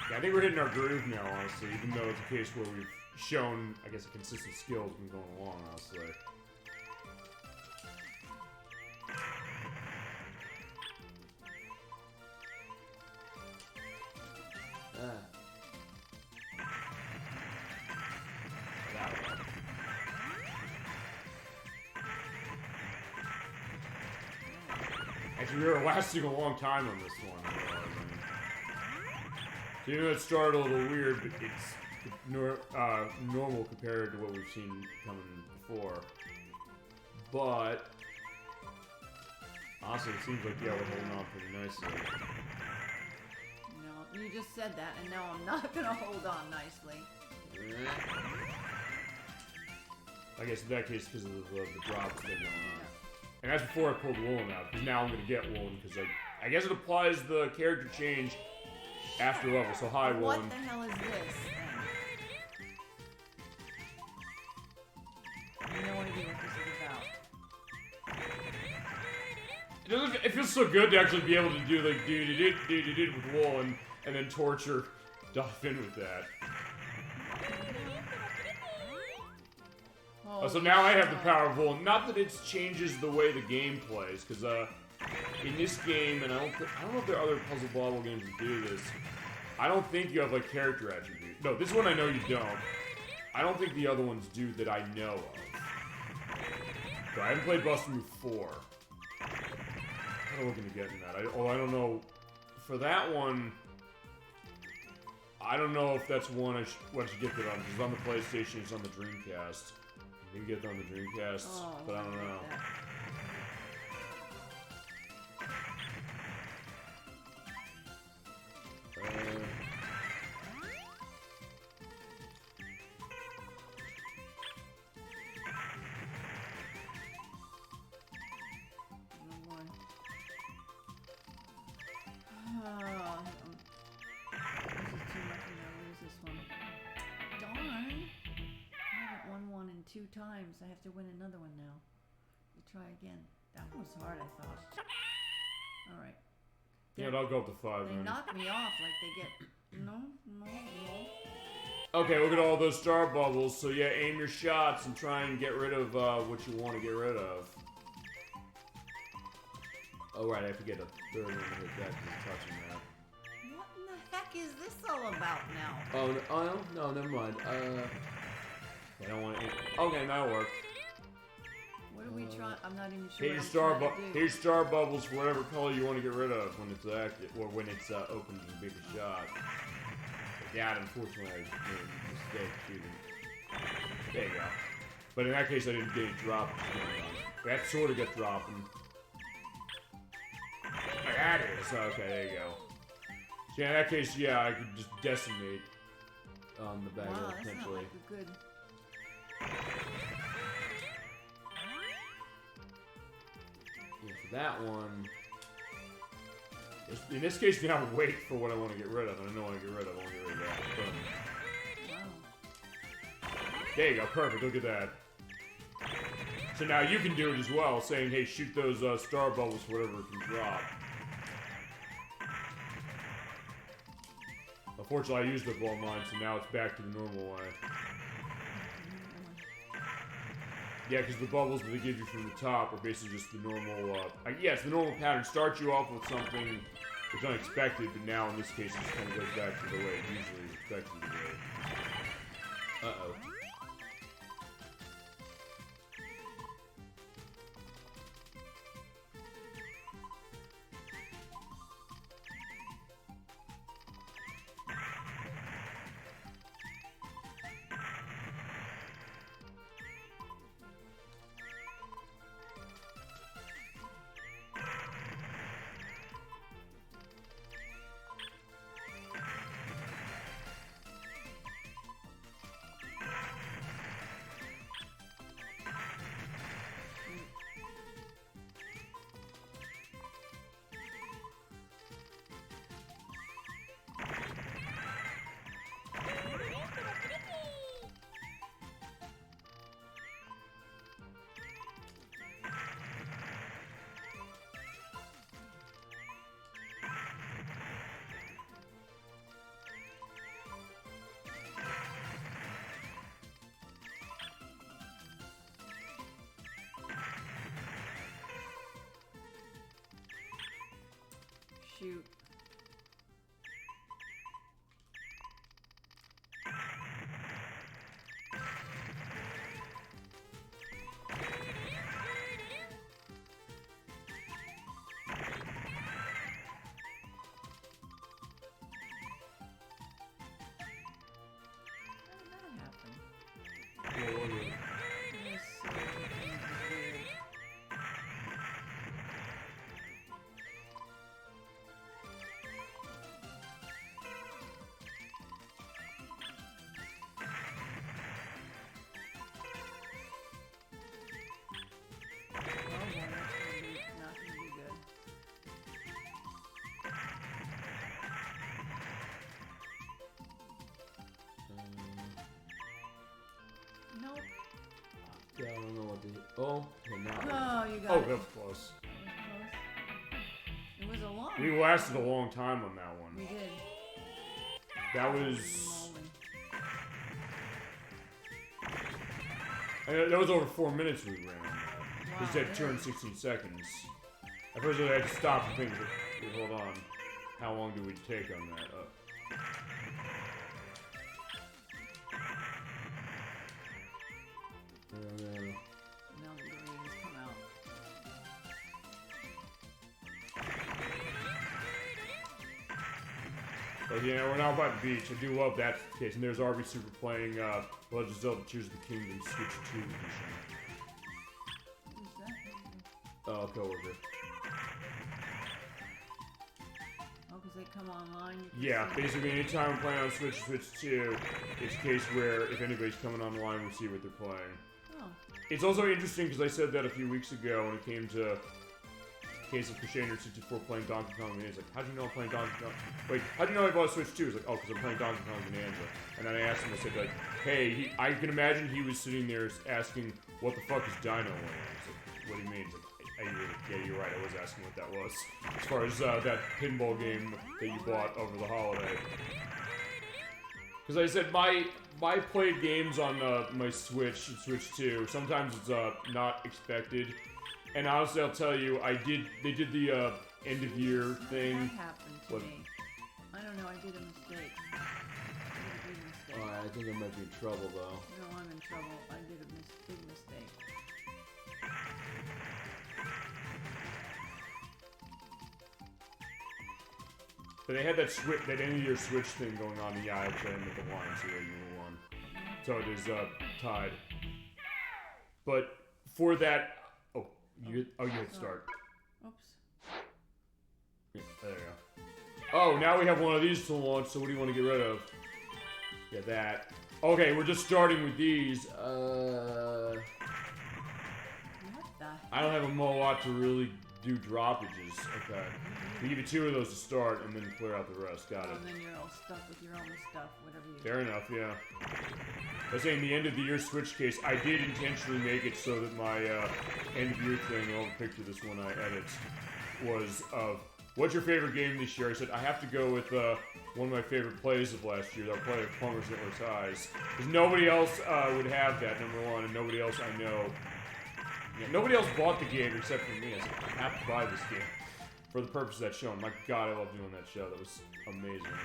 Yeah, I think we're hitting our groove now, honestly, even though it's a case where we've shown, I guess, a consistent skill as we've been going along, honestly. Actually, we were lasting a long time on this one. So even though it started a little weird, but it's normal compared to what we've seen coming before. But honestly, it seems like we're holding on pretty nicely. No, you just said that, and now I'm not gonna hold on nicely. I guess in that case, because of the drops that are going on. And that's before I pulled Woolen out, because now I'm going to get Woolen, because I guess it applies the character change after level, so hi, Woolen. What the hell is this thing? I have no idea what this is about. It feels so good to actually be able to do, like, do with Woolen, and then torture DollyFinn with that. So now I have the power of Woolen. Not that it changes the way the game plays, because in this game, and I don't know if there are other Puzzle Bobble games that do this. I don't think you have like character attributes. No, this one I know you don't. I don't think the other ones do that I know of. So I haven't played Bust Move 4. I'm looking to get in that. I don't know. For that one, I don't know if that's one I should get that on, because it's on the PlayStation, it's on the Dreamcast. You can get it on the Dreamcast, but I don't know. Two times. I have to win another one now. We'll try again. That was hard, I thought. Alright. Yeah, I'll go up to 5 They then. knock me off like they get... No. Okay, look at all those star bubbles. So yeah, aim your shots and try and get rid of what you want to get rid of. Oh right, I have to get a third one to hit that because it's touching that. What in the heck is this all about now? Oh, no, never mind. I don't want to. Okay, that'll work. What are we trying? I'm not even sure. Here's star bubbles for whatever color you want to get rid of when it's active or when it's open to make a shot. But yeah, unfortunately, I made a mistake shooting. There you go. But in that case, I didn't get it dropped. That sort of got dropping. That is okay. There you go. So yeah, in that case, yeah, I could just decimate the bag potentially. That's not like a good. Yeah, for that one, in this case, now wait for what I want to get rid of. I know what I want to get rid of. I want to get rid of that. Boom. Wow. There you go. Perfect. Look at that. So now you can do it as well, saying, "Hey, shoot those star bubbles, whatever it can drop." Unfortunately, I used up all mine, so now it's back to the normal way. Yeah, because the bubbles that they give you from the top are basically just the normal, yeah, it's the normal pattern. Start you off with something that's unexpected, but now in this case it just kind of goes back to the way it usually is expected to go. Uh-oh. shoot. Nope. Yeah, I don't know what to do. Oh, well, now. Oh, you got Oh, it. that was close. It was a long. We lasted a long time on that one. We did. That was. That was over 4 minutes we ran on that. Wow, It said turn 16 seconds. At first I had to stop and think, but hold on. How long do we take on that? Now the green has come out. But yeah, we're now by the beach. I do love that case. And there's RB Super playing Legend of Zelda Tears of the Kingdom Switch 2 edition. Who's that? Coworker. Oh, because they come online. Yeah, basically anytime I'm playing on Switch 2, it's a case where if anybody's coming online, we see what they're playing. Oh. It's also interesting because I said that a few weeks ago when it came to case of Crusader64 playing Donkey Kong Bonanza. He's like, how'd you know I'm playing Donkey Kong? Wait, how'd you know I bought Switch 2? He's like, oh, because I'm playing Donkey Kong Bonanza. And then I asked him, I said, like, hey, I can imagine he was sitting there asking, what the fuck is Dino Land? He's like, what do you mean? He's like, yeah, you're right, I was asking what that was. As far as that pinball game that you bought over the holiday. Because I said, my played games on my Switch 2, sometimes it's not expected. And honestly, I'll tell you, they did the end of year thing. That happened to me. I don't know, I did a mistake. I think I might be in trouble, though. No, I'm in trouble. I did a big mistake. But they had that end of year Switch thing going on. Yeah, I played with the line, so you were one. So it is tied. But for that, you hit start. Oops. Yeah, there you go. Oh, now we have one of these to launch. So what do you want to get rid of? Yeah, that. Okay, we're just starting with these. What the heck? I don't have a lot to really do droppages. Okay. We give you 2 of those to start, and then clear out the rest. Got it. And then you're all stuck with your own stuff, whatever you Fair enough, yeah. I was saying the end of the year Switch case, I did intentionally make it so that my end of year thing, I'll picture this when I edit, was of what's your favorite game this year? I said I have to go with one of my favorite plays of last year. That play of Plumbers Network Ties. Because nobody else would have that, number one, and nobody else I know. Yeah, nobody else bought the game except for me. I said, I have to buy this game for the purpose of that show. And my god, I love doing that show. That was amazing.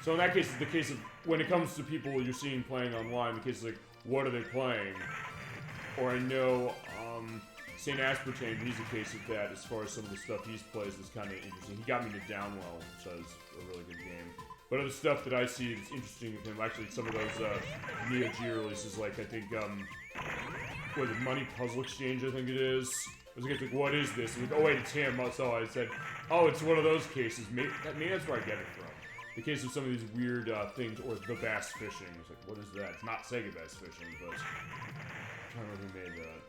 So in that case, it's the case of, when it comes to people you're seeing playing online, the case is like, what are they playing? Or I know, St. Aspartame, he's a case of that as far as some of the stuff he's plays is kind of interesting. He got me to Downwell, which is a really good game. But other stuff that I see that's interesting with him, actually some of those Neo Geo releases, like I think, what is it, Money Puzzle Exchange, I think it is. I was like, what is this? And like, oh wait, it's him. So I said, oh, it's one of those cases. Maybe that's where I get it from. The case of some of these weird things, or the bass fishing. It's like, what is that? It's not Sega bass fishing, but I'm trying to remember who made that.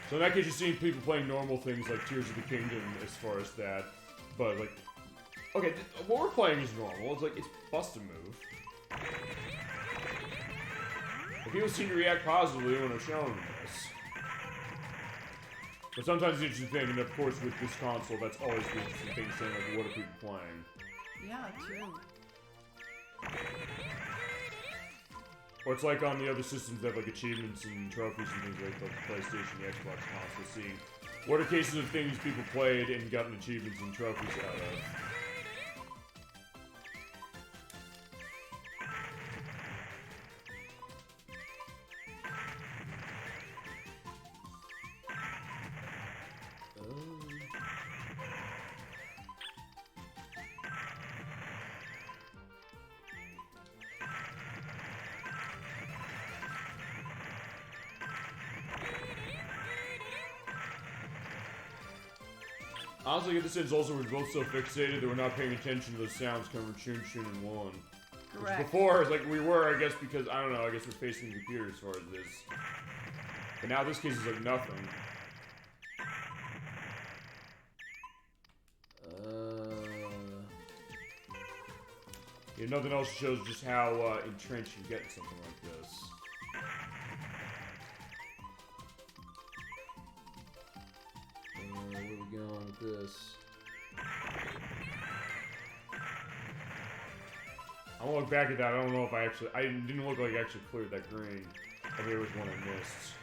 So in that case, you're seeing people playing normal things like Tears of the Kingdom as far as that. But like, okay, what we're playing is normal. It's like, it's bust a move. But people seem to react positively when I'm showing them this. But sometimes the interesting thing, and of course with this console, that's always the interesting thing, saying like, what are people playing? Yeah, true. Or it's like on the other systems that have like achievements and trophies and things like the PlayStation, the Xbox console, seeing What are cases of things people played and gotten achievements and trophies out of? Honestly, I get the sense also we're both so fixated that we're not paying attention to those sounds coming from Chun-Chun and 1. Correct. Which before, it's like we were, I guess, because, I don't know, I guess we're facing the computer as far as this. But now this case is like nothing. Yeah, nothing else shows just how entrenched you get in something like this. Where are we going with this? I'm gonna look back at that. I don't know if I didn't look like I actually cleared that green. Or there was one I missed.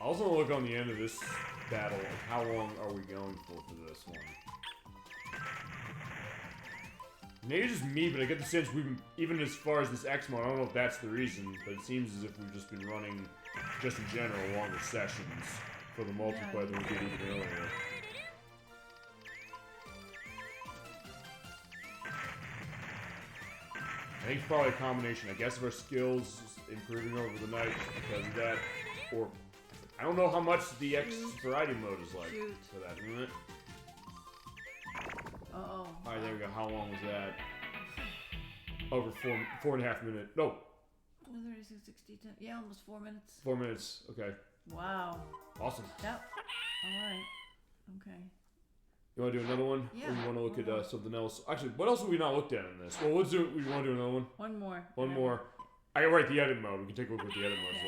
I also want to look on the end of this battle. Like how long are we going for this one? Maybe it's just me, but I get the sense we've been, even as far as this X mode, I don't know if that's the reason, but it seems as if we've just been running, just in general, longer sessions for the multiplayer than we did even earlier. I think it's probably a combination, I guess, of our skills improving over the night because of that, or I don't know how much the X variety mode is like for that, isn't it? Uh-oh. Alright, there we go. How long was that? Over 4.5 minutes. No. 36, 60, 10. Yeah, almost 4 minutes. 4 minutes. Okay. Wow. Awesome. Yep. Alright. Okay. You want to do another one? Yeah. Or you want to look at something else? Actually, what else have we not looked at in this? Well, let's do it. We want to do another one? One more. One more. I can write the edit mode. We can take a look at what the edit mode's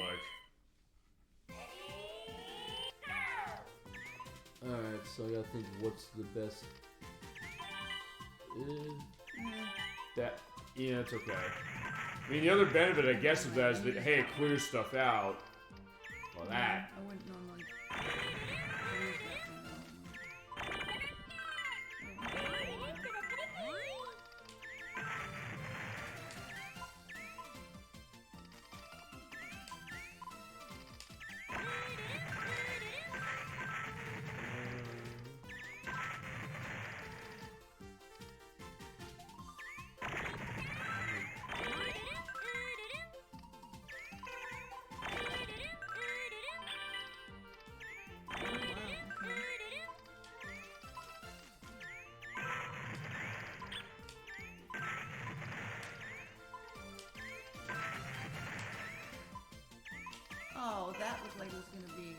like. Alright, so I gotta think what's the best. That, yeah, it's okay. I mean, the other benefit, I guess, of that is that, hey, it clears stuff out. Well, that. I wouldn't normally. Oh, that looked like it was gonna be.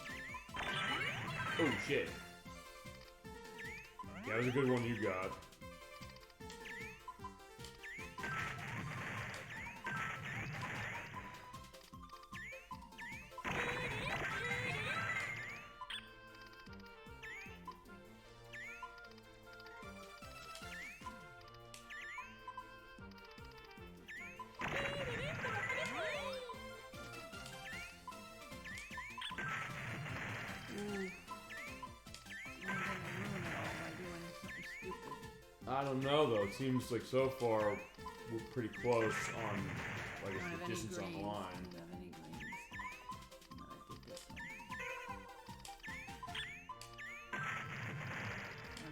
Oh, shit. Yeah, that was a good one you got. I don't know though. It seems like so far we're pretty close on like the distance on the line. I don't have any greens. No, I did this one.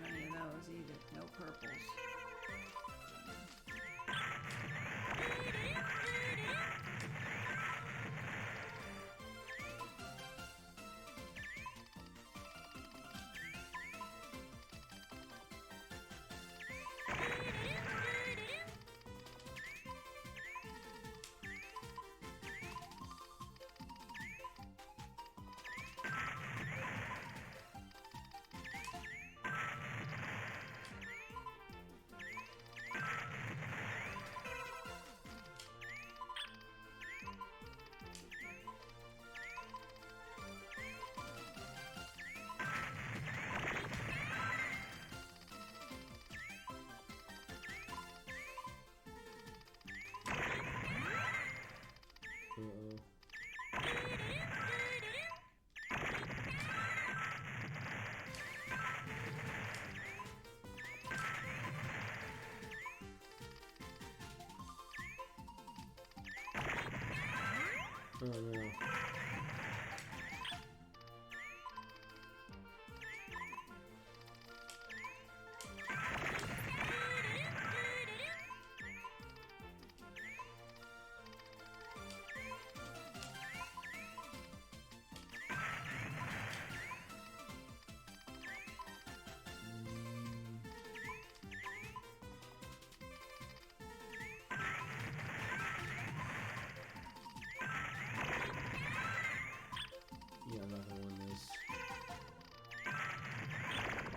Not any of those either. No purples. Oh no. Yeah, I'm not gonna win this.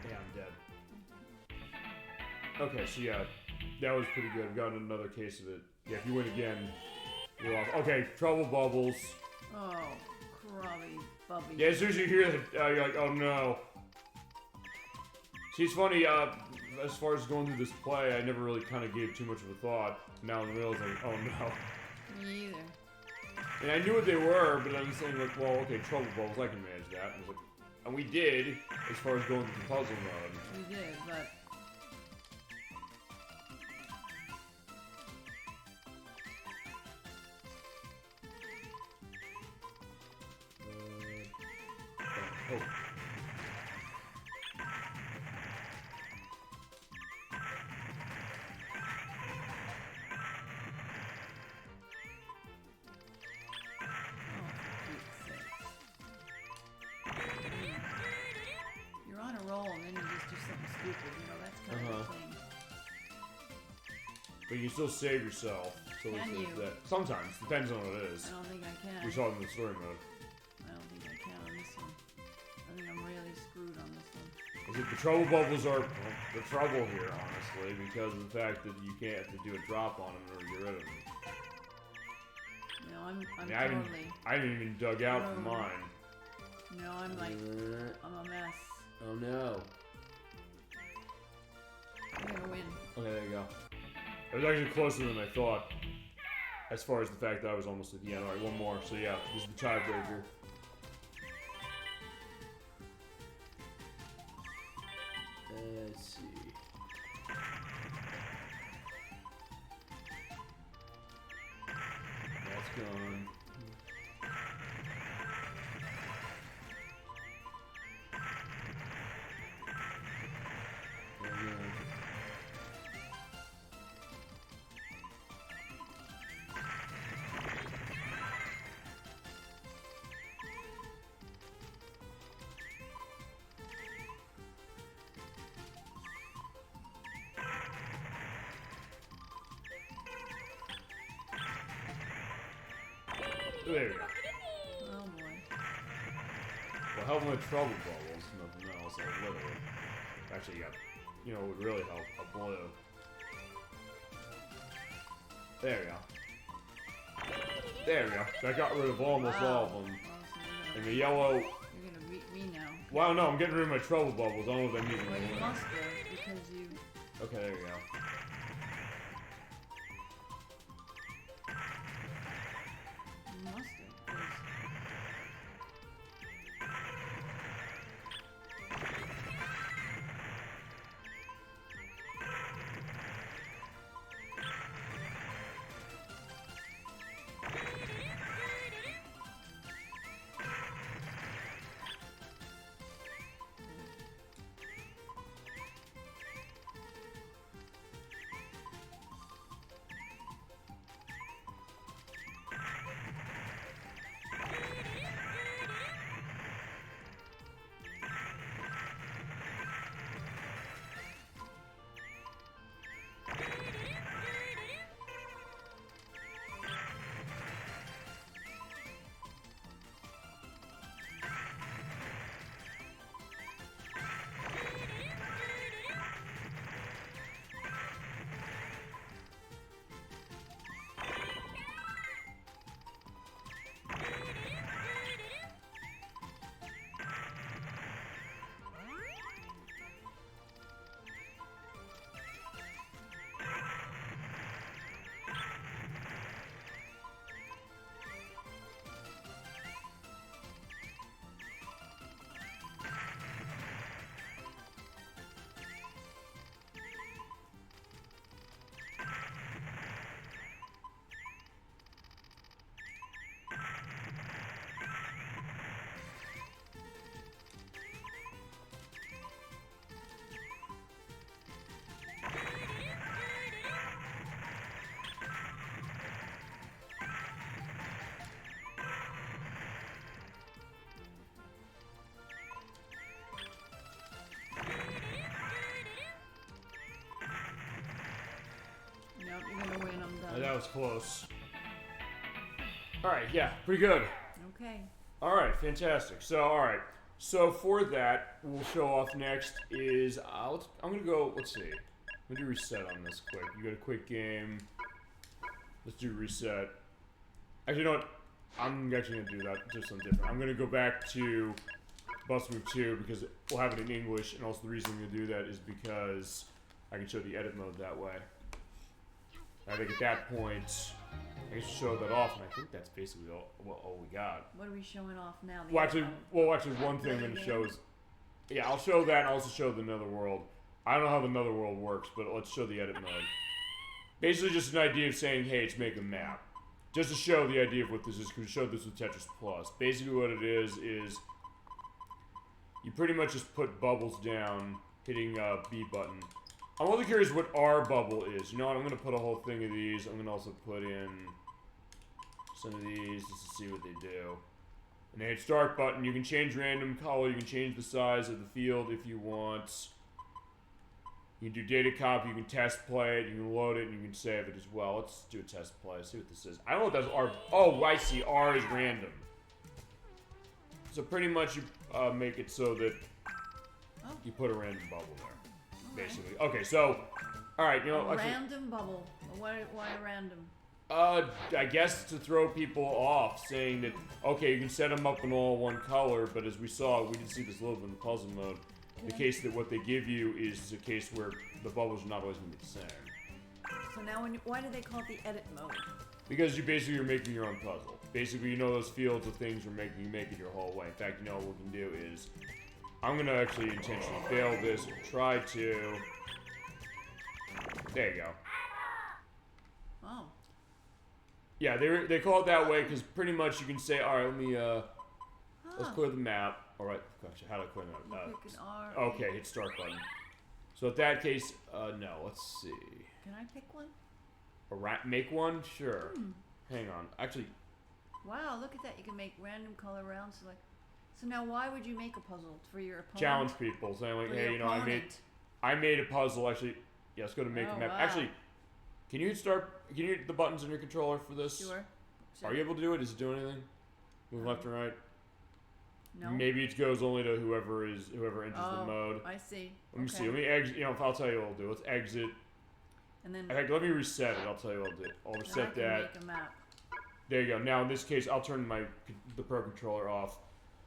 Yeah, I'm dead. Okay, so yeah, that was pretty good. I've gotten another case of it. Yeah, if you win again, you're off. Okay, trouble bubbles. Oh, crummy bubby. Yeah, as soon as you hear that, you're like, oh no. See, it's funny, as far as going through this play, I never really kind of gave too much of a thought. Now in the middle, it's like, oh no. Me either. And I knew what they were, but I'm saying like, well, okay, trouble bubbles, I can manage that. And, like, and we did, as far as going through the puzzle mode. We did, but... Oh. You're on a roll and then you just do something stupid, you know, that's kind of the thing. But you still save yourself. So Can you? that. Sometimes, depends on what it is. I don't think I can. We saw it in the story mode. I don't think I can on this one. I think I'm really screwed on this one. Is it the trouble bubbles are the trouble here, honestly, because of the fact that you can't have to do a drop on them in order to get rid of them. No, I'm I totally... I haven't even dug out for mine. No, I'm like... I'm a mess. Oh no. I'm gonna win. Okay, there you go. It was actually closer than I thought. As far as the fact that I was almost at the end. Alright, one more. So yeah, this is the tiebreaker. Let's see. That's gone. There we go. Oh boy. Well, help with trouble bubbles, nothing else, like literally. Actually, yeah, you know, it would really help a blue. There we go. There we go. That got rid of almost all of them. Well, so And the yellow... you're gonna beat me now. Wow, no, I'm getting rid of my trouble bubbles. I don't know what that means. Well, you must do, because you... Okay, there we go. You must do, 'cause... that was close. Alright, yeah, pretty good. Okay. Alright, fantastic. So, alright. So, for that, we'll show off next is, I'm gonna go, let's see. I'm gonna do reset on this quick. You got a quick game. Let's do reset. Actually, you know what? I'm actually gonna do that, do something different. I'm gonna go back to Bus Move 2 because we'll have it in English, and also the reason I'm gonna do that is because I can show the edit mode that way. I think at that point, I can show that off, and I think that's basically all we got. What are we showing off now? Well, actually, one thing I'm going to show is... Yeah, I'll show that and also show the Netherworld. I don't know how the Netherworld works, but let's show the edit mode. Basically just an idea of saying, hey, it's make a map. Just to show the idea of what this is, because we showed this with Tetris Plus. Basically what it is you pretty much just put bubbles down, hitting B button. I'm only curious what R bubble is. You know what? I'm going to put a whole thing of these. I'm going to also put in some of these just to see what they do. And then hit start button. You can change random color. You can change the size of the field if you want. You can do data copy. You can test play it. You can load it and you can save it as well. Let's do a test play. See what this is. I don't know what that's R. Oh, I see. R is random. So pretty much you make it so that you put a random bubble there. Basically. Okay, so, alright, you know... A random bubble. Why random? I guess to throw people off, saying that, okay, you can set them up in all one color, but as we saw, we did see this a little bit in the puzzle mode, the case that what they give you is a case where the bubbles are not always going to be the same. So now, why do they call it the edit mode? Because you basically are making your own puzzle. Basically, you know those fields of things you're making, you make it your whole way. In fact, you know what we can do is... I'm gonna actually intentionally fail this and try to... There you go. Oh. Yeah, they call it that way because pretty much you can say, alright, let me, let's clear the map. Alright, gotcha, how do I clear the map? Pick an R. Okay, hit start button. So in that case, no, let's see. Can I pick one? Make one? Sure. Hang on. Actually... Wow, look at that. You can make random color rounds. So now why would you make a puzzle for your opponent? Challenge people, saying like, hey, you know, I made a puzzle. Actually, yeah, let's go to make a map. Wow. Actually, can you hit the buttons on your controller for this? Sure. Are you able to do it? Does it do anything? Move left and right? No. Maybe it goes only to whoever enters the mode. I see. Let me see. Let me exit. You know, I'll tell you what I'll do. Let's exit. And then. In fact, let me reset it. I'll tell you what I'll do. I'll reset that. Make a map. There you go. Now in this case, I'll turn the Pro Controller off.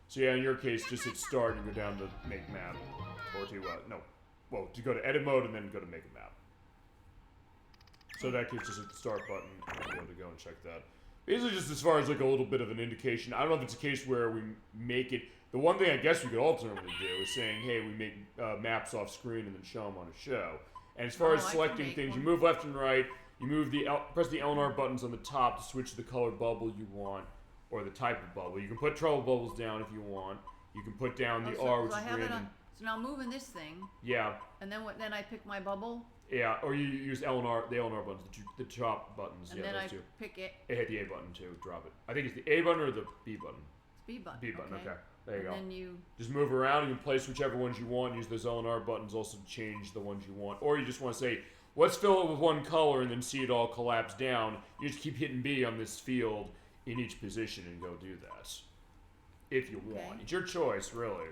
So yeah, in your case, just hit start and go down to make map, or to go to edit mode and then go to make a map. So in that case, just hit the start button and I'll be able to go and check that. Basically, just as far as like a little bit of an indication. I don't know if it's a case where we make it. The one thing I guess we could alternately do is saying, hey, we make maps off screen and then show them on a show. And as far as selecting things, you move left and right. You move press the L and R buttons on the top to switch to the color bubble you want. Or the type of bubble. You can put trouble bubbles down if you want. You can put down the R, which is random. So now I'm moving this thing. Yeah. And then what? Then I pick my bubble. Yeah, or you use L and R, the L and R buttons, the top buttons. And yeah, then those I two. pick it. Hit the A button to drop it. I think it's the A button or the B button. It's B button. B button. Okay. There you go. And then you just move around and you place whichever ones you want. Use those L and R buttons also to change the ones you want. Or you just want to say, let's fill it with one color and then see it all collapse down. You just keep hitting B on this field in each position and go do that. If you want. It's your choice, really.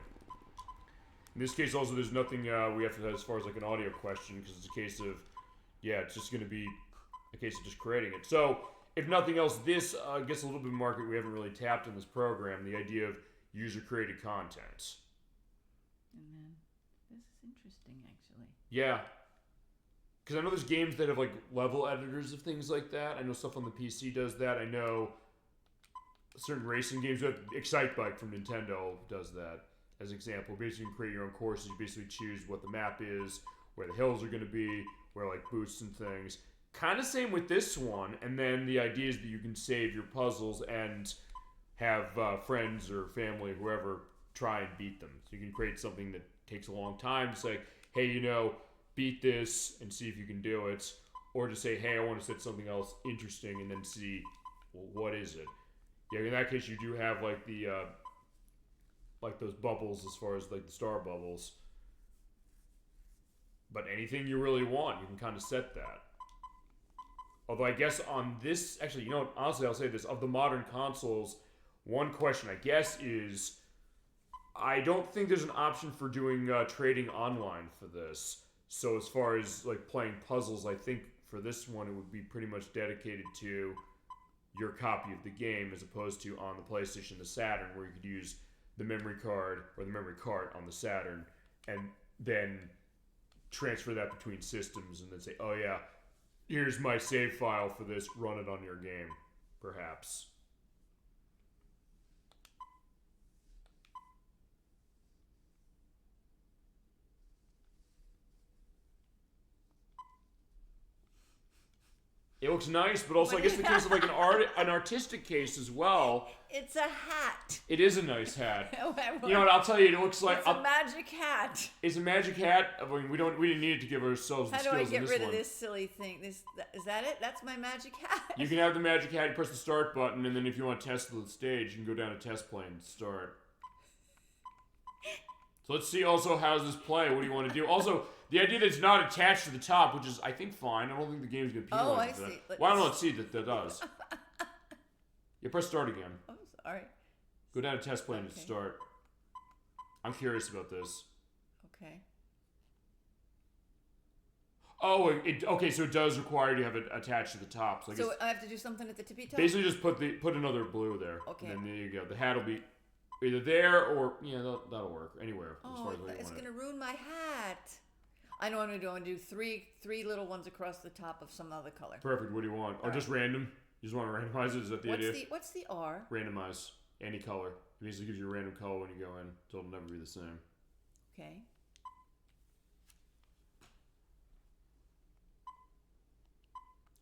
In this case, also, there's nothing we have to, as far as like an audio question, because it's a case of, yeah, it's just going to be a case of just creating it. So, if nothing else, this gets a little bit of market we haven't really tapped in this program, the idea of user-created content. And then, this is interesting, actually. Yeah. Because I know there's games that have, like, level editors of things like that. I know stuff on the PC does that. I know certain racing games, Excite Bike from Nintendo does that. As an example, basically you can create your own courses. You basically choose what the map is, where the hills are going to be, where like boosts and things. Kind of same with this one. And then the idea is that you can save your puzzles and have friends or family, whoever, try and beat them. So you can create something that takes a long time to say, hey, you know, beat this and see if you can do it. Or to say, hey, I want to set something else interesting and then see, well, what is it? Yeah, in that case, you do have like the like those bubbles as far as like the star bubbles. But anything you really want, you can kind of set that. Although I guess on this, actually, you know what, honestly, I'll say this, of the modern consoles, one question I guess is, I don't think there's an option for doing trading online for this. So as far as like playing puzzles, I think for this one it would be pretty much dedicated to your copy of the game as opposed to on the PlayStation, the Saturn, where you could use the memory card or the memory card on the Saturn and then transfer that between systems and then say, oh yeah, here's my save file for this, run it on your game, perhaps. It looks nice, but also I guess the case of like an artistic case as well. It's a hat. It is a nice hat. You know what? I'll tell you, it looks like it's a magic hat. It's a magic hat. I mean, we didn't need to give ourselves the skills in this one. How do I get rid of this silly thing? Is that it? That's my magic hat. You can have the magic hat. You press the start button, and then if you want to test the stage, you can go down to test play and start. So let's see. Also, how does this play? What do you want to do? Also, the idea that it's not attached to the top, which is, I think, fine. I don't think the game's going to penalize that. Well, I don't know. Let's see that does. Yeah, press start again. Oh, sorry. Go down to test play and start. I'm curious about this. Okay. Oh, okay. So it does require you to have it attached to the top. So I have to do something at the tippy top. Basically, just put another blue there. Okay. And then there you go. The hat will be either there or that'll work anywhere. Oh, as far as what it's you want gonna ruin my hat. I know what I'm gonna do. I'm gonna do three little ones across the top of some other color. Perfect. What do you want? Or just random? You just want to randomize it? Is that the idea? What's the R? Randomize any color. It basically gives you a random color when you go in, so it'll never be the same. Okay.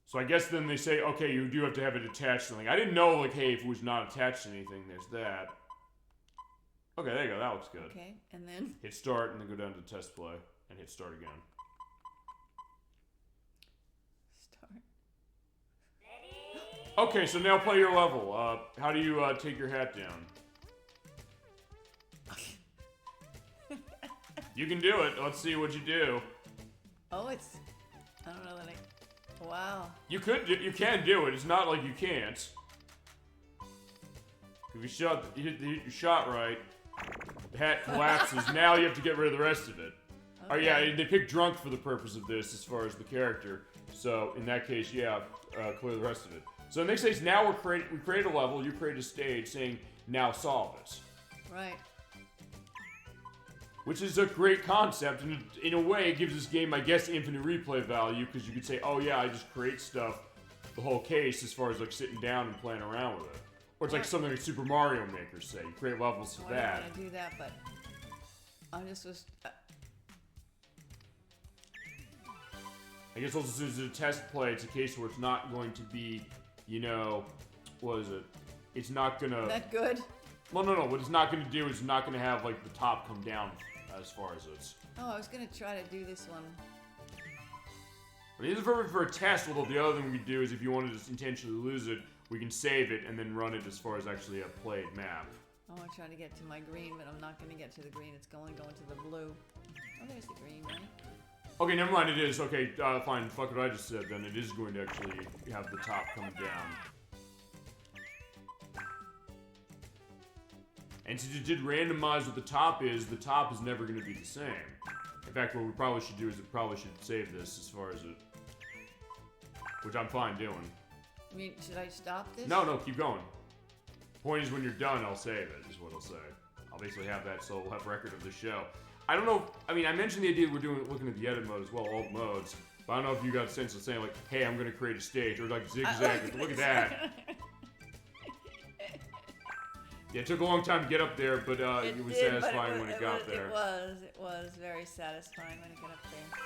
So I guess then they say, okay, you do have to have it attached to something. I didn't know, like, hey, if it was not attached to anything, there's that. Okay, there you go. That looks good. Okay, and then? Hit start and then go down to test play and hit start again. Start. Okay, so now play your level. How do you take your hat down? You can do it. Let's see what you do. Oh, I don't know that wow. You can do it. It's not like you can't. If you hit your shot right, the hat collapses. Now you have to get rid of the rest of it. Okay. Oh yeah, they picked drunk for the purpose of this as far as the character. So in that case, yeah, clear the rest of it. So in the next stage, now we create a level, you create a stage saying, now solve it. Right. Which is a great concept, and in a way it gives this game, I guess, infinite replay value, because you could say, oh yeah, I just create stuff, the whole case, as far as like sitting down and playing around with it. Or it's like something like Super Mario Maker, say. You create levels for that. I don't want to do that, but I just was... I guess also since it's a test play, it's a case where it's not going to be, what is it? It's not gonna... That good? Well, no. What it's not gonna do is it's not gonna have, like, the top come down as far as it's... Oh, I was gonna try to do this one. I mean, this is perfect for a test, although the other thing we could do is if you wanted to intentionally lose it, we can save it and then run it as far as actually a played map. I want to try to get to my green, but I'm not going to get to the green. It's going to the blue. Oh, there's the green, right? Okay, never mind, it is. Okay, fine. Fuck what I just said, then. It is going to actually have the top come down. And since it did randomize what the top is never going to be the same. In fact, what we probably should do is it probably should save this as far as it... Which I'm fine doing. I mean, should I stop this? No, keep going. Point is when you're done, I'll save it, is what I'll say. I'll basically have that so we'll have record of the show. I don't know, I mean, I mentioned the idea we're looking at the edit mode as well, all the modes, but I don't know if you got a sense of saying like, hey, I'm going to create a stage, or like zigzag, look at that. Yeah, it took a long time to get up there, but it was satisfying when it got there. It was very satisfying when it got up there.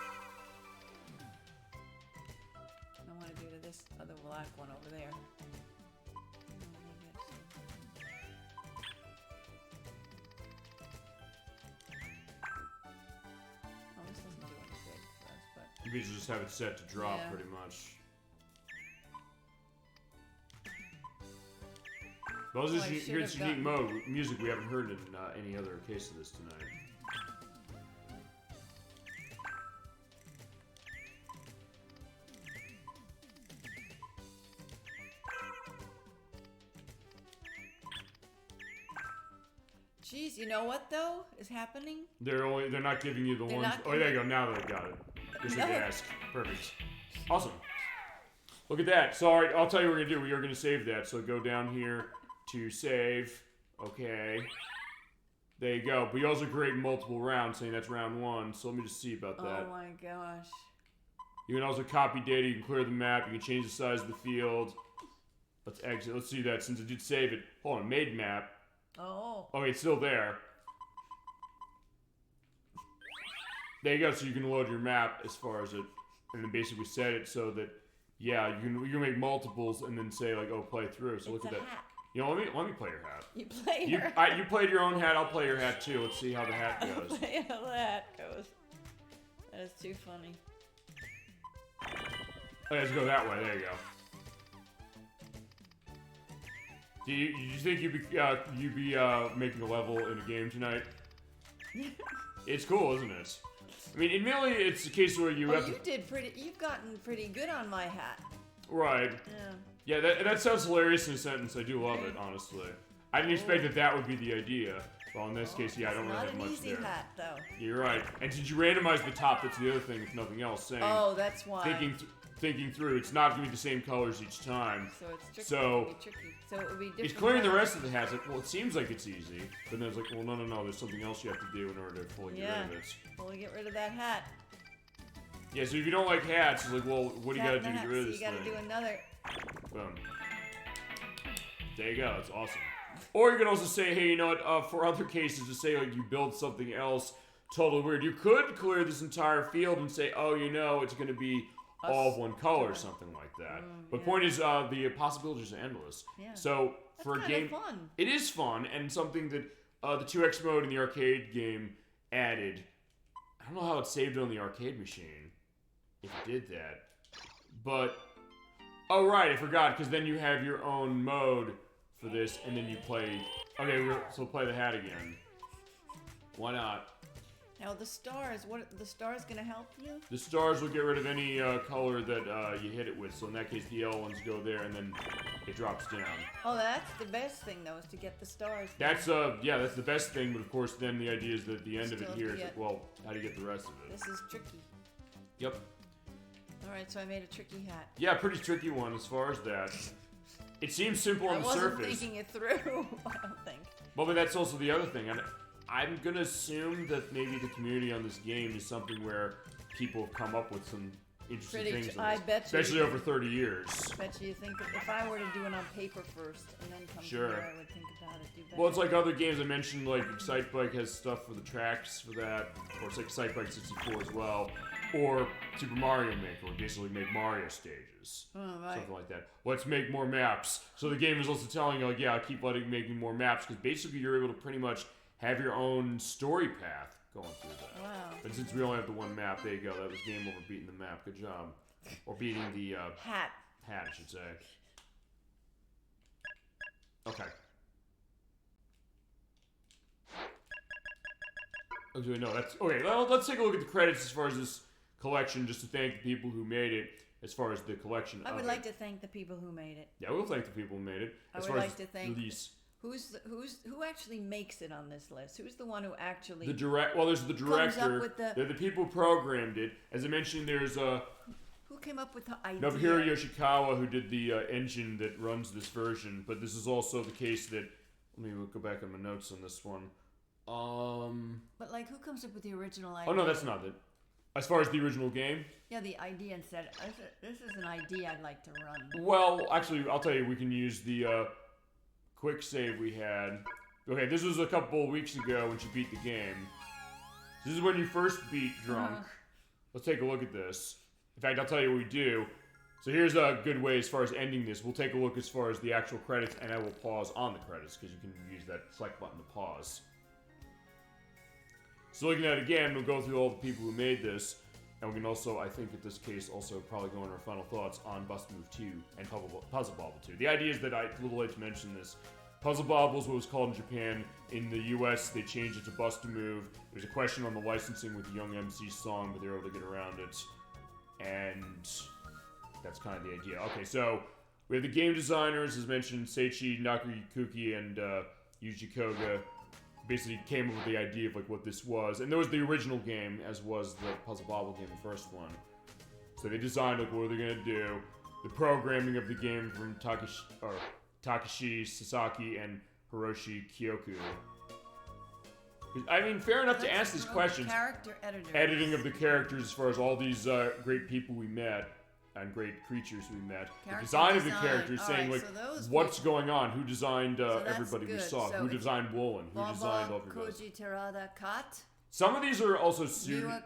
I want to do this other black one over there. Oh, this doesn't do any good for us, but... You can just have it set to drop pretty much. Well, here's unique mode, music we haven't heard in any other case of this tonight. Jeez, you know what though is happening? They're not giving you the ones. Oh, there you go. Now they got it. Just like you asked. Perfect. Awesome. Look at that. So, all right, I'll tell you what we're gonna do. We are gonna save that. So go down here to save. Okay. There you go. But you also create multiple rounds, saying that's round 1. So let me just see about that. Oh my gosh. You can also copy data. You can clear the map. You can change the size of the field. Let's exit. Let's see that since it did save it. Hold on. Made map. Oh. Okay, it's still there. There you go. So you can load your map as far as it, and then basically set it so that you can make multiples and then say like, oh, play through. So It's look at a that. hat. You know, let me play your hat. You play your hat. You played your own hat. I'll play your hat too. Let's see how the hat I'll goes. play how the hat goes. That is too funny. Oh, let's go that way. There you go. Do you think you'd be making a level in a game tonight? It's cool, isn't it? I mean, admittedly, it's a case where you have to... You've gotten pretty good on my hat. Right. Yeah. Yeah, that sounds hilarious in a sentence. I do love it, honestly. I didn't expect that would be the idea. Well, in this case, I don't really have much there. It's not an easy hat, though. You're right. And since you randomize the top, that's the other thing, if nothing else. Saying, oh, that's why. Thinking through, it's not going to be the same colors each time. So it's tricky. So, So it would be different. it's clearing the rest of the hats. Like, well, it seems like it's easy. But then it's like, well, no. There's something else you have to do in order to fully get rid of it. Fully get rid of that hat. Yeah, so if you don't like hats, it's like, well, what do you got to do to get rid of this thing? You got to do another. Boom. There you go. That's awesome. Or you can also say, hey, you know what? For other cases, to say like you build something else totally weird. You could clear this entire field and say, oh, you know, it's going to be all of one color or something like that. But point is, the possibilities are endless. Yeah. So for a game, fun. It is fun and something that the 2X mode in the arcade game added. I don't know how it saved it on the arcade machine. If it did that, but oh right, I forgot because then you have your own mode for this, and then you play. Okay, so play the hat again. Why not? Now the stars, the stars gonna help you? The stars will get rid of any color that you hit it with. So in that case, the yellow ones go there, and then it drops down. Oh, that's the best thing though, is to get the stars. That's that's the best thing. But of course, then the idea is that at the end of it here is like, well, how do you get the rest of it? This is tricky. Yep. Alright, so I made a tricky hat. Yeah, pretty tricky one as far as that. It seems simple on the surface. I wasn't thinking it through, I don't think. Well, but that's also the other thing. I'm gonna assume that maybe the community on this game is something where people have come up with some interesting things. I bet you. Especially over 30 years. I bet you think that if I were to do it on paper first and then come here, I would think about it. Do better. Well, it's like other games I mentioned, like Excitebike has stuff for the tracks for that, or it's like Excitebike 64 as well. Or Super Mario Maker, where basically make Mario stages. Oh, right. Something like that. Let's make more maps. So the game is also telling you, like, yeah, keep making more maps, because basically you're able to pretty much have your own story path going through that. Wow. But since we only have the one map, there you go. That was game over beating the map. Good job. Or beating the hat. Hat, I should say. Okay. Okay, no, that's okay. Well, let's take a look at the credits as far as this collection, just to thank the people who made it. As far as the collection, I would like to thank the people who made it. Yeah, we'll thank the people who made it. I would like to thank who actually makes it on this list. Who's the one who actually Well, there's the director. They're the people who programmed it. As I mentioned, there's who came up with the idea? Nobuhiro Yoshikawa, who did the engine that runs this version. But this is also the case that. Let me go back on my notes on this one. But like, who comes up with the original idea? Oh no, that's not it. As far as the original game? Yeah, the idea and said, this is an idea I'd like to run. Well, actually, I'll tell you, we can use the quick save we had. Okay, this was a couple of weeks ago when you beat the game. This is when you first beat Drunk. Let's take a look at this. In fact, I'll tell you what we do. So here's a good way as far as ending this. We'll take a look as far as the actual credits, and I will pause on the credits, because you can use that select button to pause. So looking at it again, we'll go through all the people who made this, and we can also, I think, in this case, also probably go on our final thoughts on Bust Move 2 and Puzzle Bobble 2. The idea is that a little late to mention this. Puzzle Bobble is what it was called in Japan. In the US, they changed it to Bust a Move. There's a question on the licensing with the Young MC song, but they were able to get around it. And that's kind of the idea. Okay, so we have the game designers, as mentioned, Seiichi Nakayuki and Yuji Koga. basically came up with the idea of like what this was. And there was the original game, as was the Puzzle Bobble game, the first one. So they designed like what are they gonna do? The programming of the game from Takashi Sasaki and Hiroshi Kyoku. I mean, fair enough to ask these questions. Character editor. Editing of the characters as far as all these great people we met and great creatures we met. The design of the characters, saying like what's going on, who designed everybody we saw, who designed Woolen, who designed all of you guys. Koji Terada Kat. Some of these are also pseudonyms.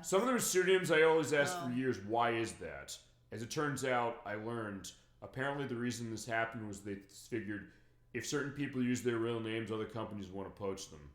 Some of them are pseudonyms. I always ask for years, why is that? As it turns out, I learned apparently the reason this happened was they figured if certain people use their real names, other companies want to poach them.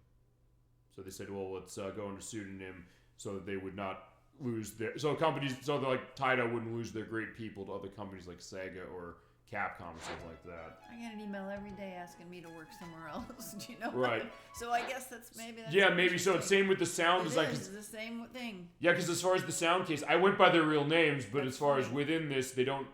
So they said, well, let's go under pseudonym so that they would not lose their... So like Taito wouldn't lose their great people to other companies like Sega or Capcom or something like that. I get an email every day asking me to work somewhere else. Do you know? Right. So I guess that's maybe... Yeah, maybe so. It's same with the sound design. It is the same thing. Yeah, because as far as the sound case, I went by their real names, but as far as within this, they don't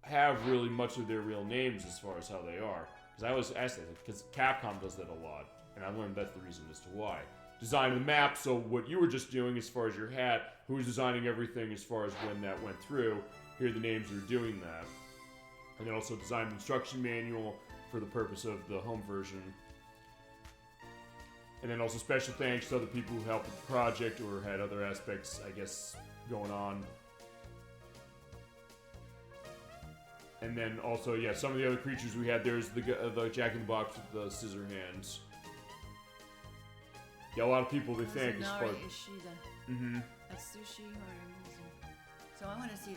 have really much of their real names as far as how they are. Because I always ask that, because Capcom does that a lot, and I learned that's the reason as to why. Design of the map, so what you were just doing as far as your hat, who was designing everything as far as when that went through, here are the names that are doing that. And then also design the instruction manual for the purpose of the home version. And then also special thanks to other people who helped with the project or had other aspects, I guess, going on. And then also, yeah, some of the other creatures we had, there's the Jack in the Box with the scissor hands. Yeah, a lot of people they thank as far as... Mm-hmm. That's sushi or... So I want to see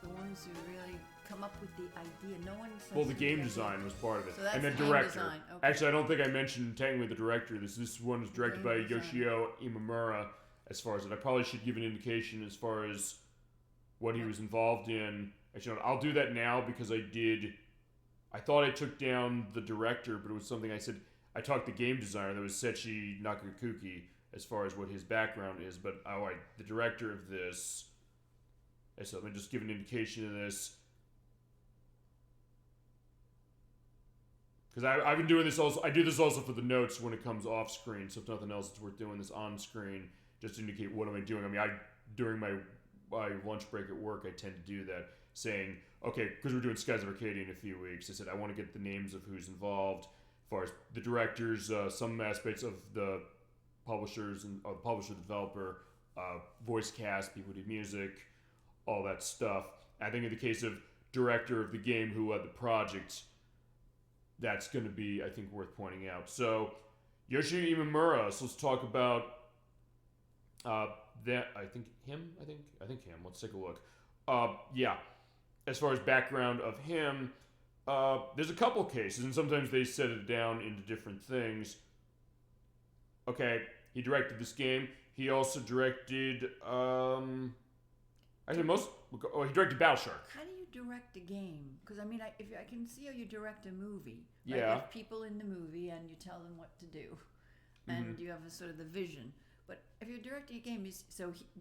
the ones who really come up with the idea. No one says... Well, the game design was part of it. So that's and then the director. Game design. Okay. Actually, I don't think I mentioned technically the director. This one was directed by Yoshio Imamura as far as it. I probably should give an indication as far as what he was involved in. Actually, I'll do that now because I thought I took down the director, but it was something I said. I talked to the game designer. That was Sechi Nakakuki as far as what his background is. But the director of this. So let me just give an indication of this. Because I've been doing this also. I do this also for the notes when it comes off screen. So if nothing else, it's worth doing this on screen just to indicate what am I doing. I mean, during my lunch break at work, I tend to do that, saying, okay, because we're doing Skies of Arcadia in a few weeks. I said I want to get the names of who's involved, as far as the directors, some aspects of the publishers and the publisher, developer, voice cast, people who did music, all that stuff. I think in the case of director of the game who led the project, that's going to be, I think, worth pointing out. So, Yoshio Imamura. So let's talk about that. I think him. Let's take a look. Yeah. As far as background of him, there's a couple cases, and sometimes they set it down into different things. Okay, he directed this game. He also directed. He directed Battle Shark. How do you direct a game? Because I mean, I can see how you direct a movie. Right? Yeah. You have people in the movie, and you tell them what to do, and you have a sort of the vision. But if you're directing a game,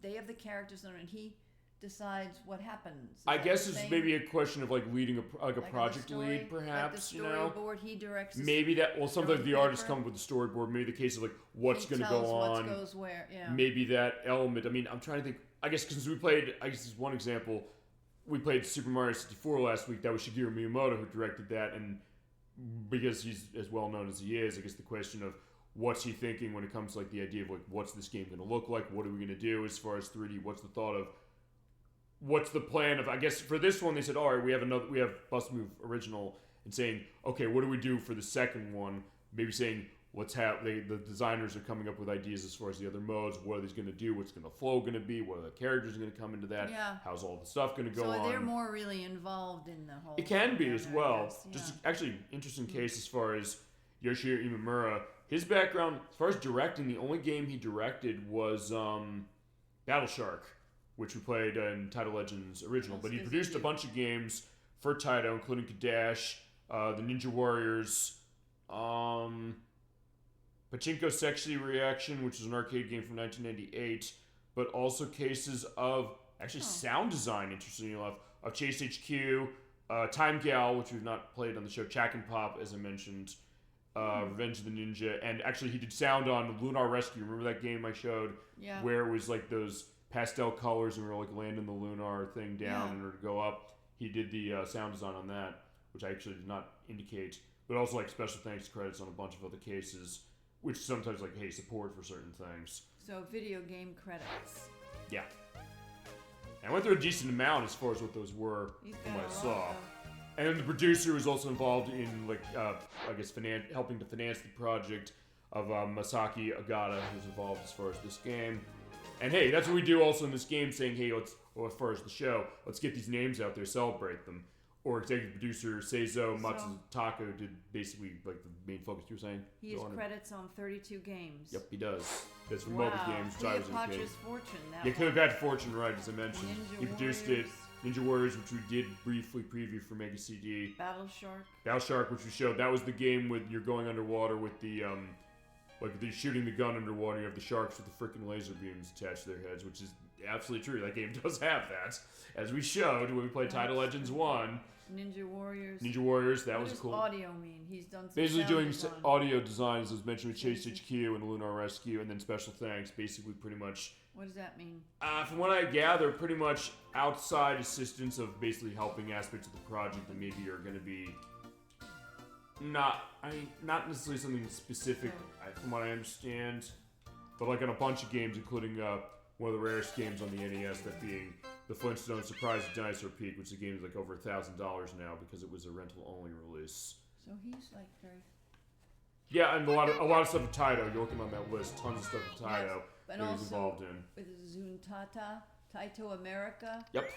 they have the characters on it, and he decides what happens. I guess it's maybe a question of like leading a project lead, perhaps. Like the storyboard, he directs. Maybe that. Well, sometimes the artists come up with the storyboard. Maybe the case of like what's going to go on. What goes where? Yeah. Maybe that element. I mean, I'm trying to think. I guess because we played. I guess this is one example. We played Super Mario 64 last week. That was Shigeru Miyamoto who directed that, and because he's as well known as he is, I guess the question of what's he thinking when it comes to like the idea of like what's this game going to look like? What are we going to do as far as 3D? What's the thought of? What's the plan of? I guess for this one they said, all right, we have Bust Move Original, and saying, okay, what do we do for the second one? Maybe saying the designers are coming up with ideas as far as the other modes. What are these going to do? What's the flow going to be? What are the characters going to come into that? Yeah. How's all the stuff going to go on? So they're more really involved in the whole. It can be as well. Guess, yeah. Just actually interesting case as far as Yoshio Imamura. His background, as far as directing, the only game he directed was Battle Shark, which we played in Taito Legends original. But he produced a bunch of games for Taito, including Kadash, the Ninja Warriors, Pachinko Sexually Reaction, which is an arcade game from 1998, but also cases of sound design, interestingly enough, of Chase HQ, Time Gal, which we've not played on the show, Chack and Pop, as I mentioned, Revenge of the Ninja, and actually he did sound on Lunar Rescue. Remember that game I showed? Yeah. Where it was like those pastel colors and we were like landing the lunar thing down in order to go up. He did the sound design on that, which I actually did not indicate, but also like special thanks credits on a bunch of other cases, which sometimes like, hey, support for certain things. So video game credits. Yeah. And I went through a decent amount as far as what those were from what I saw. And then the producer was also involved in like I guess helping to finance the project of Masaki Agata, who's involved as far as this game. And hey, that's what we do also in this game, saying, hey, as far as the show, let's get these names out there, celebrate them. Or executive producer Seizo Matsutaka did basically like the main focus you were saying. He has credits on 32 games. Yep, he does. That's from mobile games, which I was in. Fortune. Yeah, Cleopatra's Fortune, right, as I mentioned. Ninja he produced Warriors. it. Ninja Warriors, which we did briefly preview for Mega CD. Battle Shark. Battle Shark, which we showed. That was the game with you're going underwater with the like they're shooting the gun underwater. You have the sharks with the freaking laser beams attached to their heads, which is absolutely true. That game does have that, as we showed when we played Title Legends 1. Ninja Warriors. Ninja Warriors, that was cool. cool. What does audio mean? He's done some basically sound doing design. audio design, as was mentioned with Chase HQ and Lunar Rescue, and then special thanks. Basically, pretty much. What does that mean? From what I gather, pretty much outside assistance of basically helping aspects of the project that maybe are going to be not necessarily something specific, from what I understand, but like on a bunch of games, including one of the rarest games on the NES, that being the Flintstones Surprise at Dinosaur Peak, which the game is like over $1,000 now because it was a rental-only release. So he's like very... Yeah, and a lot of stuff with Taito. You're looking on that list, tons of stuff with Taito but that he's involved in. With Zuntata, Taito America. Yep.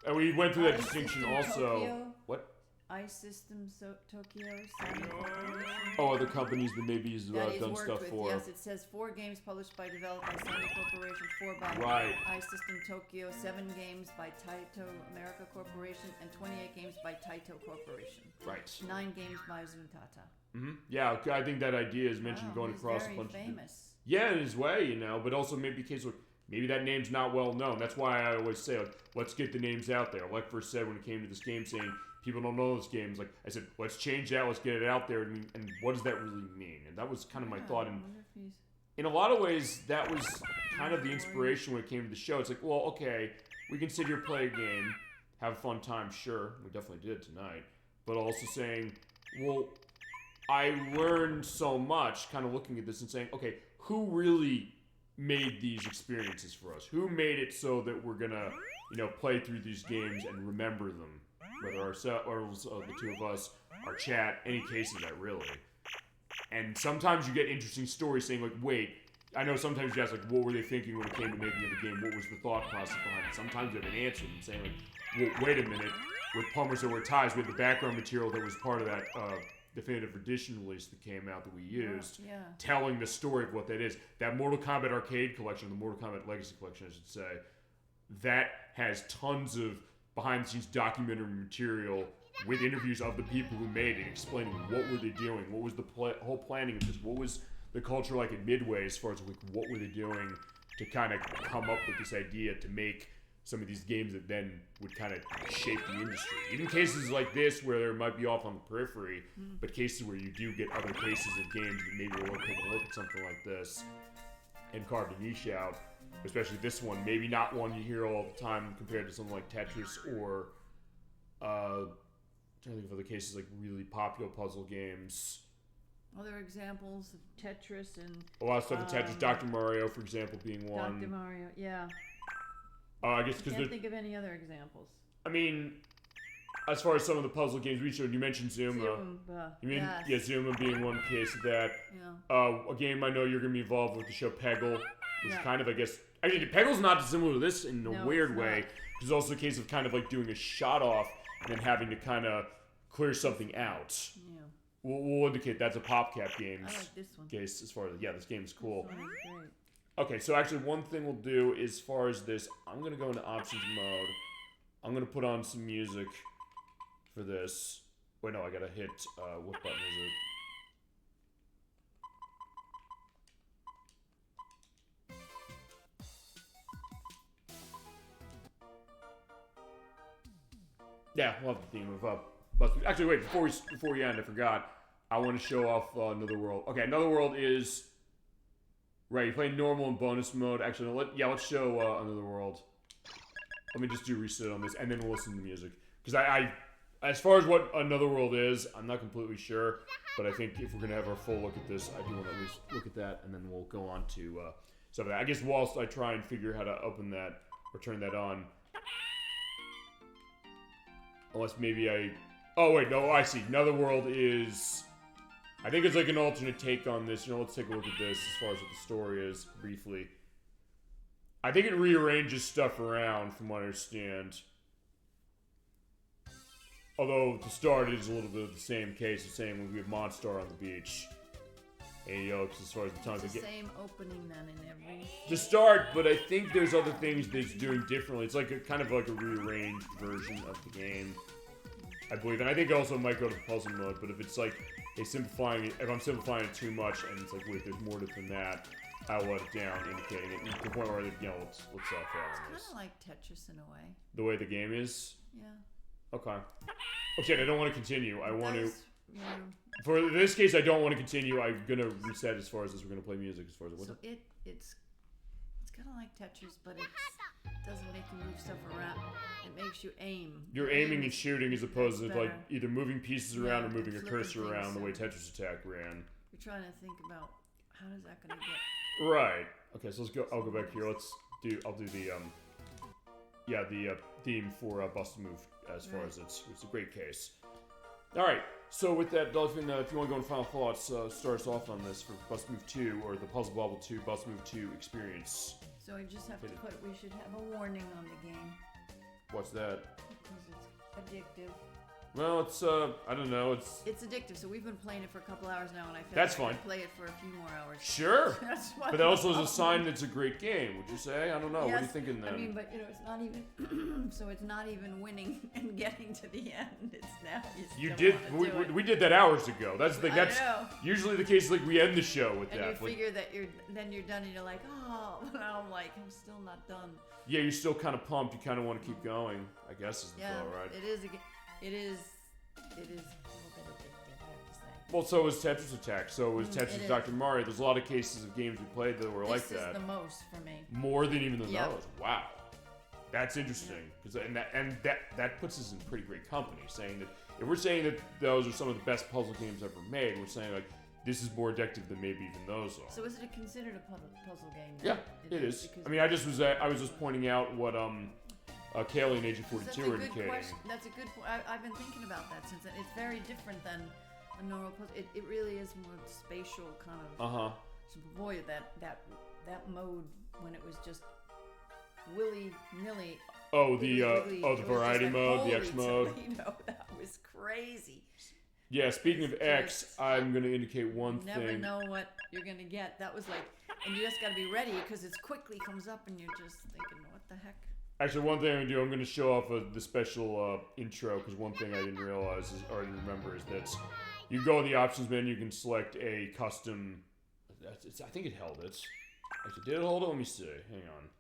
And we went through that distinction also. Tokyo. What? iSystems Tokyo, Sony Corporation. Oh, other companies that maybe he's done stuff with, for. Yes, it says 4 games published by developed by Sony Corporation, 4 by iSystem Tokyo, 7 games by Taito America Corporation, and 28 games by Taito Corporation. Right. 9 games by Zuntata. Mm-hmm. Yeah, I think that idea is mentioned going across a bunch famous. of... Yeah, in his way, but also maybe case where maybe that name's not well known. That's why I always say, like, let's get the names out there. Like first said when it came to this game, saying people don't know this game. Like I said, let's change that. Let's get it out there. And what does that really mean? And that was kind of my thought. And in a lot of ways, that was kind of the inspiration when it came to the show. It's like, well, okay, we can sit here, play a game, have a fun time. Sure, we definitely did tonight. But also saying, well, I learned so much kind of looking at this and saying, okay, who really made these experiences for us? Who made it so that we're gonna, play through these games and remember them? Whether ourselves, or the two of us, our chat, any case of that really. And sometimes you get interesting stories saying like, wait, I know sometimes you ask like, what were they thinking when it came to making of the game? What was the thought process behind it? Sometimes you have an answer and saying like, well, wait a minute, with Plumbers That Wear Ties, we had the background material that was part of that definitive edition release that came out that we used, telling the story of what that is. That Mortal Kombat arcade collection, the Mortal Kombat Legacy collection, I should say, that has tons of behind-the-scenes documentary material with interviews of the people who made it, explaining what were they doing, what was the whole planning of this, what was the culture like at Midway as far as like what were they doing to kind of come up with this idea to make some of these games that then would kind of shape the industry. Even cases like this where they might be off on the periphery, but cases where you do get other cases of games that maybe will take a look at something like this and carve a niche out, especially this one, maybe not one you hear all the time compared to something like Tetris or I'm trying to think of other cases like really popular puzzle games. Other examples of Tetris and... A lot of stuff with Tetris, Dr. Mario, for example, being one. Dr. Mario, yeah. I guess because I can't think of any other examples. I mean, as far as some of the puzzle games we showed, you mentioned Zuma. Zuma being one case of that. Yeah. A game I know you're going to be involved with the show Peggle, which kind of, I guess... I mean, Peggle's not dissimilar to this in a weird way. There's also a case of kind of like doing a shot off and then having to kind of clear something out. Yeah. We'll indicate that's a PopCap game. I like this one. Case as far as, this game is cool. This one is great. Okay, so actually one thing we'll do as far as this, I'm going to go into options mode. I'm going to put on some music for this. Wait, no, I got to hit, what button is it? Yeah, we'll have the theme of Actually, wait, before we end, I forgot. I want to show off Another World. Okay, Another World is... Right, you play normal and bonus mode. Actually, no, let's show Another World. Let me just do reset on this, and then we'll listen to the music. Because I, as far as what Another World is, I'm not completely sure. But I think if we're going to have our full look at this, I do want to at least look at that, and then we'll go on to some of that. I guess whilst I try and figure how to open that, or turn that on. Unless maybe I... Oh, wait, no, I see. Another World is... I think it's like an alternate take on this. You know, let's take a look at this as far as what the story is, briefly. I think it rearranges stuff around, from what I understand. Although, to start, it is a little bit of the same case. The same when we have Monstar on the beach. Aox, as far as the times it's the same opening then in every... To start, but I think there's other things that it's doing differently. It's like a kind of like a rearranged version of the game, I believe. And I think it also might go to puzzle mode, but if it's like... if I'm simplifying it too much, and it's like, wait, there's more to it than that, I'll let it down, indicating it to the point where, you know, let's fail on this. It's kind of like Tetris in a way. The way the game is? Yeah. Okay. Oh shit, I don't want to continue. I want to... Yeah. For this case, I don't want to continue. I'm gonna reset as far as this. We're gonna play music as far as... So it's kind of like Tetris, but it doesn't make you move stuff around. It makes you aim. You're aiming and shooting as opposed to like either moving pieces around or moving a cursor around the way Tetris Attack ran. You're trying to think about how is that going to get... Right. Okay, so let's go. I'll go back here. I'll do the the theme for Bust a Move as far as it's a great case. All right. So with that, DollyFinn, if you want to go in final thoughts, start us off on this for Bust Move 2 or the Puzzle Bobble 2 Bust Move 2 experience. So I just have to put. We should have a warning on the game. What's that? Because it's addictive. Well, it's I don't know. It's addictive. So we've been playing it for a couple hours now, and I feel that's like I fine. could play it for a few more hours. Sure. But that also is a sign that it's a great game. Would you say? I don't know. Yes. What are you thinking then? I mean, but you know, it's not even. So it's not even winning and getting to the end. It's now. You did. We did that hours ago. That's the thing. That's know. usually the case. Like we end the show with and that. And you figure that you're done, and you're like, oh, now I'm like, I'm still not done. Yeah, you're still kind of pumped. You kind of want to keep going. I guess is the thought, right? It is. It is a little bit addictive, I have to say. Well, so is Tetris Attack. So is Tetris Dr. Mario. There's a lot of cases of games we played that were like that. This is the most for me. More than even those. Wow, that's interesting. Because that puts us in pretty great company. Saying that if we're saying that those are some of the best puzzle games ever made, we're saying like this is more addictive than maybe even those are. So is it considered a puzzle game? Yeah, it is. I mean, I was just pointing out what Kaylee and Agent 42 are indicating. That's a good point. I've been thinking about that since it's very different than a normal puzzle. It really is more spatial kind of. So boy, that mode when it was just willy-nilly. The variety mode, the X mode. Toledo, that was crazy. Yeah, speaking of X, I'm going to indicate one thing. You never know what you're going to get. That was like, and you just got to be ready because it quickly comes up and you're just thinking, what the heck? Actually, one thing I'm going to do, I'm going to show off the special intro because one thing I didn't realize or didn't remember is that you go in the options menu, you can select a custom. I think it held it. Actually, did it hold it? Let me see. Hang on.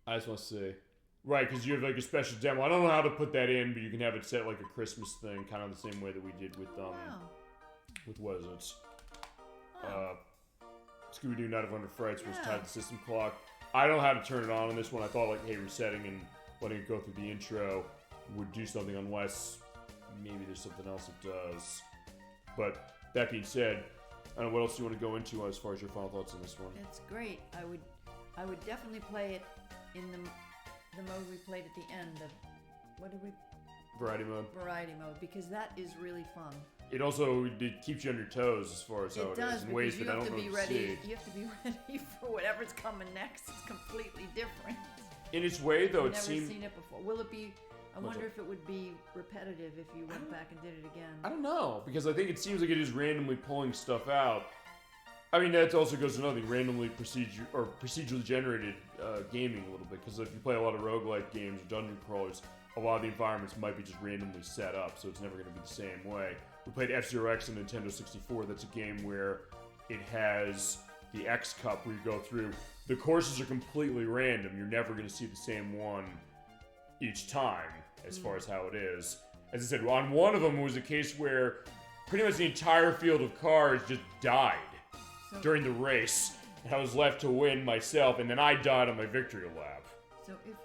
I just want to see. Right, because you have like a special demo. I don't know how to put that in, but you can have it set like a Christmas thing, kind of the same way that we did with with what is it? Scooby-Doo Night of Under Frights was tied to the system clock. I don't know how to turn it on this one. I thought like, hey, resetting and letting it go through the intro would do something unless maybe there's something else it does. But that being said, I don't know what else you want to go into as far as your final thoughts on this one. It's great. I would definitely play it in the mode we played at the end of, what did we? Variety mode. Variety mode, because that is really fun. It also keeps you on your toes as far as how it is in ways that I don't know if you see. You have to be ready for whatever's coming next. It's completely different. In its way, though, it seems... I've never seen it before. Will it be... I wonder if it would be repetitive if you went back and did it again. I don't know, because I think it seems like it is randomly pulling stuff out. I mean, that also goes to another thing, randomly procedurally generated gaming a little bit, because if you play a lot of roguelike games or dungeon crawlers, a lot of the environments might be just randomly set up, so it's never going to be the same way. We played F-Zero X on Nintendo 64. That's a game where it has the X Cup where you go through. The courses are completely random. You're never going to see the same one each time, as far as how it is. as I said, on one of them was a case where pretty much the entire field of cars just died during the race. And I was left to win myself, and then I died on my victory lap. So if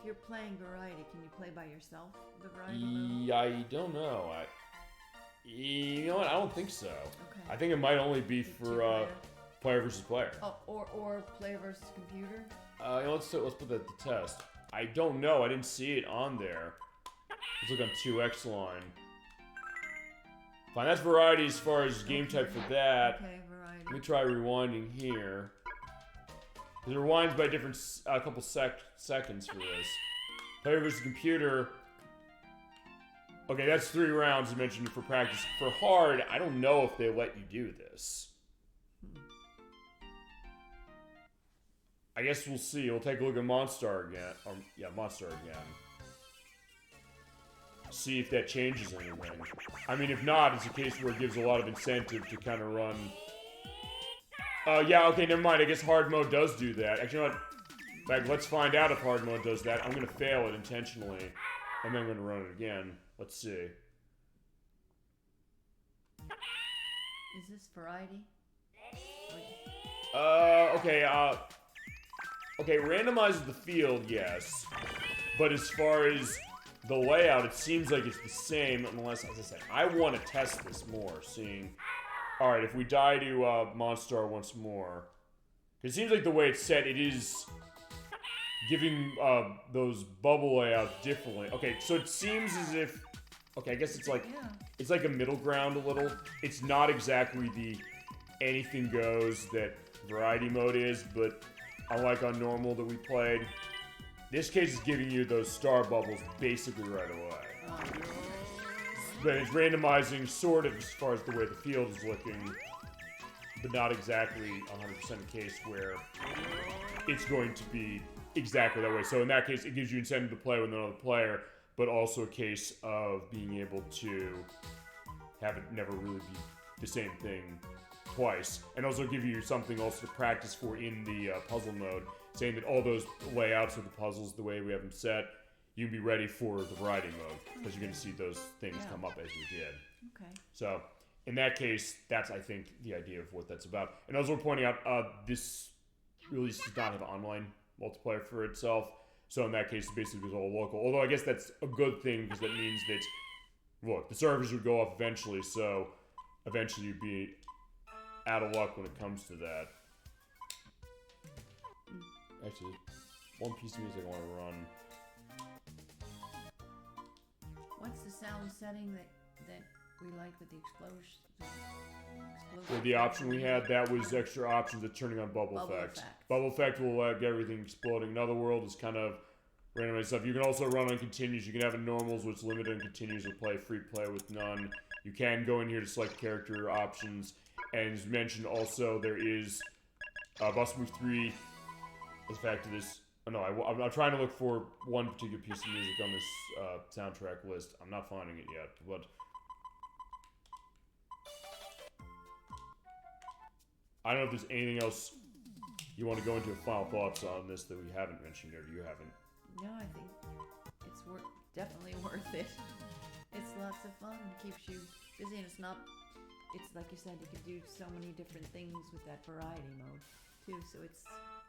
you're playing variety, can you play by yourself, the variety mode? I don't know. You know what? I don't think so. Okay. I think it might only be for player versus player. Oh, or player versus computer? Let's put that to test. I don't know. I didn't see it on there. Let's look on 2X line. Fine, that's variety as far as game type for that. Okay, variety. Let me try rewinding here. Because it rewinds by different, couple seconds for this. Player versus computer. Okay, that's 3 rounds I mentioned for practice. For hard, I don't know if they let you do this. I guess we'll see. We'll take a look at Monstar again. Monstar again. See if that changes anything. I mean, if not, it's a case where it gives a lot of incentive to kind of run. Yeah, okay, never mind. I guess hard mode does do that. Actually, you know what? Let's find out if hard mode does that. I'm going to fail it intentionally, and then I'm going to run it again. Let's see. Is this variety? Okay, okay, randomizes the field, yes. But as far as the layout, it seems like it's the same, unless, as I said, I want to test this more, seeing... Alright, if we die to Monstar once more... It seems like the way it's set, it is giving those bubble layouts differently. Okay, so it seems as if... Okay, I guess it's like... Yeah. It's like a middle ground a little. It's not exactly the anything goes that variety mode is, but unlike on normal that we played, this case is giving you those star bubbles basically right away. But it's randomizing sort of as far as the way the field is looking, but not exactly 100% the case where it's going to be exactly that way. So in that case, it gives you incentive to play with another player, but also a case of being able to have it never really be the same thing twice. And also give you something also to practice for in the puzzle mode, saying that all those layouts of the puzzles, the way we have them set, you can be ready for the variety mode, because you're going to see those things come up as we did. Okay. So, in that case, that's, I think, the idea of what that's about. And also we're pointing out, this release does not have online multiplayer for itself. So in that case, it basically was all local. Although I guess that's a good thing, because that means that, look, the servers would go off eventually, so eventually you'd be out of luck when it comes to that. Actually, one piece of music I want to run. What's the sound setting that we like with the explosion? So the option we had, that was extra options of turning on bubble effects. Bubble effect will get everything exploding. Another world is kind of randomized stuff. You can also run on continues. You can have it normals, which limited on continues, or play free play with none. You can go in here to select character options. And as mentioned, also there is Bus Move 3 as a fact of this. Oh, no, I'm trying to look for one particular piece of music on this soundtrack list. I'm not finding it yet, but I don't know if there's anything else you want to go into final thoughts on this that we haven't mentioned, or you haven't. No, I think it's definitely worth it. It's lots of fun. It keeps you busy, and it's like you said, you can do so many different things with that variety mode too. So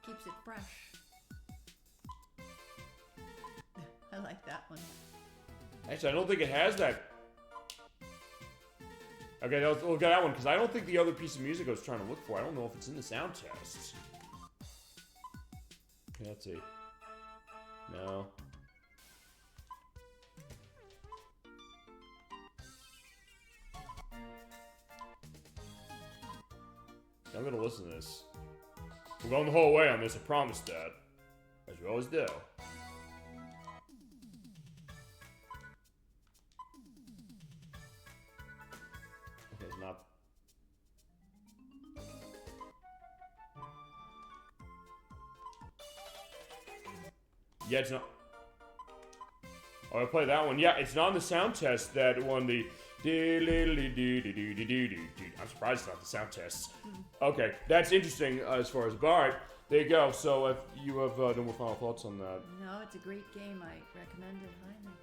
keeps it fresh. I like that one. Actually, I don't think it has that. Okay, let's look at that one, because I don't think the other piece of music I was trying to look for, I don't know if it's in the sound tests. Okay, let's see. No. I'm gonna listen to this. We're going the whole way on this, I promise that. As we always do. Okay, it's not. Yeah, it's not. Oh, I played that one. Yeah, it's not on the sound test that won the. I'm surprised it's not the sound tests. Okay, that's interesting as far as. Alright, there you go. So if you have no more final thoughts on that. No, it's a great game. I recommend it highly.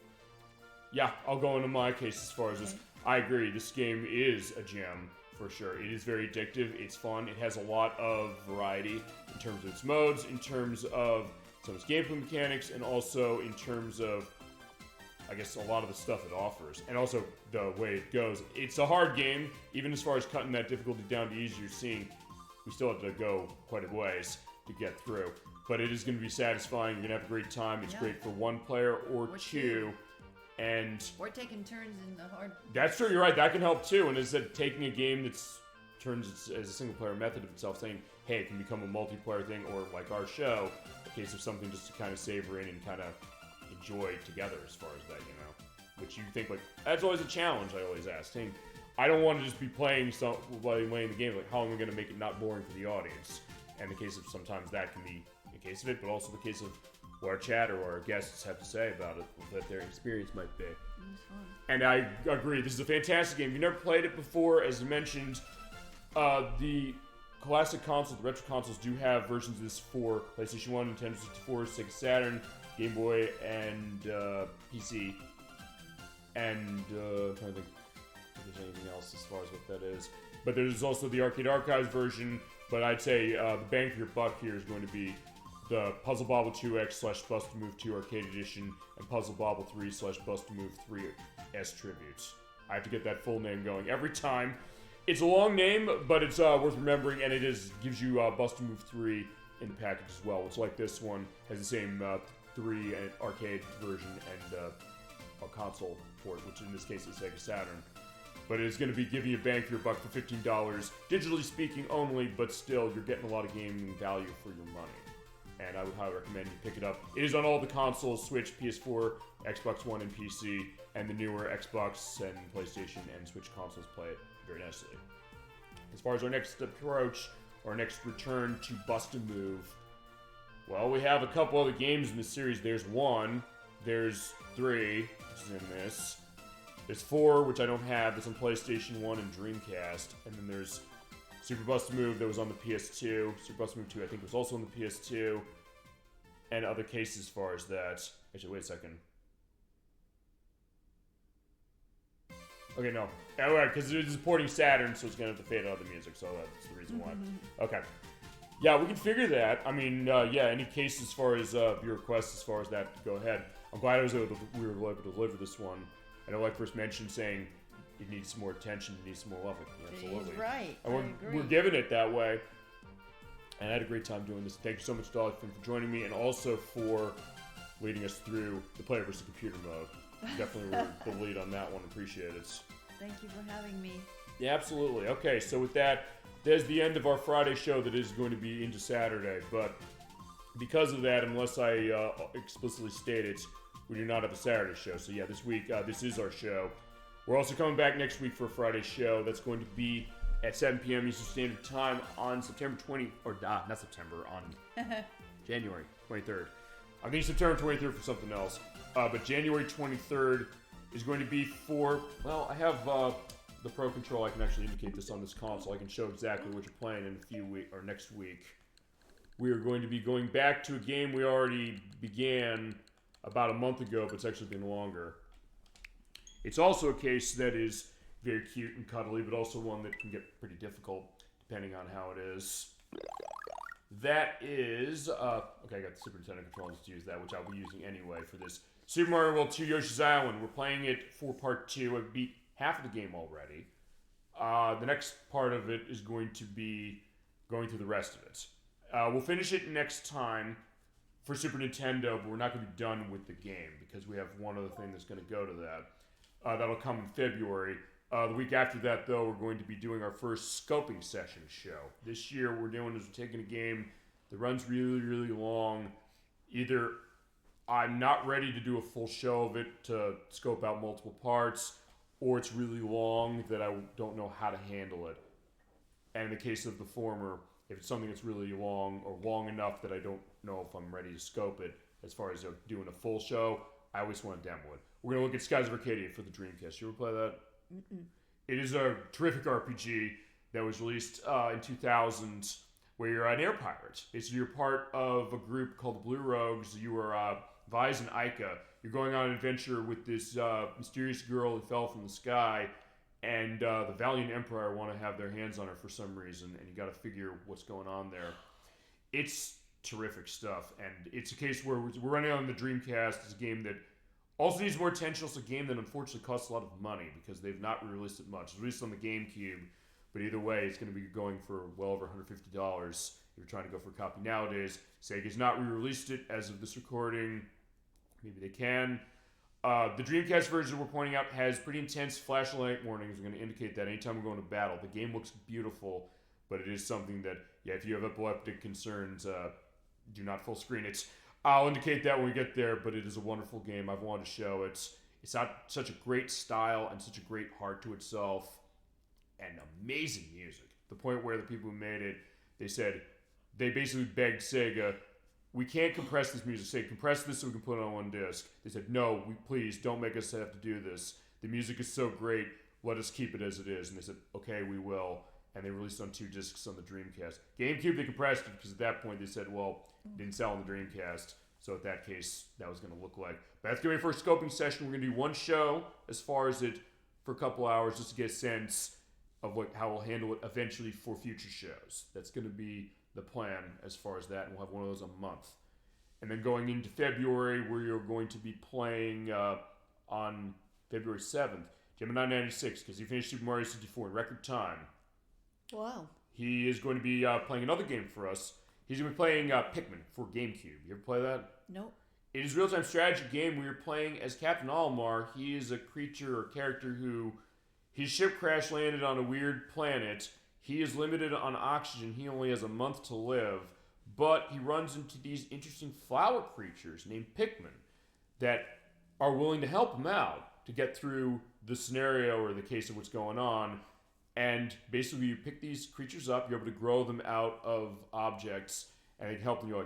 Yeah, I'll go into my case as far as this. I agree. This game is a gem for sure. It is very addictive. It's fun. It has a lot of variety in terms of its modes, in terms of some of its gameplay mechanics, and also in terms of, I guess, a lot of the stuff it offers, and also the way it goes. It's a hard game, even as far as cutting that difficulty down to easy. You're seeing we still have to go quite a ways to get through, but it is going to be satisfying. You're going to have a great time. It's great for one player or two. And we're taking turns in the hard. That's true. You're right. That can help too. And instead of taking a game that's turns as a single player method of itself, saying, "Hey, it can become a multiplayer thing," or like our show, a case of something just to kind of savor in and kind of enjoy together. As far as that, which you think like that's always a challenge. I always ask, hey, I don't want to just be playing the game. Like, how am I going to make it not boring for the audience? And the case of sometimes that can be the case of it, but also the case of what our chat or our guests have to say about it, what their experience might be. And I agree, this is a fantastic game. If you've never played it before, as I mentioned, the classic consoles, the retro consoles, do have versions of this for PlayStation 1, Nintendo 64, Sega Saturn, Game Boy, and PC. And I'm trying to think if there's anything else as far as what that is. But there's also the Arcade Archives version, but I'd say the bang for your buck here is going to be the Puzzle Bobble 2X / Bust a Move 2 Arcade Edition and Puzzle Bobble 3 / Bust a Move 3 S Tributes. I have to get that full name going every time. It's a long name, but it's worth remembering, and it gives you Bust a Move 3 in the package as well. It's like this one has the same 3 arcade version and a console port, which in this case is Sega Saturn. But it is going to be giving you a bang for your buck for $15, digitally speaking only, but still you're getting a lot of gaming value for your money. And I would highly recommend you pick it up. It is on all the consoles, Switch, PS4, Xbox One, and PC, and the newer Xbox and PlayStation and Switch consoles play it very nicely. As far as our next approach, our next return to Bust a Move, well, we have a couple other games in the series. There's 1, there's 3, which is in this. There's 4, which I don't have, that's on PlayStation 1 and Dreamcast, and then there's Super Bust a Move that was on the PS2. Super Bust a Move 2, I think, was also on the PS2. And other cases as far as that. Actually, wait a second. Okay, no. Alright, because it's supporting Saturn, so it's going to have to fade out the music, so that's the reason why. Okay. Yeah, we can figure that. I mean, yeah, any case as far as your requests as far as that, go ahead. I'm glad we were able to deliver this one. I know I first mentioned saying it needs some more attention, it needs some more love. Absolutely. He's right. And we're giving it that way. And I had a great time doing this. Thank you so much, DollyFinn, for joining me, and also for leading us through the player versus computer mode. Definitely were the lead on that one. Appreciate it. Thank you for having me. Yeah, absolutely. Okay, so with that, there's the end of our Friday show that is going to be into Saturday. But because of that, unless I explicitly state it, we do not have a Saturday show. So yeah, this week, this is our show. We're also coming back next week for a Friday show. That's going to be at 7 p.m. Eastern Standard Time on September 20... Or, not September, on January 23rd. I think September 23rd for something else. But January 23rd is going to be for... Well, I have the Pro Control. I can actually indicate this on this console. I can show exactly what you're playing in a few weeks, or next week. We are going to be going back to a game we already began about a month ago, but it's actually been longer. It's also a case that is very cute and cuddly, but also one that can get pretty difficult depending on how it is. That is, okay, I got the Super Nintendo controllers to use that, which I'll be using anyway for this. Super Mario World 2 Yoshi's Island. We're playing it for part 2. I've beat half of the game already. The next part of it is going to be going through the rest of it. We'll finish it next time for Super Nintendo, but we're not going to be done with the game because we have one other thing that's going to go to that. That'll come in February. The week after that, though, we're going to be doing our first scoping session show. This year, what we're doing is we're taking a game that runs really, really long. Either I'm not ready to do a full show of it to scope out multiple parts, or it's really long that I don't know how to handle it. And in the case of the former, if it's something that's really long or long enough that I don't know if I'm ready to scope it, as far as doing a full show, I always want to demo it. We're going to look at Skies of Arcadia for the Dreamcast. You ever play that? Mm-mm. It is a terrific RPG that was released in 2000 where you're an air pirate. Basically, you're part of a group called the Blue Rogues. You are Vise and Ica. you're going on an adventure with this mysterious girl who fell from the sky, and the Valiant Empire want to have their hands on her for some reason, and you got to figure what's going on there. It's terrific stuff, and it's a case where we're running on the Dreamcast. It's a game that also needs more attention. It's a game that unfortunately costs a lot of money because they've not released it much. It's released on the GameCube, but either way, it's going to be going for well over $150 if you're trying to go for a copy nowadays. Sega's not re-released it as of this recording. Maybe they can. The Dreamcast version we're pointing out has pretty intense flash light warnings. We're going to indicate that anytime we're going to battle. The game looks beautiful, but it is something that, if you have epileptic concerns, do not full screen it. I'll indicate that when we get there, but it is a wonderful game. I've wanted to show it. It's not such a great style and such a great heart to itself, and amazing music. The point where the people who made it, they basically begged Sega, we can't compress this music. Say, compress this so we can put it on one disc. They said, no, please don't make us have to do this. The music is so great. Let us keep it as it is. And they said, okay, we will. And they released it on 2 discs on the Dreamcast. GameCube, they compressed it because at that point they said, well, it didn't sell on the Dreamcast. So in that case, that was going to look like. But that's going to be our first scoping session. We're going to do one show as far as it for a couple hours just to get a sense of how we'll handle it eventually for future shows. That's going to be the plan as far as that, and we'll have one of those a month. And then going into February, we are going to be playing on February 7th, Gemini 96, because he finished Super Mario 64 in record time. Wow. He is going to be playing another game for us. He's going to be playing Pikmin for GameCube. You ever play that? Nope. It is a real-time strategy game where you're playing as Captain Olimar. He is a creature or character who, his ship crash landed on a weird planet. He is limited on oxygen. He only has a month to live. But he runs into these interesting flower creatures named Pikmin that are willing to help him out to get through the scenario or the case of what's going on. And basically, you pick these creatures up, you're able to grow them out of objects, and they can help you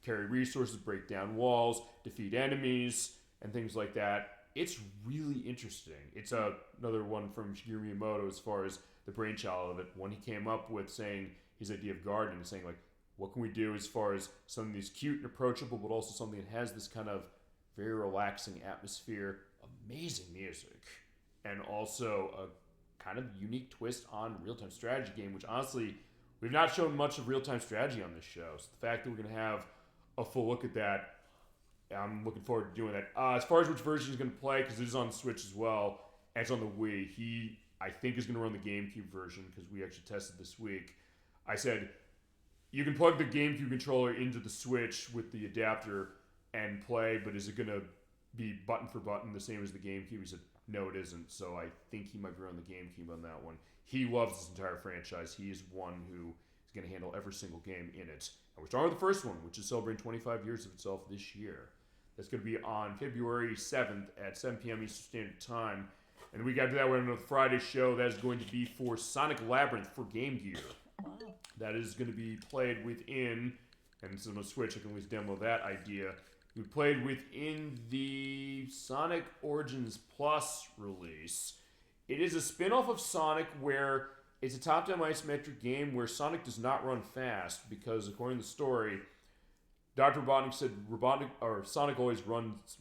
carry resources, break down walls, defeat enemies, and things like that. It's really interesting. It's another one from Shigeru Miyamoto as far as the brainchild of it. When he came up with saying his idea of gardening, saying what can we do as far as something that's cute and approachable, but also something that has this kind of very relaxing atmosphere, amazing music, and also a kind of unique twist on real-time strategy game, which honestly, we've not shown much of real-time strategy on this show. So the fact that we're going to have a full look at that, I'm looking forward to doing that. As far as which version he's going to play, because it is on the Switch as well, and it's on the Wii, he, I think, is going to run the GameCube version, because we actually tested this week. I said, you can plug the GameCube controller into the Switch with the adapter and play, but is it going to be button for button the same as the GameCube? He said, no, it isn't. So I think he might be on the GameCube on that one. He loves this entire franchise. He is one who is going to handle every single game in it. And we're starting with the first one, which is celebrating 25 years of itself this year. That's going to be on February 7th at 7 p.m. Eastern Standard Time. And the week after that, we're on another Friday show. That is going to be for Sonic Labyrinth for Game Gear. Wow. That is going to be played within, and this is on Switch, I can at least demo that idea. We played within the Sonic Origins Plus release. It is a spin-off of Sonic where it's a top-down isometric game where Sonic does not run fast because, according to the story, Dr. Robotnik said Sonic always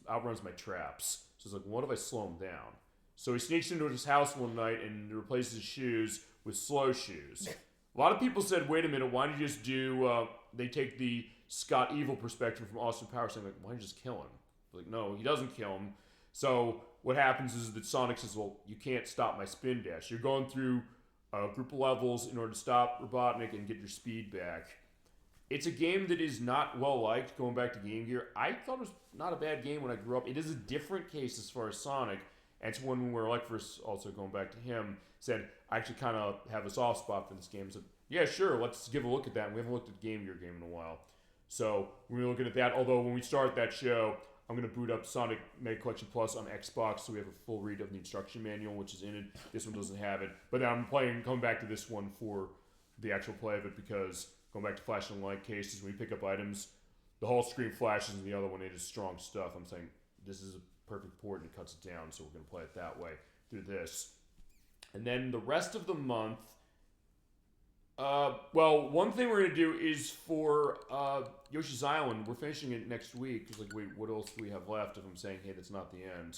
outruns my traps. So it's like, what if I slow him down? So he sneaks into his house one night and replaces his shoes with slow shoes. A lot of people said, wait a minute, why don't you just do, they take the Scott Evil perspective from Austin Powers, saying, why don't you just kill him? Like, no, he doesn't kill him. So what happens is that Sonic says, well, you can't stop my spin dash. You're going through a group of levels in order to stop Robotnik and get your speed back. It's a game that is not well-liked, going back to Game Gear. I thought it was not a bad game when I grew up. It is a different case as far as Sonic. And it's one where Electris, also going back to him, said, I actually kind of have a soft spot for this game. I said, yeah, sure, let's give a look at that. And we haven't looked at Game Gear game in a while. So we're looking at that. Although when we start that show, I'm going to boot up Sonic Mega Collection Plus on Xbox, so we have a full read of the instruction manual, which is in it. This one doesn't have it. But then I'm coming back to this one for the actual play of it, because going back to flash and light cases, when you pick up items, the whole screen flashes, and the other one, it is strong stuff. I'm saying this is a perfect port, and it cuts it down, so we're going to play it that way through this. And then the rest of the month, Well, one thing we're gonna do is for Yoshi's Island. We're finishing it next week. It's like, wait, what else do we have left? If I'm saying, hey, that's not the end.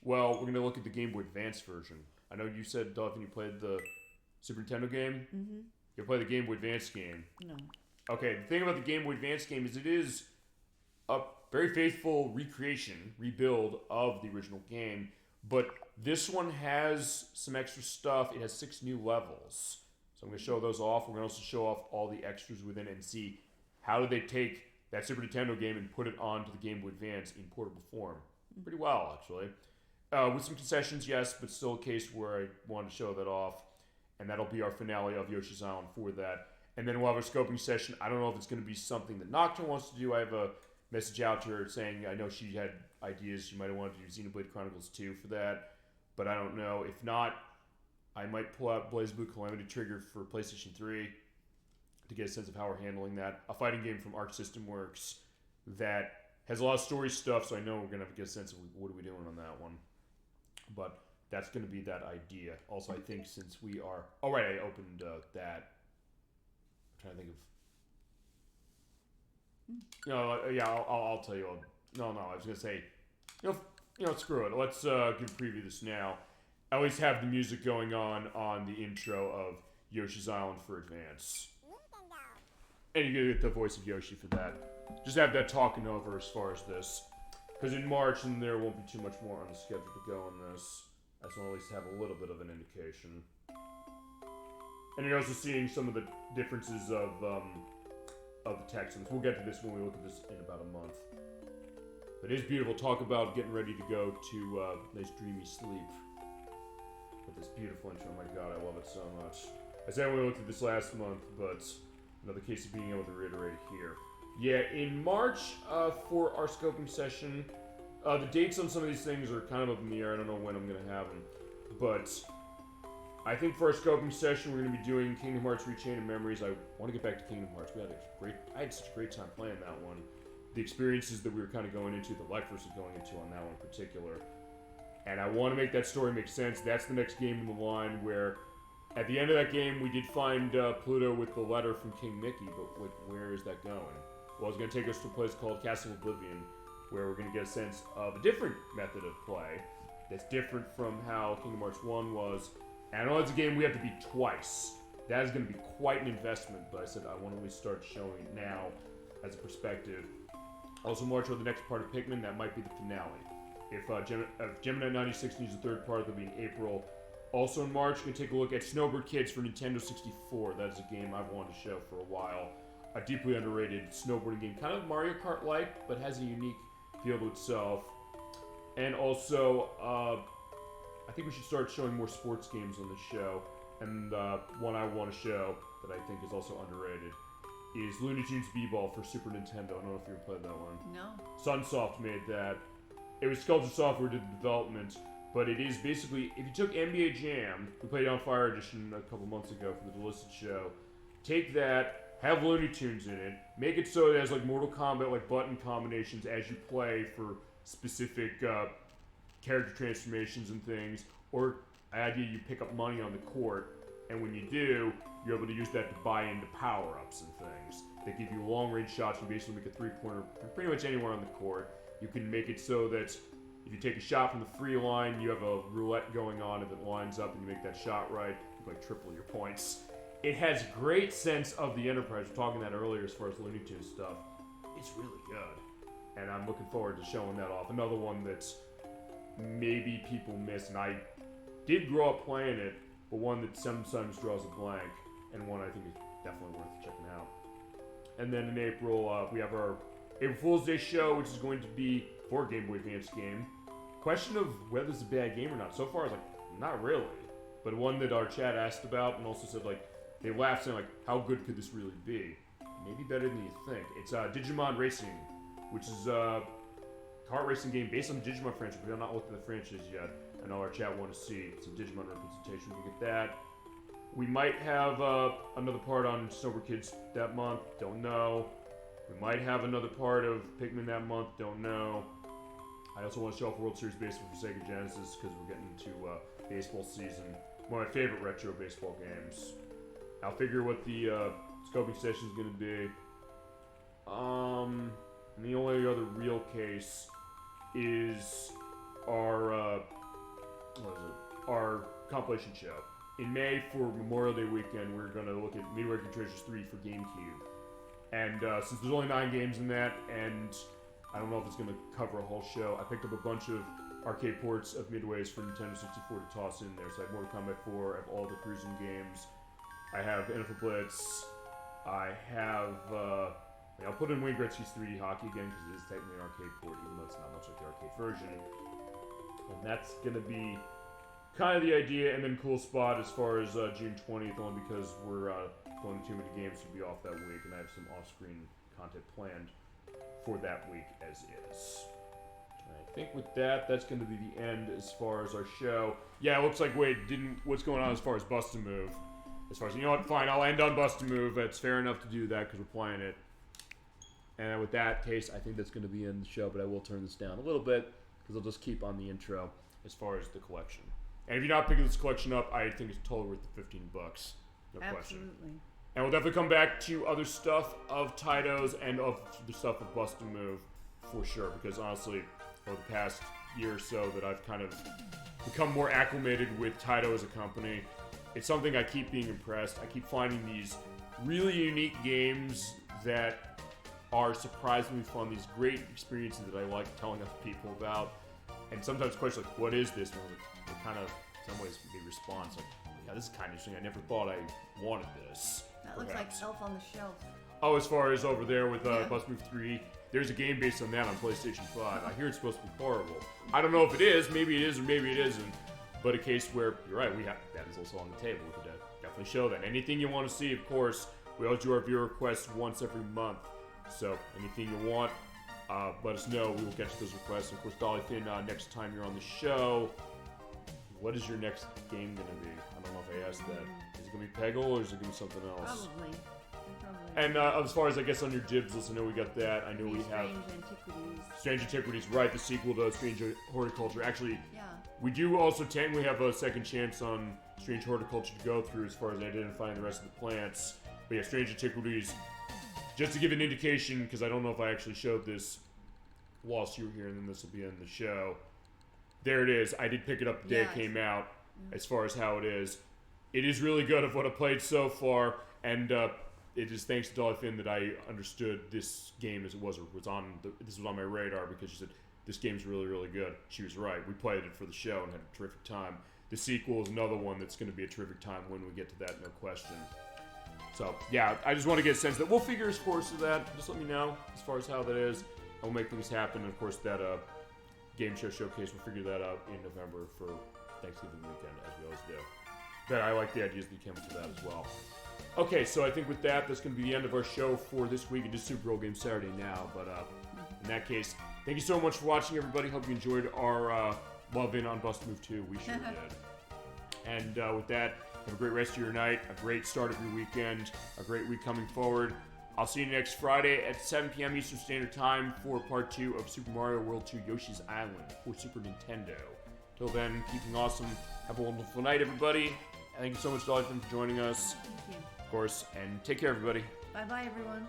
Well, we're gonna look at the Game Boy Advance version. I know you said, DollyFinn, you played the Super Nintendo game. Mm-hmm. You played the Game Boy Advance game. No. Okay, the thing about the Game Boy Advance game is it is a very faithful recreation, rebuild of the original game, but this one has some extra stuff. It has 6 new levels. So I'm going to show those off. We're going to also show off all the extras within it and see how did they take that Super Nintendo game and put it onto the Game Boy Advance in portable form. Pretty well, actually. With some concessions, yes, but still a case where I wanted to show that off. And that'll be our finale of Yoshi's Island for that. And then we'll have a scoping session. I don't know if it's going to be something that Nocturne wants to do. I have a message out to her saying I know she had ideas. She might have wanted to do Xenoblade Chronicles 2 for that. But I don't know. If not, I might pull out BlazBlue Calamity Trigger for PlayStation 3 to get a sense of how we're handling that. A fighting game from Arc System Works that has a lot of story stuff, so I know we're going to have to get a sense of what are we doing on that one. But that's going to be that idea. Also, I think since we are... Oh, right, I opened that. I'm trying to think of... No, yeah, I'll tell you. No, I was going to say, you know, screw it. Let's give a preview of this now. I always have the music going on the intro of Yoshi's Island for Advance. And you get the voice of Yoshi for that. Just have that talking over as far as this. Because in March, and there won't be too much more on the schedule to go on this. I just want to at least have a little bit of an indication. And you're also seeing some of the differences of the text. And we'll get to this when we look at this in about a month. But it is beautiful. Talk about getting ready to go to nice dreamy sleep. With this beautiful intro. Oh my god, I love it so much. I said we looked at this last month, but another case of being able to reiterate here. Yeah, in March, for our scoping session, the dates on some of these things are kind of up in the air. I don't know when I'm going to have them. But I think for our scoping session, we're going to be doing Kingdom Hearts Rechain of Memories. I want to get back to Kingdom Hearts. I had such a great time playing that one. The experiences that we were kind of going into, the life versus going into on that one in particular. And I want to make that story make sense. That's the next game in the line where, at the end of that game, we did find Pluto with the letter from King Mickey, but like, where is that going? Well, it's going to take us to a place called Castle Oblivion, where we're going to get a sense of a different method of play that's different from how Kingdom Hearts 1 was. And I know it's a game we have to beat twice. That is going to be quite an investment, but I said I want to at least start showing it now as a perspective. Also, March with the next part of Pikmin, that might be the finale. If Gemini 96 needs a third part, that'll be in April. Also in March, we're going to take a look at Snowbird Kids for Nintendo 64. That is a game I've wanted to show for a while. A deeply underrated snowboarding game. Kind of Mario Kart-like, but has a unique feel to itself. And also, I think we should start showing more sports games on the show. And one I want to show that I think is also underrated is Looney Tunes B-Ball for Super Nintendo. I don't know if you ever played that one. No. Sunsoft made that. It was Sculpture Software did the development, but it is basically, if you took NBA Jam, we played on Fire Edition a couple months ago for the Delicit Show, take that, have Looney Tunes in it, make it so it has like Mortal Kombat, like button combinations as you play for specific character transformations and things, or the idea you pick up money on the court, and when you do, you're able to use that to buy into power-ups and things. They give you long-range shots, you basically make a three-pointer from pretty much anywhere on the court. You can make it so that if you take a shot from the free line, you have a roulette going on. If it lines up and you make that shot right, you like triple your points. It has great sense of the Enterprise. We were talking that earlier as far as Looney Tunes stuff. It's really good. And I'm looking forward to showing that off. Another one that's maybe people miss, and I did grow up playing it, but one that sometimes draws a blank, and one I think is definitely worth checking out. And then in April, we have our April Fool's Day show, which is going to be for a Game Boy Advance game. Question of whether it's a bad game or not. So far, it's like, not really. But one that our chat asked about and also said, like, they laughed saying, like, how good could this really be? Maybe better than you think. It's Digimon Racing, which is a kart racing game based on the Digimon franchise. We have not looked at the franchise yet. I know our chat want to see some Digimon representation. We can get that. We might have another part on Sober Kids that month. Don't know. We might have another part of Pikmin that month. Don't know. I also want to show off World Series Baseball for Sega Genesis because we're getting into baseball season. One of my favorite retro baseball games. I'll figure what the scoping session is going to be. And the only other real case is our our compilation show. In May for Memorial Day weekend, we're going to look at Midway Treasures 3 for GameCube. And since there's only 9 games in that, and I don't know if it's going to cover a whole show, I picked up a bunch of arcade ports of Midways for Nintendo 64 to toss in there. So I have Mortal Kombat 4, I have all the cruising games, I have NFL Blitz, I have, I'll put in Wayne Gretzky's 3D Hockey again because it is technically an arcade port, even though it's not much like the arcade version. And that's going to be kind of the idea, and then cool spot as far as June 20th, only because we're going to too many games to be off that week, and I have some off-screen content planned for that week as is. I think with that, that's going to be the end as far as our show. Yeah, it looks like Wade didn't. What's going on as far as Bust a Move? As far as, you know what, fine, I'll end on Bust a Move. It's fair enough to do that because we're playing it. And with that case, I think that's going to be in the show, but I will turn this down a little bit because I'll just keep on the intro as far as the collection. And if you're not picking this collection up, I think it's totally worth the $15. No question. Absolutely. And we'll definitely come back to other stuff of Taito's and of the stuff of Bust a Move for sure, because honestly, over the past year or so that I've kind of become more acclimated with Taito as a company, it's something I keep being impressed. I keep finding these really unique games that are surprisingly fun, these great experiences that I like telling other people about. And sometimes questions like, what is this? And they kind of, in some ways, they respond. It's like, yeah, this is kind of interesting. I never thought I wanted this. That looks like Elf on the Shelf. Oh, as far as over there with Bust Move 3, there's a game based on that on PlayStation 5. I hear it's supposed to be horrible. I don't know if it is. Maybe it is or maybe it isn't. But a case where, you're right, that is also on the table. We could definitely show that. Anything you want to see, of course, we always do our viewer requests once every month. So anything you want, let us know. We will get to those requests. Of course, DollyFinn, next time you're on the show, what is your next game going to be? I don't know if I asked that. Is it going to be Peggle or is it going to be something else? Probably. And as far as, I guess, on your Jibs list, I know we got that. I know we have Strange Antiquities, right, the sequel to Strange Horticulture. Actually, we do also technically have a second chance on Strange Horticulture to go through as far as identifying the rest of the plants. But yeah, Strange Antiquities, just to give an indication, because I don't know if I actually showed this whilst you were here, and then this will be in the show. There it is. I did pick it up the day it came out, as far as how it is. It is really good of what I've played so far, and it is thanks to DollyFinn that I understood this game as it was on my radar, because she said, this game's really, really good. She was right. We played it for the show and had a terrific time. The sequel is another one that's going to be a terrific time when we get to that, no question. So, yeah, I just want to get a sense that we'll figure as far as that. Just let me know as far as how that is. And we'll make things happen. And, of course, that game show showcase, we'll figure that out in November for Thanksgiving weekend, as we always do. But I like the ideas that came up to that as well. Okay, so I think with that, that's going to be the end of our show for this week. It is Super Bowl Game Saturday now, but in that case, thank you so much for watching, everybody. Hope you enjoyed our love-in on Bust Move 2. We sure did. And with that, have a great rest of your night, a great start of your weekend, a great week coming forward. I'll see you next Friday at 7 p.m. Eastern Standard Time for Part 2 of Super Mario World 2 Yoshi's Island for Super Nintendo. Till then, keeping awesome. Have a wonderful night, everybody. Thank you so much, DollyFinn, for joining us. Thank you. Of course, and take care, everybody. Bye-bye, everyone.